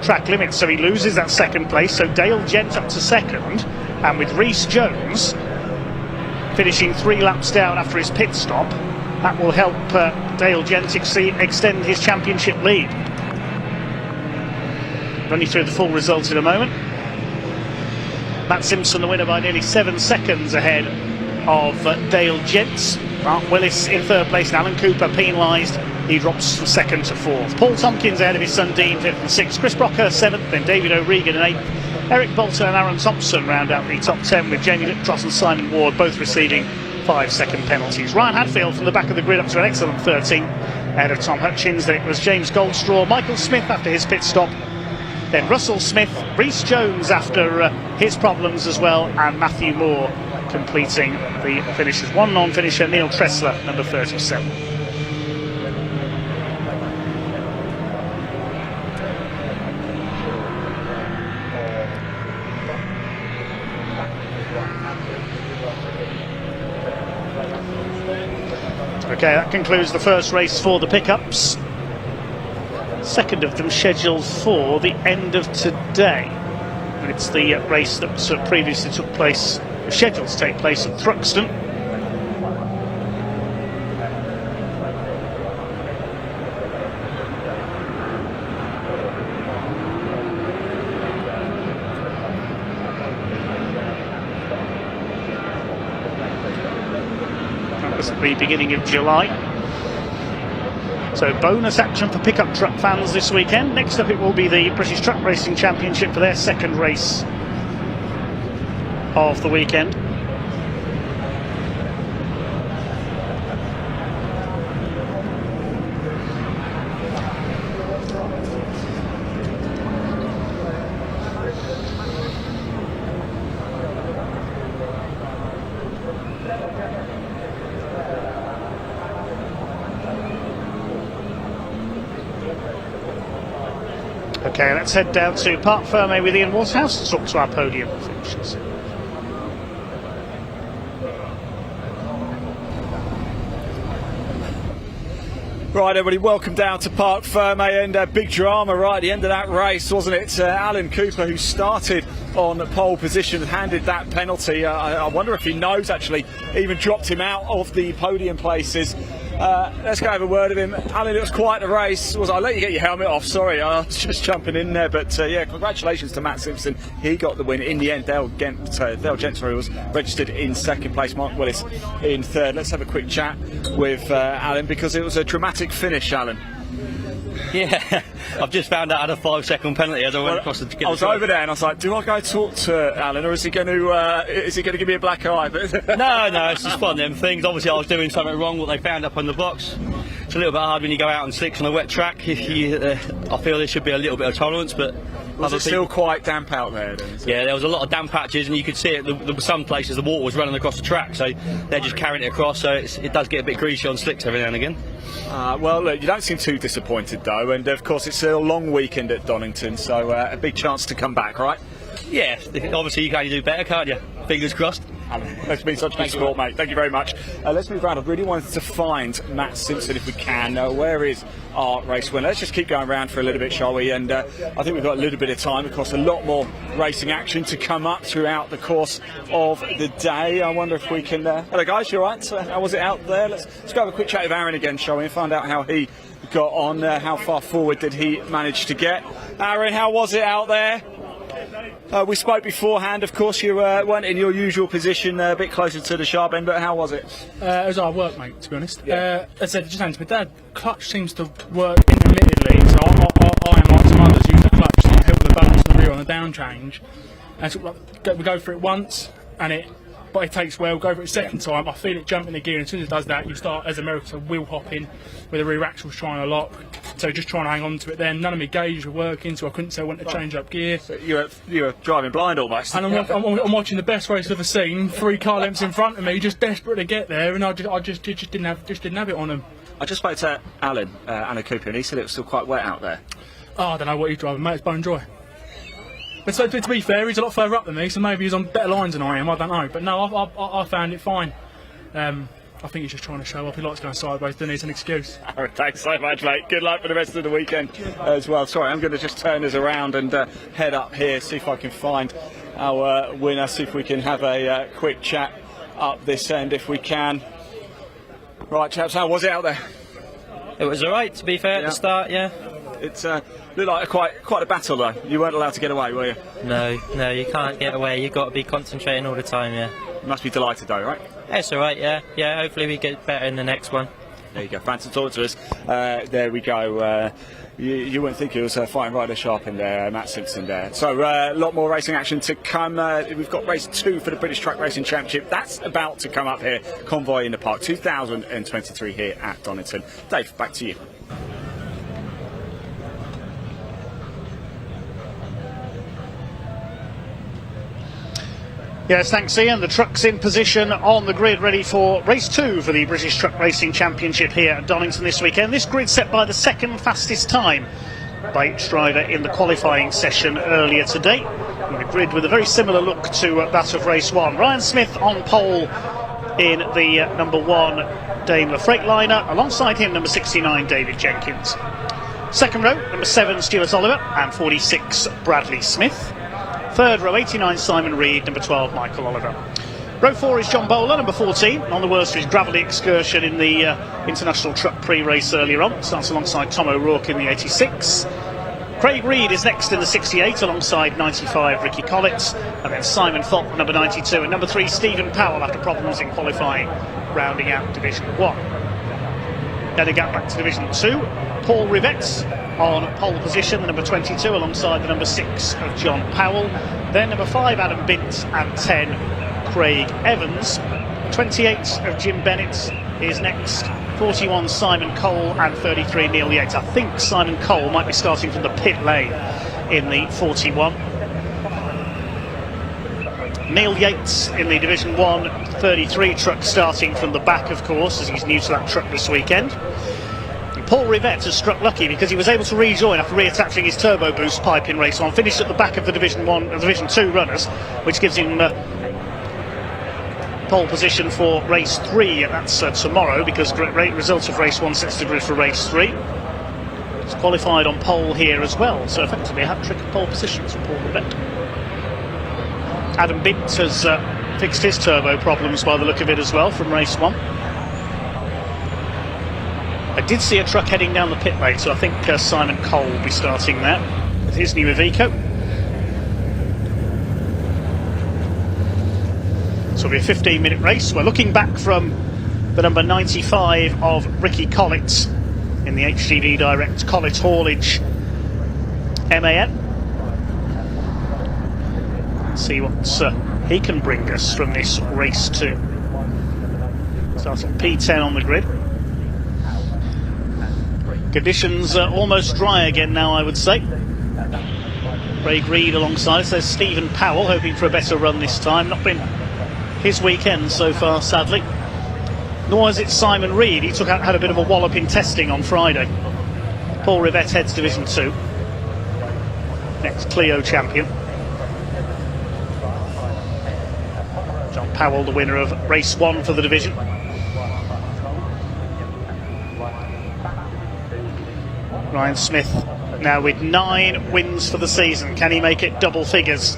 track limits, so he loses that 2nd place. So Dale Gent up to 2nd, and with Rhys Jones finishing 3 laps down after his pit stop, that will help Dale Gent extend his championship lead. Run you through the full results in a moment. Matt Simpson the winner by nearly 7 seconds ahead of Dale Gent. Mark Willis in 3rd place, and Alan Cooper penalised. He drops from 2nd to 4th. Paul Tompkins ahead of his son Dean, 5th and 6th. Chris Brockhurst 7th, then David O'Regan in 8th. Eric Bolton and Aaron Thompson round out the top 10, with Jamie Liptrot and Simon Ward both receiving 5-second penalties. Ryan Hadfield from the back of the grid up to an excellent 13th ahead of Tom Hutchins. Then it was James Goldstraw, Michael Smith after his pit stop, then Russell Smith, Rhys Jones after his problems as well, and Matthew Moore completing the finishes. One non-finisher, Neil Tressler, number 37. Okay, that concludes the first race for the pickups. Second of them scheduled for the end of today. And it's the race that previously took place, scheduled to take place at Thruxton. That was at the beginning of July. So bonus action for pickup truck fans this weekend. Next up it will be the British Truck Racing Championship for their second race of the weekend. Okay, let's head down to Parc Fermé with Ian Waterhouse to talk to our podium finishers. Right, everybody, welcome down to Parc Fermé, and big drama right at the end of that race, wasn't it? Alan Cooper, who started on pole position, handed that penalty. I wonder if he knows, actually, even dropped him out of the podium places. Let's go have a word with him. Alan, it was quite a race. I'll let you get your helmet off, sorry, I was just jumping in there, but yeah, congratulations to Matt Simpson. He got the win. In the end, Dale Gentry was registered in second place, Mark Willis in third. Let's have a quick chat with Alan, because it was a dramatic finish, Alan. Yeah, I've just found out I had a 5-second penalty as I went across the get I was over there and I was like, do I go talk to Alan, or is he going to give me a black eye? No, it's just one of them things. Obviously I was doing something wrong, what they found up on the box. It's a little bit hard when you go out on slicks on a wet track. I feel there should be a little bit of tolerance, but was it still quite damp out there then? Yeah, there was a lot of damp patches, and you could see it. There were some places the water was running across the track, so they're just carrying it across, so it does get a bit greasy on slicks every now and again. Well, look, you don't seem too disappointed though, and of course it's a long weekend at Donington, so a big chance to come back, right? Yeah, obviously you can only do better, can't you? Fingers crossed. Alan, that's been such good sport, mate. Thank you very much. Let's move around. I really wanted to find Matt Simpson if we can. Where is our race winner? Let's just keep going around for a little bit, shall we? And I think we've got a little bit of time. Of course, a lot more racing action to come up throughout the course of the day. I wonder if we can... Hello, guys. You all right? How was it out there? Let's go have a quick chat with Aaron again, shall we? And find out how he got on. How far forward did he manage to get? Aaron, how was it out there? We spoke beforehand, of course. You weren't in your usual position, a bit closer to the sharp end, but how was it? It was hard work, mate, to be honest. As I said, just hands to my dad, clutch seems to work intermittently, so I and like some others use the clutch to help the balance of the rear on the down change. And so we go for it once, but it takes well, go for it a second time, I feel it jump in the gear, and as soon as it does that, you start, as America, wheel hopping, with the rear axle's trying to lock, so just trying to hang on to it then. None of my gauges were working, so I couldn't tell when to change up gear. So you were driving blind almost. And I'm watching the best race I've ever seen, 3 car lengths in front of me, just desperate to get there, and I just didn't have it on them. I just spoke to Alan Cooper, and he said it was still quite wet out there. Oh, I don't know what he's driving, mate, it's bone dry. But so, to be fair, he's a lot further up than me, so maybe he's on better lines than I am, I don't know. But no, I found it fine. I think he's just trying to show off. He likes going sideways, doesn't he? It's an excuse. Aaron, thanks so much, mate. Good luck for the rest of the weekend as well. Sorry, I'm going to just turn us around and head up here, see if I can find our winner, see if we can have a quick chat up this end if we can. Right, chaps, how was it out there? It was alright, to be fair, at the start, yeah. It looked like quite a battle, though. You weren't allowed to get away, were you? No, you can't get away. You've got to be concentrating all the time, yeah. You must be delighted, though, right? It's alright, yeah. Yeah, hopefully we get better in the next one. There you go. Thanks for talking to us. There we go. You wouldn't think it was fighting right sharp in there, Matt Simpson there. So a lot more racing action to come. We've got race 2 for the British Truck Racing Championship. That's about to come up here. Convoy in the Park 2023 here at Donington. Dave, back to you. Yes, thanks Ian. The truck's in position on the grid, ready for race 2 for the British Truck Racing Championship here at Donington this weekend. This grid set by the second fastest time by each driver in the qualifying session earlier today. And the grid with a very similar look to that of race 1. Ryan Smith on pole in the number 1 Daimler Freightliner. Alongside him, number 69 David Jenkins. Second row, number 7 Stuart Oliver and 46 Bradley Smith. Third row, 89 Simon Reed, number 12 Michael Oliver. Row 4 is John Bowler, number 14, on the World Series Gravelly excursion in the International Truck Prix race earlier on. Starts alongside Tom O'Rourke in the 86. Craig Reed is next in the 68 alongside 95 Ricky Collett, and then Simon Thorpe, number 92, and number 3 Stephen Powell after problems in qualifying, rounding out Division 1. Then a gap back to Division 2. Paul Rivett on pole position, the number 22, alongside the number 6 of John Powell. Then number 5 Adam Bint and 10 Craig Evans. 28 of Jim Bennett is next. 41 Simon Cole and 33 Neil Yates. I think Simon Cole might be starting from the pit lane in the 41. Neil Yates in the Division 1 33 truck, starting from the back, of course, as he's new to that truck this weekend. Paul Rivett has struck lucky because he was able to rejoin after reattaching his turbo boost pipe in race 1. Finished at the back of the Division 2 runners, which gives him pole position for race 3, and that's tomorrow, because great results of race 1 sets the grid for race 3. He's qualified on pole here as well, so effectively a hat-trick of pole positions for Paul Rivett. Adam Bint has fixed his turbo problems by the look of it as well from race 1. I did see a truck heading down the pit lane, so I think Simon Cole will be starting there with his new Iveco. So it'll be a 15-minute race. We're looking back from the number 95 of Ricky Collett in the HGV Direct Collett Haulage MAN. Let's see what he can bring us from this race 2. Starts on P10 on the grid. Conditions almost dry again now, I would say. Craig Reed alongside us. There's Stephen Powell, hoping for a better run this time. Not been his weekend so far, sadly. Nor is it Simon Reed. He had a bit of a wallop in testing on Friday. Paul Rivett heads Division 2. Next Clio champion. John Powell, the winner of race 1 for the division. Ryan Smith now with 9 wins for the season. Can he make it double figures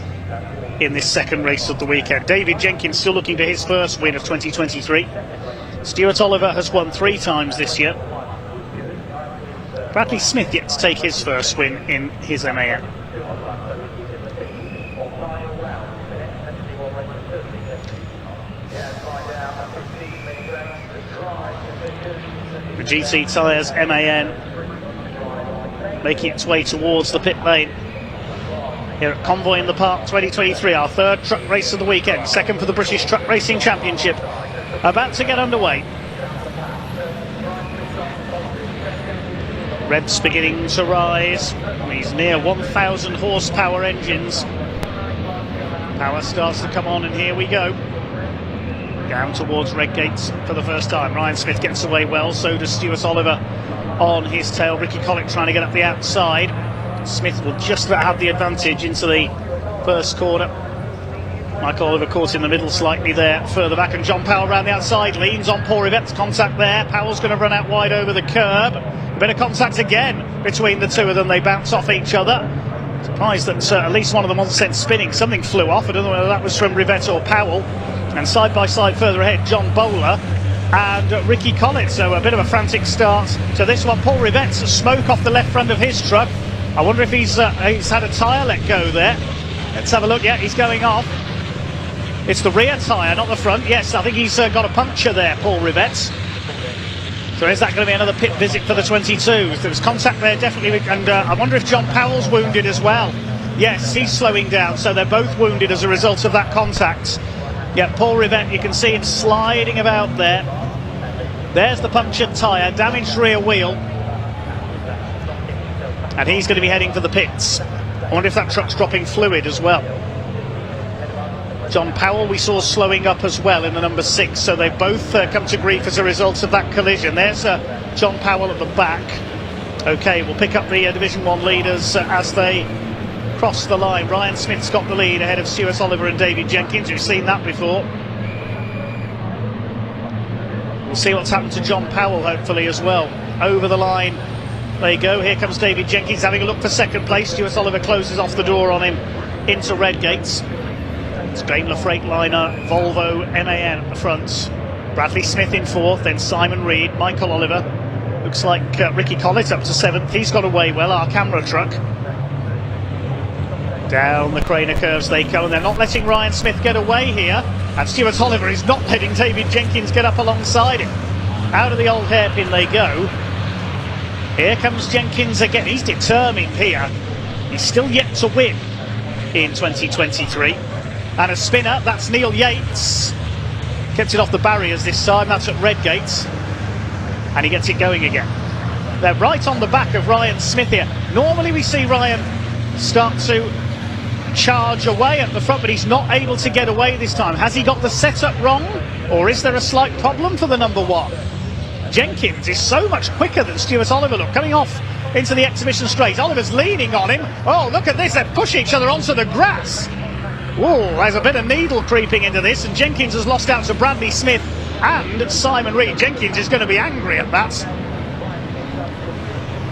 in this second race of the weekend? David Jenkins still looking for his first win of 2023. Stuart Oliver has won 3 times this year. Bradley Smith yet to take his first win in his MAN. The GT Tyres MAN making its way towards the pit lane here at Convoy in the Park 2023, our 3rd truck race of the weekend, 2nd for the British Truck Racing Championship, about to get underway. Revs beginning to rise. He's near 1,000 horsepower engines. Power starts to come on, and here we go. Down towards Redgate for the first time. Ryan Smith gets away well, so does Stuart Oliver on his tail. Ricky Collett trying to get up the outside. Smith will just about have the advantage into the first corner. Michael Oliver caught in the middle slightly there, further back, and John Powell around the outside, leans on Paul Rivett's contact there. Powell's going to run out wide over the curb. A bit of contact again between the two of them. They bounce off each other. Surprised that at least one of them wasn't sent spinning. Something flew off. I don't know whether that was from Rivett or Powell. And side by side further ahead, John Bowler and Ricky Collett. So a bit of a frantic start to this one. Paul Rivett's smoke off the left front of his truck. I wonder if he's had a tyre let go there. Let's have a look. Yeah, he's going off. It's the rear tyre, not the front. Yes, I think he's got a puncture there, Paul Rivett. So is that going to be another pit visit for the 22s? There was contact there, definitely. And I wonder if John Powell's wounded as well. Yes, he's slowing down. So they're both wounded as a result of that contact. Yeah, Paul Rivett, you can see him sliding about there. There's the punctured tyre, damaged rear wheel. And he's going to be heading for the pits. I wonder if that truck's dropping fluid as well. John Powell we saw slowing up as well in the number 6, so they've both come to grief as a result of that collision. There's John Powell at the back. Okay, we'll pick up the Division 1 leaders as they cross the line. Ryan Smith's got the lead ahead of Stuart Oliver and David Jenkins. We've seen that before. We'll see what's happened to John Powell, hopefully, as well. Over the line they go. Here comes David Jenkins having a look for second place. Stuart Oliver closes off the door on him into Redgates. It's Daimler Freightliner, Volvo, MAN at the front. Bradley Smith in fourth, then Simon Reed, Michael Oliver. Looks like Ricky Collett up to seventh. He's got away well, our camera truck. Down the Craner curves they go, and they're not letting Ryan Smith get away here. And Stuart Oliver is not letting David Jenkins get up alongside him. Out of the old hairpin they go. Here comes Jenkins again. He's determined here. He's still yet to win in 2023. And a spinner, that's Neil Yates. Kept it off the barriers this time, that's at Redgates. And he gets it going again. They're right on the back of Ryan Smith here. Normally we see Ryan start to charge away at the front, but he's not able to get away this time. Has he got the setup wrong, or is there a slight problem for the number one? Jenkins is so much quicker than Stuart Oliver. Look, coming off into the exhibition straight. Oliver's leaning on him. Oh, look at this, they're pushing each other onto the grass. Whoa, there's a bit of needle creeping into this, and Jenkins has lost out to Bradley Smith and Simon Reed. Jenkins is going to be angry at that.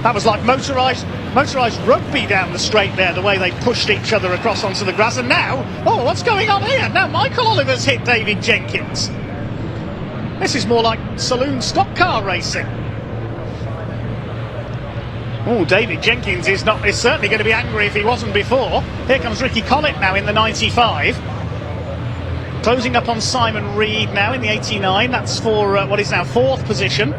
That was like motorised rugby down the straight there, the way they pushed each other across onto the grass. And now, oh, what's going on here? Now Michael Oliver's hit David Jenkins. This is more like saloon stock car racing. Oh, David Jenkins is certainly going to be angry if he wasn't before. Here comes Ricky Collett now in the 95. Closing up on Simon Reed now in the 89. That's for what is now fourth position.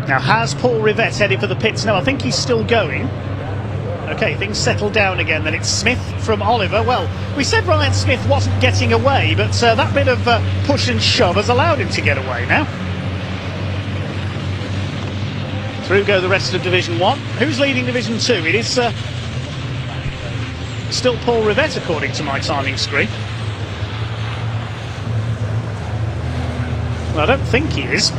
Now, has Paul Rivette headed for the pits? No, I think he's still going. Okay, things settle down again. Then it's Smith from Oliver. Well, we said Ryan Smith wasn't getting away, but that bit of push and shove has allowed him to get away now. Through go the rest of Division 1. Who's leading Division 2? It is still Paul Rivette, according to my timing screen. Well, I don't think he is.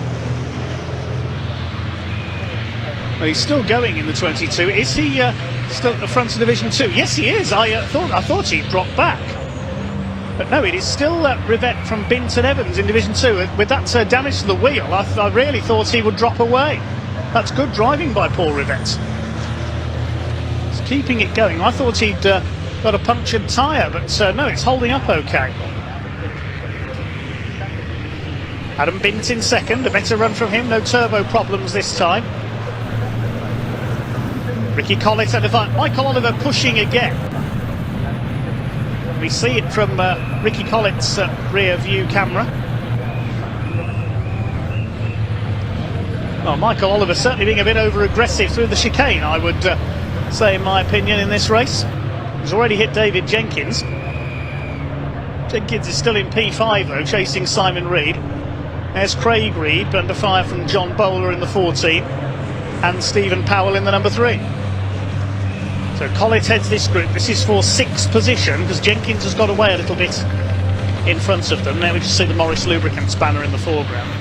Well, he's still going in the 22. Is he still at the front of Division 2? Yes, he is. I thought he'd dropped back. But no, it is still Rivette from Binton Evans in Division 2. With that damage to the wheel, I really thought he would drop away. That's good driving by Paul Rivette. He's keeping it going. I thought he'd got a punctured tyre, but no, it's holding up okay. Adam Binton second, a better run from him. No turbo problems this time. Ricky Collett at the front. Michael Oliver pushing again. We see it from Ricky Collett's rear view camera. Well, Michael Oliver certainly being a bit over aggressive through the chicane, I would say, in my opinion, in this race. He's already hit David Jenkins. Jenkins is still in P5 though, chasing Simon Reed. There's Craig Reed under fire from John Bowler in the 14 and Stephen Powell in the number 3. So Collett heads this group. This is for 6th position because Jenkins has got away a little bit in front of them. Now we just see the Morris Lubricants banner in the foreground.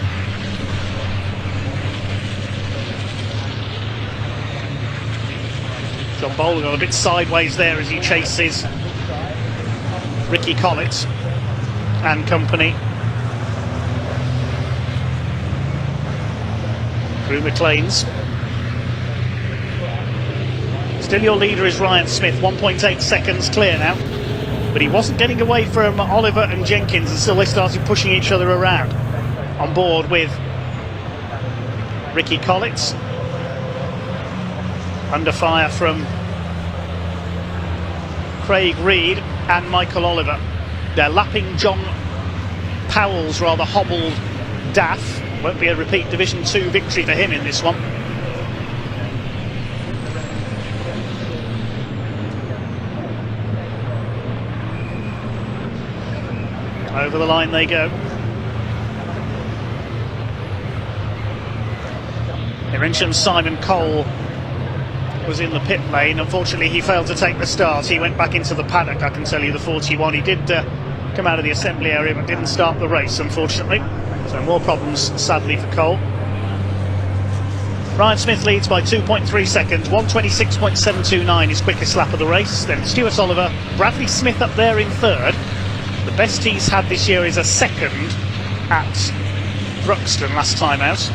John Bowler got a bit sideways there as he chases Ricky Collett and company through McLean's. Still your leader is Ryan Smith, 1.8 seconds clear now. But he wasn't getting away from Oliver and Jenkins until they started pushing each other around. On board with Ricky Collett. Under fire from Craig Reed and Michael Oliver. They're lapping John Powell's rather hobbled DAF. Won't be a repeat Division 2 victory for him in this one. Over the line they go. They mentioned Simon Cole was in the pit lane. Unfortunately, he failed to take the start. He went back into the paddock, I can tell you, the 41. He did come out of the assembly area, but didn't start the race, unfortunately. So more problems, sadly, for Cole. Ryan Smith leads by 2.3 seconds. 1:26.729 his quickest lap of the race. Then Stuart Oliver, Bradley Smith up there in third. The best he's had this year is a second at Bruxton last time out.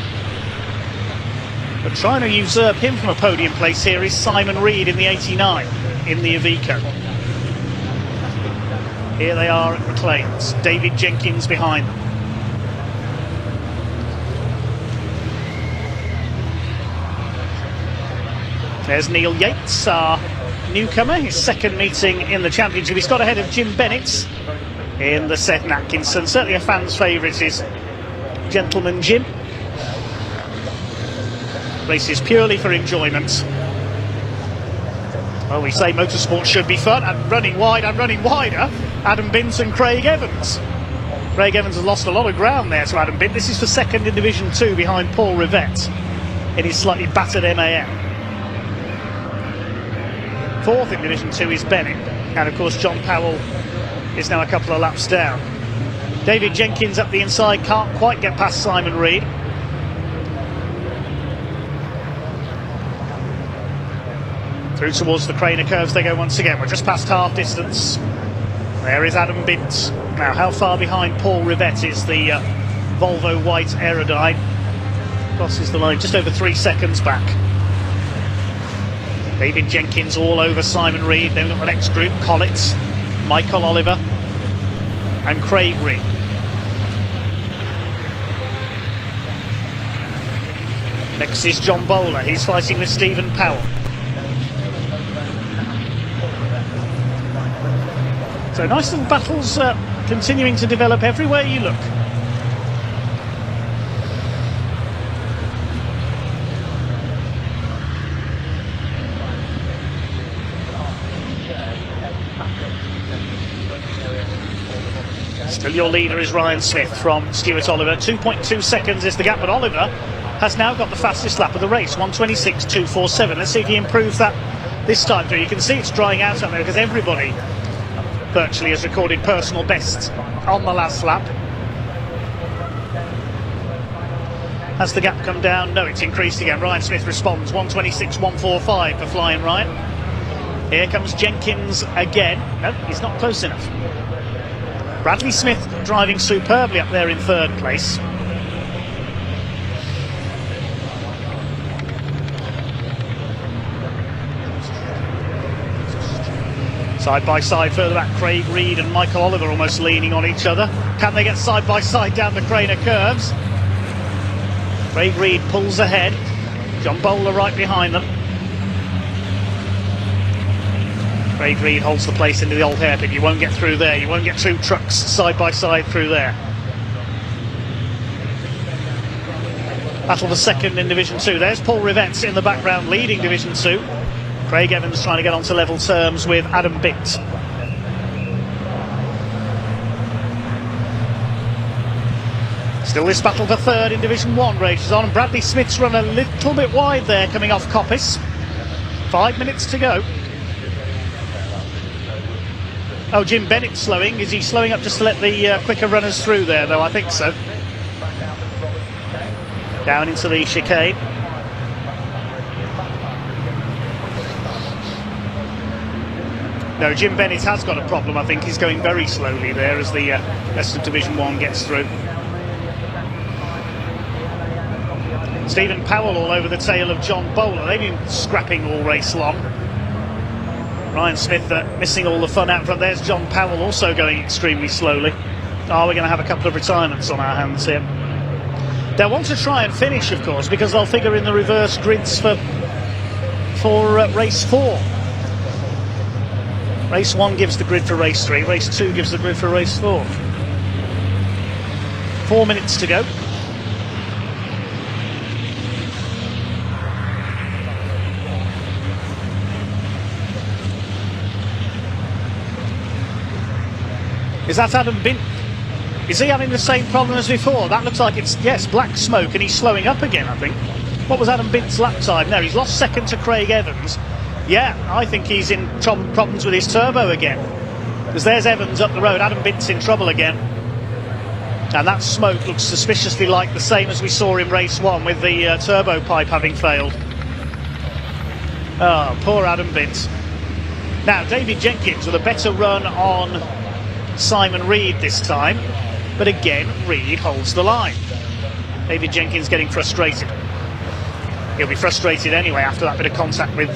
But trying to usurp him from a podium place here is Simon Reed in the 89 in the Iveco. Here they are at McLean's. David Jenkins behind them. There's Neil Yates, our newcomer, his second meeting in the championship. He's got ahead of Jim Bennett in the Seth Atkinson. Certainly a fan's favourite is Gentleman Jim. Races purely for enjoyment. Well, we say motorsport should be fun. I'm running wide, I'm running wider. Adam Bint and Craig Evans. Craig Evans has lost a lot of ground there to Adam Bint. This is for second in Division 2 behind Paul Rivette in his slightly battered MAN. Fourth in Division 2 is Bennett, and of course John Powell is now a couple of laps down. David Jenkins up the inside, can't quite get past Simon Reed. Through towards the Craner curves they go once again. We're just past half distance. There is Adam Bint. Now, how far behind Paul Rivette is the Volvo White Aerodyne? Crosses the line just over 3 seconds back. David Jenkins all over Simon Reed. Then we've got the next group, Collett, Michael Oliver and Craig Reed. Next is John Bowler. He's fighting with Stephen Powell. So nice little battles continuing to develop everywhere you look. Still your leader is Ryan Smith from Stuart Oliver. 2.2 seconds is the gap, but Oliver has now got the fastest lap of the race, 1:26.247. Let's see if he improves that this time through. You can see it's drying out there because everybody virtually has recorded personal bests on the last lap. Has the gap come down? No, it's increased again. Ryan Smith responds, 1:26.145 for Flying Ryan. Here comes Jenkins again. No, he's not close enough. Bradley Smith driving superbly up there in third place. Side by side further back, Craig Reed and Michael Oliver almost leaning on each other. Can they get side by side down the Craner curves? Craig Reed pulls ahead. John Bowler right behind them. Craig Reed holds the place into the old hairpin. You won't get through there. You won't get two trucks side by side through there. Battle for second in Division 2. There's Paul Rivette in the background leading Division 2. Craig Evans trying to get onto level terms with Adam Bint. Still this battle for third in Division 1 races on. Bradley Smith's run a little bit wide there coming off Coppice. 5 minutes to go. Oh, Jim Bennett slowing. Is he slowing up just to let the quicker runners through there, though? I think so. Down into the chicane. No, Jim Bennett has got a problem. I think he's going very slowly there as the rest of Division 1 gets through. Stephen Powell all over the tail of John Bowler. They've been scrapping all race long. Ryan Smith missing all the fun out front. There's John Powell also going extremely slowly. Oh, we're going to have a couple of retirements on our hands here. They'll want to try and finish, of course, because they'll figure in the reverse grids for race 4. Race 1 gives the grid for race 3. Race 2 gives the grid for race 4. 4 minutes to go. Is that Adam Bint? Is he having the same problem as before? That looks like it's, yes, black smoke, and he's slowing up again, I think. What was Adam Bint's lap time there? He's lost second to Craig Evans. Yeah, I think he's in problems with his turbo again. Because there's Evans up the road. Adam Bint's in trouble again. And that smoke looks suspiciously like the same as we saw in race 1 with the turbo pipe having failed. Oh, poor Adam Bint. Now, David Jenkins with a better run on Simon Reed this time, but again Reed holds the line. David Jenkins getting frustrated. He'll be frustrated anyway after that bit of contact with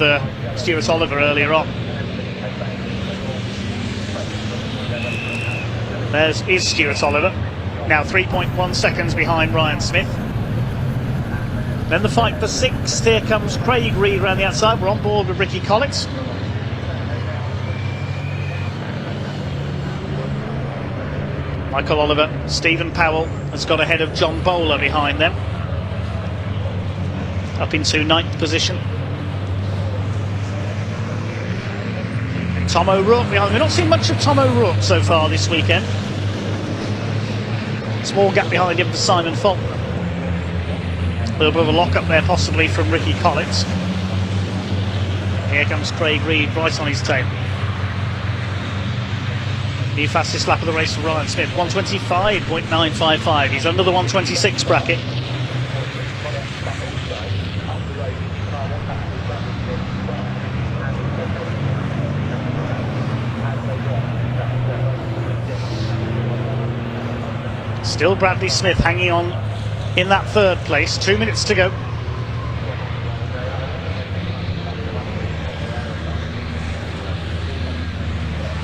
Stuart Oliver earlier on. Is Stuart Oliver, now 3.1 seconds behind Ryan Smith. Then the fight for 6th. Here comes Craig Reed around the outside. We're on board with Ricky Collins. Michael Oliver, Stephen Powell has got ahead of John Bowler behind them, up into 9th position. Tom O'Rourke behind. We've not seen much of Tom O'Rourke so far this weekend. Small gap behind him for Simon Faulkner. A little bit of a lock up there possibly from Ricky Collins. Here comes Craig Reed right on his tail. The fastest lap of the race for Ryan Smith, 125.955. He's under the 126 bracket. Still Bradley Smith hanging on in that 3rd place. 2 minutes to go.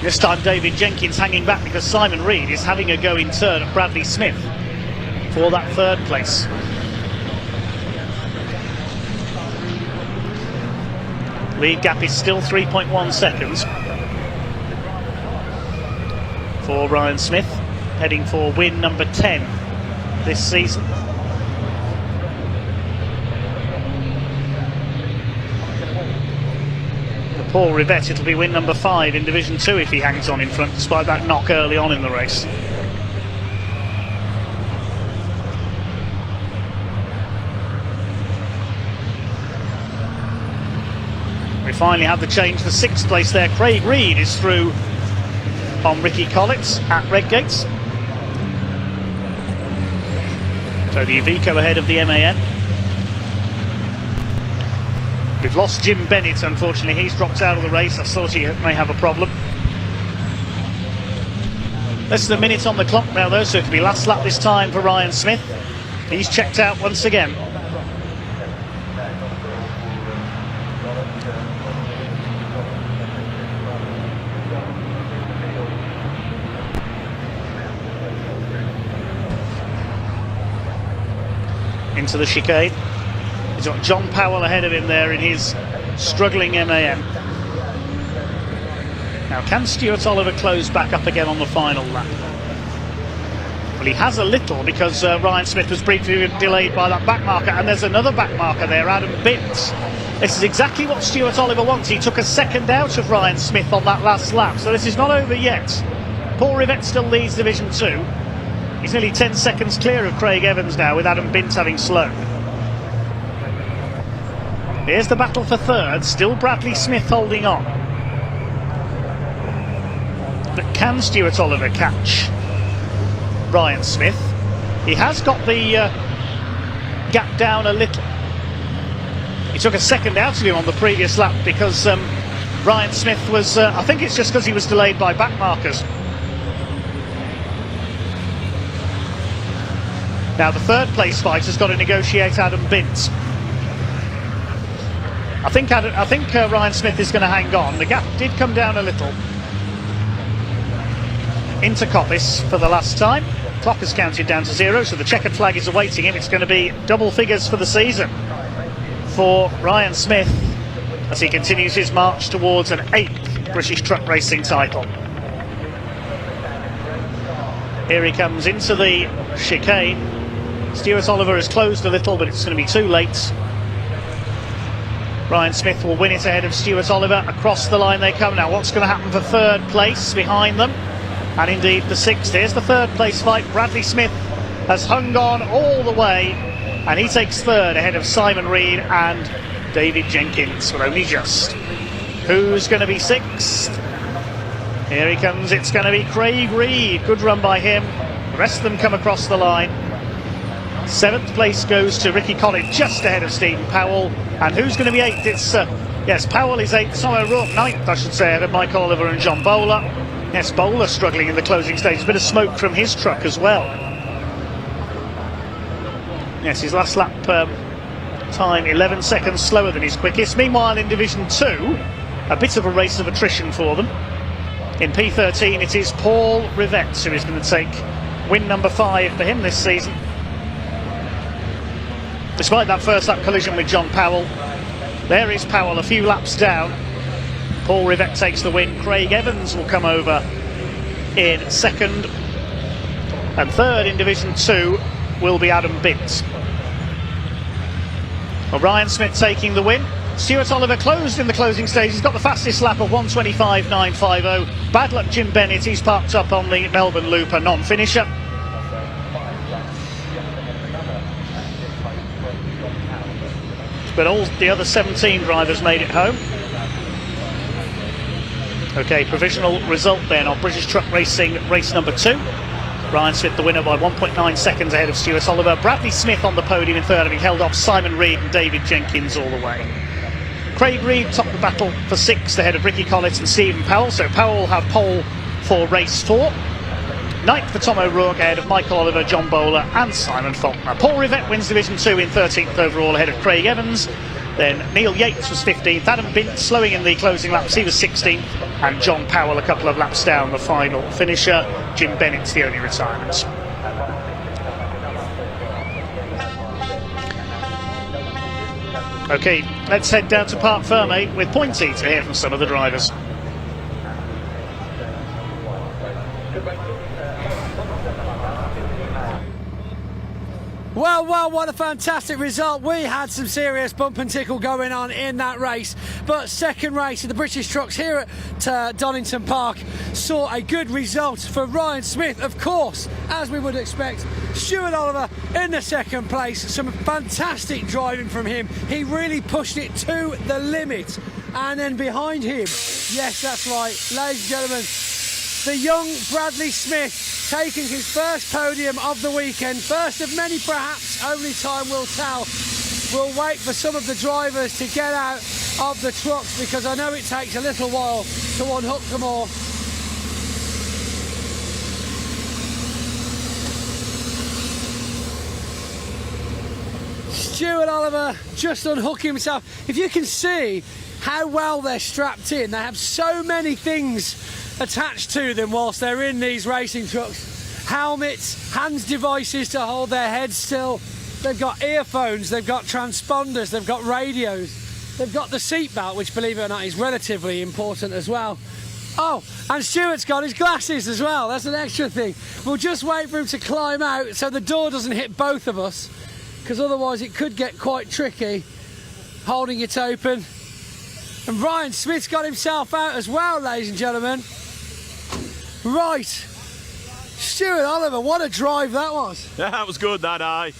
This time David Jenkins hanging back because Simon Reed is having a go in turn at Bradley Smith for that 3rd place. Lead gap is still 3.1 seconds for Ryan Smith, heading for win number 10 this season. Paul Rivette, it'll be win number 5 in Division 2 if he hangs on in front, despite that knock early on in the race. We finally have the change for 6th place there. Craig Reed is through on Ricky Collins at Redgates. So the Iveco ahead of the MAN. We've lost Jim Bennett, unfortunately. He's dropped out of the race. I thought he may have a problem. Less than a minute on the clock now, though, so it could be last lap this time for Ryan Smith. He's checked out once again. Into the chicane. He's got John Powell ahead of him there in his struggling MAN. Now, can Stuart Oliver close back up again on the final lap? Well, he has a little, because Ryan Smith was briefly delayed by that back marker, and there's another back marker there, Adam Binns. This is exactly what Stuart Oliver wants. He took a second out of Ryan Smith on that last lap, so this is not over yet. Paul Rivette still leads Division 2. He's nearly 10 seconds clear of Craig Evans now, with Adam Binns having slowed. Here's the battle for 3rd, still Bradley Smith holding on. But can Stuart Oliver catch Ryan Smith? He has got the gap down a little. He took a second out of him on the previous lap because Ryan Smith was, I think it's just because he was delayed by back markers. Now the 3rd place fight has got to negotiate Adam Binns. I think Ryan Smith is going to hang on. The gap did come down a little into Coppice for the last time. Clock has counted down to 0, so the checkered flag is awaiting him. It's going to be double figures for the season for Ryan Smith as he continues his march towards an 8th British truck racing title. Here he comes into the chicane. Stuart Oliver has closed a little, but it's going to be too late. Ryan Smith will win it ahead of Stuart Oliver. Across the line they come now. What's going to happen for 3rd place behind them? And indeed for 6th. Here's the 3rd place fight. Bradley Smith has hung on all the way, and he takes 3rd ahead of Simon Reed and David Jenkins, but only just. Who's going to be 6th? Here he comes. It's going to be Craig Reed. Good run by him. The rest of them come across the line. 7th place goes to Ricky Collins, just ahead of Stephen Powell. And who's going to be 8th? It's yes, Powell is 8th. Tom O'Rourke 9th, I should say, ahead of Michael Oliver and John Bowler. Yes, Bowler struggling in the closing stages. A bit of smoke from his truck as well. Yes, his last lap time 11 seconds slower than his quickest. Meanwhile, in Division 2, a bit of a race of attrition for them. In P13, it is Paul Rivette who is going to take win number 5 for him this season. Despite that first lap collision with John Powell, there is Powell a few laps down. Paul Rivette takes the win. Craig Evans will come over in second, and third in Division 2 will be Adam Binns. Ryan Smith taking the win. Stuart Oliver closed in the closing stage. He's got the fastest lap of 1:25.950. Bad luck Jim Bennett, he's parked up on the Melbourne Loop, a non-finisher. But all the other 17 drivers made it home. Okay, provisional result then on British Truck Racing race number 2. Ryan Smith the winner by 1.9 seconds ahead of Stuart Oliver. Bradley Smith on the podium in third, having held off Simon Reed and David Jenkins all the way. Craig Reed topped the battle for 6th ahead of Ricky Collins and Stephen Powell, so Powell will have pole for race 4. 9th for Tom O'Rourke ahead of Michael Oliver, John Bowler and Simon Faulkner. Paul Rivette wins Division 2 in 13th overall ahead of Craig Evans. Then Neil Yates was 15th, Adam Bint slowing in the closing laps, he was 16th, and John Powell a couple of laps down, the final finisher. Jim Bennett's the only retirement. Okay, let's head down to Parc Fermé with Pointy to hear from some of the drivers. Well, what a fantastic result. We had some serious bump and tickle going on in that race, but second race of the British trucks here at Donington Park saw a good result for Ryan Smith, of course, as we would expect. Stuart Oliver in the second place, some fantastic driving from him. He really pushed it to the limit. And then behind him, yes, that's right, ladies and gentlemen, the young Bradley Smith taking his first podium of the weekend, first of many perhaps, only time will tell. We'll wait for some of the drivers to get out of the trucks because I know it takes a little while to unhook them all. Stuart Oliver just unhooking himself. If you can see how well they're strapped in, they have so many things attached to them whilst they're in these racing trucks. Helmets, hands devices to hold their heads still. They've got earphones, they've got transponders, they've got radios. They've got the seatbelt, which believe it or not is relatively important as well. Oh, and Stuart's got his glasses as well. That's an extra thing. We'll just wait for him to climb out so the door doesn't hit both of us, because otherwise it could get quite tricky holding it open. And Ryan Smith's got himself out as well, ladies and gentlemen. Right, Stuart Oliver, what a drive that was. Yeah, that was good, that. I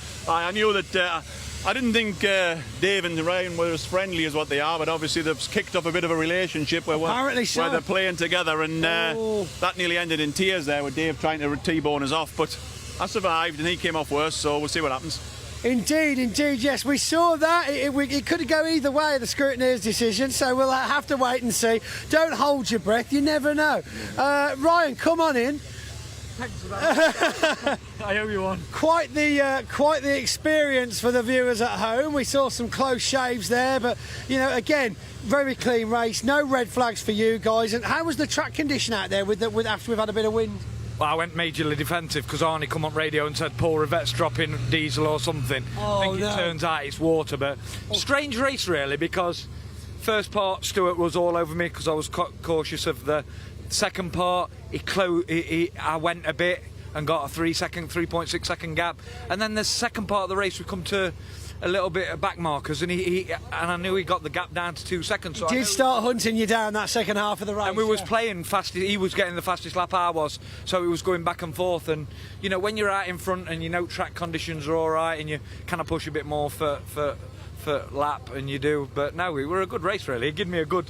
knew that, I didn't think Dave and Ryan were as friendly as what they are, but obviously they've kicked off a bit of a relationship where they're playing together, and that nearly ended in tears there with Dave trying to T-bone us off, but I survived and he came off worse, so we'll see what happens. Indeed, yes, we saw that. It could go either way, the scrutineer's decision, so we'll have to wait and see. Don't hold your breath, you never know. Ryan, come on in. Thanks for that. I owe you one. Quite the experience for the viewers at home. We saw some close shaves there, but you know, again, very clean race. No red flags for you guys. And how was the track condition out there after we've had a bit of wind? Well, I went majorly defensive because Arnie come on radio and said Paul Rivette's dropping diesel or something. I think it turns out it's water, but strange race really, because first part Stuart was all over me because I was cautious of the second part. I went a bit and got a 3.6 second gap, and then the second part of the race we come to a little bit of back markers, and I knew he got the gap down to 2 seconds. So he did start hunting you down that second half of the race. And we was playing fast. He was getting the fastest lap I was, so he was going back and forth. And you know, when you're out in front and you know track conditions are all right, and you kind of push a bit more for lap, and you do. But no, we were a good race really. It gave me a good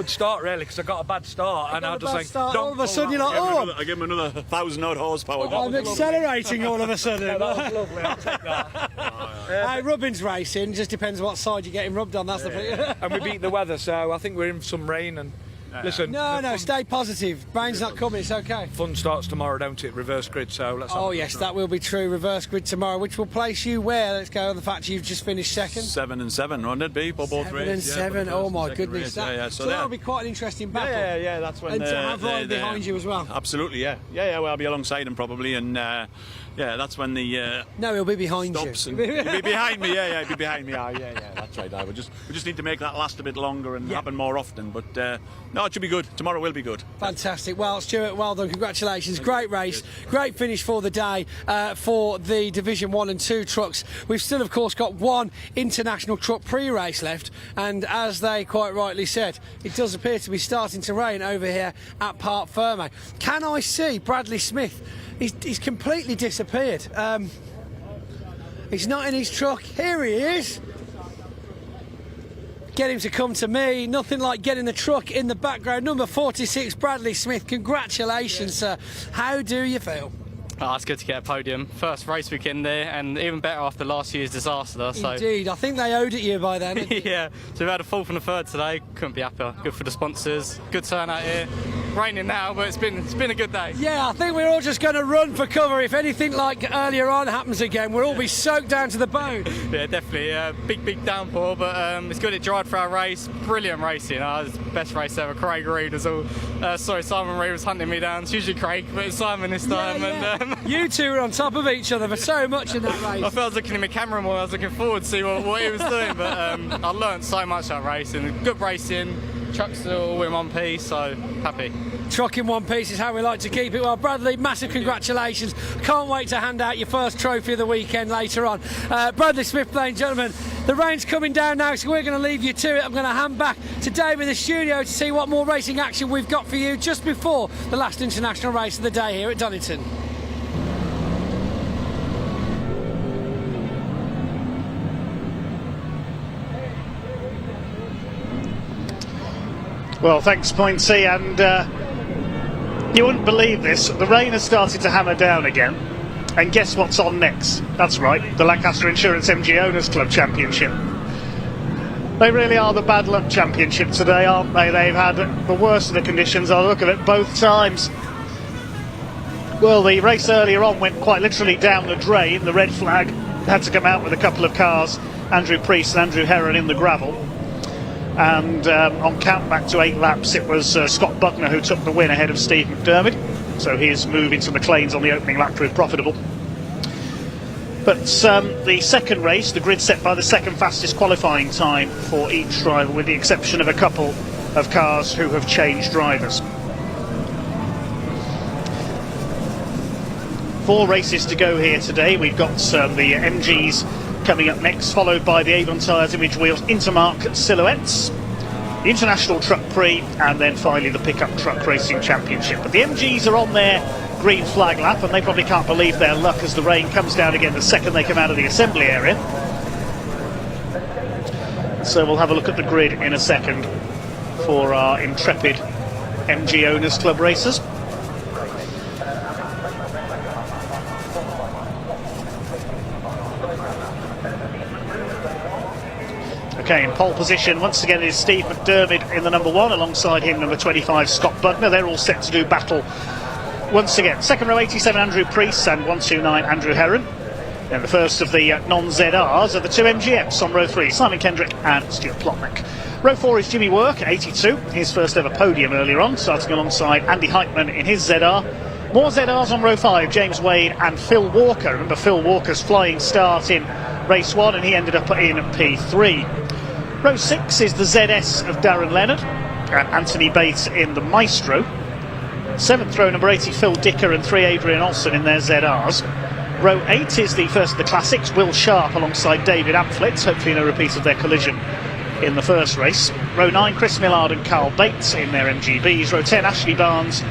start really, because I got a bad start, and I was just like, all of a sudden you're like, oh, I give him another 1,000 odd horsepower. I'm accelerating all of a sudden. Yeah, that was lovely. I'll take that. Rubbing's racing, just depends what side you're getting rubbed on. That's the thing. And we beat the weather, so I think we're in some rain, and Listen. No, stay positive. Rain's not coming, it's okay. Fun starts tomorrow, don't it? Reverse grid, so let's Oh, yes, that will be true. Reverse grid tomorrow, which will place you where? Let's go on the fact you've just finished second. 7 and 7, wouldn't it be? For both races. 7 and 7, oh my goodness. So that'll be quite an interesting battle. Yeah, that's when. And to have Ryan behind you as well. Absolutely, yeah. Well, I'll be alongside him probably, and that's when the. No, he'll be behind stops you. And he'll be behind me, he'll be behind me. That's right. We just need to make that last a bit longer and happen more often, but no, it should be good. Tomorrow will be good. Fantastic. Well, Stuart, well done. Congratulations. Great race. Great finish for the day for the Division 1 and 2 trucks. We've still, of course, got one International Truck Prix race left, and as they quite rightly said, it does appear to be starting to rain over here at Parc Ferme. Can I see Bradley Smith? He's completely disappeared. He's not in his truck. Here he is. Get him to come to me. Nothing like getting the truck in the background. Number 46, Bradley Smith. Congratulations, sir. How do you feel? Oh, it's good to get a podium. First race weekend there, and even better after last year's disaster. So. Indeed, I think they owed it you by then. Yeah, so we had a 4th and a 3rd today. Couldn't be happier. Good for the sponsors. Good turnout here. Raining now, but it's been a good day. Yeah, I think we're all just going to run for cover if anything like earlier on happens again. We'll all be soaked down to the bone. Yeah, definitely. Big downpour, but it's good. It dried for our race. Brilliant racing. It was the best race ever. Craig Reed was all. Simon Reed was hunting me down. It's usually Craig, but it's Simon this time. Yeah. And you two were on top of each other for so much in that race. I felt I was looking at my camera more. I was looking forward to see what he was doing, but I learned so much that racing. Good racing. Trucks are all in one piece, so happy. Truck in one piece is how we like to keep it. Well, Bradley, massive congratulations. Can't wait to hand out your first trophy of the weekend later on. Bradley Smith, ladies and gentlemen, the rain's coming down now, so we're going to leave you to it. I'm going to hand back to Dave in the studio to see what more racing action we've got for you just before the last international race of the day here at Donington. Well, thanks, Pointy, and you wouldn't believe this, the rain has started to hammer down again, and guess what's on next? That's right, the Lancaster Insurance MGOC Club Championship. They really are the bad luck championship today, aren't they? They've had the worst of the conditions, I'll look at it, both times. Well, the race earlier on went quite literally down the drain. The red flag had to come out with a couple of cars, Andrew Priest and Andrew Heron in the gravel. And on count back to 8 laps, it was Scott Buckner who took the win ahead of Steve McDermott. So his move into McLean's on the opening lap proved profitable. But the second race, the grid set by the second fastest qualifying time for each driver, with the exception of a couple of cars who have changed drivers. 4 races to go here today. We've got the MGs coming up next, followed by the Avon Tyres Image Wheels Intermark Silhouettes, the International Truck Prix, and then finally the Pickup Truck Racing Championship. But the MGs are on their green flag lap, and they probably can't believe their luck as the rain comes down again the second they come out of the assembly area. So we'll have a look at the grid in a second for our intrepid MG Owners Club racers. Okay, in pole position once again is Steve McDermott in the number 1, alongside him number 25 Scott Buckner. They're all set to do battle once again. Second row 87 Andrew Priest and 129 Andrew Heron. Then the first of the non-ZRs are the 2 MGFs on row 3, Simon Kendrick and Stuart Plotnick. Row 4 is Jimmy Work, 82, his first ever podium earlier on, starting alongside Andy Heitman in his ZR. More ZRs on row 5, James Wade and Phil Walker. Remember Phil Walker's flying start in race 1, and he ended up in P3. Row 6 is the ZS of Darren Leonard and Anthony Bates in the Maestro. 7th row, number 80, Phil Dicker and 3 Adrian Olsen in their ZRs. Row 8 is the first of the classics, Will Sharp alongside David Amflitz, hopefully no repeat of their collision in the first race. Row 9, Chris Millard and Carl Bates in their MGBs. Row 10, Ashley Barnes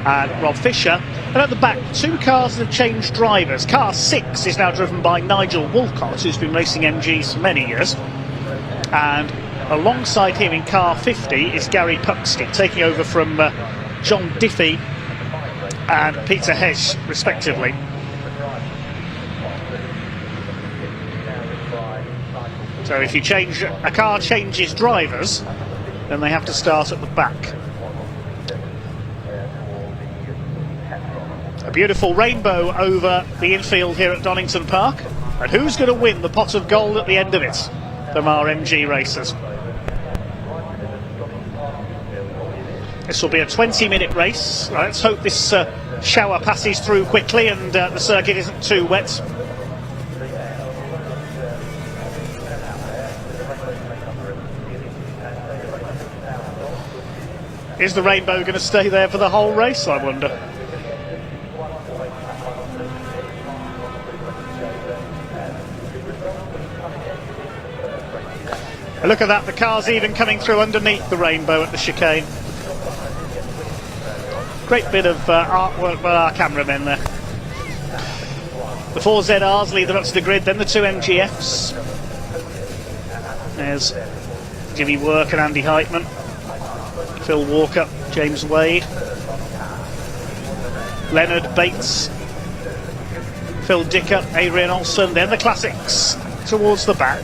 and Rob Fisher. And at the back, 2 cars that have changed drivers. Car 6 is now driven by Nigel Woolcott, who's been racing MGs for many years. And alongside him in car 50 is Gary Puxty, taking over from John Diffie and Peter Hesh, respectively. So if you change, a car changes drivers, then they have to start at the back. A beautiful rainbow over the infield here at Donington Park. And who's going to win the pot of gold at the end of it from our MG racers? This will be a 20-minute race. Let's hope this shower passes through quickly and the circuit isn't too wet. Is the rainbow going to stay there for the whole race, I wonder? Look at that, the car's even coming through underneath the rainbow at the chicane. Great bit of artwork by our cameramen there. The 4 ZRs lead them up to the grid, then the 2 MGFs. There's Jimmy Work and Andy Heitman. Phil Walker, James Wade. Leonard Bates. Phil Dicker, Adrian Olsen. Then the classics towards the back.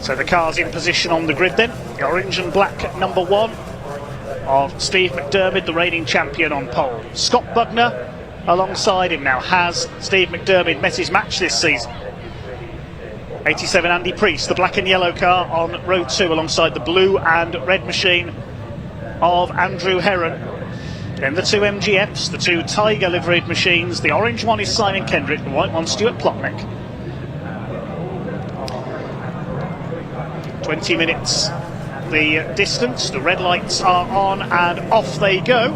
So the car's in position on the grid then. The orange and black number 1 of Steve McDermott, the reigning champion, on pole. Scott Bugner alongside him now. Has Steve McDermott met his match this season? 87 Andy Priest, the black and yellow car on row 2 alongside the blue and red machine of Andrew Herron. Then the 2 MGFs, the 2 Tiger liveried machines. The orange one is Simon Kendrick, the white one Stuart Plotnick. 20 minutes the distance, the red lights are on and off they go.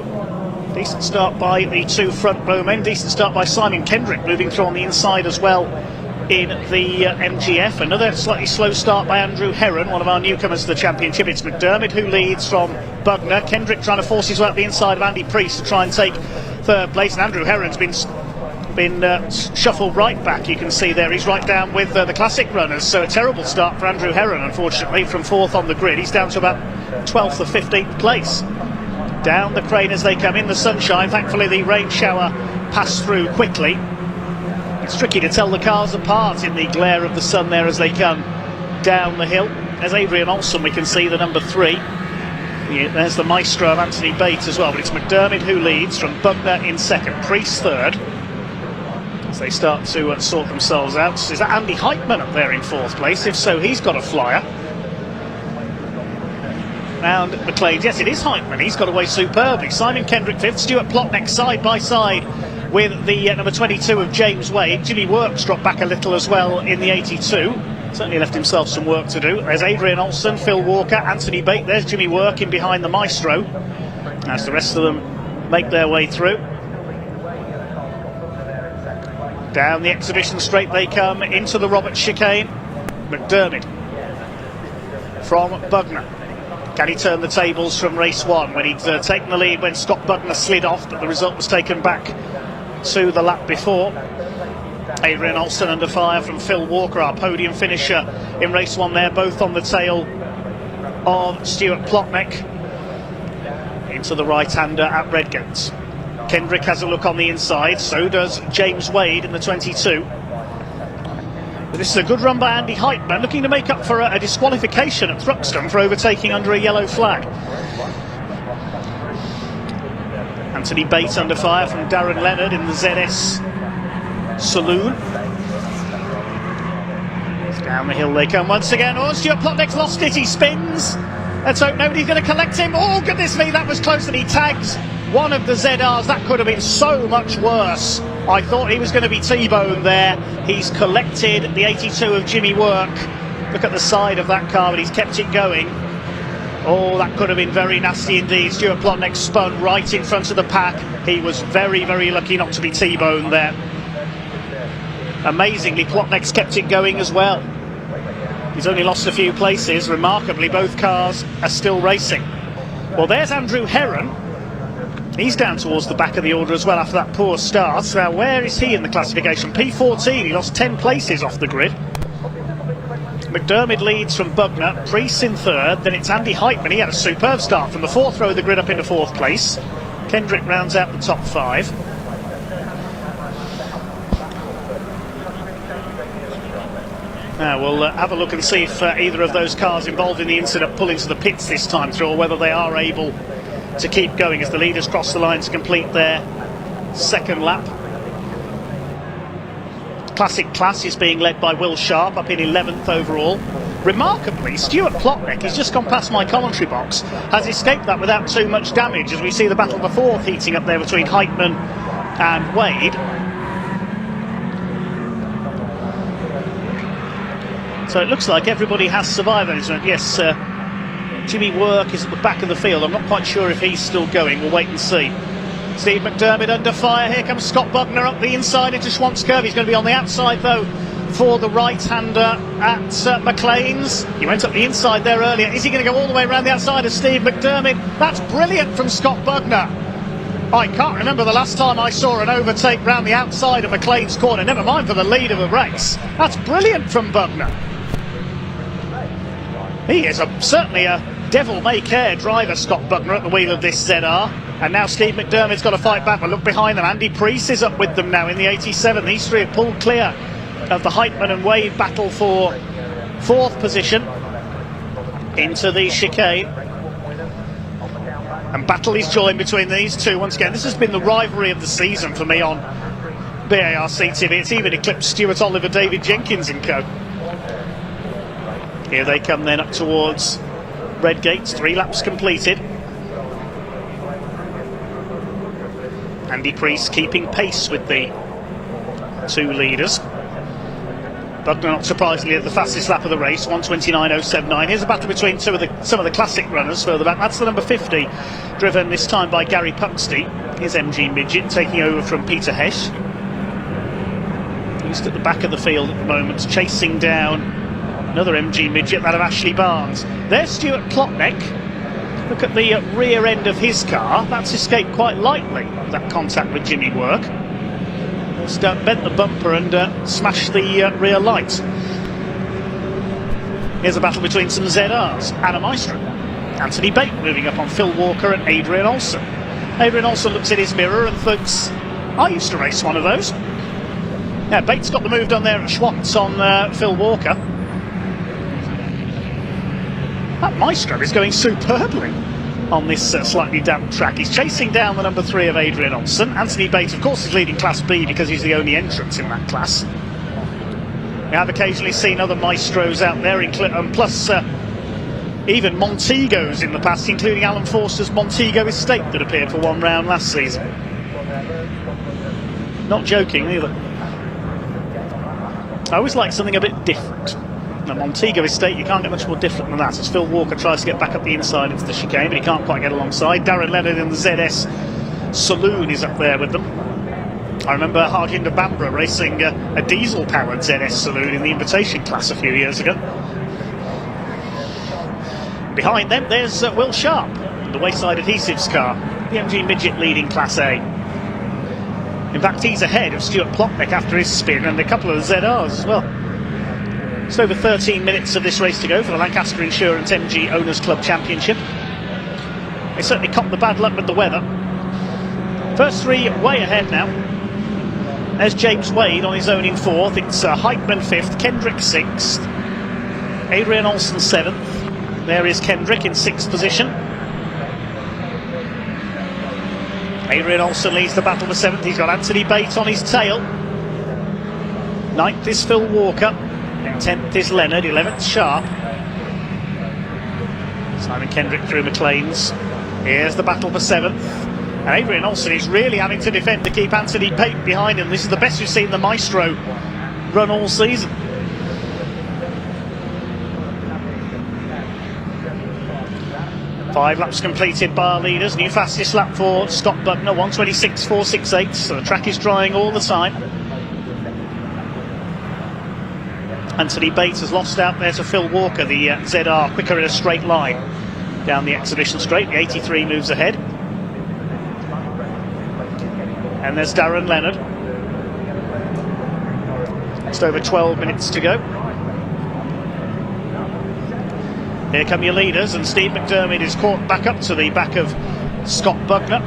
Decent start by the 2 front row men, decent start by Simon Kendrick, moving through on the inside as well in the MGF. Another slightly slow start by Andrew Herron, one of our newcomers to the championship. It's McDermott who leads from Bugner. Kendrick trying to force his way up the inside of Andy Priest to try and take 3rd place, and Andrew Herron's been shuffled right back. You can see there he's right down with the classic runners, so a terrible start for Andrew Herron, unfortunately, from 4th on the grid. He's down to about 12th or 15th place. Down the crane as they come in the sunshine. Thankfully the rain shower passed through quickly. It's tricky to tell the cars apart in the glare of the sun there as they come down the hill. There's Adrian Olsen, we can see the number 3. There's the maestro of Anthony Bates as well, but it's McDermott who leads from Bugner in 2nd, Priest 3rd. As they start to sort themselves out. Is that Andy Heitman up there in 4th place? If so, he's got a flyer. And McLean, yes, it is Heitman. He's got away superbly. Simon Kendrick 5th, Stuart Plotnick side by side with the number 22 of James Wade. Jimmy Works dropped back a little as well in the 82. Certainly left himself some work to do. There's Adrian Olsen, Phil Walker, Anthony Bate. There's Jimmy Work in behind the maestro, as the rest of them make their way through. Down the exhibition straight they come into the Roberts chicane. McDermott from Bugner. Can he turn the tables from race 1 when he'd taken the lead when Scott Bugner slid off, but the result was taken back to the lap before. Adrian Olsen under fire from Phil Walker, our podium finisher in race 1 there, both on the tail of Stuart Plotnick. Into the right-hander at Redgate. Kendrick has a look on the inside, so does James Wade in the 22. But this is a good run by Andy Heitman, looking to make up for a disqualification at Thruxton for overtaking under a yellow flag. Anthony Bates under fire from Darren Leonard in the ZS Saloon. Down the hill they come once again. Oh, Stuart Plotnick's lost it, he spins. Let's hope nobody's going to collect him. Oh, goodness me, that was close, and he tags one of the ZRs. That could have been so much worse. I thought he was going to be T-boned there. He's collected the 82 of Jimmy Work. Look at the side of that car, but he's kept it going. Oh, that could have been very nasty indeed. Stuart Plotnick spun right in front of the pack. He was very, very lucky not to be T-boned there. Amazingly, Plotnick's kept it going as well. He's only lost a few places. Remarkably, both cars are still racing. Well, there's Andrew Herron. He's down towards the back of the order as well after that poor start. Now, where is he in the classification? P14, he lost 10 places off the grid. McDermott leads from Bugner, Priest in 3rd, then it's Andy Heitman. He had a superb start from the 4th row of the grid up into 4th place. Kendrick rounds out the top 5. Now we'll have a look and see if either of those cars involved in the incident pull into the pits this time through, or whether they are able to keep going as the leaders cross the line to complete their second lap. Classic Class is being led by Will Sharp, up in 11th overall. Remarkably, Stuart Plotnick, he's just gone past my commentary box, has escaped that without too much damage, as we see the battle for fourth heating up there between Heitman and Wade. So it looks like everybody has survived. Yes, Jimmy Work is at the back of the field. I'm not quite sure if he's still going. We'll wait and see. Steve McDermott under fire. Here comes Scott Bugner up the inside into Schwantz Curve. He's going to be on the outside though for the right-hander at McLean's. He went up the inside there earlier. Is he going to go all the way around the outside of Steve McDermott? That's brilliant from Scott Bugner. I can't remember the last time I saw an overtake round the outside of McLean's corner, never mind for the lead of the race. That's brilliant from Bugner. He is certainly a devil-may-care driver, Scott Bugner, at the wheel of this ZR. And now Steve McDermott's got to fight back, but look behind them. Andy Priest is up with them now in the 87. These three have pulled clear of the Heitman and Wade battle for fourth position into the chicane. And battle is joined between these two once again. This has been the rivalry of the season for me on BARC TV. It's even eclipsed Stuart Oliver, David Jenkins and co. Here they come then up towards Red Gates, 3 laps completed. Andy Priest keeping pace with the two leaders. Bugner, not surprisingly, at the fastest lap of the race, 1:29.079. Here's a battle between some of the classic runners further back. That's the number 50, driven this time by Gary Puxty. Here's MG Midget taking over from Peter Hesch. He's at the back of the field at the moment, chasing down another MG Midget, that of Ashley Barnes. There's Stuart Plotnick. Look at the rear end of his car. That's escaped quite lightly, that contact with Jimmy Work. Just bent the bumper and smashed the rear light. Here's a battle between some ZRs. Anna Maestro. Anthony Bate moving up on Phil Walker and Adrian Olsen. Adrian Olsen looks in his mirror and thinks, I used to race one of those. Yeah, Bates got the move done there at Schwantz on Phil Walker. That Maestro is going superbly on this slightly damp track. He's chasing down the number 3 of Adrian Olsen. Anthony Bates, of course, is leading Class B because he's the only entrant in that class. We have occasionally seen other Maestros out there, plus even Montegos in the past, including Alan Forster's Montego Estate that appeared for one round last season. Not joking either. I always like something a bit different. The Montego Estate, you can't get much more different than that, as Phil Walker tries to get back up the inside into the chicane, but he can't quite get alongside. Darren Leonard in the ZS Saloon is up there with them. I remember Hardinder Bambra racing a diesel-powered ZS Saloon in the invitation class a few years ago. Behind them, there's Will Sharp, the Wayside Adhesives car, the MG Midget leading Class A. In fact, he's ahead of Stuart Plotnick after his spin, and a couple of the ZRs as well. Just over 13 minutes of this race to go for the Lancaster Insurance MG Owners Club Championship. They certainly copped the bad luck with the weather. First 3 way ahead now. There's James Wade on his own in 4th. It's Heitman 5th, Kendrick 6th, Adrian Olsen 7th. There is Kendrick in 6th position. Adrian Olsen leads the battle for 7th. He's got Anthony Bates on his tail. 9th is Phil Walker. 10th is Leonard, 11th Sharp. Simon Kendrick through McLean's. Here's the battle for 7th. And Adrian Olsen is really having to defend to keep Anthony Bate behind him. This is the best we've seen the Maestro run all season. Five laps completed by our leaders. New fastest lap for Scott Bugner, 1:26.468. So the track is drying all the time. Anthony Bates has lost out there to Phil Walker, the ZR, quicker in a straight line down the exhibition straight. The 83 moves ahead. And there's Darren Leonard. Just over 12 minutes to go. Here come your leaders, and Steve McDermott is caught back up to the back of Scott Bugner.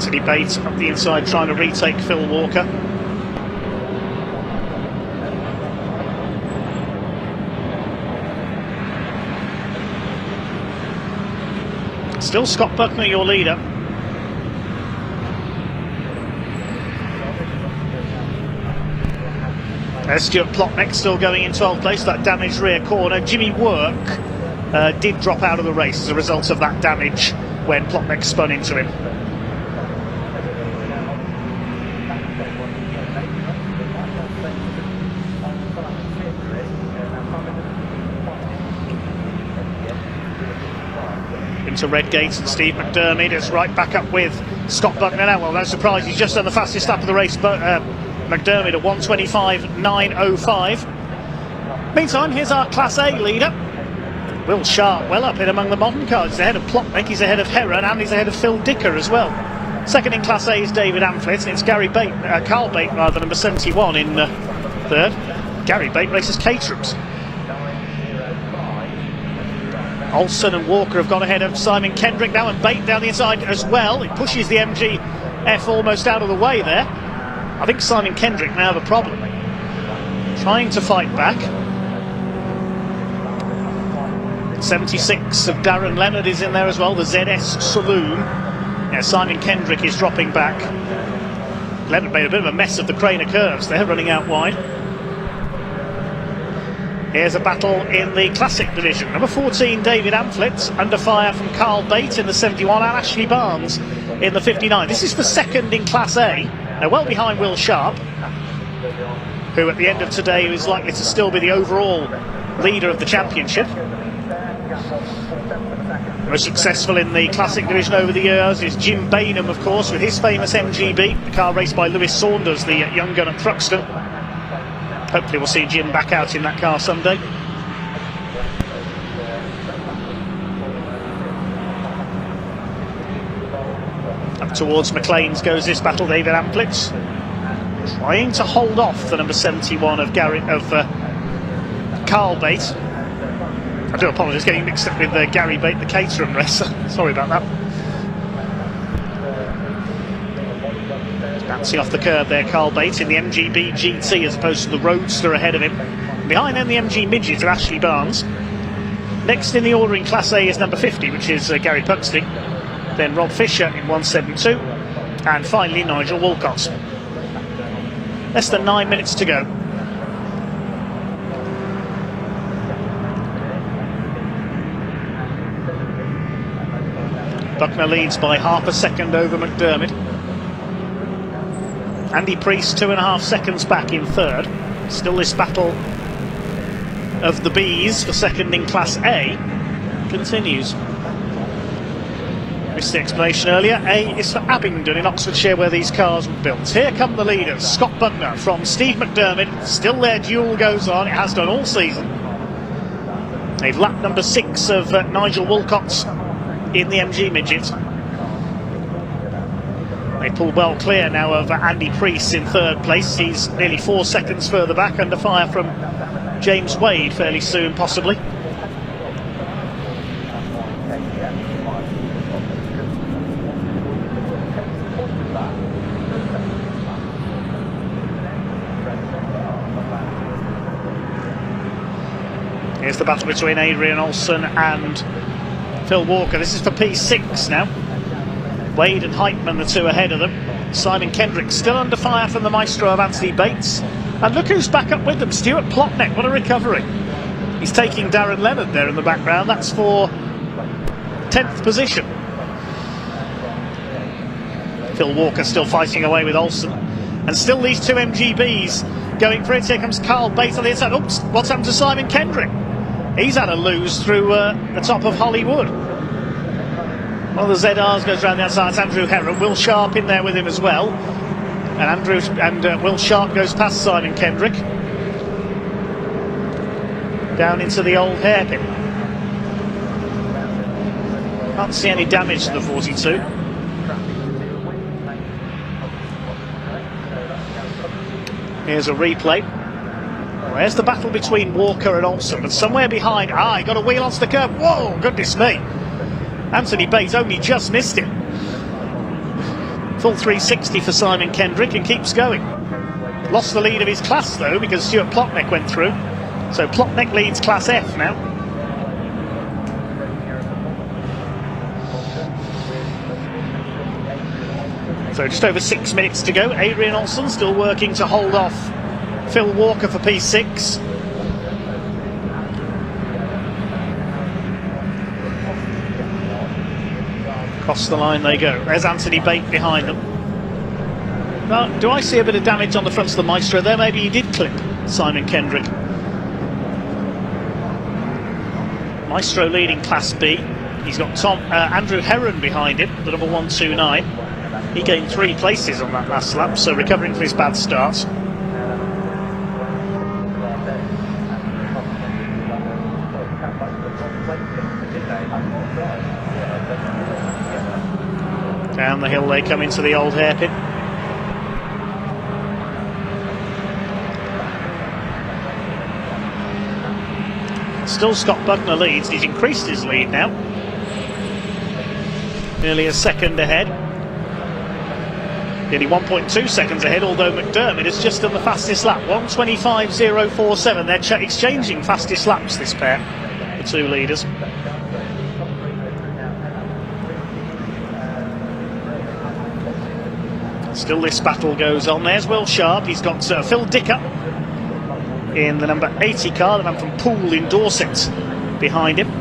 Anthony Bates up the inside trying to retake Phil Walker. Still Scott Buckner, your leader. There's Stuart Plotnick still going in 12th place, that damaged rear corner. Jimmy Work did drop out of the race as a result of that damage when Plotnick spun into him. Into Redgate, and Steve McDermott is right back up with Scott Buckner now. Well, no surprise, he's just done the fastest lap of the race, but McDermott at 1:25.905. Meantime, here's our Class A leader, Will Sharp, well up in among the modern cars. He's ahead of Plotnick, he's ahead of Heron, and he's ahead of Phil Dicker as well. Second in Class A is David Amphlett, and it's Carl Bate, number 71 in third. Gary Bate races Caterhams. Olsen and Walker have got ahead of Simon Kendrick now, and Bate down the inside as well. It pushes the MGF almost out of the way there. I think Simon Kendrick now have a problem. Trying to fight back. 76 of Darren Leonard is in there as well, the ZS Saloon. Yeah, Simon Kendrick is dropping back. Leonard made a bit of a mess of the Craner curves there, running out wide. Here's a battle in the Classic division. Number 14, David Amphlett, under fire from Carl Bate in the 71 and Ashley Barnes in the 59. This is for second in Class A. Now well behind Will Sharp, who at the end of today is likely to still be the overall leader of the championship. Most successful in the Classic division over the years is Jim Bainham, of course, with his famous MGB, the car raced by Lewis Saunders, the young gun at Thruxton. Hopefully we'll see Jim back out in that car someday. Up towards McLean's goes this battle, David Amphlett, trying to hold off the number 71 of Carl Bate. I do apologise, getting mixed up with Gary Bate, the Caterham racer. Sorry about that. Bouncing off the curb there, Carl Bate in the MGB GT as opposed to the Roadster ahead of him. Behind them, the MG Midget of Ashley Barnes. Next in the order in Class A is number 50, which is Gary Puxley. Then Rob Fisher in 172. And finally, Nigel Walcott. Less than 9 minutes to go. Buckner leads by half a second over McDermott. Andy Priest 2.5 seconds back in third. Still this battle of the Bs for second in Class A continues. Missed the explanation earlier. A is for Abingdon in Oxfordshire, where these cars were built. Here come the leaders. Scott Buckner from Steve McDermott. Still their duel goes on. It has done all season. They've lapped number 6 of Nigel Walcott in the MG Midget. They pull well clear now of Andy Priest in third place. He's nearly 4 seconds further back, under fire from James Wade fairly soon, possibly. Here's the battle between Adrian Olsen and Phil Walker. This is for P6 now. Wade and Heitman, the two ahead of them. Simon Kendrick still under fire from the maestro of Anthony Bates. And look who's back up with them, Stuart Plotnick. What a recovery. He's taking Darren Leonard there in the background. That's for 10th position. Phil Walker still fighting away with Olsen. And still these two MGBs going for it. Here comes Carl Bates on the inside. Oops, what's happened to Simon Kendrick? He's had a lose through the top of Hollywood. One of the ZRs goes around the outside. It's Andrew Heron. Will Sharp in there with him as well. And Will Sharp goes past Simon Kendrick. Down into the old hairpin. Can't see any damage to the 42. Here's a replay. Where's the battle between Walker and Olsen? But somewhere behind, he got a wheel onto the curb. Whoa, goodness me. Anthony Bates only just missed him. Full 360 for Simon Kendrick and keeps going. Lost the lead of his class though because Stuart Plotnick went through. So Plotnick leads Class F now. So just over 6 minutes to go. Adrian Olsen still working to hold off Phil Walker for P6. Across the line they go. There's Anthony Bate behind them. Now, do I see a bit of damage on the fronts of the Maestro there? Maybe he did clip Simon Kendrick. Maestro leading Class B. He's got Andrew Heron behind him, the number 129. He gained 3 places on that last lap, so recovering from his bad start. Down the hill they come into the old hairpin. Still Scott Bugner leads. He's increased his lead now. Nearly a second ahead. Nearly 1.2 seconds ahead, although McDermott is just on the fastest lap. 1:25.047. They're exchanging fastest laps, this pair, the two leaders. Still this battle goes on. There's Will Sharp. He's got Phil Dicker in the number 80 car, the man from Poole in Dorset behind him.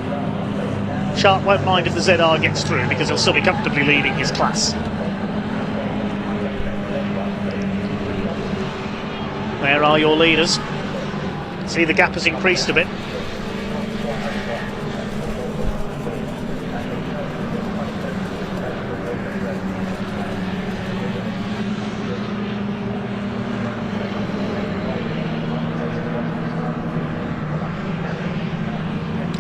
Sharp won't mind if the ZR gets through because he'll still be comfortably leading his class. Where are your leaders? See, the gap has increased a bit.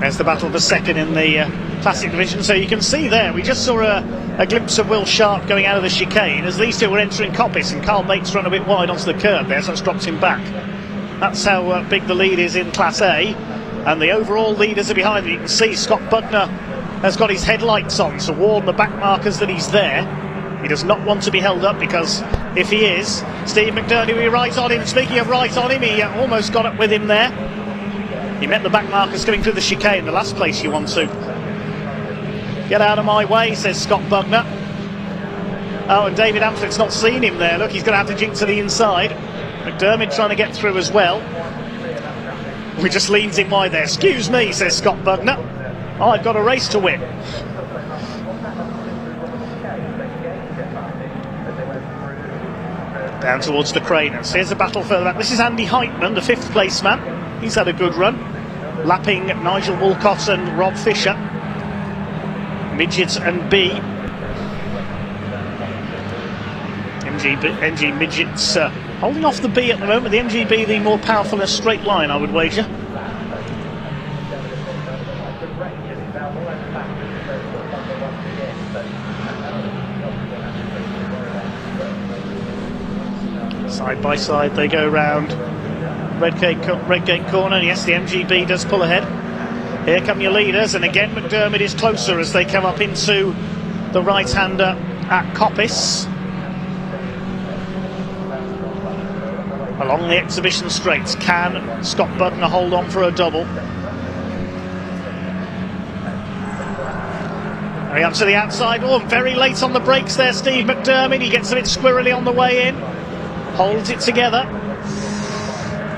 There's the battle for second in the Classic Division. So you can see there, we just saw a glimpse of Will Sharp going out of the chicane as these two were entering Coppice, and Carl Bates run a bit wide onto the curb there, so that's dropped him back. That's how big the lead is in Class A, and the overall leaders are behind them. You can see Scott Bugner has got his headlights on to warn the back markers that he's there. He does not want to be held up, because if he is, Steve McDermott will be right on him. Speaking of right on him, he almost got up with him there. He met the back markers coming through the chicane, the last place you want to. Get out of my way, says Scott Bugner. Oh, and David Amflett's not seen him there. Look, he's going to have to jink to the inside. McDermott trying to get through as well. He just leans in wide there. Excuse me, says Scott Bugner. Oh, I've got a race to win. Down towards the Craners. Here's a battle further back. This is Andy Heitman, the 5th place man. He's had a good run, lapping Nigel Walcott and Rob Fisher. Midgets and B. MG Midgets holding off the B at the moment. The MGB the more powerful in a straight line, I would wager. Side by side they go round Redgate corner. Yes, the MGB does pull ahead. Here come your leaders, and again McDermott is closer as they come up into the right-hander at Coppice. Along the exhibition straights, can Scott Bugner hold on for a double? Very up to the outside. Oh, very late on the brakes there, Steve McDermott. He gets a bit squirrely on the way in. Holds it together.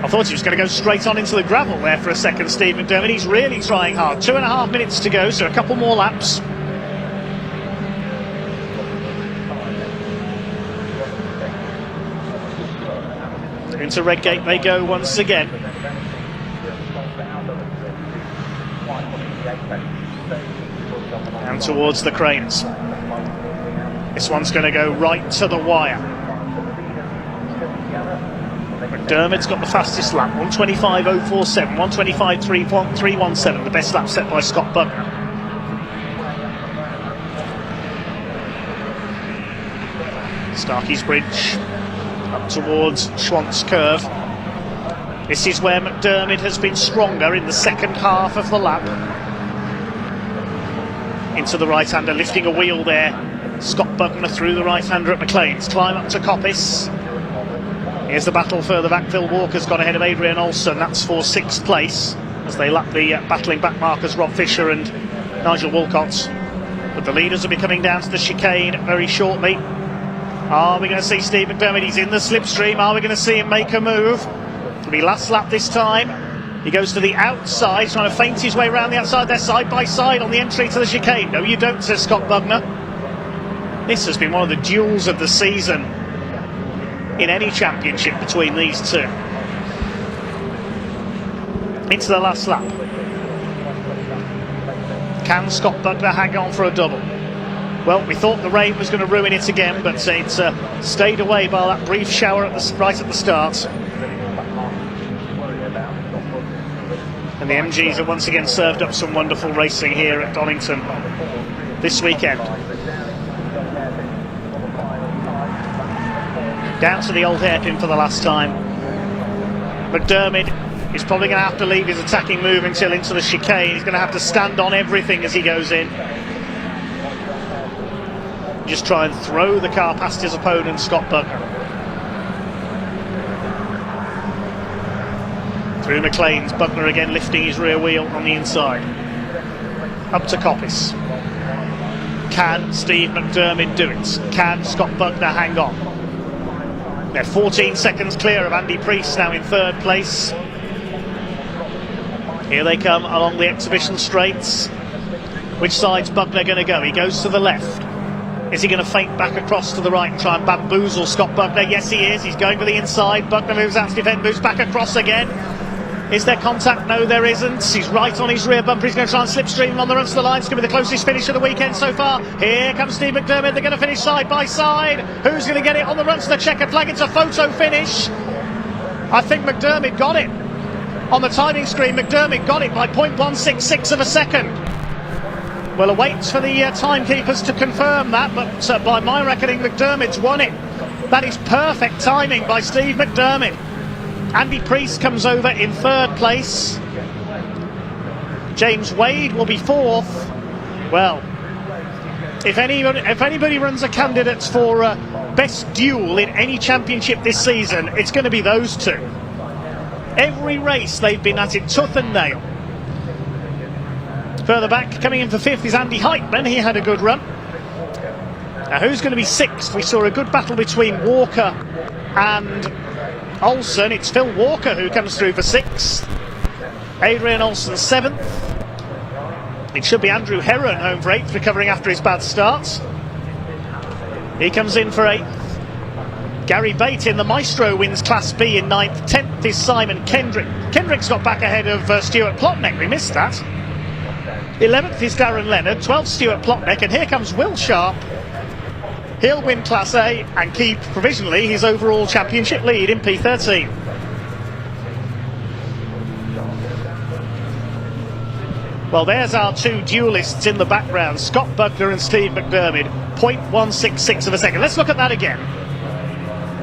I thought he was going to go straight on into the gravel there for a second, Steve McDermott. He's really trying hard. 2.5 minutes to go, so a couple more laps. Into Redgate they go once again. And towards the Cranes. This one's going to go right to the wire. McDermott's got the fastest lap, 1:25.047, 1:25.317, the best lap set by Scott Bugner. Starkey's Bridge up towards Schwantz Curve. This is where McDermott has been stronger in the second half of the lap. Into the right-hander, lifting a wheel there Scott Bugner through the right-hander at McLean's. Climb up to Coppice. Here's the battle further back. Phil Walker's got ahead of Adrian Olsen. That's for 6th place as they lap the battling back markers Rob Fisher and Nigel Walcott. But the leaders will be coming down to the chicane very shortly. Are we going to see Steve McDermott? He's in the slipstream. Are we going to see him make a move? It'll be last lap this time. He goes to the outside, trying to feint his way around the outside. They're side by side on the entry to the chicane. No, you don't, says Scott Bugner. This has been one of the duels of the season in any championship between these two. Into the last lap. Can Scott Bugner hang on for a double? Well, we thought the rain was going to ruin it again, but it's stayed away by that brief shower right at the start. And the MGs have once again served up some wonderful racing here at Donington this weekend. Down to the old hairpin for the last time. McDermott is probably going to have to leave his attacking move until into the chicane. He's going to have to stand on everything as he goes in. Just try and throw the car past his opponent, Scott Bugner. Through McLean's, Bugner again lifting his rear wheel on the inside. Up to Coppice. Can Steve McDermott do it? Can Scott Bugner hang on? They're 14 seconds clear of Andy Priest, now in 3rd place. Here they come along the exhibition straights. Which side's Bugner going to go? He goes to the left. Is he going to feint back across to the right and try and bamboozle Scott Bugner? Yes, he is. He's going for the inside. Bugner moves out to defend, moves back across again. Is there contact? No, there isn't. He's right on his rear bumper. He's going to try and slipstream him on the run to the line. It's going to be the closest finish of the weekend so far. Here comes Steve McDermott. They're going to finish side by side. Who's going to get it on the run to the checkered flag? It's a photo finish. I think McDermott got it. On the timing screen, McDermott got it by 0.166 of a second. Well, awaits for the timekeepers to confirm that, but by my reckoning, McDermott's won it. That is perfect timing by Steve McDermott. Andy Priest comes over in 3rd place. James Wade will be 4th. Well, if anybody runs a candidates for best duel in any championship this season, it's going to be those two. Every race they've been at it tooth and nail. Further back, coming in for 5th is Andy Heitman. He had a good run. Now, who's going to be 6th? We saw a good battle between Walker and Olsen. It's Phil Walker who comes through for 6th. Adrian Olsen 7th. It should be Andrew Herron home for 8th, recovering after his bad start. He comes in for 8th. Gary Bate in the Maestro wins Class B in 9th. 10th is Simon Kendrick. Kendrick's got back ahead of Stuart Plotnick. We missed that. 11th is Darren Leonard. 12th Stuart Plotnick. And here comes Will Sharp. He'll win Class A and keep, provisionally, his overall championship lead in P13. Well, there's our two duelists in the background, Scott Bugner and Steve McDermott, 0.166 of a second. Let's look at that again.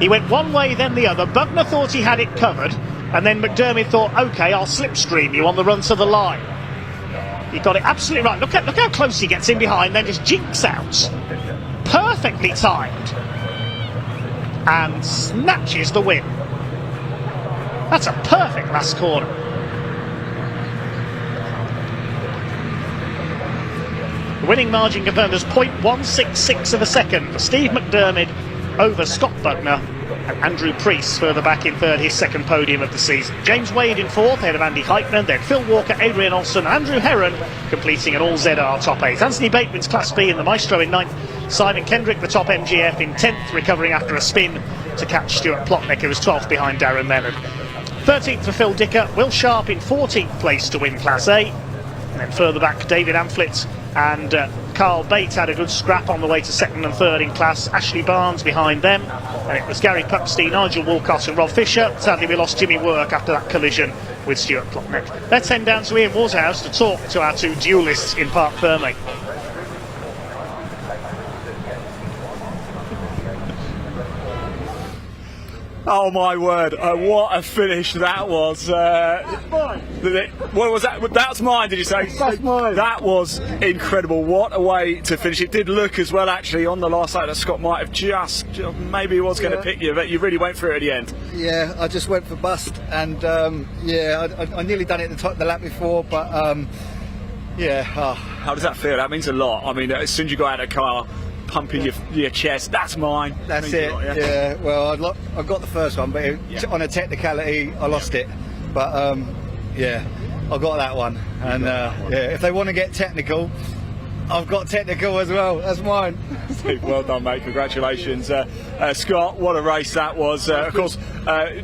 He went one way, then the other. Bugner thought he had it covered, and then McDermott thought, OK, I'll slipstream you on the run to the line. He got it absolutely right. Look how close he gets in behind, then just jinks out. Perfectly timed, and snatches the win. That's a perfect last corner. The winning margin confirmed as 0.166 of a second for Steve McDermott over Scott Bugner, and Andrew Priest further back in 3rd, his 2nd podium of the season. James Wade in 4th, ahead of Andy Heitman, then Phil Walker, Adrian Olsen, and Andrew Herron completing an all ZR top 8. Anthony Bateman's Class B in the Maestro in 9th. Simon Kendrick, the top MGF, in 10th, recovering after a spin to catch Stuart Plotnick, who was 12th behind Darren Leonard. 13th for Phil Dicker, Will Sharp in 14th place to win Class A. And then further back, David Amphlett and Carl Bates had a good scrap on the way to 2nd and 3rd in class. Ashley Barnes behind them. And it was Gary Puxty, Nigel Walcott and Rob Fisher. Sadly, we lost Jimmy Work after that collision with Stuart Plotnick. Let's head down to Ian Waterhouse to talk to our two duelists in Park Ferme. Oh my word, what a finish that was. What was that? That's mine, did you say? That's mine. That was incredible. What a way to finish. It did look as well, actually, on the last lap that Scott might have just maybe he was going to pick you, but you really went through it at the end. Yeah, I just went for bust, and I nearly done it the lap before, but yeah. Oh. How does that feel? That means a lot. I mean, as soon as you got out of the car, pumping your chest, that's mine. That's it. Yeah. Well, I got the first one, but on a technicality, I lost it. But yeah, I got that one. And if they want to get technical, I've got technical as well. That's mine. Well done, mate. Congratulations, Scott. What a race that was. Of course,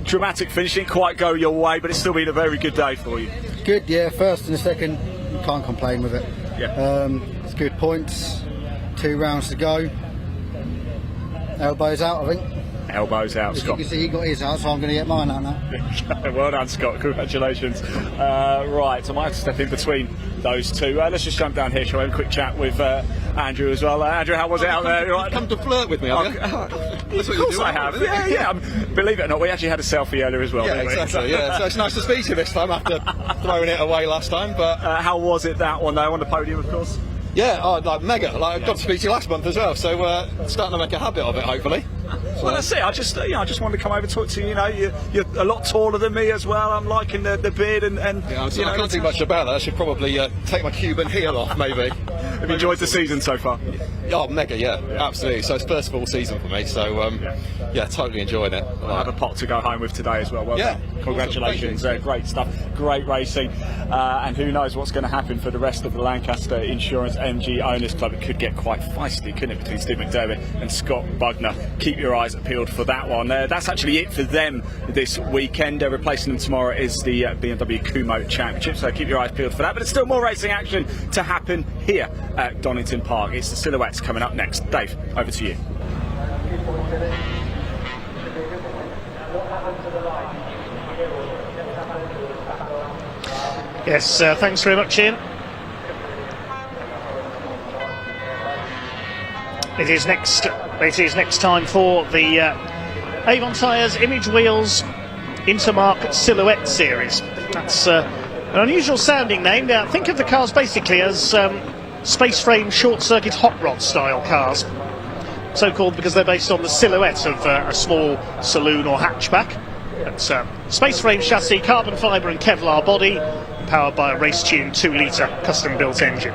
dramatic finish. Didn't quite go your way, but it's still been a very good day for you. Good. Yeah. First and second, can't complain with it. Yeah. It's good points. 2 rounds to go. Elbows out, I think. Elbows out, Scott. You can see he got his out, so I'm going to get mine out now. Well done, Scott. Congratulations. Right, so I might have to step in between those two. Let's just jump down here, shall we have a quick chat with Andrew as well. Andrew, how was it out there? Right. Come to flirt with me, have you? Of course I have. Yeah. Believe it or not, we actually had a selfie earlier as well. Yeah, exactly. Yeah, so it's nice to speak to you this time after throwing it away last time. But how was it, that one though, on the podium, of course? Yeah, like mega. Like I got to speak to you last month as well, so starting to make a habit of it, hopefully. Well, that's it. I just wanted to come over and talk to you. You know, you're a lot taller than me as well. I'm liking the beard and yeah, I can't do much about that. I should probably take my Cuban heel off, maybe. Have you enjoyed the season so far? Oh, mega, yeah, absolutely. So it's first full season for me, so yeah, totally enjoying it. I'll have a pot to go home with today as well. Well done. Congratulations, awesome. Great stuff, great racing, and who knows what's going to happen for the rest of the Lancaster Insurance MG Owners Club. It could get quite feisty, couldn't it, between Steve McDermott and Scott Bugner. Keep your eyes peeled for that one. That's actually it for them this weekend. Replacing them tomorrow is the BMW Kumo Championship, so keep your eyes peeled for that. But there's still more racing action to happen here at Donington Park. It's the Silhouettes coming up next. Dave, over to you. Yes, thanks very much, Ian. It is next time for the Avon Tyres Image Wheels Intermark Silhouette Series. That's an unusual sounding name. Now, think of the cars basically as space frame short circuit hot rod style cars. So called because they're based on the silhouette of a small saloon or hatchback. It's space frame chassis, carbon fibre and Kevlar body, powered by a race tuned 2-litre custom built engine.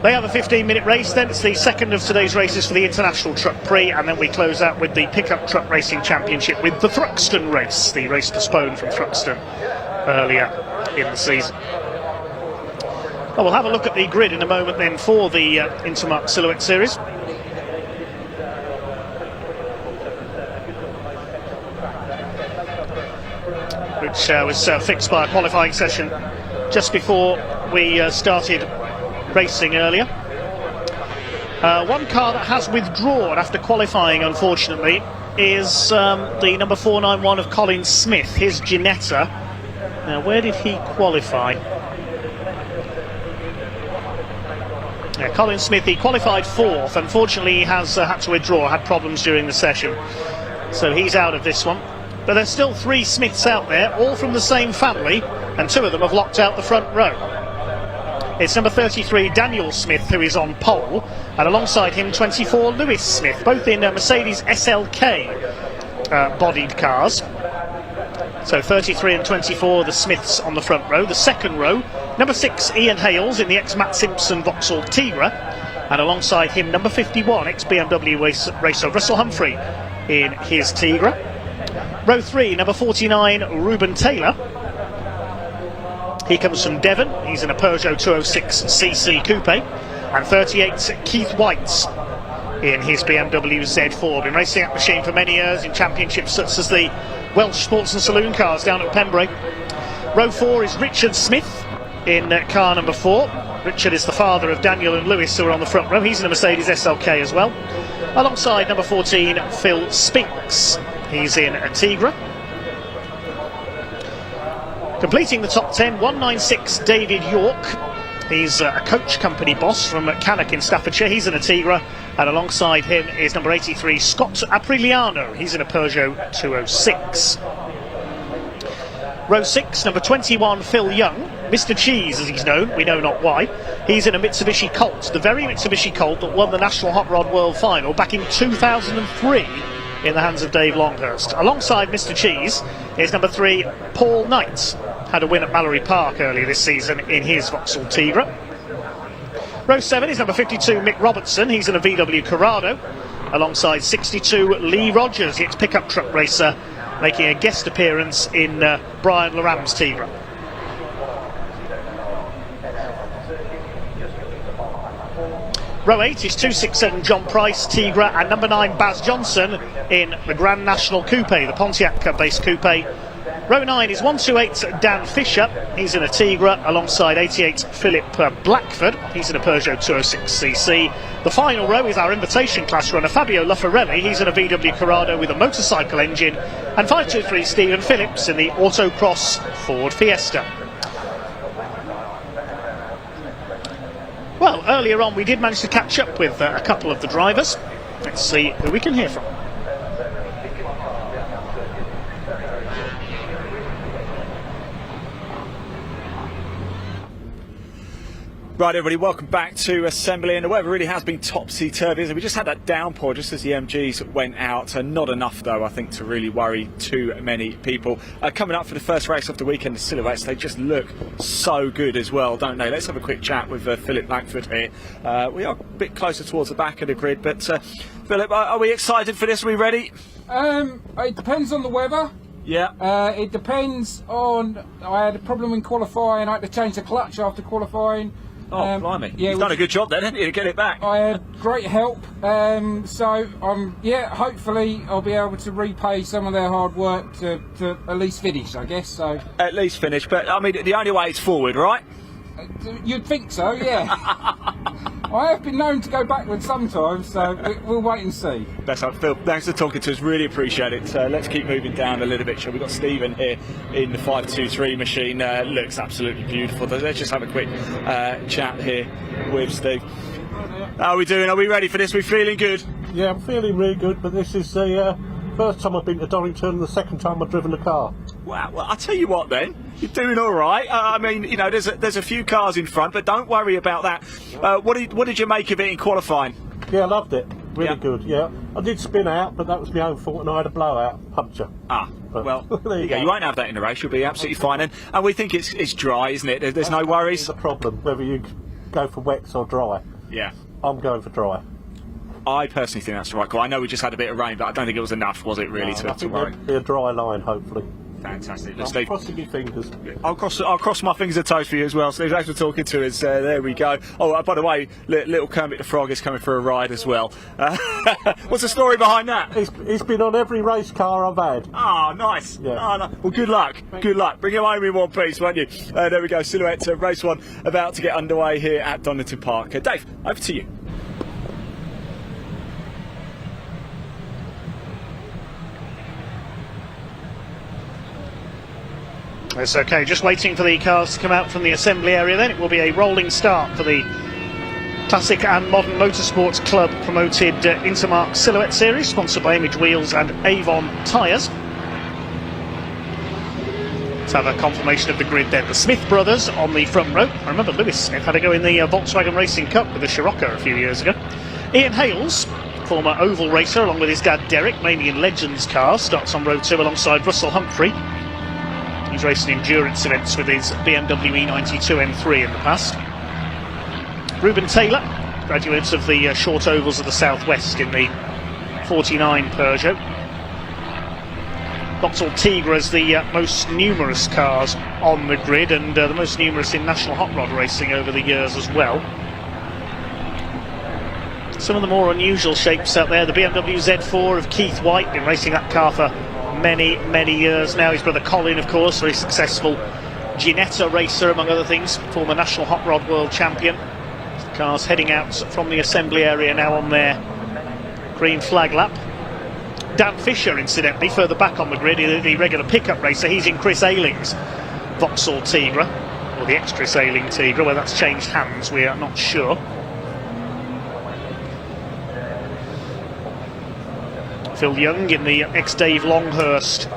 They have a 15-minute race, then it's the second of today's races for the International Truck Prix, and then we close out with the Pickup Truck Racing Championship with the Thruxton race, the race postponed from Thruxton earlier in the season. Well, we'll have a look at the grid in a moment then for the Intermark Silhouette Series. Which was fixed by a qualifying session just before we started racing earlier. One car that has withdrawn after qualifying, unfortunately, is the number 491 of Colin Smith, his Ginetta. Now, where did he qualify? Yeah, Colin Smith, he qualified 4th. Unfortunately, he has had to withdraw, had problems during the session. So he's out of this one. But there's still 3 Smiths out there, all from the same family, and 2 of them have locked out the front row. It's number 33, Daniel Smith, who is on pole, and alongside him 24, Lewis Smith, both in Mercedes SLK bodied cars. So 33 and 24, the Smiths on the front row. The second row, number 6, Ian Hales in the ex-Matt Simpson Vauxhall Tigra, and alongside him number 51, ex-BMW racer Russell Humphrey in his Tigra. Row 3, number 49, Ruben Taylor. He comes from Devon, he's in a Peugeot 206cc Coupe. And 38, Keith Whites in his BMW Z4. Been racing that machine for many years in championships such as the Welsh Sports and Saloon cars down at Pembrey. Row 4 is Richard Smith in car number 4. Richard is the father of Daniel and Lewis, who are on the front row. He's in a Mercedes SLK as well. Alongside number 14, Phil Spinks. He's in a Tigra. Completing the top 10, 196, David York. He's a coach company boss from Cannock in Staffordshire. He's in a Tigra. And alongside him is number 83, Scott Apriliano. He's in a Peugeot 206. Row 6, number 21, Phil Young. Mr. Cheese, as he's known, we know not why. He's in a Mitsubishi Colt, the very Mitsubishi Colt that won the National Hot Rod World Final back in 2003 in the hands of Dave Longhurst. Alongside Mr. Cheese is number 3, Paul Knight. Had a win at Mallory Park earlier this season in his Vauxhall Tigra. Row 7 is number 52, Mick Robertson. He's in a VW Corrado. Alongside 62, Lee Rogers, the ex-pickup truck racer, making a guest appearance in Brian Laram's Tigra. Row 8 is 267 John Price Tigra and number 9 Baz Johnson in the Grand National Coupe, the Pontiac-based coupe. Row 9 is 128 Dan Fisher. He's in a Tigra alongside 88 Philip Blackford. He's in a Peugeot 206cc. The final row is our invitation class runner Fabio Laffarelli. He's in a VW Corrado with a motorcycle engine. And 523 Stephen Phillips in the Autocross Ford Fiesta. Well, earlier on we did manage to catch up with a couple of the drivers. Let's see who we can hear from. Right, everybody, welcome back to Assembly. And the weather really has been topsy-turvy. We just had that downpour just as the MGs went out. Not enough, though, I think, to really worry too many people. Coming up for the first race of the weekend, the Silhouettes, they just look so good as well, don't they? Let's have a quick chat with Philip Blackford here. We are a bit closer towards the back of the grid, but Philip, are we excited for this? Are we ready? It depends on the weather. Yeah. It depends on... I had a problem in qualifying. I had to change the clutch after qualifying. Oh, blimey. Yeah, You've done a good job then, haven't you, to get it back? I had great help. Yeah, hopefully I'll be able to repay some of their hard work to at least finish, I guess. So at least finish, but I mean, the only way is forward, right? You'd think so, yeah. I have been known to go backwards sometimes, so we'll wait and see. That's right, Phil. Thanks for talking to us. Really appreciate it. Let's keep moving down a little bit, shall we? We've got Stephen here in the 523 machine. Looks absolutely beautiful. Let's just have a quick chat here with Steve. How are we doing? Are we ready for this? We feeling good? Yeah, I'm feeling really good, but this is the first time I've been to Donington and the second time I've driven a car. Wow, well, I'll tell you what then, you're doing all right. I mean, you know, there's a few cars in front, but don't worry about that. What did you make of it in qualifying? Yeah, I loved it. Really good, yeah. I did spin out, but that was my own fault, and I had a blowout puncture. Well, there you go. You won't have that in the race. You'll be absolutely fine. And we think it's dry, isn't it? There's no worries. That's the problem, whether you go for wets or dry. Yeah. I'm going for dry. I personally think that's the right call. I know we just had a bit of rain, but I don't think it was enough, was it, really, to worry? It'll be a dry line, hopefully. Fantastic. I'm crossing my fingers. I'll cross my fingers and toes for you as well. So thanks for talking to us. There we go. Oh, by the way, little Kermit the Frog is coming for a ride as well. What's the story behind that? He's been on every race car I've had. Oh, nice. Yeah. Oh, no. Well, good luck. Good luck. Bring him home in one piece, won't you? There we go. Silhouette race 1 about to get underway here at Donington Park. Dave, over to you. It's okay, just waiting for the cars to come out from the assembly area then. It will be a rolling start for the Classic and Modern Motorsports Club promoted Intermark Silhouette Series, sponsored by Image Wheels and Avon Tyres. Let's have a confirmation of the grid then. The Smith brothers on the front row. I remember Lewis Smith had a go in the Volkswagen Racing Cup with the Scirocco a few years ago. Ian Hales, former oval racer, along with his dad Derek, mainly in Legends cars, starts on row 2 alongside Russell Humphrey. He's raced in endurance events with his BMW E92 M3 in the past. Ruben Taylor, graduate of the short ovals of the Southwest in the 49 Peugeot. Vauxhall Tigra's the most numerous cars on the grid and the most numerous in national hot rod racing over the years as well. Some of the more unusual shapes out there, the BMW Z4 of Keith White, been racing that car for many years now. His brother Colin, of course, very successful Ginetta racer among other things, former national hot rod world champion. The cars heading out from the assembly area now on their green flag lap. Dan Fisher, incidentally, further back on the grid, the regular pickup racer, he's in Chris Ayling's Vauxhall Tigra, or the ex-Chris Ayling Tigra. Whether that's changed hands, we are not sure. Phil Young in the ex-Dave Longhurst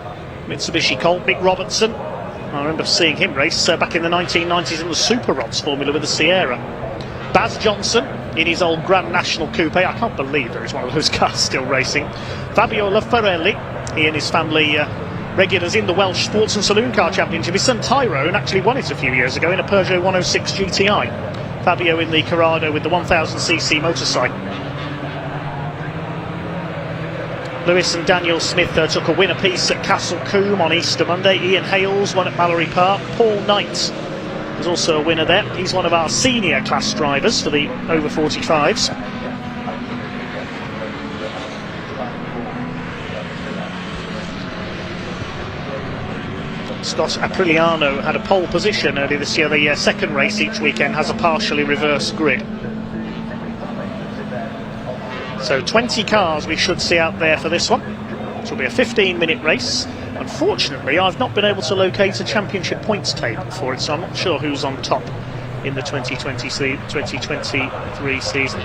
Mitsubishi Colt. Mick Robertson, I remember seeing him race back in the 1990s in the Super Rods Formula with the Sierra. Baz Johnson in his old Grand National Coupe. I can't believe there is one of those cars still racing. Fabio Lafarelli, he and his family regulars in the Welsh Sports and Saloon Car Championship. His son Tyrone actually won it a few years ago in a Peugeot 106 GTI. Fabio in the Corrado with the 1000cc motorcycle. Lewis and Daniel Smith took a win apiece at Castle Combe on Easter Monday. Ian Hales won at Mallory Park. Paul Knight was also a winner there. He's one of our senior class drivers for the over 45s. Scott Apriliano had a pole position earlier this year. The second race each weekend has a partially reversed grid. So 20 cars we should see out there for this one. This will be a 15-minute race. Unfortunately, I've not been able to locate a championship points table for it, so I'm not sure who's on top in the 2023 season.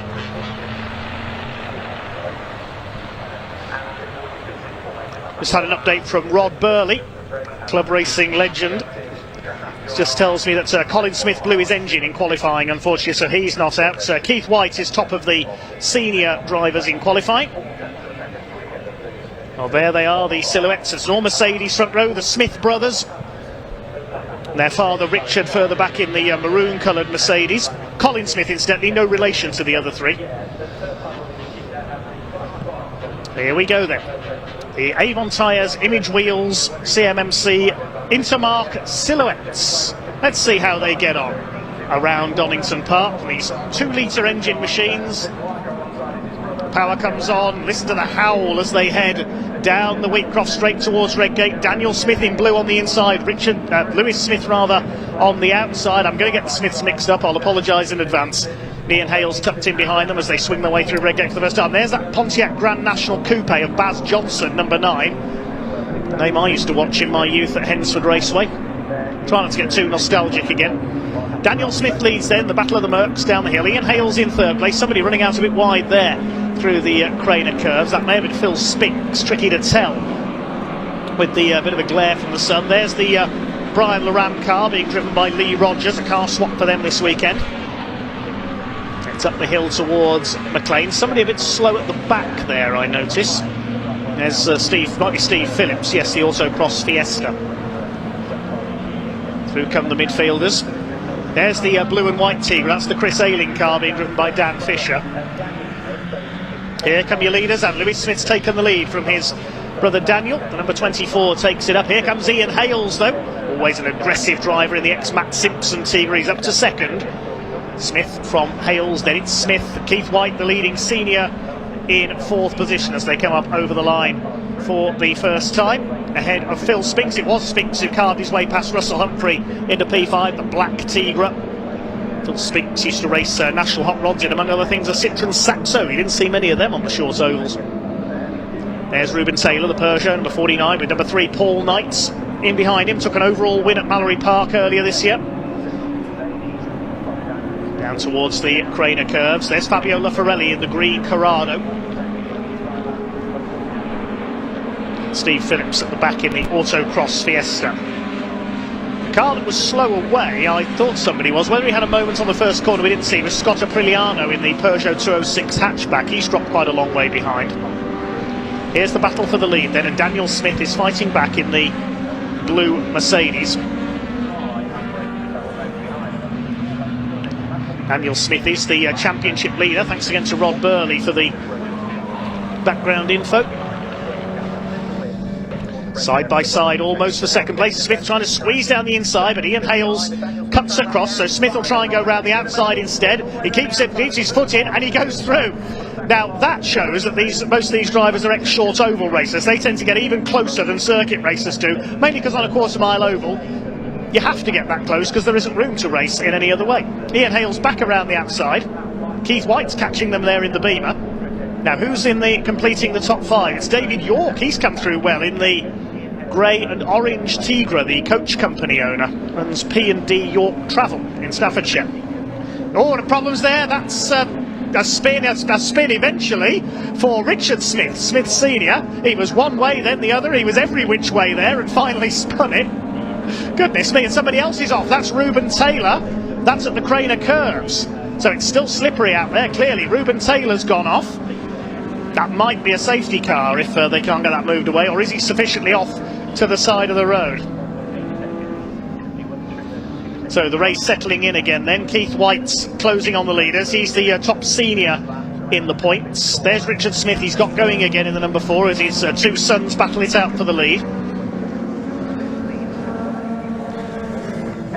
Just had an update from Rod Burley, club racing legend. It just tells me that Colin Smith blew his engine in qualifying, unfortunately, so he's not out. Keith White is top of the senior drivers in qualifying. Well, there they are, the silhouettes. It's all Mercedes front row, the Smith brothers. And their father Richard further back in the maroon coloured Mercedes. Colin Smith, incidentally, no relation to the other three. Here we go then. The Avon Tyres, Image Wheels, CMMC, Intermark silhouettes. Let's see how they get on around Donington Park. These 2-litre engine machines. Power comes on. Listen to the howl as they head down the Wheatcroft straight towards Redgate. Daniel Smith in blue on the inside. Lewis Smith rather on the outside. I'm going to get the Smiths mixed up. I'll apologise in advance. Ian Hales tucked in behind them as they swing their way through Redgate for the first time. There's that Pontiac Grand National Coupe of Baz Johnson, number 9. A name I used to watch in my youth at Hensford Raceway. Try not to get too nostalgic again. Daniel Smith leads then, the Battle of the Mercs down the hill. Ian Hales in third place. Somebody running out a bit wide there through the Craner curves. That may have been Phil Spinks, tricky to tell with the bit of a glare from the sun. There's the Brian Laram car being driven by Lee Rogers, a car swap for them this weekend. It's up the hill towards McLean. Somebody a bit slow at the back there, I notice. There's might be Steve Phillips, yes, the Autocross Fiesta. Through come the midfielders. There's the blue and white Tigre, that's the Chris Ayling car being driven by Dan Fisher. Here come your leaders, and Lewis Smith's taken the lead from his brother Daniel. The number 24 takes it up. Here comes Ian Hales though, always an aggressive driver in the ex-Matt Simpson Tigre. He's up to second. Smith from Hales, then it's Smith. Keith White, the leading senior, in fourth position as they come up over the line for the first time. Ahead of Phil Spinks. It was Spinks who carved his way past Russell Humphrey into P5, the black Tigre. Phil Spinks used to race National Hot Rods in, among other things, a Citroen Saxo. He didn't see many of them on the short ovals. There's Ruben Taylor, the Peugeot, number 49, with number 3, Paul Knight in behind him. Took an overall win at Mallory Park earlier this year. Down towards the Craner curves. There's Fabio Lafarelli in the green Corrado. Steve Phillips at the back in the Autocross Fiesta. The car that was slow away, I thought somebody was. Whether he had a moment on the first corner we didn't see, was Scott Apriliano in the Peugeot 206 hatchback. He's dropped quite a long way behind. Here's the battle for the lead then, and Daniel Smith is fighting back in the blue Mercedes. Daniel Smith is the championship leader. Thanks again to Rod Burley for the background info. Side by side, almost for second place. Smith trying to squeeze down the inside, but Ian Hales cuts across, so Smith will try and go round the outside instead. He keeps his foot in, and he goes through. Now that shows that most of these drivers are ex-short oval racers. They tend to get even closer than circuit racers do, mainly because on a quarter-mile oval, you have to get that close because there isn't room to race in any other way. Ian Hales back around the outside. Keith White's catching them there in the Beamer. Now who's completing the top 5? It's David York. He's come through well in the grey and orange Tigre. The coach company owner runs P&D York Travel in Staffordshire. Oh, the problems there. That's a spin eventually for Richard Smith, Smith Senior. He was one way, then the other. He was every which way there, and finally spun it. Goodness me, and somebody else is off. That's Reuben Taylor. That's at the Craner Curves. So it's still slippery out there, clearly. Reuben Taylor's gone off. That might be a safety car if they can't get that moved away, or is he sufficiently off to the side of the road? So the race settling in again then. Keith White's closing on the leaders. He's the top senior in the points. There's Richard Smith. He's got going again in the number 4 as his two sons battle it out for the lead.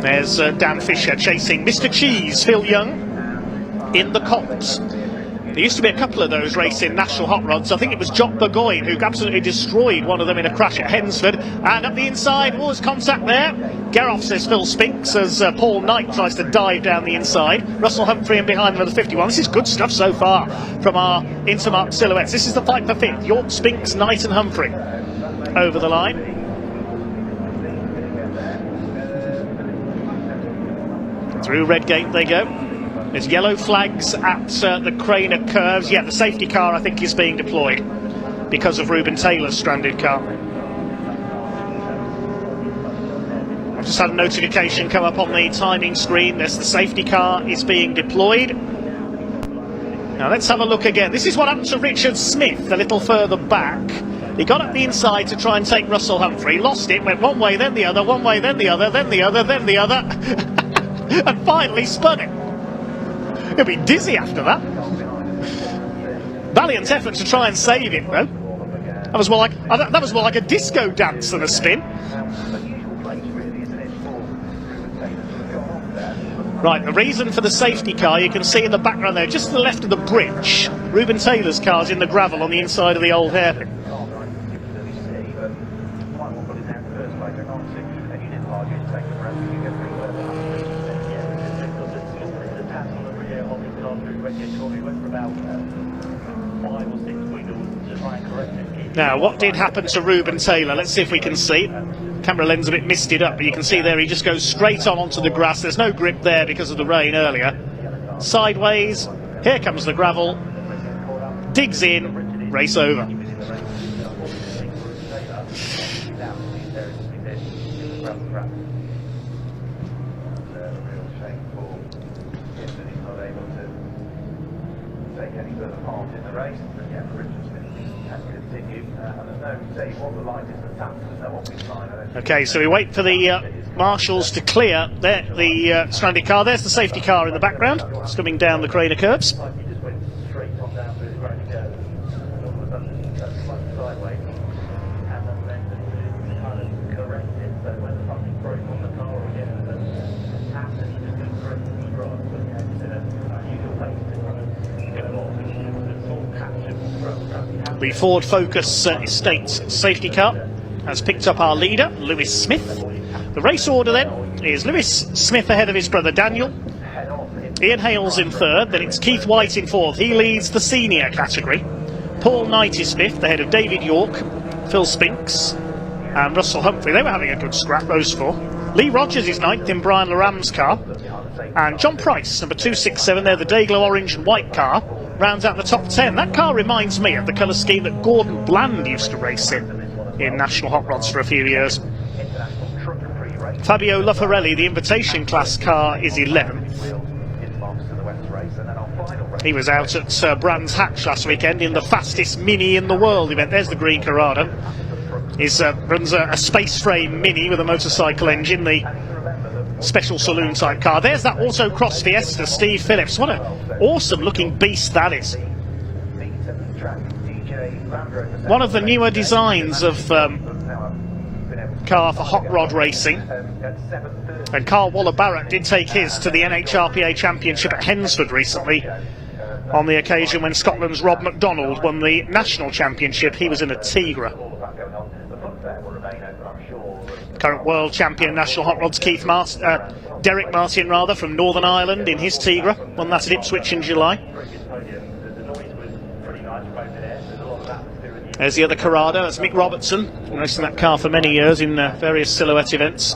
There's Dan Fisher chasing Mr. Cheese, Phil Young, in the comps. There used to be a couple of those racing National Hot Rods. I think it was Jock Burgoyne who absolutely destroyed one of them in a crash at Hensford. And up the inside, was contact there. Get off, says Phil Spinks, as Paul Knight tries to dive down the inside. Russell Humphrey in behind them at the 51. This is good stuff so far from our Intermark silhouettes. This is the fight for 5th. York, Spinks, Knight and Humphrey over the line. Through Redgate they go. There's yellow flags at the Craner Curves. Yeah, the safety car I think is being deployed because of Reuben Taylor's stranded car. I've just had a notification come up on the timing screen. There's the safety car is being deployed. Now let's have a look again. This is what happened to Richard Smith a little further back. He got up the inside to try and take Russell Humphrey, lost it, went one way, then the other, one way, then the other, then the other, then the other, and finally spun it. He'll be dizzy after that. Valiant effort to try and save him, though. That was more like a disco dance than a spin. Right, the reason for the safety car you can see in the background there, just to the left of the bridge. Reuben Taylor's car's in the gravel on the inside of the old hairpin. Now, what did happen to Reuben Taylor? Let's see if we can see. Camera lens a bit misted up, but you can see there he just goes straight on onto the grass. There's no grip there because of the rain earlier. Sideways, here comes the gravel, digs in, race over. Okay, so we wait for the marshals to clear the stranded car. There's the safety car in the background. It's coming down the Craner Curves. The Ford Focus Estate safety car has picked up our leader, Lewis Smith. The race order then is Lewis Smith ahead of his brother Daniel. Ian Hales in 3rd, then it's Keith White in 4th. He leads the senior category. Paul Knight is 5th, ahead of David York, Phil Spinks and Russell Humphrey. They were having a good scrap, those 4. Lee Rogers is 9th in Brian Laram's car. And John Price, number 267, there, the Dayglow orange and white car, rounds out the top 10. That car reminds me of the colour scheme that Gordon Bland used to race in National Hot Rods for a few years. Fabio Laffarelli, the invitation class car, is 11th. He was out at Brands Hatch last weekend in the fastest Mini in the world event. There's the green Corrado. He runs a space frame Mini with a motorcycle engine, the special saloon type car. There's that Autocross Fiesta, Steve Phillips. What an awesome looking beast that is. One of the newer designs of car for hot rod racing. And Carl Waller-Barrett did take his to the NHRPA Championship at Hensford recently, on the occasion when Scotland's Rob MacDonald won the National Championship. He was in a Tigra. Current world champion National Hot Rods Derek Martin from Northern Ireland in his Tigra, won that at Ipswich in July. There's the other Corrado, that's Mick Robertson, racing that car for many years in various silhouette events.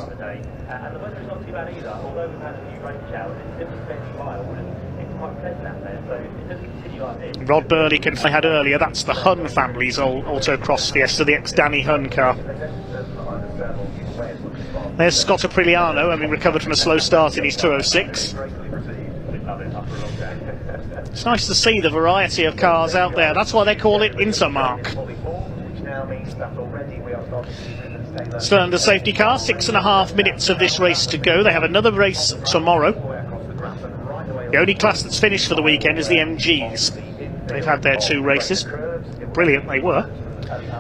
Rod Burley I had earlier, that's the Hun family's old autocross Fiesta, the ex-Danny Hun car. There's Scott Aprigliano, having recovered from a slow start in his 206. It's nice to see the variety of cars out there. That's why they call it Intermark. Still under safety car, 6.5 minutes of this race to go. They have another race tomorrow. The only class that's finished for the weekend is the MGs. They've had their 2 races. Brilliant they were.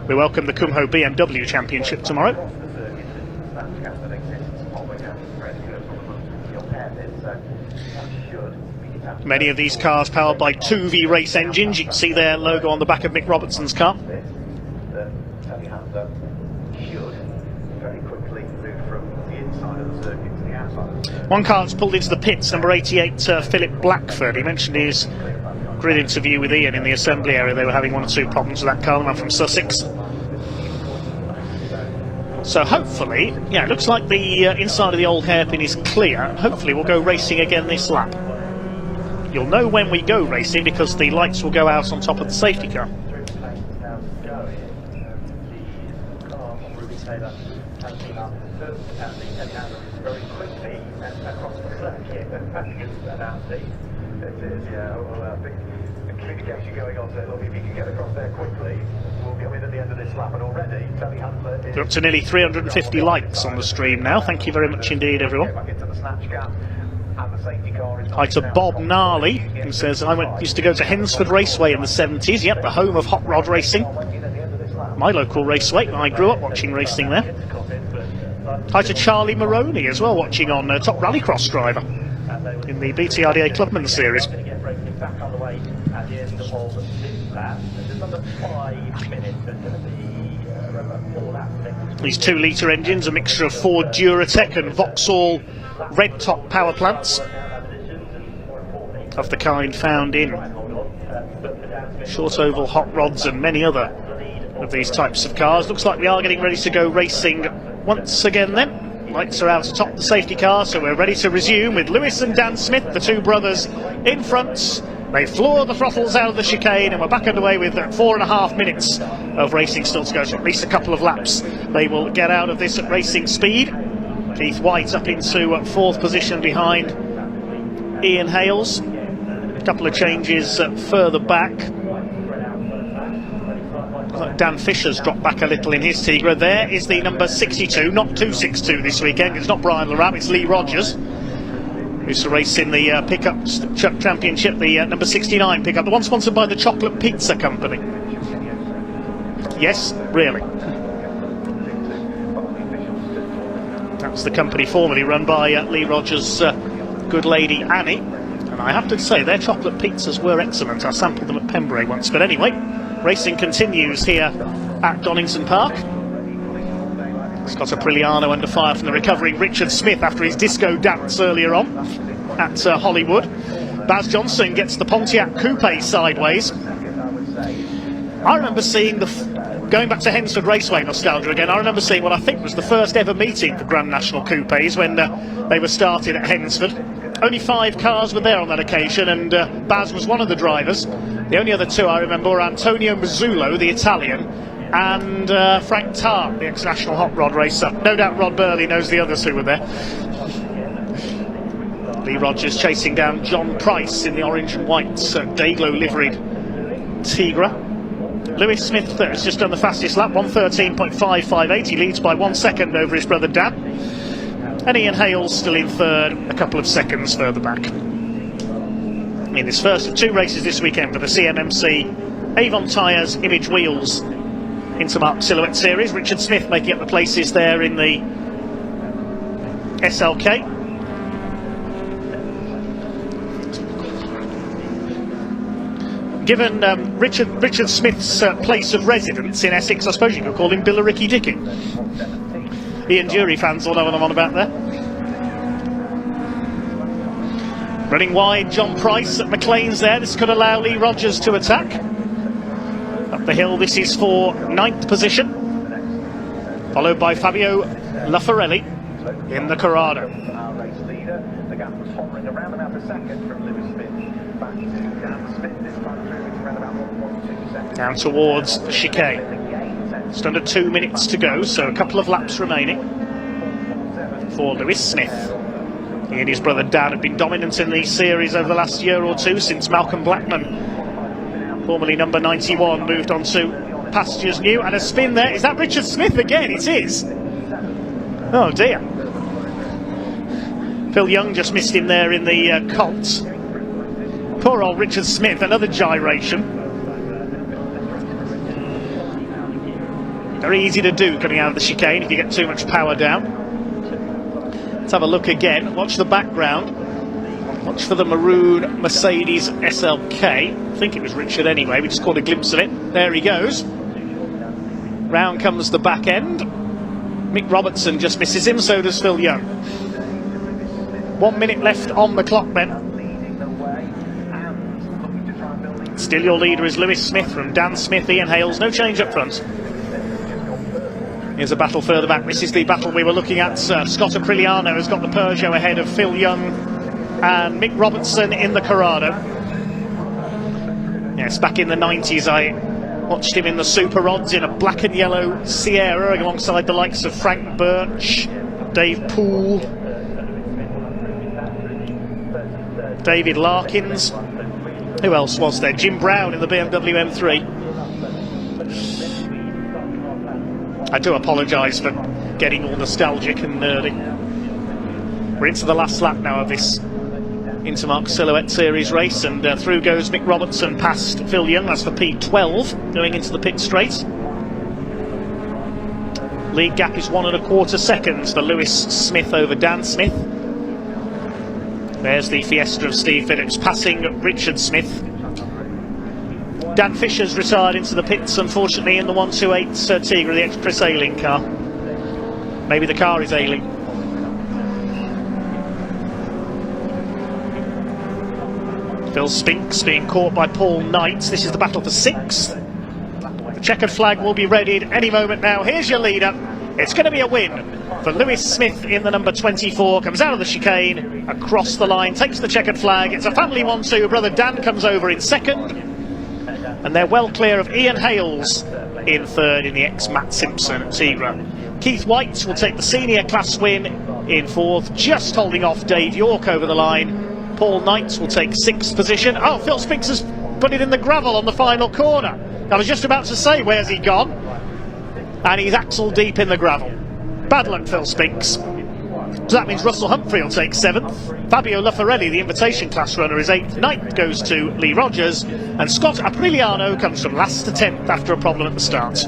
We welcome the Kumho BMW Championship tomorrow. Many of these cars powered by 2V race engines. You can see their logo on the back of Mick Robertson's car. One car that's pulled into the pits, number 88, Philip Blackford. He mentioned his grid interview with Ian in the assembly area. They were having 1 or 2 problems with that car, the man from Sussex. So hopefully, yeah, it looks like the inside of the old hairpin is clear. Hopefully we'll go racing again this lap. You'll know when we go racing because the lights will go out on top of the safety car. We're up to nearly 350 likes on the stream now. Thank you very much indeed, everyone. Hi to Bob Gnarly, who says, I used to go to Hensford Raceway in the 70s. Yep, the home of hot rod racing. My local raceway. I grew up watching racing there. Hi to Charlie Maroney as well, watching on Top Rallycross Driver in the BTRDA Clubman series. These 2-litre engines, a mixture of Ford Duratec and Vauxhall red top power plants of the kind found in short oval hot rods and many other of these types of cars. Looks like we are getting ready to go racing once again then. Lights are out atop the safety car, so we're ready to resume with Lewis and Dan Smith, the 2 brothers, in front. They floor the throttles out of the chicane, and we're back underway with 4.5 minutes of racing still to go, so at least a couple of laps they will get out of this at racing speed. Keith White up into 4th position behind Ian Hales. A couple of changes further back. Dan Fisher's dropped back a little in his Tigra. There is the number 62, not 262 this weekend. It's not Brian Larab, it's Lee Rogers, who's to race in the pickup championship, the number 69 pickup, the one sponsored by the Chocolate Pizza Company. Yes, really. That's the company formerly run by Lee Rogers' good lady Annie. And I have to say, their chocolate pizzas were excellent. I sampled them at Pembrey once. But anyway, racing continues here at Donington Park. Scott Aprigliano under fire from the recovering Richard Smith after his disco dance earlier on at Hollywood. Baz Johnson gets the Pontiac Coupe sideways. I remember seeing going back to Hensford Raceway nostalgia again, I remember seeing what I think was the first ever meeting for Grand National Coupes when they were started at Hensford. Only 5 cars were there on that occasion, and Baz was one of the drivers. The only other 2 I remember were Antonio Mazzullo, the Italian, and Frank Tarr, the ex-national hot rod racer. No doubt Rod Burley knows the others who were there. Lee Rogers chasing down John Price in the orange and white Dayglow liveried Tigra. Lewis Smith has just done the fastest lap, 1:13.558. He leads by 1 second over his brother Dan. And Ian Hales still in 3rd, a couple of seconds further back. In this first of 2 races this weekend for the CMMC Avon Tyres Image Wheels Intermark Silhouette Series. Richard Smith making up the places there in the SLK. Given Richard Smith's place of residence in Essex, I suppose you could call him Billericay Dicky. Ian Jury fans will know what I'm on about there. Running wide, John Price at McLean's there. This could allow Lee Rogers to attack. Up the hill, this is for 9th position. Followed by Fabio Lafarelli in the Corrado. Down towards the chicane. Just under 2 minutes to go, so a couple of laps remaining for Lewis Smith. He and his brother Dan have been dominant in the series over the last year or two, since Malcolm Blackman, formerly number 91, moved on to pastures new. And a spin there. Is that Richard Smith again? It is. Oh dear. Phil Young just missed him there in the Colts. Poor old Richard Smith, another gyration. Very easy to do coming out of the chicane if you get too much power down. Let's have a look again. Watch the background. Watch for the maroon Mercedes SLK. I think it was Richard anyway. We just caught a glimpse of it. There he goes. Round comes the back end. Mick Robertson just misses him, so does Phil Young. 1 minute left on the clock then. Still your leader is Lewis Smith from Dan Smith, Ian Hales. No change up front. Here's a battle further back. This is the battle we were looking at. Scott Apriliano has got the Peugeot ahead of Phil Young and Mick Robertson in the Corrado. Yes, back in the 90s I watched him in the Super Rods in a black and yellow Sierra alongside the likes of Frank Birch, Dave Poole, David Larkins. Who else was there? Jim Brown in the BMW M3. I do apologise for getting all nostalgic and nerdy. We're into the last lap now of this Intermark Silhouette Series race, and through goes Mick Robertson past Phil Young. That's for P12 going into the pit straight. Lead gap is 1¼ seconds for Lewis Smith over Dan Smith. There's the Fiesta of Steve Phillips passing Richard Smith. Dan Fisher's retired into the pits, unfortunately, in the 128 Tigra, the ex-Chris Ayling car. Maybe the car is ailing. Phil Spinks being caught by Paul Knight. This is the battle for 6th. The checkered flag will be readied any moment now. Here's your leader. It's going to be a win for Lewis Smith in the number 24. Comes out of the chicane, across the line, takes the checkered flag. It's a family 1-2. Brother Dan comes over in 2nd. And they're well clear of Ian Hales in 3rd in the ex-Matt Simpson Tigra. Keith White will take the senior class win in 4th, just holding off Dave York over the line. Paul Knight will take 6th position. Oh, Phil Spinks has put it in the gravel on the final corner. I was just about to say, where's he gone? And he's axle deep in the gravel. Bad luck, Phil Spinks. So that means Russell Humphrey will take 7th. Fabio Laffarelli, the invitation class runner, is 8th. Knight goes to Lee Rogers. And Scott Apriliano comes from last to 10th after a problem at the start.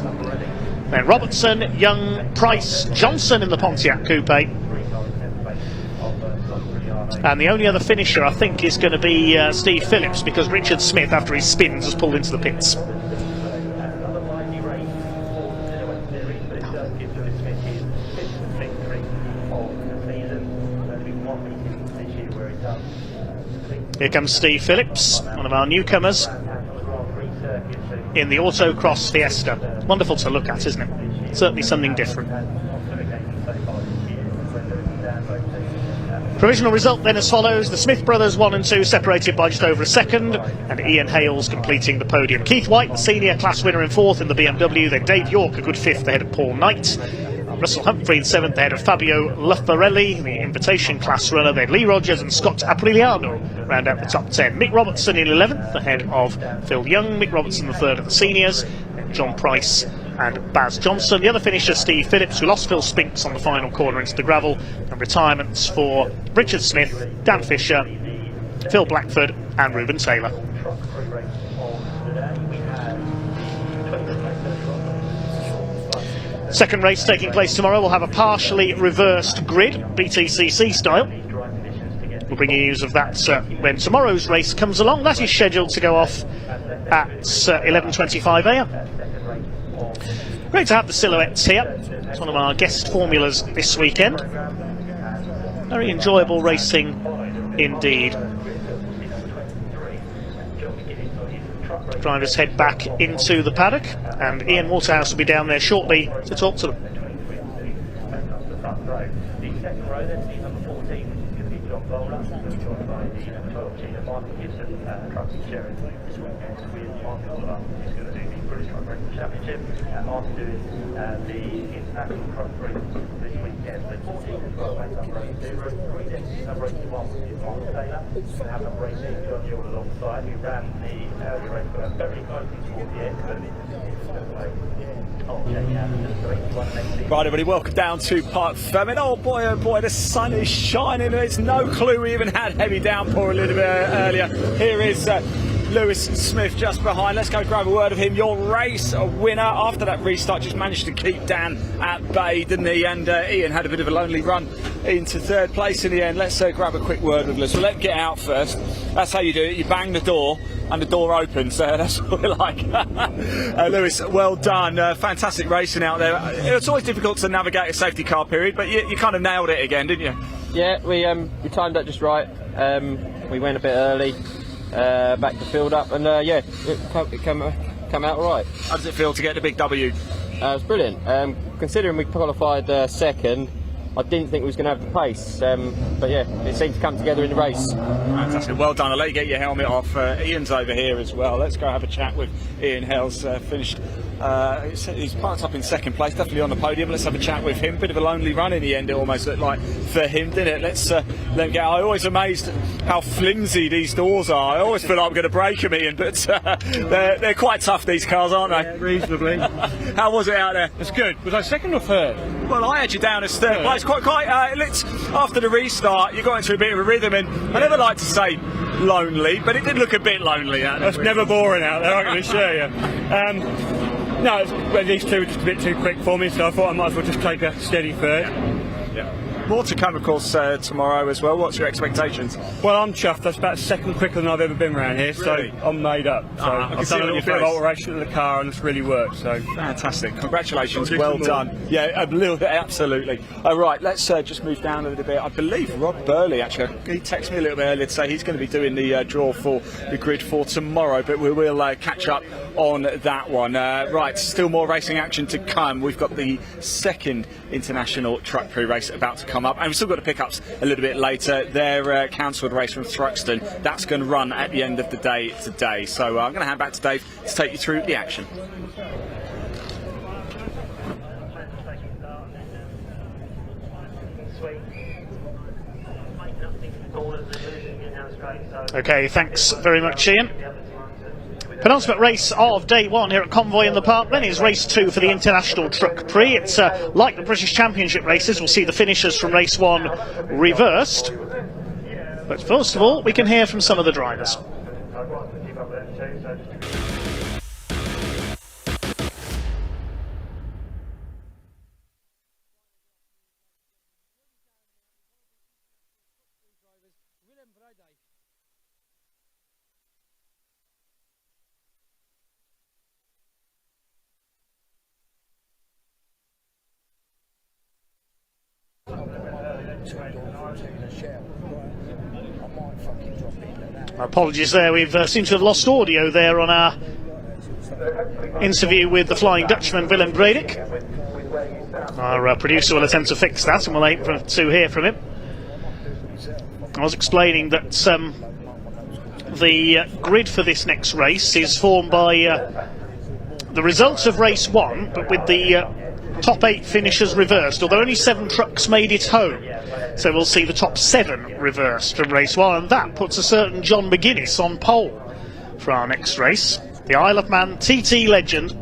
Then Robertson, Young, Price, Johnson in the Pontiac Coupe. And the only other finisher, I think, is going to be Steve Phillips, because Richard Smith, after his spins, has pulled into the pits. Here comes Steve Phillips, one of our newcomers in the Autocross Fiesta. Wonderful to look at, isn't it? Certainly something different. Provisional result then as follows: the Smith brothers 1 and 2 separated by just over a second, and Ian Hales completing the podium. Keith White, the senior class winner, in 4th in the BMW. Then Dave York, a good 5th ahead of Paul Knight. Russell Humphrey in 7th ahead of Fabio Laffarelli, the invitation class runner. Then Lee Rogers and Scott Apriliano round out the top 10. Mick Robertson in 11th ahead of Phil Young. Mick Robertson the 3rd of the seniors. John Price and Baz Johnson. The other finisher, Steve Phillips, who lost Phil Spinks on the final corner into the gravel. And retirements for Richard Smith, Dan Fisher, Phil Blackford and Reuben Taylor. Second race taking place tomorrow will have a partially reversed grid, BTCC style. We'll bring you news of that when tomorrow's race comes along. That is scheduled to go off at 11:25 a.m. Great to have the Silhouettes here. It's one of our guest formulas this weekend. Very enjoyable racing indeed. Drivers head back into the paddock, and Ian Waterhouse will be down there shortly to talk to them. Championship, and after doing the International Truck Prix this weekend. The 14th number 81 is Mark Taylor, and have number 18 John Newell alongside, who ran the race very closely towards the end, but Right, everybody, welcome down to Park Fermin. Oh boy, the sun is shining. It's no clue we even had heavy downpour a little bit earlier. Here is Lewis Smith just behind. Let's go grab a word of him. Your race winner after that restart just managed to keep Dan at bay, didn't he? And Ian had a bit of a lonely run into third place in the end. Let's grab a quick word with Lewis. We'll let him get out first. That's how you do it. You bang the door and the door opens. That's what we like. Lewis, well done. Fantastic racing out there. It's always difficult to navigate a safety car period, but you kind of nailed it again, didn't you? Yeah, we timed that just right. We went a bit early. Back to field up, and yeah, it came out all right. How does it feel to get the big W? It was brilliant. Considering we qualified second, I didn't think we was going to have the pace, but yeah, it seemed to come together in the race. Fantastic, well done. I'll let you get your helmet off. Ian's over here as well. Let's go have a chat with Ian Hell's finished. He's parked up in second place, definitely on the podium. Let's have a chat with him. Bit of a lonely run in the end, it almost looked like for him, didn't it? Let's let him get. I'm always amazed how flimsy these doors are. I always feel like I'm going to break them, Ian, but they're quite tough, these cars, aren't they? Yeah, reasonably. How was it out there? It's good. Was I second or third? Well, I had you down as third place. Quite. After the restart, you got into a bit of a rhythm, and I never like to say lonely, but it did look a bit lonely out there. It's never boring out there, I can assure you. No, these two were just a bit too quick for me, so I thought I might as well just take a steady third. Yeah. More to come, of course, tomorrow as well. What's your expectations? Well, I'm chuffed. That's about a second quicker than I've ever been around here, really? So I'm made up. So I've done a little bit of alteration to the car, and it's really worked. So fantastic! Congratulations, well done. Yeah, a little bit, absolutely. All right, let's just move down a little bit. I believe Rob Burley actually. He texted me a little bit earlier to say he's going to be doing the draw for the grid for tomorrow, but we will catch up on that one. Right, still more racing action to come. We've got the second International Truck Prix race about to come up, and we've still got the pickups a little bit later. Their cancelled race from Thruxton, that's going to run at the end of the day today. So I'm going to hand back to Dave to take you through the action. Okay, thanks very much, Ian. Penultimate race of day one here at Convoy in the Park then is race 2 for the International Truck Prix. It's like the British Championship races. We'll see the finishers from race 1 reversed. But first of all, we can hear from some of the drivers. Apologies there, we've seemed to have lost audio there on our interview with the Flying Dutchman Willem Bredek. Our producer will attempt to fix that, and we'll aim to hear from him. I was explaining that the grid for this next race is formed by the results of race 1, but with the top 8 finishers reversed, although only 7 trucks made it home. So we'll see the top 7 reversed from race 1, and that puts a certain John McGuinness on pole for our next race. The Isle of Man TT legend.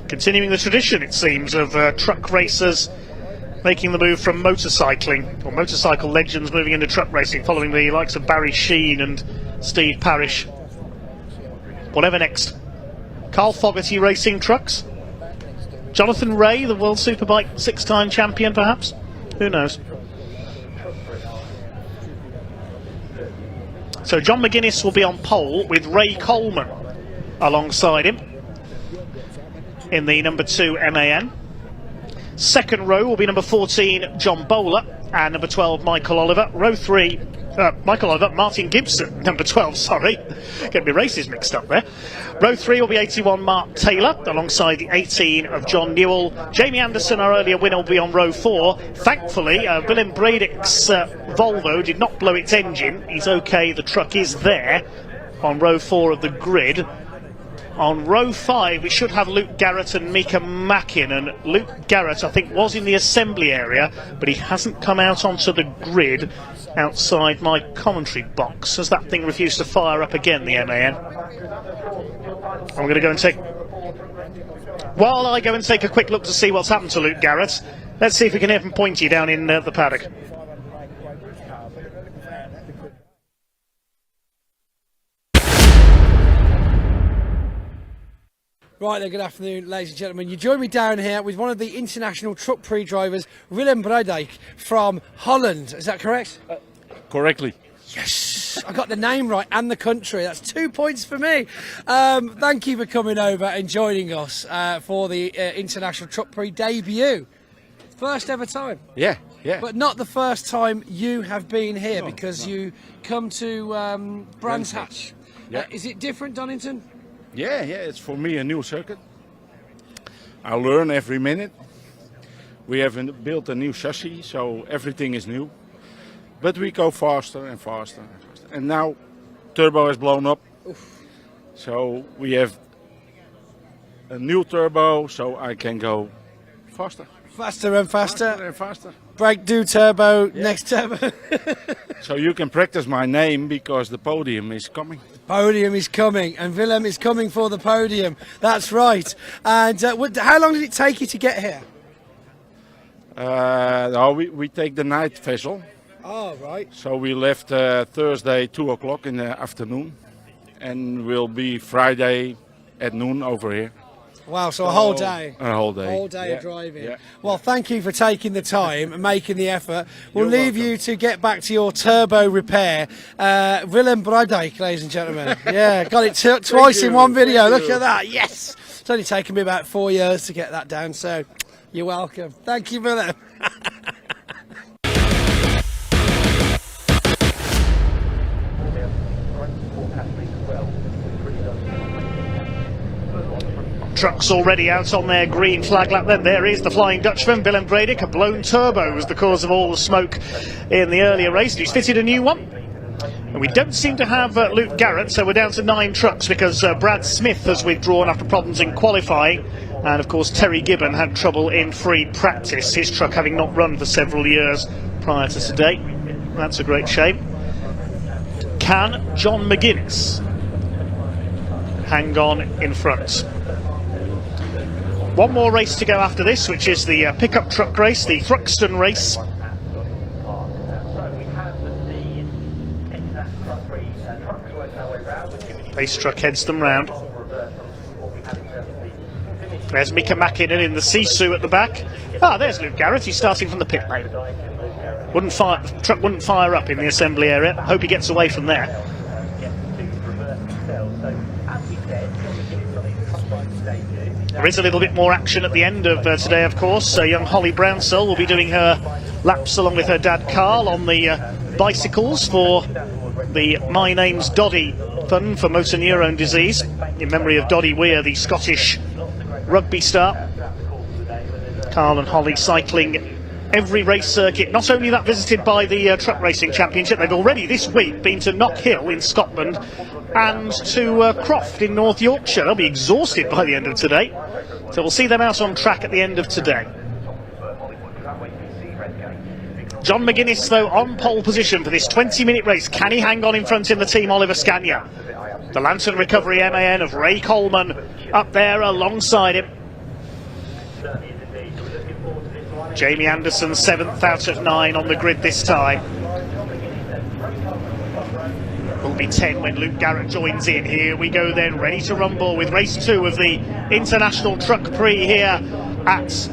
Continuing the tradition, it seems, of truck racers making the move from motorcycling, or motorcycle legends moving into truck racing, following the likes of Barry Sheen and Steve Parrish. Whatever next. Carl Fogarty racing trucks. Jonathan Ray, the World Superbike 6-time champion, perhaps? Who knows? So John McGuinness will be on pole with Ray Coleman alongside him in the number 2 MAN. Second row will be number 14, John Bowler, and number 12, Michael Oliver. Row 3, Michael Oliver, Martin Gibson, number 12, sorry. Getting my races mixed up there. Row 3 will be 81, Mark Taylor, alongside the 18 of John Newell. Jamie Anderson, our earlier winner, will be on row 4. Thankfully, Willem Braddock's Volvo did not blow its engine. He's okay, the truck is there on row 4 of the grid. On row 5, we should have Luke Garrett and Mika Mackin. And Luke Garrett, I think, was in the assembly area, but he hasn't come out onto the grid outside my commentary box. Has that thing refused to fire up again, the MAN? I'm going to go and take... While I go and take a quick look to see what's happened to Luke Garrett, let's see if we can hear from Pointy down in the paddock. Right there, good afternoon, ladies and gentlemen. You join me down here with one of the International Truck Prix drivers, Willem Braddock from Holland. Is that correct? Correctly. Yes, I got the name right and the country. That's 2 points for me. Thank you for coming over and joining us for the International Truck Prix debut. First ever time. Yeah. But not the first time you have been here, because you come to Brands Hatch. Yeah. Is it different, Donington? Yeah, it's for me a new circuit. I learn every minute. We have built a new chassis, so everything is new. But we go faster and faster and faster. And now turbo has blown up. Oof. So we have a new turbo, so I can go faster. Faster and faster. Faster and faster. Brake, do turbo, next turbo. So you can practice my name because the podium is coming. Podium is coming, and Willem is coming for the podium. That's right. And how long did it take you to get here? We take the night vessel. Oh, right. So we left Thursday 2 o'clock in the afternoon, and we'll be Friday at noon over here. Wow, so a whole day. A whole day. A whole day of driving. Yeah. Well, thank you for taking the time and making the effort. We'll leave you to get back to your turbo repair. Willem Braddock, ladies and gentlemen. Yeah, got it twice in one video. Look at that. Yes. It's only taken me about 4 years to get that down, so you're welcome. Thank you, Willem. Trucks already out on their green flag lap. Then there is the Flying Dutchman, Willem Braddock. A blown turbo was the cause of all the smoke in the earlier race. He's fitted a new one. And we don't seem to have Luke Garrett, so we're down to 9 trucks because Brad Smith has withdrawn after problems in qualifying. And of course Terry Gibbon had trouble in free practice, his truck having not run for several years prior to today. That's a great shame. Can John McGuinness hang on in front? One more race to go after this, which is the pickup truck race, the Thruxton race. Race truck heads them round. There's Mika Mäkinen in the Sisu at the back. There's Luke Garrett, he's starting from the pit lane. The truck wouldn't fire up in the assembly area. Hope he gets away from there. There is a little bit more action at the end of today, of course. Young Holly Brownsell will be doing her laps along with her dad Carl on the bicycles for the My Name's Doddy Fund for Motor Neurone Disease, in memory of Doddy Weir, the Scottish rugby star. Carl and Holly cycling every race circuit, not only that visited by the Truck Racing Championship, they've already this week been to Knock Hill in Scotland and to Croft in North Yorkshire. They'll be exhausted by the end of today, so we'll see them out on track at the end of today. John McGuinness, though, on pole position for this 20-minute race. Can he hang on in front in the team Oliver Scania? The Lantern Recovery MAN of Ray Coleman up there alongside him. Jamie Anderson, 7th out of 9 on the grid this time. Will be 10 when Luke Garrett joins in. Here we go then, ready to rumble with race 2 of the International Truck Prix here at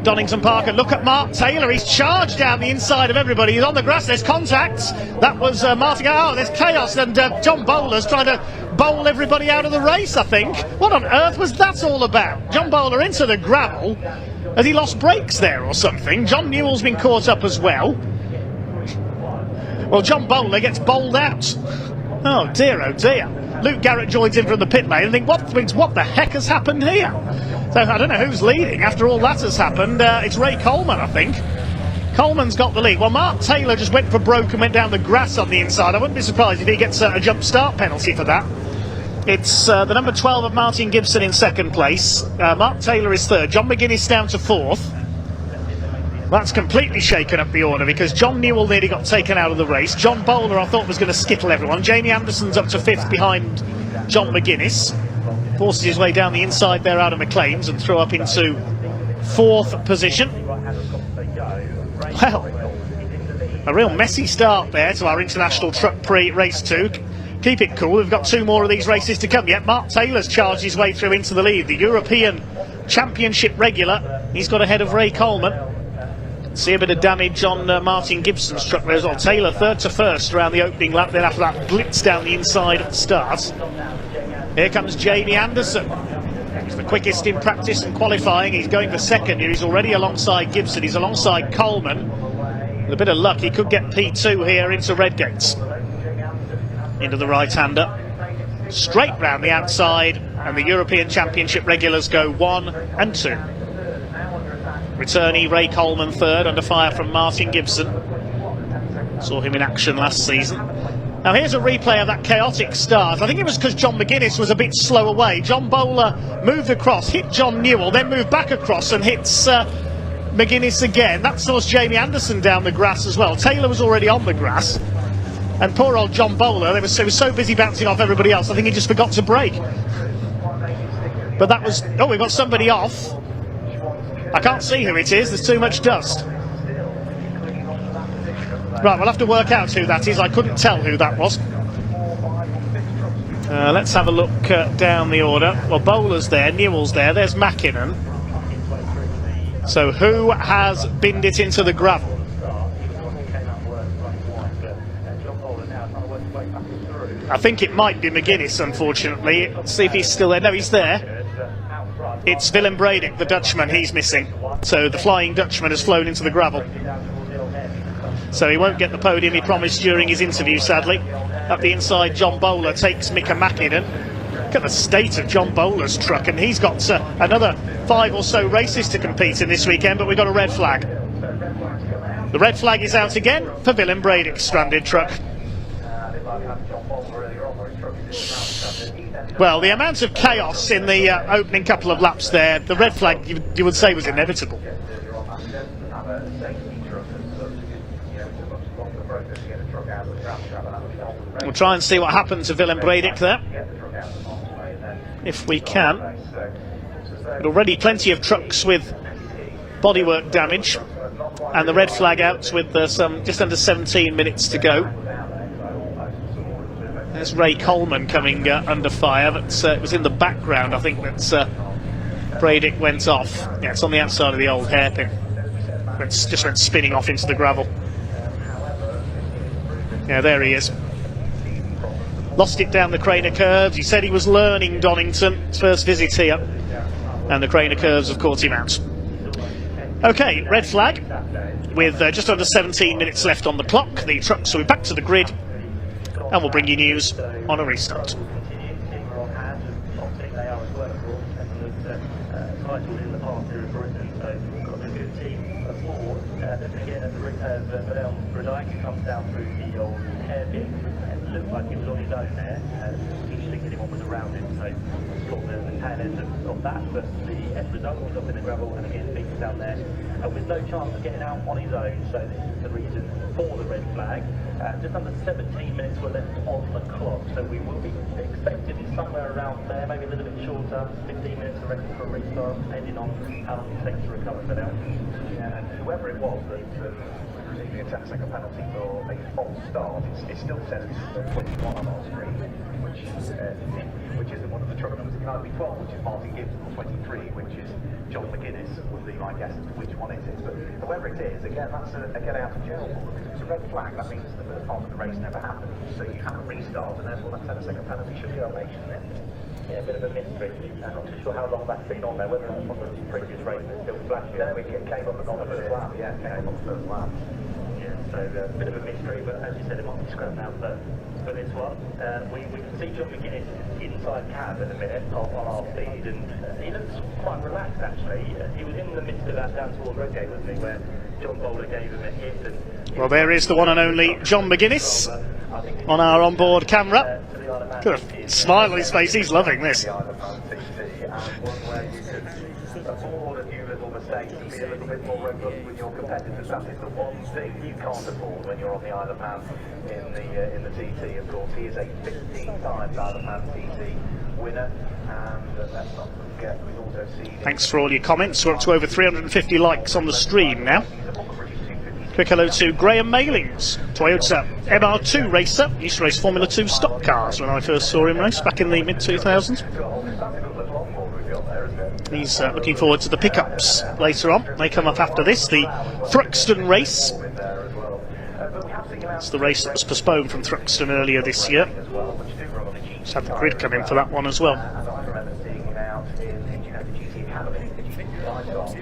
Donington Park. And look at Mark Taylor, he's charged down the inside of everybody. He's on the grass, there's contact. That was Martin. Oh, there's chaos, and John Bowler's trying to bowl everybody out of the race, I think. What on earth was that all about? John Bowler into the gravel. Has he lost brakes there or something? John Newell's been caught up as well. Well, John Bowler gets bowled out. Oh dear, oh dear. Luke Garrett joins in from the pit lane and think, what the heck has happened here? So I don't know who's leading after all that has happened. It's Ray Coleman, I think. Coleman's got the lead. Well, Mark Taylor just went for broke and went down the grass on the inside. I wouldn't be surprised if he gets a jump start penalty for that. It's the number 12 of Martin Gibson in second place. Mark Taylor is third. John McGuinness down to fourth. That's completely shaken up the order because John Newell nearly got taken out of the race. John Bowler, I thought, was going to skittle everyone. Jamie Anderson's up to fifth behind John McGuinness. Forces his way down the inside there out of McLean's and throw up into fourth position. Well, a real messy start there to our International Truck Prix Race 2. Keep it cool, we've got two more of these races to come yet. Mark Taylor's charged his way through into the lead. The European Championship regular, he's got ahead of Ray Coleman. See a bit of damage on Martin Gibson's truck there as well. Taylor third to first around the opening lap, then after that blitz down the inside at the start. Here comes Jamie Anderson. He's the quickest in practice and qualifying. He's going for second here. He's already alongside Gibson. He's alongside Coleman. With a bit of luck, he could get P2 here into Redgates. Into the right-hander. Straight round the outside, and the European Championship regulars go 1 and 2. Returnee Ray Coleman third, under fire from Martin Gibson. Saw him in action last season. Now here's a replay of that chaotic start. I think it was because John McGuinness was a bit slow away. John Bowler moved across, hit John Newell, then moved back across and hits McGuinness again. That saws Jamie Anderson down the grass as well. Taylor was already on the grass. And poor old John Bowler, he was so busy bouncing off everybody else, I think he just forgot to brake. But that was... Oh, we've got somebody off. I can't see who it is, there's too much dust. Right, we'll have to work out who that is. I couldn't tell who that was. Let's have a look down the order. Well, Bowler's there, Newell's there, there's Mackinnon. So who has binned it into the gravel? I think it might be McGuinness, unfortunately. Let's see if he's still there. No, he's there. It's Willem Bredick, the Dutchman, he's missing. So the Flying Dutchman has flown into the gravel. So he won't get the podium he promised during his interview, sadly. Up the inside, John Bowler takes Mika Mackinnon. Look at the state of John Bowler's truck, and he's got another 5 or so races to compete in this weekend, but we've got a red flag. The red flag is out again for Willem Bredick's stranded truck. Well, the amount of chaos in the opening couple of laps there, the red flag you would say was inevitable. We'll try and see what happened to Willem Bredick there, if we can. But already plenty of trucks with bodywork damage, and the red flag out with some just under 17 minutes to go. There's Ray Coleman coming under fire, but it was in the background, I think, that Bredick went off. Yeah, it's on the outside of the old hairpin. It just went spinning off into the gravel. Yeah, there he is. Lost it down the Craner curves. He said he was learning Donington, his first visit here. And the Craner curves have caught him out. Okay, red flag. With just under 17 minutes left on the clock. The trucks will be back to the grid. And we'll bring you news on a restart. Comes down through the old hairpin and looked like he was on his own there. He didn't think anyone was around him, so he got the tail end of that. But the end result was up in the gravel and again beaten down there with no chance of getting out on his own. So this is the reason for the red flag. Just under 17 minutes were left on the clock, so we will be expecting it somewhere around there, maybe a little bit shorter, 15 minutes I reckon for a restart, depending on how long it takes to recover for now. Yeah, and whoever it was that received the 10-second penalty for a false start, it still says 21 on our screen, which isn't one of the truck numbers. It can either be 12, which is Martin Gibson, or 23, which is John McGuinness, would be my guess as to which one it is. But whoever it is, again, that's a get out of jail for them. If it's a red flag, that means the first part of the race never happened. So you have a restart, and therefore that 10-second penalty should be okay, shouldn't it? Yeah, a bit of a mystery. I'm not too sure how long that's been on there, whether it's from the previous race, there's still No, it came on the first lap, yeah, it came on the first lap. Yeah, so a bit of a mystery, but as you said, it might be scrapped out for this one. We can see John McGuinness inside cab at the minute on our feed, and he looks quite relaxed actually. He was in the midst of that down towards Redgate, wasn't he, where John Bowler gave him a hit. And Well, there is the one and only John McGuinness on our onboard camera. Got a smile on his face, he's loving this. afford a few little mistakes and be a little bit more robust with your competitors. That is the one thing you can't afford when you're on the Isle of Man in the TT. Of course, he is a 15-time Isle of Man TT winner, and let's not forget we've also seen. Thanks for all your comments. We're up to over 350 likes on the stream now. Quick hello to Graham Mailings, Toyota MR2 racer. Used to race Formula 2 stock cars when I first saw him race back in the mid-2000s. He's looking forward to the pickups later on. They come up after this, the Thruxton race. It's the race that was postponed from Thruxton earlier this year. Just had the grid come in for that one as well.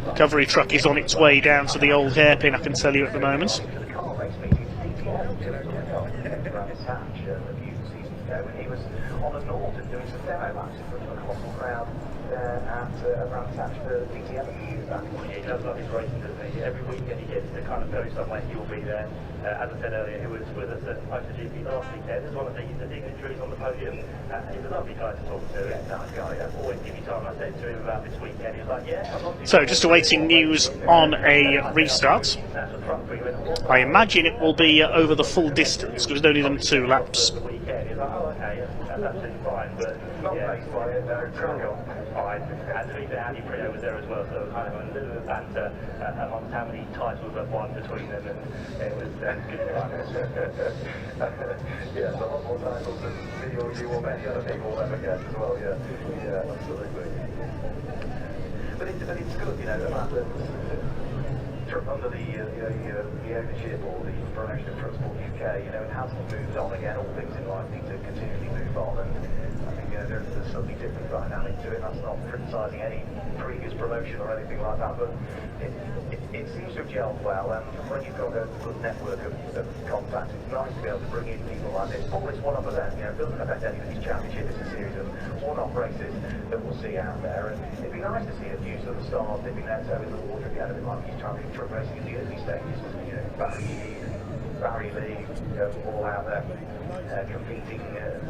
Recovery truck is on its way down to the old hairpin, I can tell you at the moment. Every weekend he gets to kind of go somewhere, he'll be there. As I said earlier, he was with us at MotoGP last weekend. There's one of the dignitaries on the podium. He's a lovely guy to talk to. Nice guy. Always give you time. I said to him about this weekend. He was like, yeah, I'm not. So just awaiting news on a restart. I imagine it will be over the full distance because it's only them 2 laps. He's like, oh, okay, that's absolutely fine. But not faced by it, fine. And to be fair, Andy Prio was there as well, so there was kind of a little bit of banter amongst how many titles that won between them, and it was good fun. Yeah, a lot more titles than you or many other people ever get as well, yeah, absolutely. But it's good, you know, that under the ownership or the promotion of Transport UK, you know, it hasn't moved on again. All things in life need to continually move on, and I think there's something different dynamic to it. That's not criticising any previous promotion or anything like that, but it seems to have gelled well, and when you've got a good network of contacts, it's nice to be able to bring in people like this. All this one-off event, you know, it doesn't affect anybody's championship. It's a series of one-off races that we'll see out there, and it'd be nice to see a few sort of stars dipping their toe in the water again, a bit like he's trying to truck racing in the early stages, you know, Barry Lee, you know, all out there competing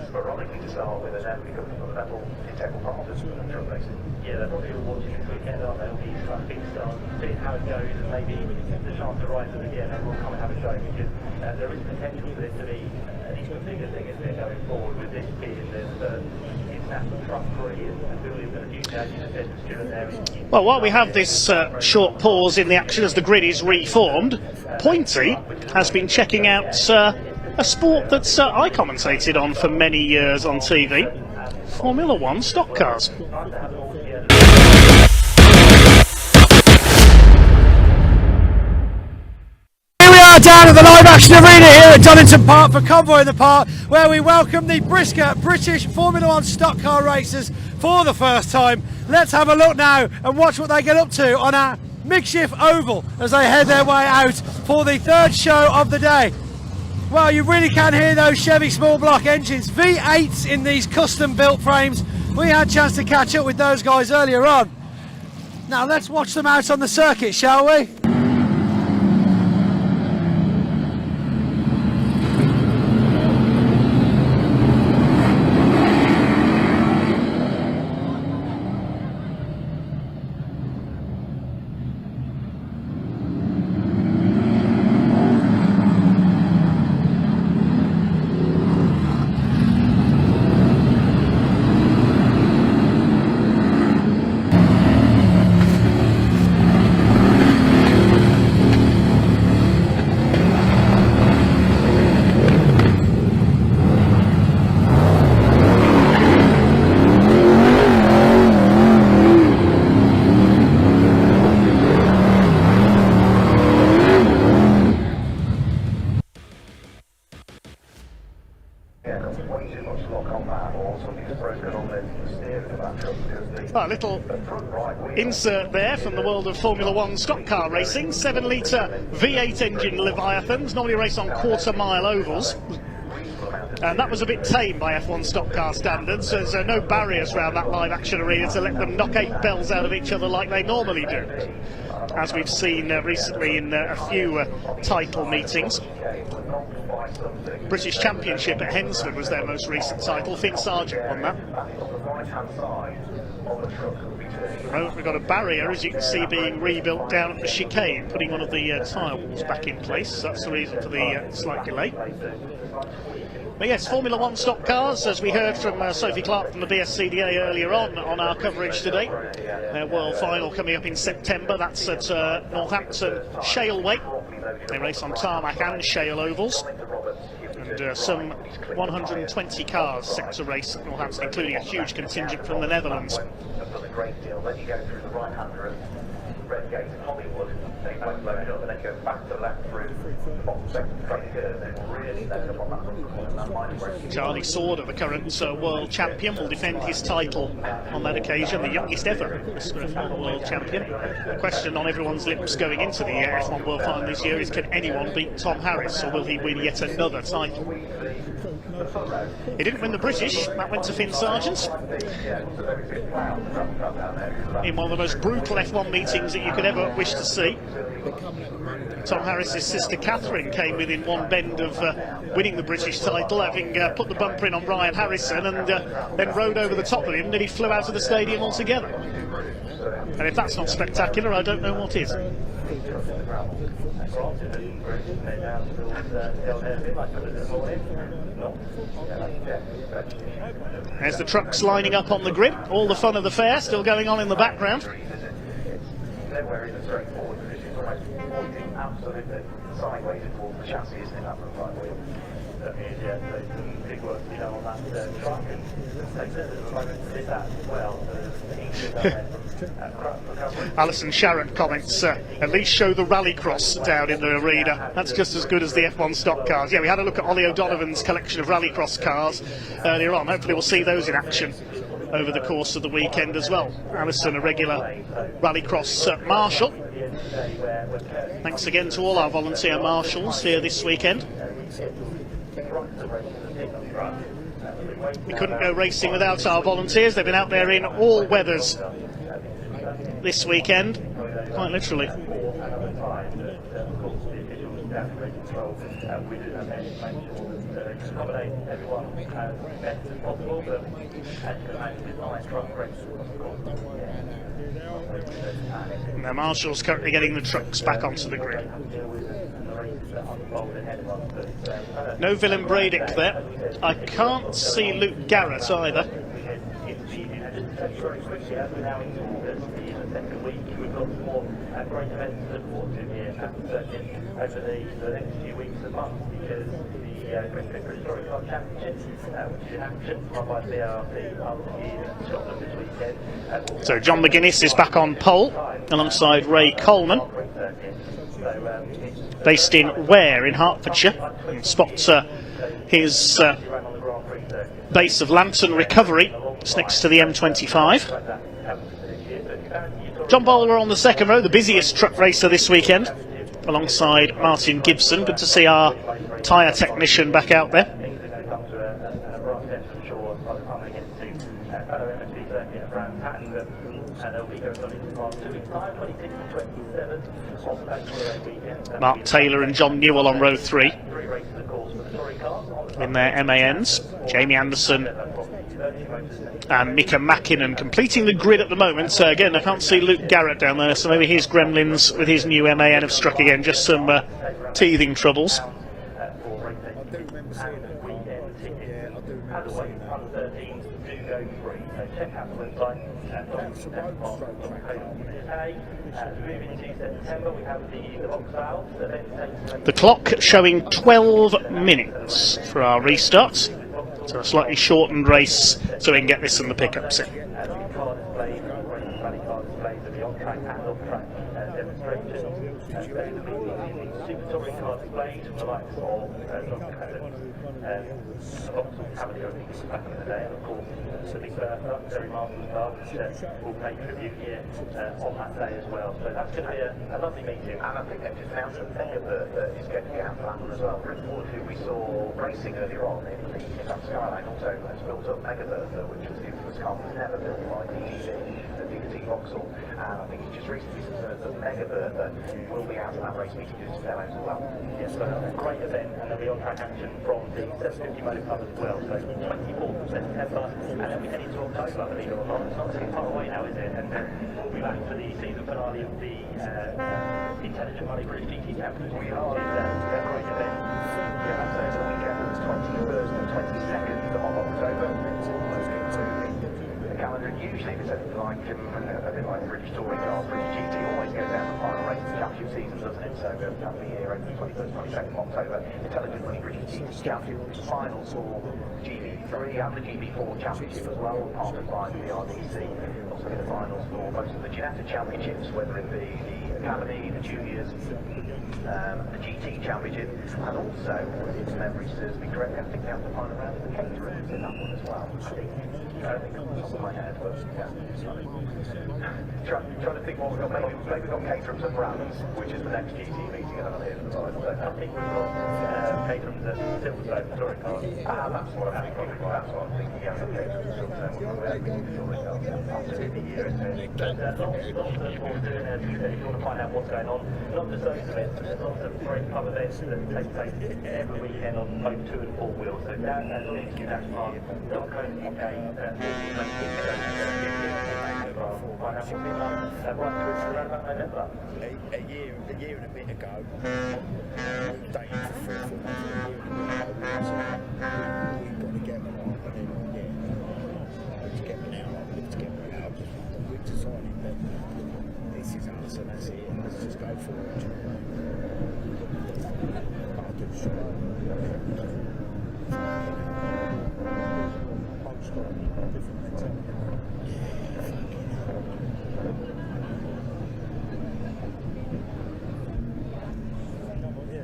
sporadically to start with, and then becoming fundamental integral part of truck racing. Yeah, they're probably all watching this weekend, aren't they? All these kind of big stars, seeing how it goes, and maybe the chance to rise them again, and we'll come and have a go, because there is potential for this to be an even bigger thing, isn't it, going forward, with this being the International Truck Prix, and building a future, as you said, Stuart there. Well, while we have this short pause in the action as the grid is reformed, Pointy has been checking out a sport that I commentated on for many years on TV, Formula 1 stock cars. Down at the live action arena here at Donington Park for Convoy in the Park, where we welcome the brisker British Formula 1 stock car racers for the first time. Let's have a look now and watch what they get up to on our makeshift oval as they head their way out for the third show of the day. Well, you really can hear those Chevy small block engines, V8s in these custom built frames. We had a chance to catch up with those guys earlier on. Now let's watch them out on the circuit, shall we? A little insert there from the world of Formula One stock car racing. 7-litre V8 engine Leviathans normally race on quarter-mile ovals. And that was a bit tame by F1 stock car standards. There's no barriers around that live action arena to let them knock 8 bells out of each other like they normally do, as we've seen recently in a few title meetings. British Championship at Hensford was their most recent title. Finn Sargent won that. We've got a barrier, as you can see, being rebuilt down at the chicane, putting one of the tyre walls back in place. That's the reason for the slight delay. But yes, Formula One stock cars, as we heard from Sophie Clark from the BSCDA earlier on our coverage today. Their world final coming up in September. That's at Northampton Shaleway. They race on tarmac and shale ovals. And some 120 cars set to race at Northampton, including a huge contingent from the Netherlands. Charlie Sauder, the current world champion, will defend his title on that occasion, the youngest ever F1 world champion. The question on everyone's lips going into the F1 World Final this year is, can anyone beat Tom Harris, or will he win yet another title? He didn't win the British, that went to Finn Sargent in one of the most brutal F1 meetings that you could ever wish to see. Tom Harris's sister Catherine came within one bend of winning the British title, having put the bumper in on Brian Harrison, and then rode over the top of him, and he flew out of the stadium altogether. And if that's not spectacular, I don't know what is. There's the trucks lining up on the grid. All the fun of the fair still going on in the background. Absolutely sideways towards the chassis, isn't it? That looks like big work to be done on that truck, and did that as well. Alison Sharrett comments, at least show the rallycross down in the arena. That's just as good as the F1 stock cars. Yeah, we had a look at Ollie O'Donovan's collection of rallycross cars earlier on. Hopefully we'll see those in action over the course of the weekend as well. Alison, a regular rallycross marshal. Thanks again to all our volunteer marshals here this weekend. We couldn't go racing without our volunteers. They've been out there in all weathers this weekend, quite literally. Now Marshall's currently getting the trucks back onto the grid. No Willem Bredick there. I can't see Luke Garrett either. Over the next few weeks and months, because the Historic Car Championship, which is action run by BARC up in Scotland this weekend. So John McGuinness is back on pole alongside Ray Coleman, based in Ware in Hertfordshire. And spot his base of Lantern Recovery just next to the M25. John Bowler on the second row, the busiest truck racer this weekend, alongside Martin Gibson. Good to see our tyre technician back out there. Mark Taylor and John Newell on row 3 in their MANs. Jamie Anderson and Mika Mäkinen completing the grid at the moment. Again, I can't see Luke Garrett down there, so maybe his gremlins with his new MAN have struck again, just some teething troubles. The clock showing 12 minutes for our restart, so a slightly shortened race so we can get this in the pickups in. demonstrations, they will be in the Super Touring car displays from the likes of Cavalier, I think it was back in the day, and of course the Big Bertha, Terry Marshall's car, which will pay tribute here on that day as well. So that's going to be a lovely meeting. And I think they've just announced that Mega Bertha is going to get out for that one as well. Bristol, who we saw racing earlier on in the Skyline, also has built up Mega Bertha, which was the infamous car that was never built by DTC, the DTC Vauxhall. And I think it's just recently confirmed that Mega Bertha will be out of that race meeting doing some demos as well. Yes, so a great event, and there'll be on-track action from the 750 Motor Club as well. So 24th of September, and then we head into October, believe it or not. It's not too far away now, is it? And we'll be back for the season finale of the Intelligent Money British GT Championship. We are a great event. Yeah, that's over the weekend of the 21st and 22nd of October. It's almost into the calendar. And usually it's a bit like British touring cars. British GT always goes down to the final race of the championship season, doesn't it? So that'll be here over the 21st, 22nd of October. Intelligent Money British GT Championship finals for GB3 and the GB4 Championship as well, partnered by the BRDC. Also in the finals for most of the Ginetta Championships, whether it be the Academy, the Juniors, the GT Championship, and also, if memory serves me correctly, I think they have the final round of the caterers in that one as well. I think off the top of my head, but yeah. Trying to think what we've got. Maybe we've got caterers and brands, which is the next GT meeting, and I'm here for the time. So I think we've got caterers at Silverstone touring cars. That's what I'm thinking. That's what I'm thinking. Yeah, caterers and Silverstone touring cars. Absolutely, here it is. But lots of sports doing if you want to find out what's going on. Not just those events, but there's lots of great club events that take place every weekend on both 2 and 4 wheels. So down at links-park.co.uk. Find out what's been done right through to around about November. A year and a bit ago, dating for 3 or 4 months, a year and a bit ago, we've got to get them out, and then, to get them out, we've decided that this is us and that's it, and let's just go for it. I'll do the show. Most got a different mentality.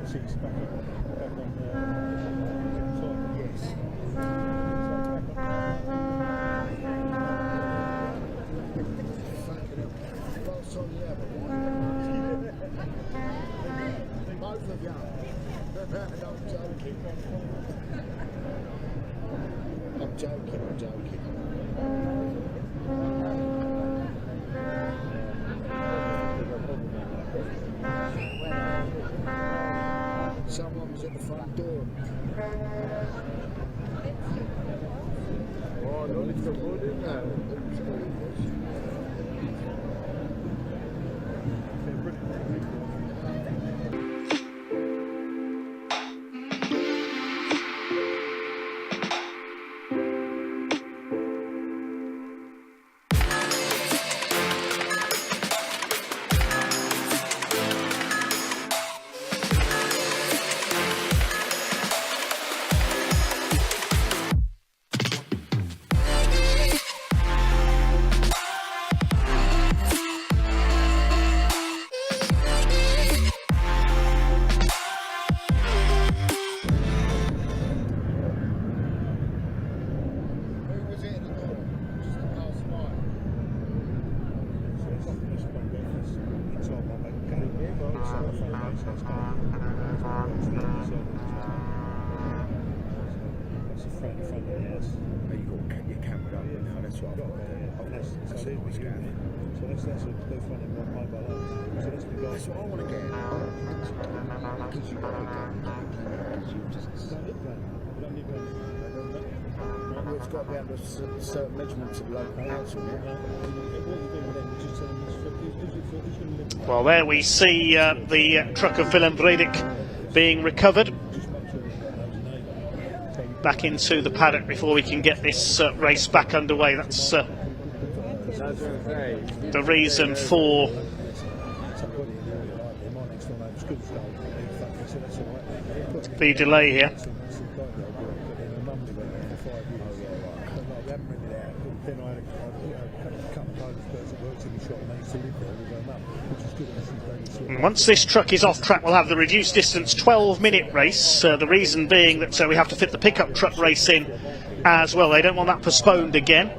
She's back on the top. Yes. Last time you ever won. Both of you. I'm joking. Someone was at the front door. Oh, no, it's the wood in there. That's what I want to get. Because you've got to we've got to be able to certain measurements of local council. Well, there we see the truck of Willem Vredig being recovered back into the paddock before we can get this race back underway. That's the reason for the delay here. we haven't rented it out. Then I had a couple of Polish birds that worked in the shop and they used to live there with their mum, which is good. And once this truck is off track, we'll have the reduced distance 12-minute race. The reason being that we have to fit the pickup truck race in as well. They don't want that postponed again.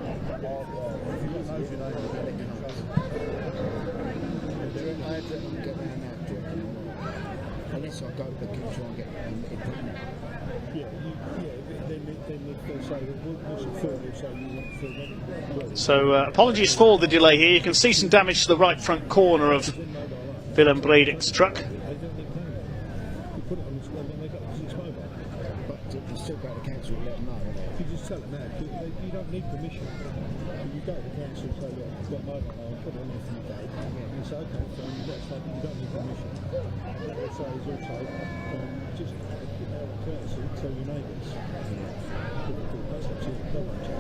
So apologies for the delay here. You can see some damage to the right front corner of Willem Bredik's truck. Tell them that you don't need permission. You go to the council and say, look, I've got mobile home, put it on there for your day. And you say, okay, so you don't need permission. What they say is also, just out of courtesy, tell your neighbours. That's absolutely correct.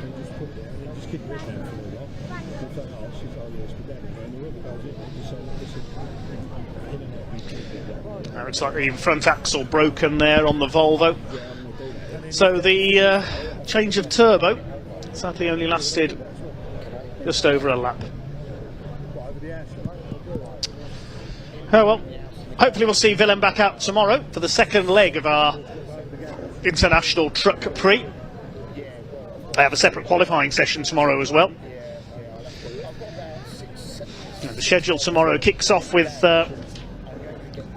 And just put it there and just keep your head down for a while. And if they ask, you say, oh yes, we're down again. And whoever goes in, you say, look, listen, That looks like the front axle broken there on the Volvo. So the change of turbo sadly only lasted just over a lap. Oh well, hopefully we'll see Willem back out tomorrow for the second leg of our International Truck Prix. They have a separate qualifying session tomorrow as well. And the schedule tomorrow kicks off with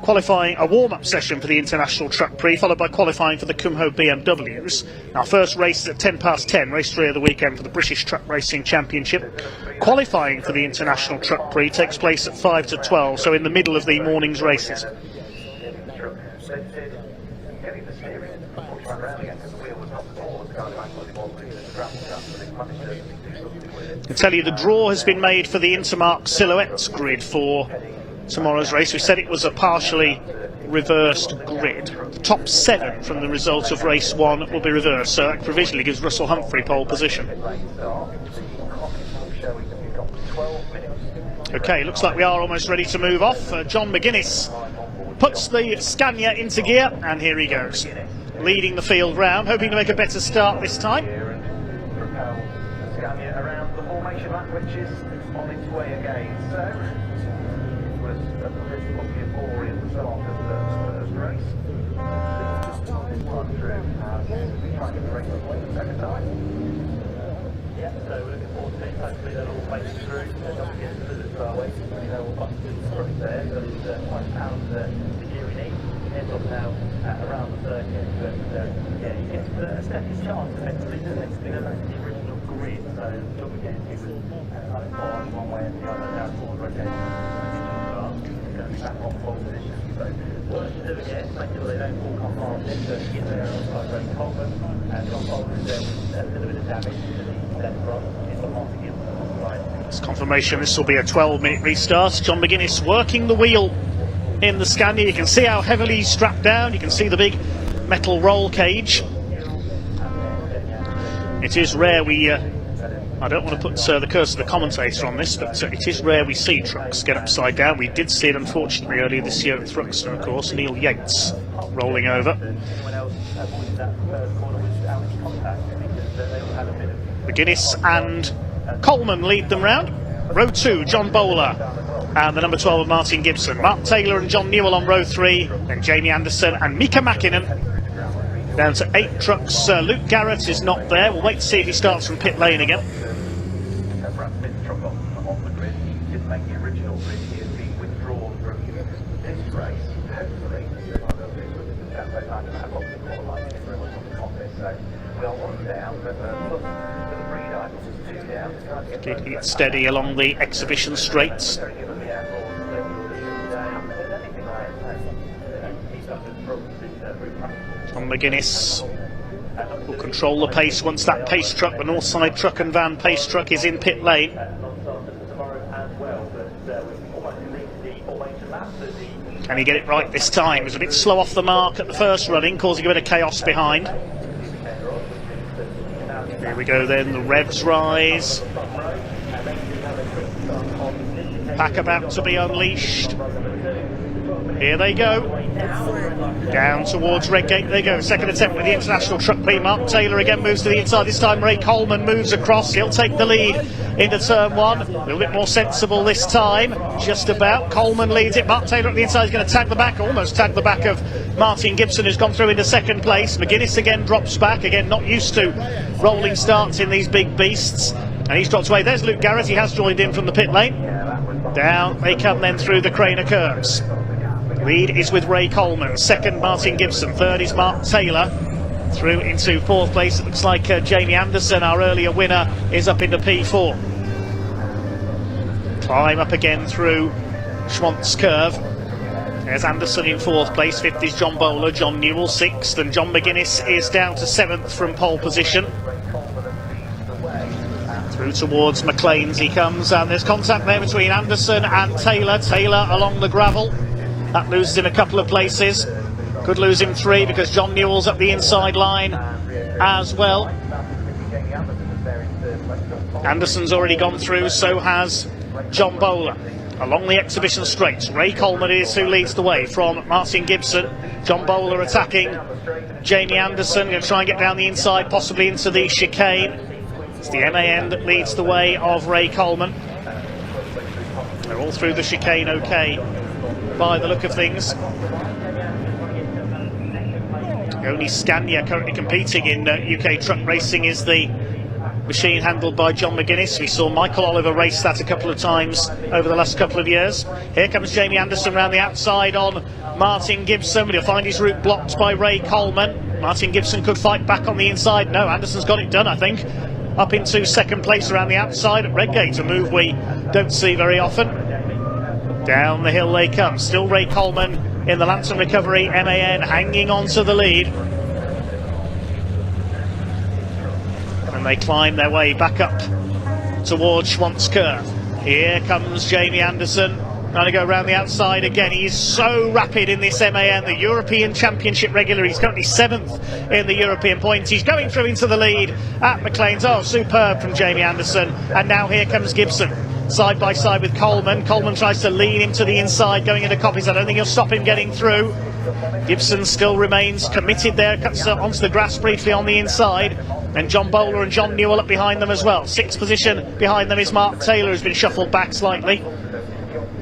qualifying, a warm-up session for the International Truck Prix, followed by qualifying for the Kumho BMWs. Our first race is at 10:10, race 3 of the weekend for the British Truck Racing Championship. Qualifying for the International Truck Prix takes place at 5 to 12, so in the middle of the morning's races. I tell you, the draw has been made for the Intermark Silhouettes grid for tomorrow's race. We said it was a partially reversed grid. The top 7 from the result of race 1 will be reversed, so that provisionally gives Russell Humphrey pole position. Okay, looks like we are almost ready to move off. John McGuinness puts the Scania into gear, and here he goes, leading the field round, hoping to make a better start this time. Scania around the formation lap, which is on its way again. So was a provisional of the four in the start of the first race. Just run through and try to get the race away the second time. Yeah, so we're looking forward to it. Hopefully they'll all make it through. Don't get to visit our way. We know what buttons are there, but it's £5 the gear we need. Ends up now at around the circuit, but yeah, you get a steady chance effectively to the next thing around the original grid. So don't forget it was one way and the other down towards rotation. Back on pole position. So what to do again, make sure they don't all come past it, so get there outside Ray Coleman, and John Bolton is there with a little bit of damage to the left front in the Montague on the right. It's confirmation this will be a 12-minute restart. John McGuinness working the wheel in the Scania. You can see how heavily he's strapped down, you can see the big metal roll cage. It is rare we I don't want to put the curse of the commentator on this, but it is rare we see trucks get upside down. We did see it, unfortunately, earlier this year at Thruxton, of course, Neil Yates rolling over. McGuinness and Coleman lead them round. Row 2, John Bowler and the number 12 Martin Gibson. Mark Taylor and John Newell on row 3, then Jamie Anderson and Mika Mäkinen. Down to 8 trucks. Luke Garrett is not there. We'll wait to see if he starts from pit lane again. Keeping it steady along the exhibition straights. Tom McGuinness will control the pace once that pace truck, the Northside Truck and Van pace truck, is in pit lane. Can he get it right this time? He was a bit slow off the mark at the first running, causing a bit of chaos behind. Here we go then, the revs rise. Pack about to be unleashed. Here they go. Down towards Redgate they go. Second attempt with the International Truck Prix. Mark Taylor again moves to the inside. This time Ray Coleman moves across. He'll take the lead into turn one. A little bit more sensible this time. Just about. Coleman leads it. Mark Taylor at the inside is going to tag the back. Almost tag the back of Martin Gibson, who's gone through into second place. McGuinness again drops back. Again, not used to rolling starts in these big beasts. And he's dropped away. There's Luke Garrett. He has joined in from the pit lane. Down they come then through the Craner curves. Lead is with Ray Coleman. Second, Martin Gibson. Third is Mark Taylor. Through into fourth place. It looks like Jamie Anderson, our earlier winner, is up into P4. Climb up again through Schwantz curve. There's Anderson in fourth place. Fifth is John Bowler. John Newell sixth. And John McGuinness is down to seventh from pole position. Through towards McLean's he comes, and there's contact there between Anderson and Taylor. Taylor along the gravel. That loses him a couple of places. Could lose him three because John Newell's up the inside line as well. Anderson's already gone through, so has John Bowler. Along the exhibition straights, Ray Coleman is who leads the way from Martin Gibson. John Bowler attacking Jamie Anderson. Going to try and get down the inside, possibly into the chicane. It's the MAN that leads the way of Ray Coleman. They're all through the chicane okay, by the look of things. The only Scania currently competing in UK truck racing is the machine handled by John McGuinness. We saw Michael Oliver race that a couple of times over the last couple of years. Here comes Jamie Anderson round the outside on Martin Gibson, but he'll find his route blocked by Ray Coleman. Martin Gibson could fight back on the inside. No, Anderson's got it done, I think. Up into second place around the outside at Redgate, a move we don't see very often. Down the hill they come. Still Ray Coleman in the Lantern Recovery MAN hanging on to the lead. And they climb their way back up towards Schwantz curve. Here comes Jamie Anderson. Trying to go around the outside again. He's so rapid in this MAN, the European Championship regular. He's currently 7th in the European points. He's going through into the lead at McLean's. Oh, superb from Jamie Anderson. And now here comes Gibson. Side by side with Coleman. Coleman tries to lean him to the inside, going into copies. I don't think he'll stop him getting through. Gibson still remains committed there, cuts onto the grass briefly on the inside. And John Bowler and John Newell up behind them as well. Sixth position behind them is Mark Taylor, who's been shuffled back slightly.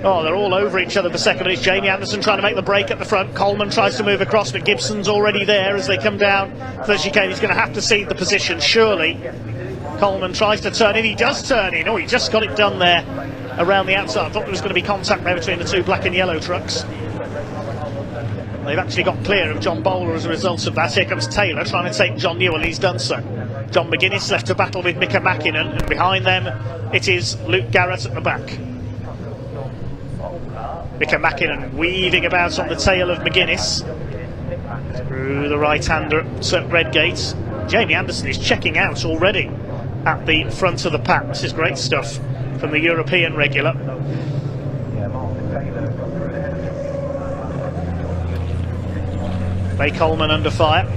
Oh, they're all over each other for second. It's Jamie Anderson trying to make the break at the front. Coleman tries to move across, but Gibson's already there as they come down to the chicane. He's going to have to cede the position, surely. Coleman tries to turn in. He does turn in. Oh, he just got it done there around the outside. I thought there was going to be contact there between the two black and yellow trucks. They've actually got clear of John Bowler as a result of that. Here comes Taylor trying to take John Newell, and he's done so. John McGuinness left to battle with Mika Mäkinen, and behind them it is Luke Garrett at the back. Mika Mäkinen weaving about on the tail of McGuinness through the right-hander at Redgate. Jamie Anderson is checking out already at the front of the pack. This is great stuff from the European regular. Ray Coleman under fire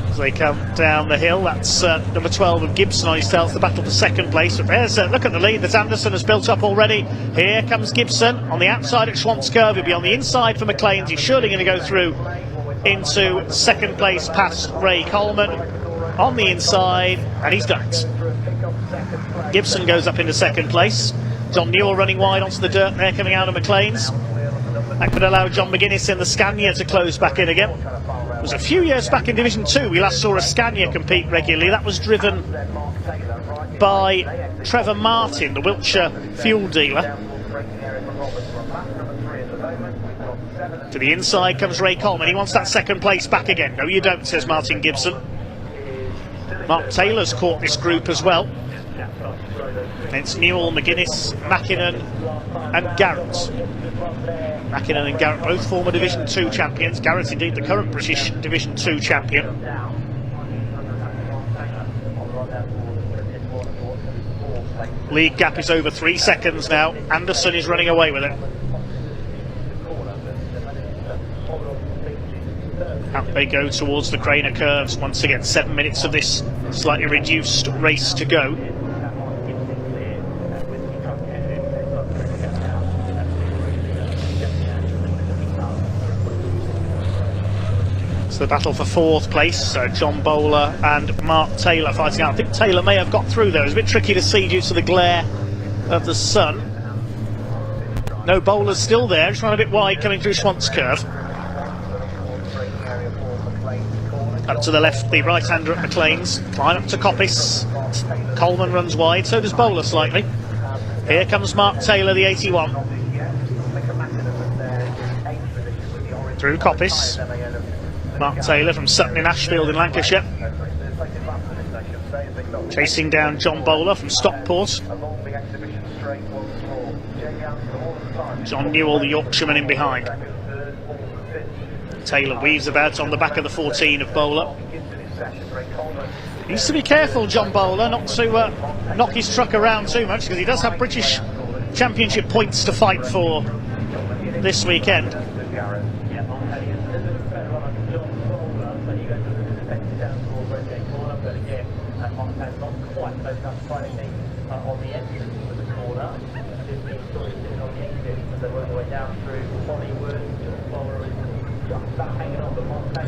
as they come down the hill. That's number 12 of Gibson on his tail. It's the battle for second place. But there's look at the lead that Anderson has built up already. Here comes Gibson on the outside at Schwantz curve. He'll be on the inside for McLean's. He's surely going to go through into second place past Ray Coleman on the inside, and he's done it. Gibson goes up into second place. John Newell running wide onto the dirt there, coming out of McLean's. That could allow John McGuinness in the Scania to close back in again. It was a few years back in Division 2 we last saw a Scania compete regularly. That was driven by Trevor Martin, the Wiltshire fuel dealer. To the inside comes Ray Coleman. He wants that second place back again. No, you don't, says Martin Gibson. Mark Taylor's caught this group as well. It's Newell, McGuinness, Mäkinen and Garrett. Mäkinen and Garrett, both former Division 2 champions. Garrett indeed the current British Division 2 champion. Lead gap is over 3 seconds now. Anderson is running away with it. Out they go towards the Craner curves. Once again, 7 minutes of this slightly reduced race to go. the battle for 4th place. John Bowler and Mark Taylor fighting out. I think Taylor may have got through there. It was a bit tricky to see due to the glare of the sun. No, Bowler's still there, just run a bit wide coming through Schwantz curve. Up to the left, the right-hander at McLean's. Climb up to Coppice. Coleman runs wide, so does Bowler slightly. Here comes Mark Taylor, the 81. Through Coppice. Mark Taylor from Sutton in Ashfield in Lancashire. Chasing down John Bowler from Stockport. John Newell, the Yorkshireman, in behind. Taylor weaves about on the back of the 14 of Bowler. Needs to be careful, John Bowler, not to knock his truck around too much, because he does have British Championship points to fight for this weekend.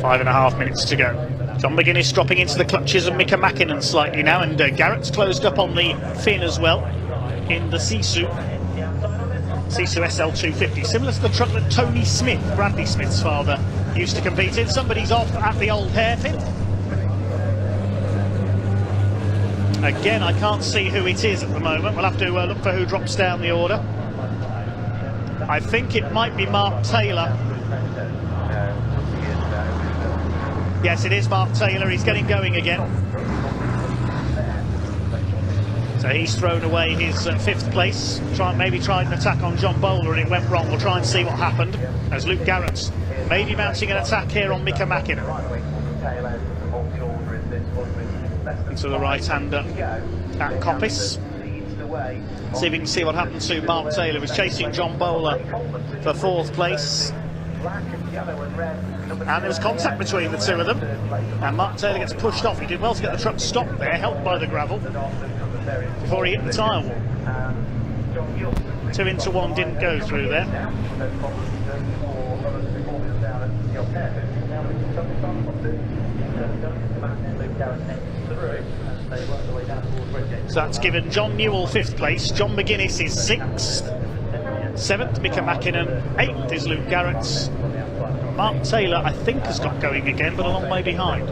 Five and a half minutes to go. John McGuinness dropping into the clutches of Mika Mäkinen slightly now, and Garrett's closed up on the fin as well in the Sisu SL250, similar to the truck that Tony Smith, Bradley Smith's father, used to compete in. Somebody's off at the old hairpin. Again, I can't see who it is at the moment. We'll have to look for who drops down the order. I think it might be Mark Taylor. Yes, it is Mark Taylor. He's getting going again. So he's thrown away his 5th place. Maybe tried an attack on John Bowler and it went wrong. We'll try and see what happened as Luke Garrett's maybe mounting an attack here on Mika Mäkinen. To the right-hander at Coppice. See if we can see what happened to Mark Taylor. He was chasing John Bowler for 4th place. And there was contact between the two of them. And Mark Taylor gets pushed off. He did well to get the truck stopped there, helped by the gravel, before he hit the tyre wall. 2 into 1 didn't go through there. So that's given John Newell 5th place. John McGuinness is 6th. 7th, Mika Mäkinen. 8th is Luke Garrett's. Mark Taylor, I think, has got going again, but a long way behind.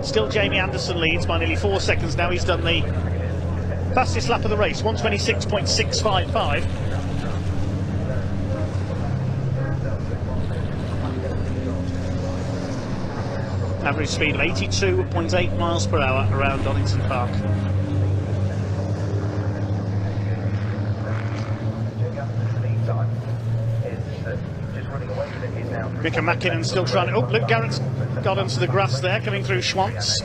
Still Jamie Anderson leads by nearly 4 seconds now. He's done the fastest lap of the race, 1:26.655. Average speed of 82.8 miles per hour around Donington Park. Mika Mäkinen still trying to... Oh, Luke Garrett's got onto the grass there, coming through Schwantz.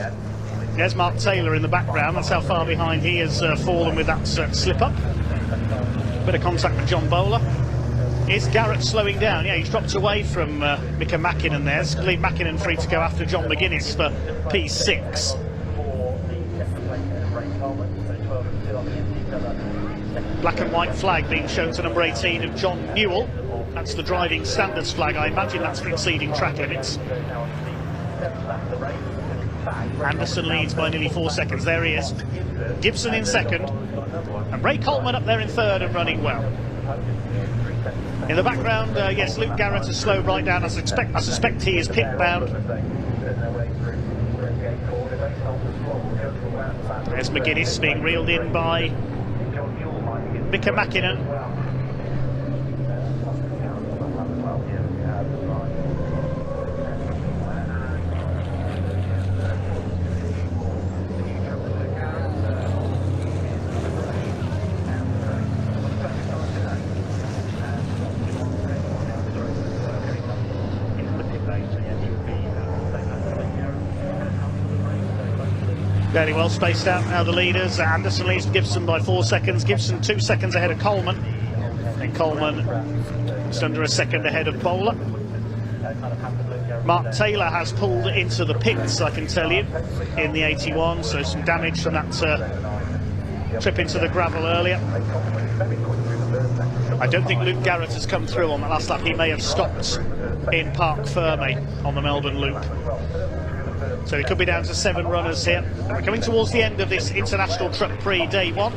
There's Mark Taylor in the background. That's how far behind he has fallen with that slip-up. Bit of contact with John Bowler. Is Garrett slowing down? Yeah, he's dropped away from Mika Mäkinen there. So leave Mäkinen free to go after John McGuinness for P6. Black and white flag being shown to number 18 of John Newell. That's the driving standards flag. I imagine that's for exceeding track limits. Anderson leads by nearly 4 seconds. There he is. Gibson in 2nd. And Ray Coleman up there in 3rd and running well. In the background, yes, Luke Garrett has slowed right down. I suspect he is pit bound. There's McGuinness being reeled in by Mika Mäkinen. Fairly well spaced out now, the leaders. Anderson leads Gibson by 4 seconds. Gibson 2 seconds ahead of Coleman. And Coleman just under a second ahead of Bowler. Mark Taylor has pulled into the pits, I can tell you, in the 81. So some damage from that trip into the gravel earlier. I don't think Luke Garrett has come through on that last lap. He may have stopped in Parc Fermé on the Melbourne Loop. So it could be down to 7 runners here. We're coming towards the end of this International Truck Prix Day 1.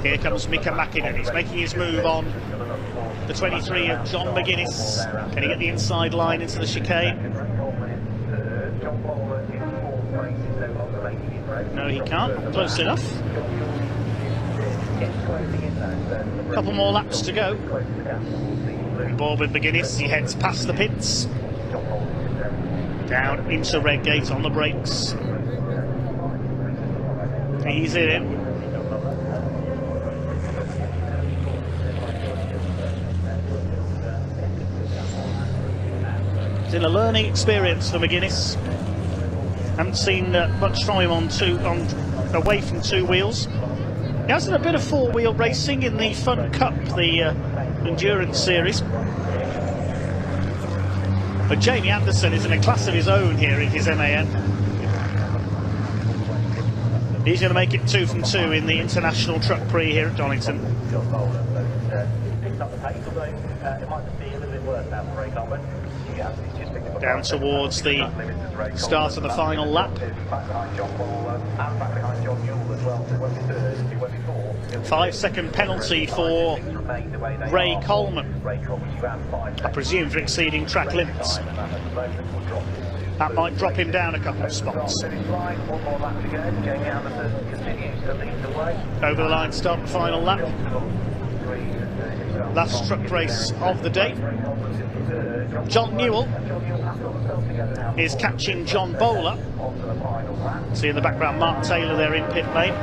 Here comes Mika Mäkinen. He's making his move on the 23 of John McGuinness. Can he get the inside line into the chicane? No, he can't. Close enough. A couple more laps to go. On board with McGuinness, he heads past the pits. Down into Redgate on the brakes. He's in. It's in a learning experience for McGuinness. Haven't seen much from him away from 2 wheels. He has done a bit of 4-wheel racing in the Fun Cup, the endurance series. But Jamie Anderson is in a class of his own here in his MAN. He's going to make it 2 from 2 in the International Truck Prix here at Donington. Down towards the start of the final lap. 5-second penalty for Ray Coleman, I presume for exceeding track limits. That might drop him down a couple of spots. Over the line, start the final lap. Last truck race of the day. John Newell is catching John Bowler. See in the background Mark Taylor there in pit lane.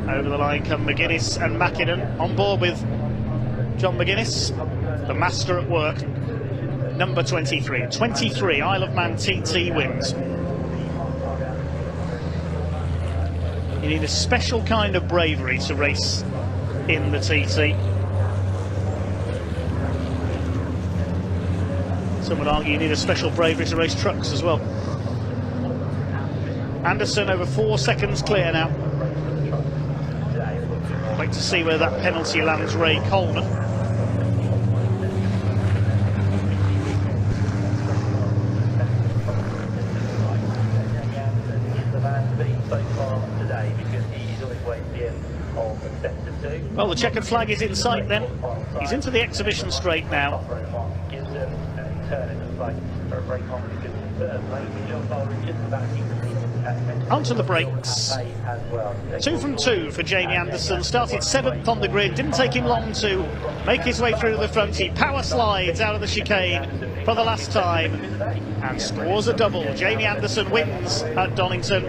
Over the line come McGuinness and Mäkinen on board with John McGuinness, the master at work. Number 23. 23 Isle of Man TT wins. You need a special kind of bravery to race in the TT. Some would argue you need a special bravery to race trucks as well. Anderson over 4 seconds clear now. Wait to see where that penalty lands Ray Coleman. Well, the checkered flag is in sight then. He's into the exhibition straight now. Onto the brakes. 2 from 2 for Jamie Anderson. Started 7th on the grid. Didn't take him long to make his way through the front. He power slides out of the chicane for the last time and scores a double. Jamie Anderson wins at Donington.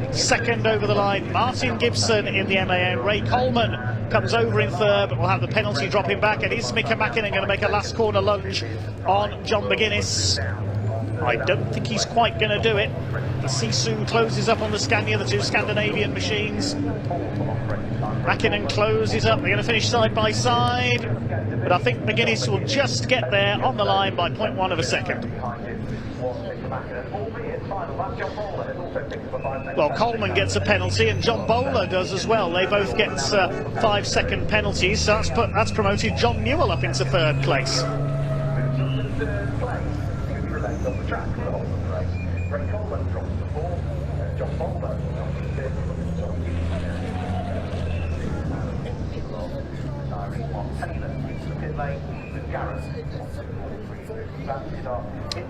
2nd over the line, Martin Gibson in the MAN. Ray Coleman comes over in 3rd, but will have the penalty dropping back. And is Mika Mäkinen going to make a last corner lunge on John McGuinness? I don't think he's quite going to do it. The Sisu closes up on the Scania, the 2 Scandinavian machines. Mäkinen closes up. They're going to finish side by side, but I think McGuinness will just get there on the line by 0.1 of a second. Well, Coleman gets a penalty and John Bowler does as well. They both get 5-second penalties, so that's promoted John Newell up into 3rd place.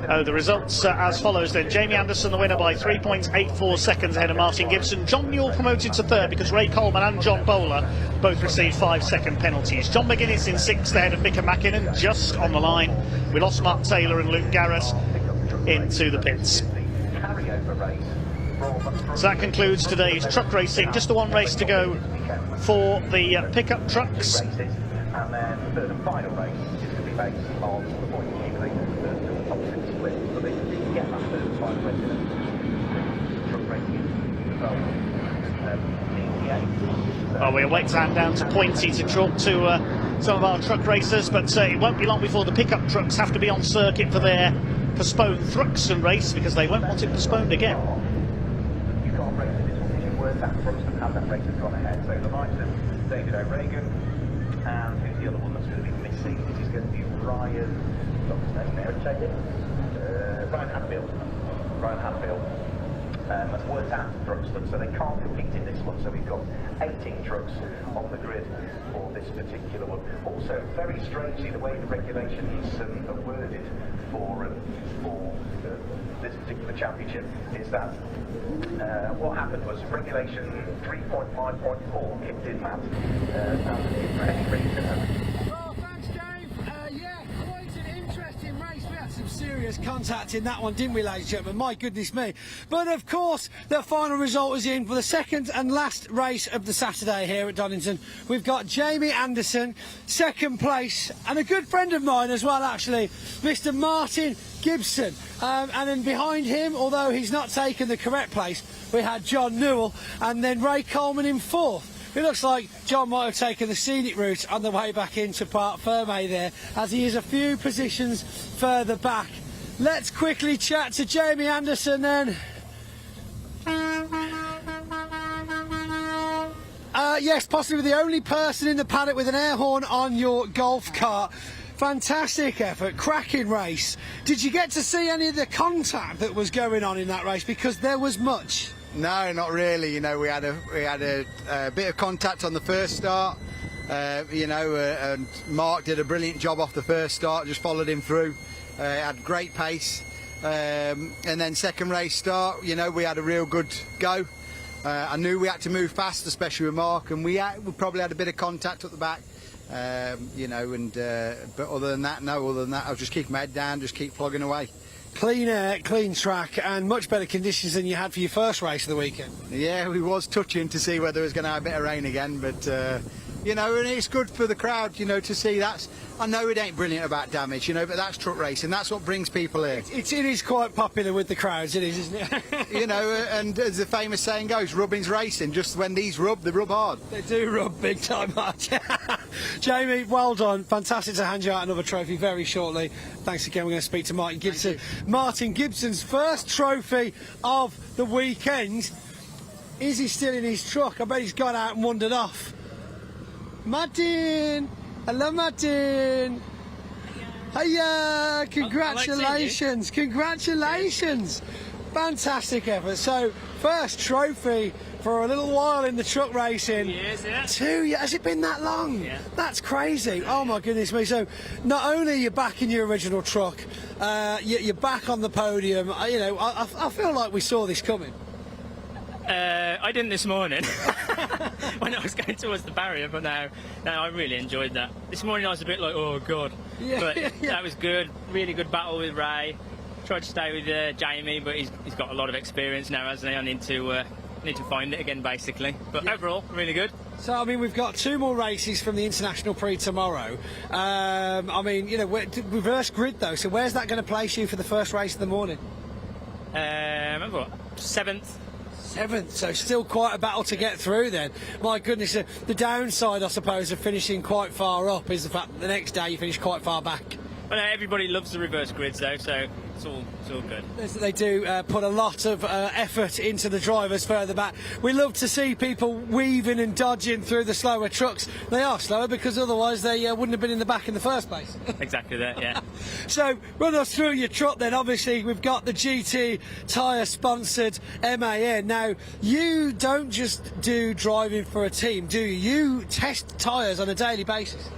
The results as follows then. Jamie Anderson the winner by 3.84 seconds ahead of Martin Gibson. John Newell promoted to 3rd because Ray Coleman and John Bowler both received 5-second penalties. John McGuinness in 6th ahead of Mika Mäkinen, just on the line. We lost Mark Taylor and Luke Garrett into the pits. So that concludes today's truck racing. Just the one race to go for the pickup trucks. And then the 3rd and final race is to be based on the point accumulated for the top 6 split. So they get that 3rd and final race in truck racing. Well, we'll wait to hand down to Pointy to talk to some of our truck racers, but it won't be long before the pickup trucks have to be on circuit for their postponed Thruxton race, because they won't want it postponed again. word that Brookston has that race has gone ahead. So the likes of David O'Regan, and who's the other one that's going to be missing? This is going to be Ryan, what's his name there, check it. Ryan Hadfield. That's worked out for Brookston, so they can't compete in this one. So we've got 18 trucks on the grid for this particular one. Also, very strangely, the way the regulation is worded for this particular championship is that what happened was regulation 3.5.4 kicked in, Matt, and for any reason. Well, thanks, Dave. Yeah, quite an interesting race. We had some serious contact in that one, didn't we, ladies and gentlemen? My goodness me. But of course, the final result is in for the second and last race of the Saturday here at Donington. We've got Jamie Anderson, second place, and a good friend of mine as well, actually, Mr. Martin Gibson. And then behind him, although he's not taken the correct place, we had John Newell and then Ray Coleman in fourth. It looks like John might have taken the scenic route on the way back into Parc Fermé there, as he is a few positions further back. Let's quickly chat to Jamie Anderson then. Yes, possibly the only person in the paddock with an air horn on your golf cart. Fantastic effort, cracking race. Did you get to see any of the contact that was going on in that race? Because there was much. No, not really. You know, we had a bit of contact on the first start. And Mark did a brilliant job off the first start. Just followed him through. Had great pace. And then second race start, you know, we had a real good go. I knew we had to move fast, especially with Mark, and we probably had a bit of contact at the back. But other than that, I was just keeping my head down, just keep plugging away. Clean air, clean track, and much better conditions than you had for your first race of the weekend. Yeah, we was touching to see whether it was going to have a bit of rain again, but and it's good for the crowd, to see that. I know it ain't brilliant about damage, but that's truck racing. That's what brings people here. It is quite popular with the crowds, it is, isn't it? And as the famous saying goes, rubbing's racing. Just when these rub, they rub hard. They do rub big time hard. Jamie, well done. Fantastic to hand you out another trophy very shortly. Thanks again. We're going to speak to Martin Gibson. Martin Gibson's first trophy of the weekend. Is he still in his truck? I bet he's gone out and wandered off. Martin! Hello, Martin! Hiya! Congratulations! Congratulations! Fantastic effort. So, first trophy for a little while in the truck racing. 2 years, yeah. 2 years? Has it been that long? Yeah. That's crazy. Oh my goodness me. So, not only are you back in your original truck, you're back on the podium. I feel like we saw this coming. I didn't this morning when I was going towards the barrier, but now I really enjoyed that. This morning I was a bit like, oh god, but that was good. Really good battle with Ray. Tried to stay with Jamie, but he's got a lot of experience now, hasn't he? I need to find it again, basically. But overall, really good. So, I mean, we've got 2 more races from the International Prix tomorrow. Reverse grid though, so where's that going to place you for the first race of the morning? Remember what? 7th. 7th, so still quite a battle to get through then. My goodness, the downside, I suppose, of finishing quite far up is the fact that the next day you finish quite far back. Well, everybody loves the reverse grids though, so it's all good. They do put a lot of effort into the drivers further back. We love to see people weaving and dodging through the slower trucks. They are slower because otherwise they wouldn't have been in the back in the first place. Exactly that, yeah. So run us through your truck then. Obviously we've got the GT tyre sponsored MAN. Now you don't just do driving for a team, do you? You test tyres on a daily basis.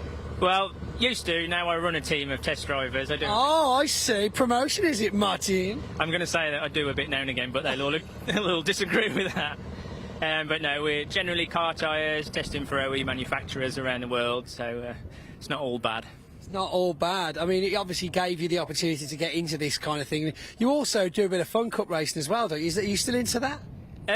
Well, used to. Now I run a team of test drivers. I do. Oh, I see. Promotion, is it, Martin? I'm going to say that I do a bit now and again, but they'll disagree with that. But no, we're generally car tyres, testing for OE manufacturers around the world, so it's not all bad. It's not all bad. I mean, it obviously gave you the opportunity to get into this kind of thing. You also do a bit of Fun Cup racing as well, don't you? Are you still into that?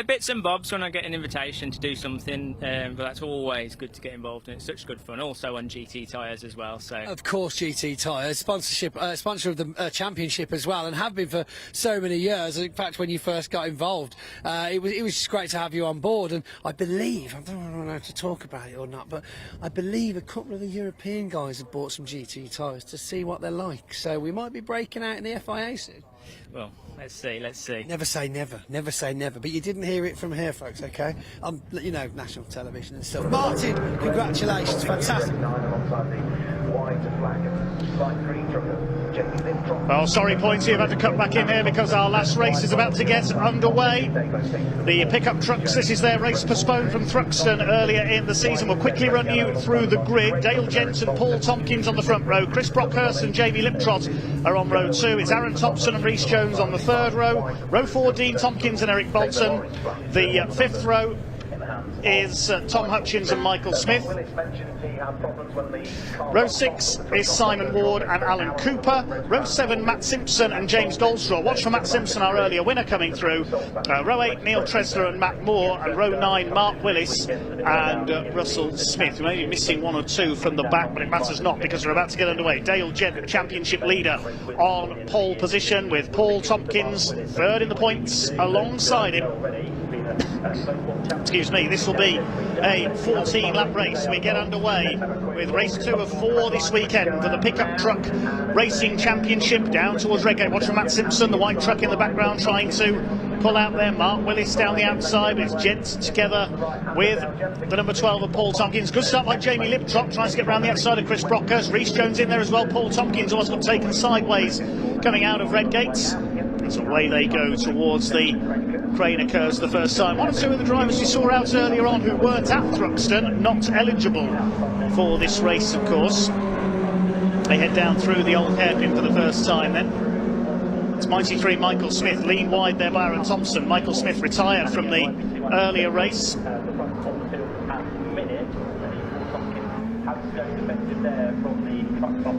Bits and bobs when I get an invitation to do something, but that's always good to get involved in. It's such good fun. Also on GT tyres as well. So of course, GT tyres, sponsor of the championship as well, and have been for so many years. In fact, when you first got involved, it was just great to have you on board. And I believe, I don't know how to talk about it or not, but I believe a couple of the European guys have bought some GT tyres to see what they're like. So we might be breaking out in the FIA soon. Well, let's see. Never say never, never say never. But you didn't hear it from here, folks, okay? You know, national television and stuff. Martin, congratulations, fantastic. Well, sorry, Pointy, I've had to cut back in here because our last race is about to get underway. The pickup trucks, this is their race postponed from Thruxton earlier in the season. We'll quickly run you through the grid. Dale Jensen, Paul Tompkins on the front row. Chris Brockhurst and Jamie Liptrot are on row 2. It's Aaron Thompson and Rhys Jones on the 3rd row. Row 4, Dean Tompkins and Eric Bolton. The 5th row is Tom Hutchins and Michael Smith. Row 6 is Simon Ward and Alan Cooper. Row 7, Matt Simpson and James Goldstraw. Watch for Matt Simpson, our earlier winner, coming through. Row 8, Neil Tresler and Matt Moore. And row 9, Mark Willis and Russell Smith. We may be missing 1 or 2 from the back, but it matters not because we're about to get underway. Dale Gent, championship leader, on pole position with Paul Tompkins 3rd in the points alongside him. Excuse me, this will be a 14-lap race. We get underway with race 2 of 4 this weekend for the pickup truck racing championship down towards Redgate. Watch for Matt Simpson, the white truck in the background, trying to pull out there. Mark Willis down the outside, but it's Gent together with the number 12 of Paul Tompkins. Good start by Jamie Liptrot, tries to get round the outside of Chris Brockhurst. Rhys Jones in there as well. Paul Tompkins almost got taken sideways coming out of Redgate. So away they go towards the crane occurs the first time. 1 or 2 of the drivers we saw out earlier on who weren't at Thruxton, not eligible for this race, of course. They head down through the old hairpin for the first time then. It's Mighty 3 Michael Smith, lean wide there by Aaron Thompson. Michael Smith retired from the earlier race.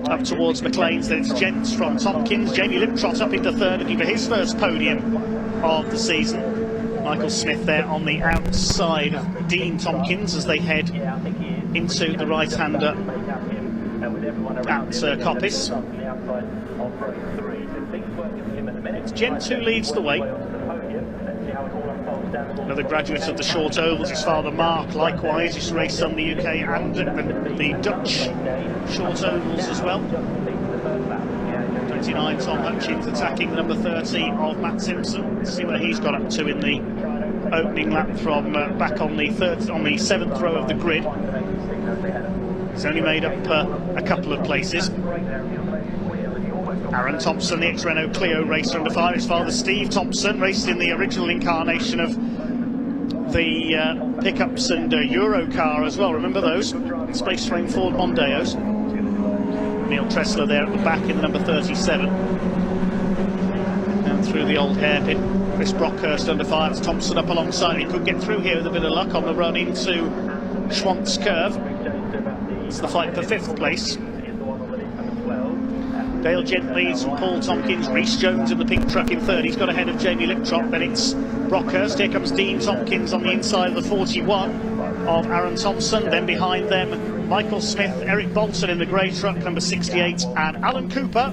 Up towards McLean's, then it's Gents from Tompkins. Jamie Liptrot up into 3rd, looking for his first podium of the season. Michael Smith there on the outside of Dean Tompkins as they head into the right-hander at Coppice. It's Gents who leads the way. Another graduate of the short ovals, his father Mark, likewise, he's raced on the UK and the Dutch short ovals as well. 29 Tom Hutchins attacking the number 30 of Matt Simpson. Let's see where he's got up to in the opening lap from back on the 7th row of the grid. He's only made up a couple of places. Aaron Thompson, the ex-Renault Clio racer under fire. His father Steve Thompson raced in the original incarnation of the pickups and Eurocar as well. Remember those? Space Frame Ford Mondeos. Neil Tresler there at the back in the number 37. Down through the old hairpin. Chris Brockhurst under fire. It's Thompson up alongside. He could get through here with a bit of luck on the run into Schwantz Curve. It's the fight for 5th place. Dale Gent leads from Paul Tompkins. Rhys Jones in the pink truck in 3rd. He's got ahead of Jamie Liptrot. Then it's Brockhurst. Here comes Dean Tompkins on the inside of the 41 of Aaron Thompson. Then behind them, Michael Smith, Eric Bolton in the grey truck, number 68, and Alan Cooper,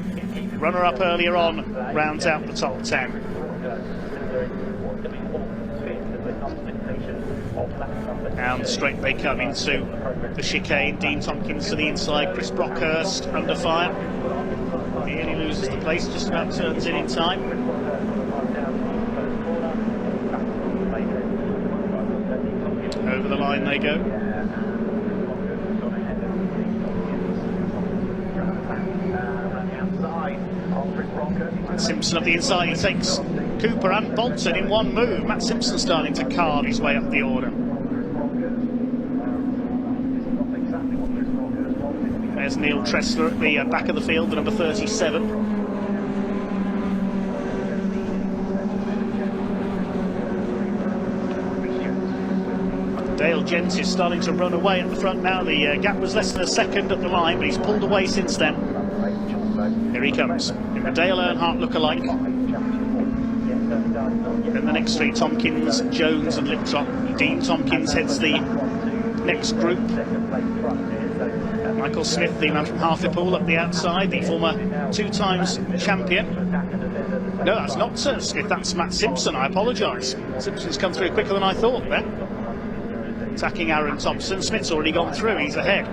runner-up earlier on, rounds out the top 10. And straight they come into the chicane. Dean Tompkins to the inside. Chris Brockhurst under fire. He nearly loses the place, just about turns in time. Over the line they go. Matt Simpson up the inside, he takes Cooper and Bolton in one move. Matt Simpson starting to carve his way up the order. There's Neil Tresler at the back of the field, the number 37. Dale Gent is starting to run away at the front now. The gap was less than a second at the line, but he's pulled away since then. Here he comes, in the Dale Earnhardt look-alike. Then the next 3, Tompkins, Jones and Liptrot. Dean Tompkins heads the next group. Michael Smith, the man from Hartlepool, up the outside, the former 2 times champion. No, that's not Smith, that's Matt Simpson, I apologise. Simpson's come through quicker than I thought there. Attacking Aaron Thompson. Smith's already gone through, he's ahead.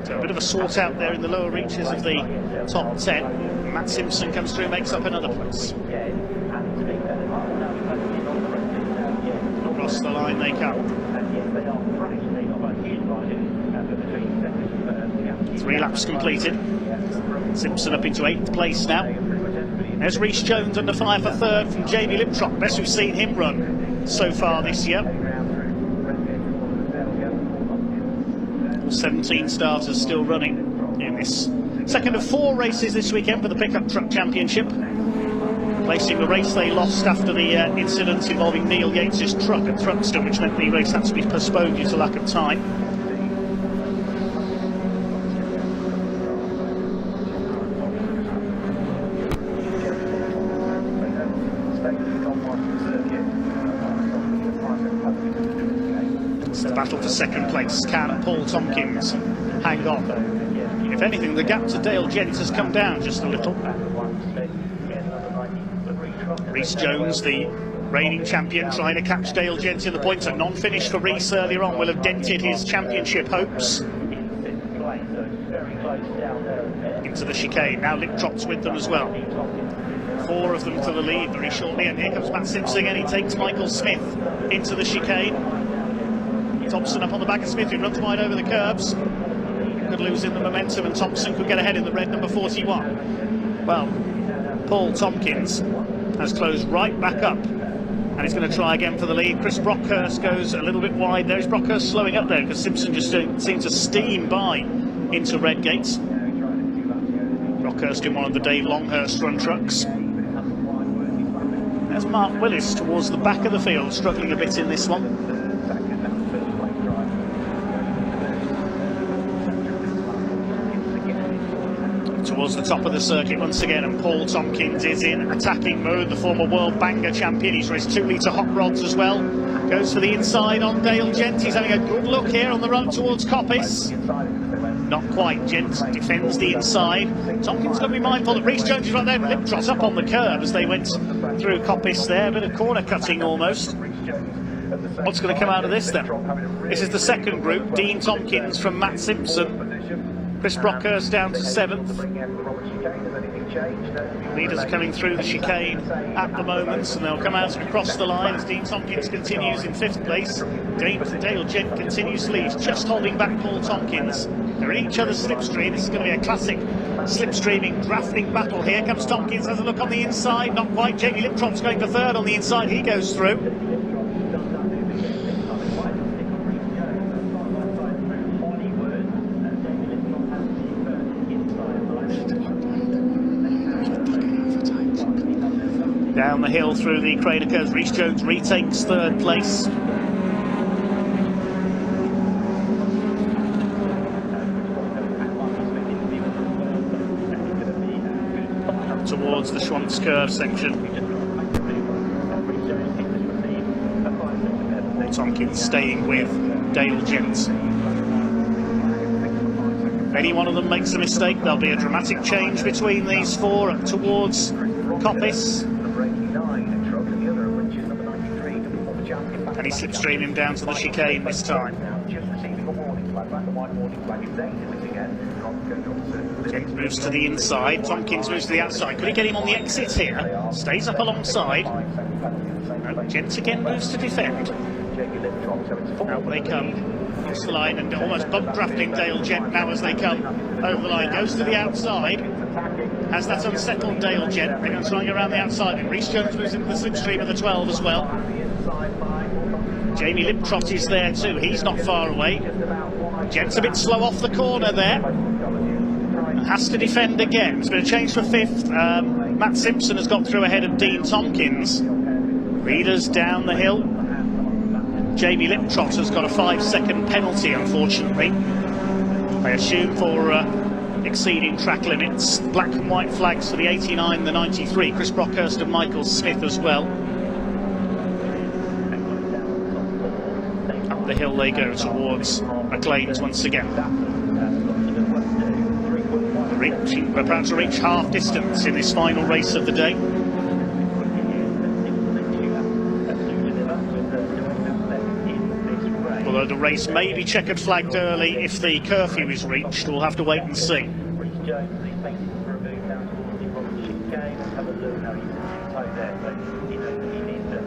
So a bit of a sort out there in the lower reaches of the top 10. Matt Simpson comes through, makes up another place. Across the line they come. 3 laps completed. Simpson up into 8th place now. There's Rhys Jones under fire for 3rd from Jamie Liptrot. Best we've seen him run so far this year. 17 starters still running in this second of 4 races this weekend for the Pickup Truck Championship. Placing the race they lost after the incident involving Neil Yates' truck at Thruxton, which meant the race had to be postponed due to lack of time. It's the battle for second place. Can Paul Tompkins hang on? If anything, the gap to Dale Gent has come down just a little. Rhys Jones, the reigning champion, trying to catch Dale Gent in the points. A non-finish for Rhys earlier on will have dented his championship hopes. Into the chicane, now Liptrot's with them as well. 4 of them to the lead very shortly, and here comes Matt Simpson and he takes Michael Smith into the chicane. Thompson up on the back of Smith, who runs wide over the curbs. Could lose in the momentum and Thompson could get ahead in the red number 41. Well, Paul Tompkins has closed right back up and he's going to try again for the lead. Chris Brockhurst goes a little bit wide there. Is Brockhurst slowing up there because Simpson just seemed to steam by into Redgates. Brockhurst in one of the Dave Longhurst run trucks. There's Mark Willis towards the back of the field, struggling a bit in this one. Towards the top of the circuit once again, and Paul Tompkins is in attacking mode, the former World Banger champion. He's raced 2-litre hot rods as well. Goes for the inside on Dale Gent. He's having a good look here on the run towards Coppice. Not quite. Gent defends the inside. Tompkins got to be mindful that Rhys Jones is right there. Liptrot up on the curve as they went through Coppice there. A bit of corner cutting almost. What's going to come out of this then? This is the second group. Dean Tompkins from Matt Simpson. Chris Brockhurst down to 7th. Leaders are coming through the chicane at the moment, and they'll come out and across the line as Dean Tompkins continues in 5th place. Dale Gent continues to lead, just holding back Paul Tompkins. They're in each other's slipstream. This is going to be a classic slipstreaming, drafting battle. Here comes Tompkins, has a look on the inside, not quite. Jamie Liptrot's going for 3rd on the inside, he goes through. Down the hill through the crater curves, Rhys Jones retakes 3rd place. Up towards the Schwantz curve section. Tompkins staying with Dale Gent. If any one of them makes a mistake, there'll be a dramatic change between these 4 up towards Coppice. And he's slipstreaming down to the chicane this time. Gent moves to the inside, Tompkins moves to the outside. Could he get him on the exit here? Stays up alongside. No, Gent again moves to defend. Out they come. Across the line and almost bump drafting Dale Gent now as they come over the line. Goes to the outside. Has that unsettled Dale Gent. They're going to try and go around the outside. And Rhys Jones moves into the slipstream of the 12 as well. Jamie Liptrot is there too, he's not far away. Gent's a bit slow off the corner there. Has to defend again. It's been a change for 5th. Matt Simpson has got through ahead of Dean Tompkins. Leaders down the hill. Jamie Liptrot has got a 5-second penalty, unfortunately. I assume for exceeding track limits. Black and white flags for the 89, the 93. Chris Brockhurst and Michael Smith as well. Up the hill they go towards McLean's once again. We're proud to reach half distance in this final race of the day. Although the race may be checkered flagged early if the curfew is reached, we'll have to wait and see. have a look. No, he's toe there, so he needs to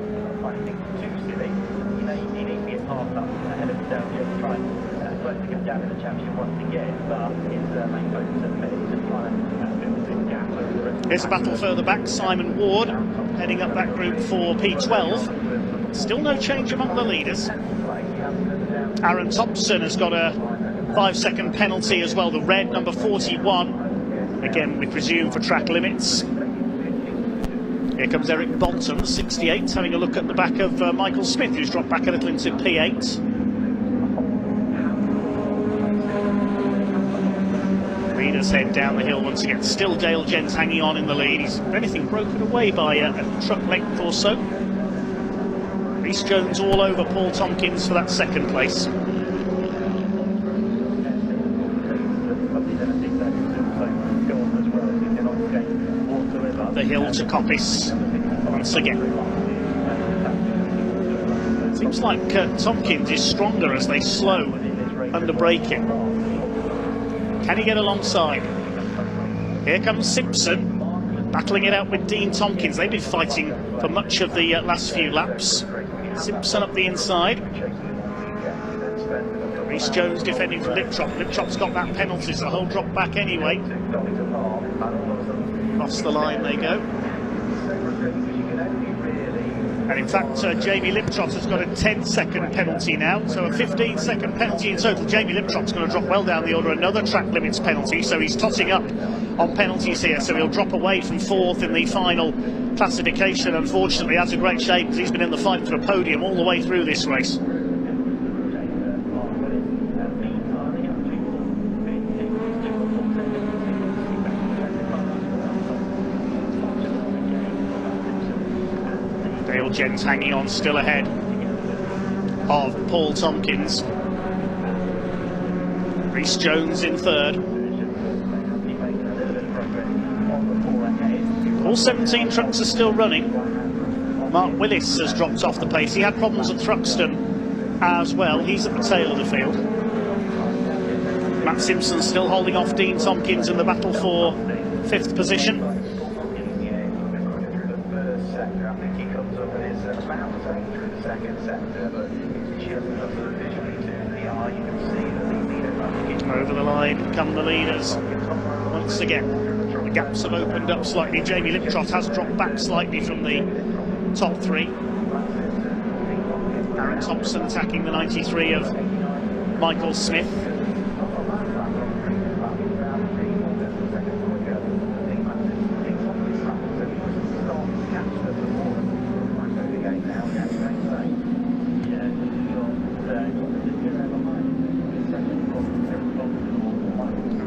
find anything too silly. He needs to get past up ahead of himself here to try and close to get down in the championship once again, but his main focus at the minute is just trying to build this gap over the rest. Here's a battle further back. Simon Ward heading up that group for P12. Still no change among the leaders. Aaron Thompson has got a 5-second penalty as well, the red, number 41. Again, we presume for track limits. Here comes Eric Bolton, 68, having a look at the back of Michael Smith, who's dropped back a little into P8. Leaders head down the hill once again. Still Dale Jens hanging on in the lead. He's, if anything, broken away by a truck length or so. Rhys Jones all over Paul Tompkins for that second place. The hill to Coppice once again. Seems like Tompkins is stronger as they slow under braking. Can he get alongside? Here comes Simpson, battling it out with Dean Tompkins. They've been fighting for much of the last few laps. Simpson up the inside. Rhys Jones defending from Liptrop. Liptrop's got that penalty, so he'll drop back anyway. Across the line they go. And in fact, Jamie Liptrot has got a 10-second penalty now, so a 15-second penalty in total. Jamie Liptrot's going to drop well down the order, another track limits penalty, so he's totting up on penalties here, so he'll drop away from 4th in the final classification. Unfortunately, that's a great shame because he's been in the fight for a podium all the way through this race. Dale Jens hanging on still ahead of Paul Tompkins. Rhys Jones in third. All 17 trucks are still running. Mark Willis has dropped off the pace. He had problems at Thruxton as well. He's at the tail of the field. Matt Simpson still holding off Dean Tompkins in the battle for 5th position. Over the line come the leaders once again. The gaps have opened up slightly. Jamie Liptrot has dropped back slightly from the top 3. Aaron Thompson attacking the 93 of Michael Smith.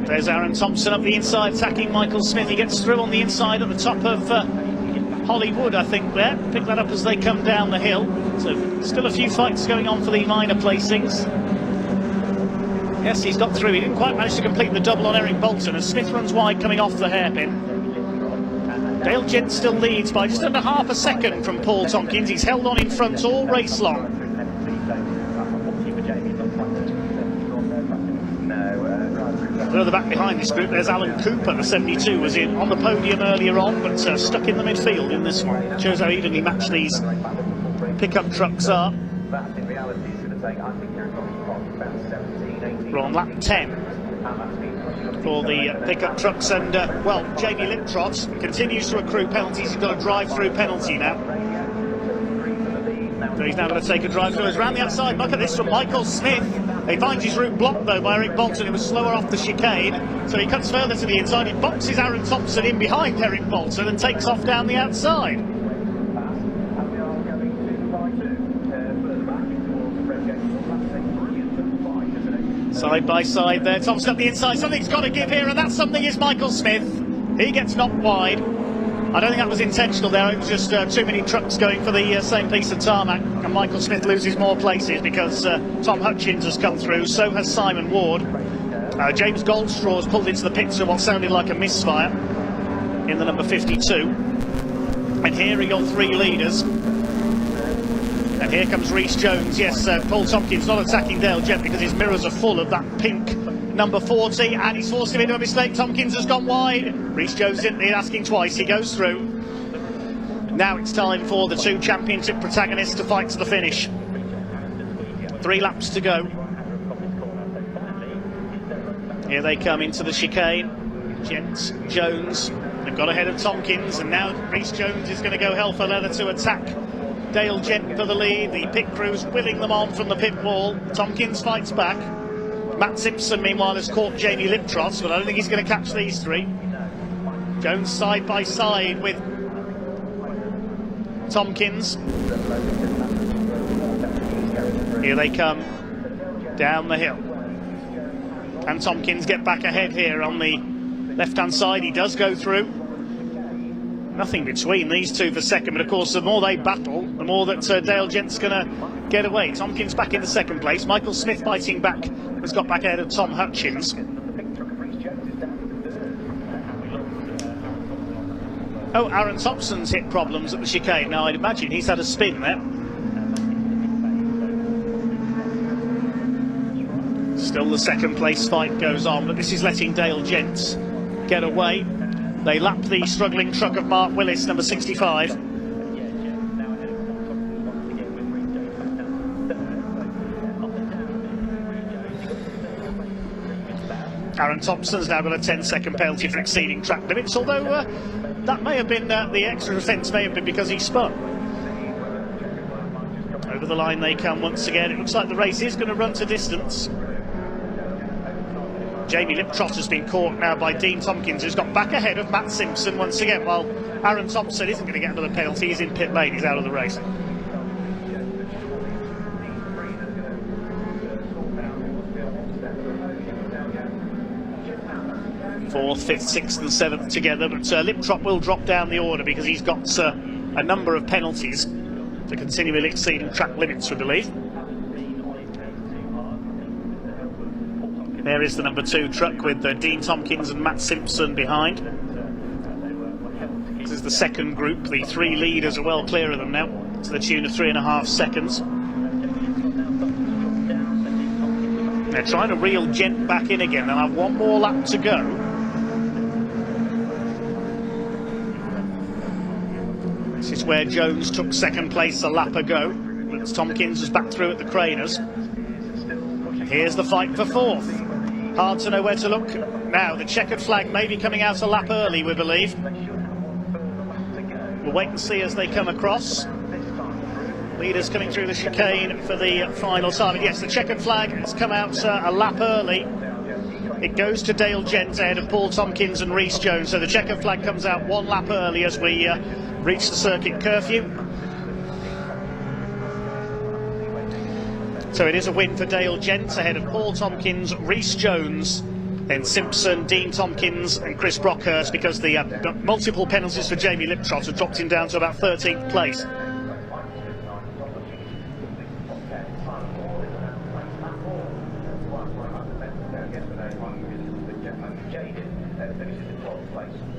There's Aaron Thompson up the inside, attacking Michael Smith. He gets through on the inside at the top of Hollywood, I think, there. Pick that up as they come down the hill. So still a few fights going on for the minor placings. Yes, he's got through. He didn't quite manage to complete the double on Eric Bolton as Smith runs wide coming off the hairpin. Dale Jens still leads by just under half a second from Paul Tompkins. He's held on in front all race long. Further back behind this group, there's Alan Cooper, the 72, was in on the podium earlier on, but stuck in the midfield in this one. Shows how evenly matched these pickup trucks are. We're on lap 10 for the pickup trucks, and well, Jamie Liptrot continues to accrue penalties. He's got a drive-through penalty now. So he's now going to take a drive-through. He's round the outside. Look at this from Michael Smith. He finds his route blocked though by Eric Bolton, who was slower off the chicane, so he cuts further to the inside. He boxes Aaron Thompson in behind Eric Bolton and takes off down the outside. Side by side there, Thompson up the inside. Something's got to give here, and that something is Michael Smith. He gets knocked wide. I don't think that was intentional there. It was just too many trucks going for the same piece of tarmac, and Michael Smith loses more places because Tom Hutchins has come through, so has Simon Ward. James Goldstraw has pulled into the pits of what sounded like a misfire in the number 52. And here are your 3 leaders. And here comes Rhys Jones. Yes, Paul Tompkins not attacking Dale Jent because his mirrors are full of that pink number 40, and he's forced him into a mistake. Tompkins has gone wide. Rhys Jones didn't need asking twice. He goes through. Now it's time for the two championship protagonists to fight to the finish. 3 laps to go. Here they come into the chicane. Gents, Jones, they've got ahead of Tompkins, and now Rhys Jones is going to go hell for leather to attack Dale Gent for the lead. The pit crew's willing them on from the pit wall. Tompkins fights back. Matt Simpson, meanwhile, has caught Jamie Liptrot, but I don't think he's going to catch these 3. Jones side by side with Tompkins. Here they come down the hill. Can Tompkins get back ahead here on the left-hand side? He does go through. Nothing between these two for second, but of course the more they battle, the more that Dale Gent's going to get away. Tompkins back into second place. Michael Smith fighting back, has got back ahead of Tom Hutchins. Oh, Aaron Thompson's hit problems at the chicane. Now I'd imagine he's had a spin there. Still the second place fight goes on, but this is letting Dale Gent get away. They lap the struggling truck of Mark Willis, number 65. Aaron Thompson's now got a 10-second penalty for exceeding track limits, although that may have been, the extra offence may have been because he spun. Over the line they come once again. It looks like the race is going to run to distance. Jamie Liptrot has been caught now by Dean Tompkins, who's got back ahead of Matt Simpson once again, while Aaron Thompson isn't going to get another penalty. He's in pit lane, he's out of the race. Fourth, fifth, sixth and seventh together, but Liptrot will drop down the order because he's got a number of penalties for continually exceeding track limits, we believe. There is the number 2 truck with Dean Tompkins and Matt Simpson behind. This is the second group. The 3 leaders are well clear of them now, to the tune of 3.5 seconds. They're trying to reel Gent back in again. They'll have 1 more lap to go. This is where Jones took second place a lap ago. Tompkins was back through at the Craners. Here's the fight for 4th. Hard to know where to look. Now the checkered flag may be coming out a lap early, we believe. We'll wait and see as they come across. Leaders coming through the chicane for the final time. And yes, the checkered flag has come out a lap early. It goes to Dale Gent ahead of Paul Tompkins and Rhys Jones. So the checkered flag comes out 1 lap early as we reach the circuit curfew. So it is a win for Dale Gent ahead of Paul Tompkins, Rhys Jones, then Simpson, Dean Tompkins and Chris Brockhurst, because the multiple penalties for Jamie Liptrot have dropped him down to about 13th place.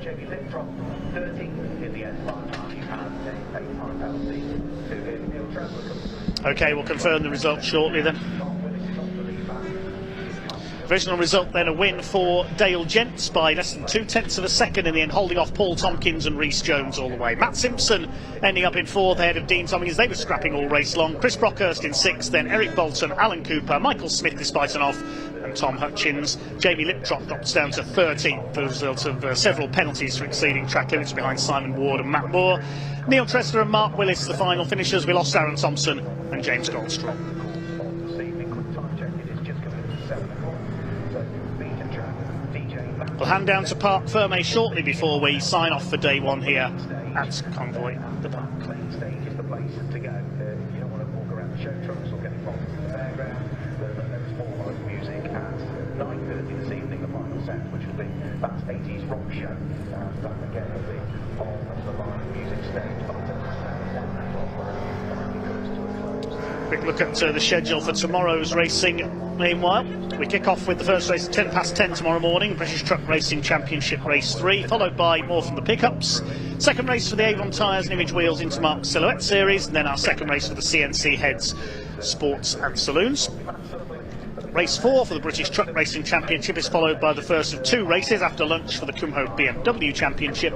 Jamie Liptrot, 13th in the end line, and a 8-time penalty to Neil Trevor. OK, we'll confirm the result shortly then. Provisional result then, a win for Dale Gent by less than 0.2 of a second in the end, holding off Paul Tompkins and Rhys Jones all the way. Matt Simpson ending up in 4th ahead of Dean Tompkins. They were scrapping all race long. Chris Brockhurst in 6th, then Eric Bolton, Alan Cooper, Michael Smith despite an off, and Tom Hutchins. Jamie Liptrot drops down to 13th as a result of several penalties for exceeding track limits behind Simon Ward and Matt Moore. Neil Tressler and Mark Willis the final finishers. We lost Aaron Thompson and James Goldstraw. We'll hand down to Parc Ferme shortly before we sign off for day 1 here at Convoy the Park. Stage is the place to go. You don't want to walk around the show trucks or get involved in the fairground. There is more live music at 9:30 this evening, the final set, which will be that 80s rock show. That again will be on the live music stage. Quick look at the schedule for tomorrow's racing. Meanwhile, we kick off with the first race at 10:10 tomorrow morning, British Truck Racing Championship Race 3, followed by more from the pickups. Second race for the Avon Tyres and Image Wheels Intermark Silhouette Series, and then our second race for the CNC Heads Sports and Saloons. Race 4 for the British Truck Racing Championship is followed by the first of 2 races after lunch for the Convoy BMW Championship.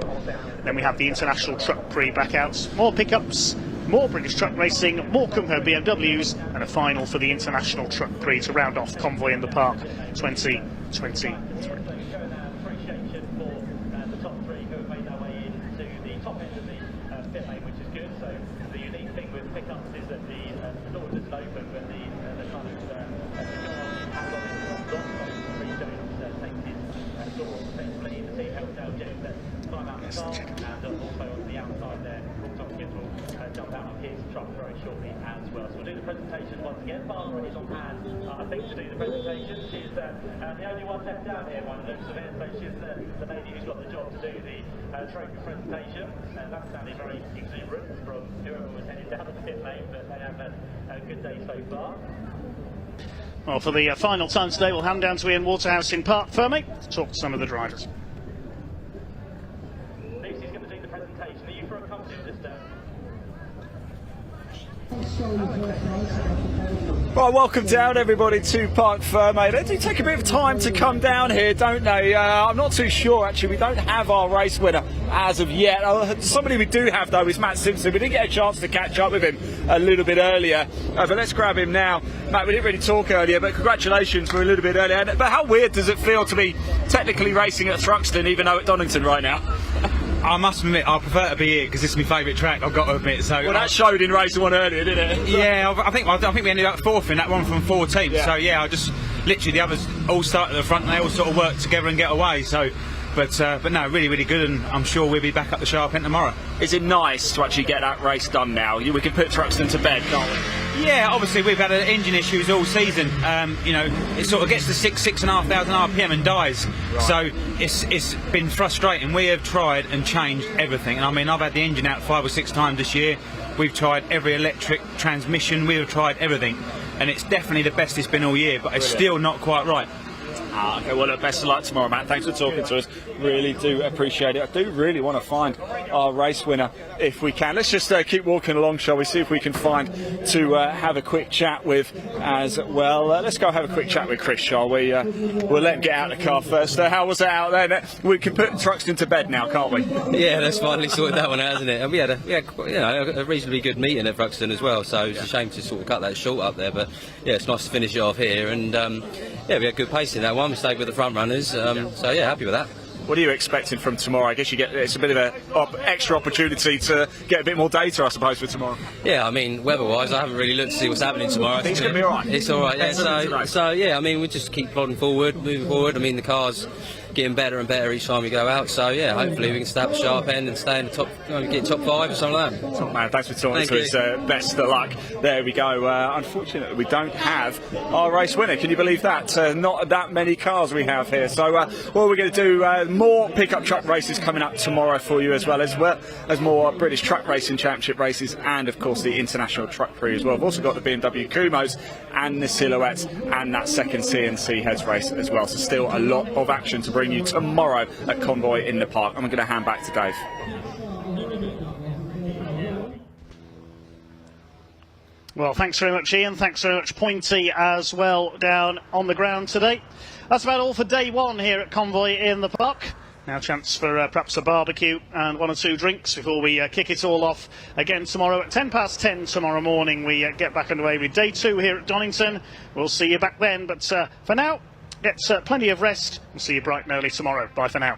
Then we have the International Truck Prix backouts, more pickups, more British Truck Racing, more Convoy BMWs, and a final for the International Truck Prix to round off Convoy in the Park 2023. Presentation once again. Barbara is on hand, I think, to do the presentation. She's the only one left down here, one looks of it, so she's the lady who's got the job to do the trophy presentation. That sounded very exuberant from whoever was headed down to the pit lane, but they have a good day so far. Well, for the final time today, we'll hand down to Ian Waterhouse in Park Ferme to talk to some of the drivers. Lucy's going to do the presentation. Are you for a company of this day? Right, welcome down everybody to Park Ferme. They do take a bit of time to come down here, don't they? I'm not too sure actually. We don't have our race winner as of yet. Somebody we do have though is Matt Simpson. We didn't get a chance to catch up with him a little bit earlier, but let's grab him now. Matt, we didn't really talk earlier, but congratulations for a little bit earlier. But how weird does it feel to be technically racing at Thruxton even though at Donington right now? I must admit, I prefer to be here because this is my favourite track, I've got to admit. So well, that showed in race 1 earlier, didn't it? Yeah, I think we ended up 4th in that one from 14. Yeah. So yeah, I just literally the others all started at the front and they all sort of worked together and get away. So, but no, really, really good, and I'm sure we'll be back up the sharp end tomorrow. Is it nice to actually get that race done now? We can put Thruxton to bed, can't we? Yeah, obviously we've had engine issues all season. You know, it sort of gets to 6,500 RPM and dies. Right. So it's been frustrating. We have tried and changed everything. And I mean, I've had the engine out 5 or 6 times this year. We've tried every electric transmission. We've tried everything, and it's definitely the best it's been all year. But it's still not quite right. Okay, well, look, best of luck tomorrow, Matt. Thanks for talking to us. Really do appreciate it. I do really want to find our race winner if we can. Let's just keep walking along, shall we? See if we can find to have a quick chat with as well. Let's go have a quick chat with Chris, shall we? We'll let him get out of the car first. How was it out there? We can put Thruxton to bed now, can't we? Yeah, that's finally sorted that one out, hasn't it? And we had a reasonably good meeting at Thruxton as well, so it's a shame to sort of cut that short up there. But yeah, it's nice to finish it off here, and yeah, we had good pace in that one. We stayed with the front runners, so yeah, happy with that. What are you expecting from tomorrow? I guess it's a bit of an extra opportunity to get a bit more data, I suppose, for tomorrow. Yeah, I mean, weather-wise, I haven't really looked to see what's happening tomorrow. I think it's going to be all right. It's all right, yeah. So yeah, I mean, we just keep plodding forward, moving forward. I mean, the car's getting better and better each time we go out. So yeah, hopefully we can stay at the sharp end and stay in the top, get top 5 or something like that. Top man, thanks for talking to us. Best of luck. There we go. Unfortunately, we don't have our race winner. Can you believe that? Not that many cars we have here. So what we're going to do, more pickup truck races coming up tomorrow for you as more British Truck Racing Championship races, and of course the International Truck Prix as well. We've also got the BMW Kumos and the Silhouettes and that second CNC heads race as well. So still a lot of action to bring you tomorrow at Convoy in the Park. I'm going to hand back to Dave. Well, thanks very much, Ian. Thanks very much, Pointy, as well, down on the ground today. That's about all for day 1 here at Convoy in the Park. Now a chance for perhaps a barbecue and 1 or 2 drinks before we kick it all off again tomorrow at 10:10 tomorrow morning. We get back underway with day 2 here at Donington. We'll see you back then, but for now, get plenty of rest. We'll see you bright and early tomorrow. Bye for now.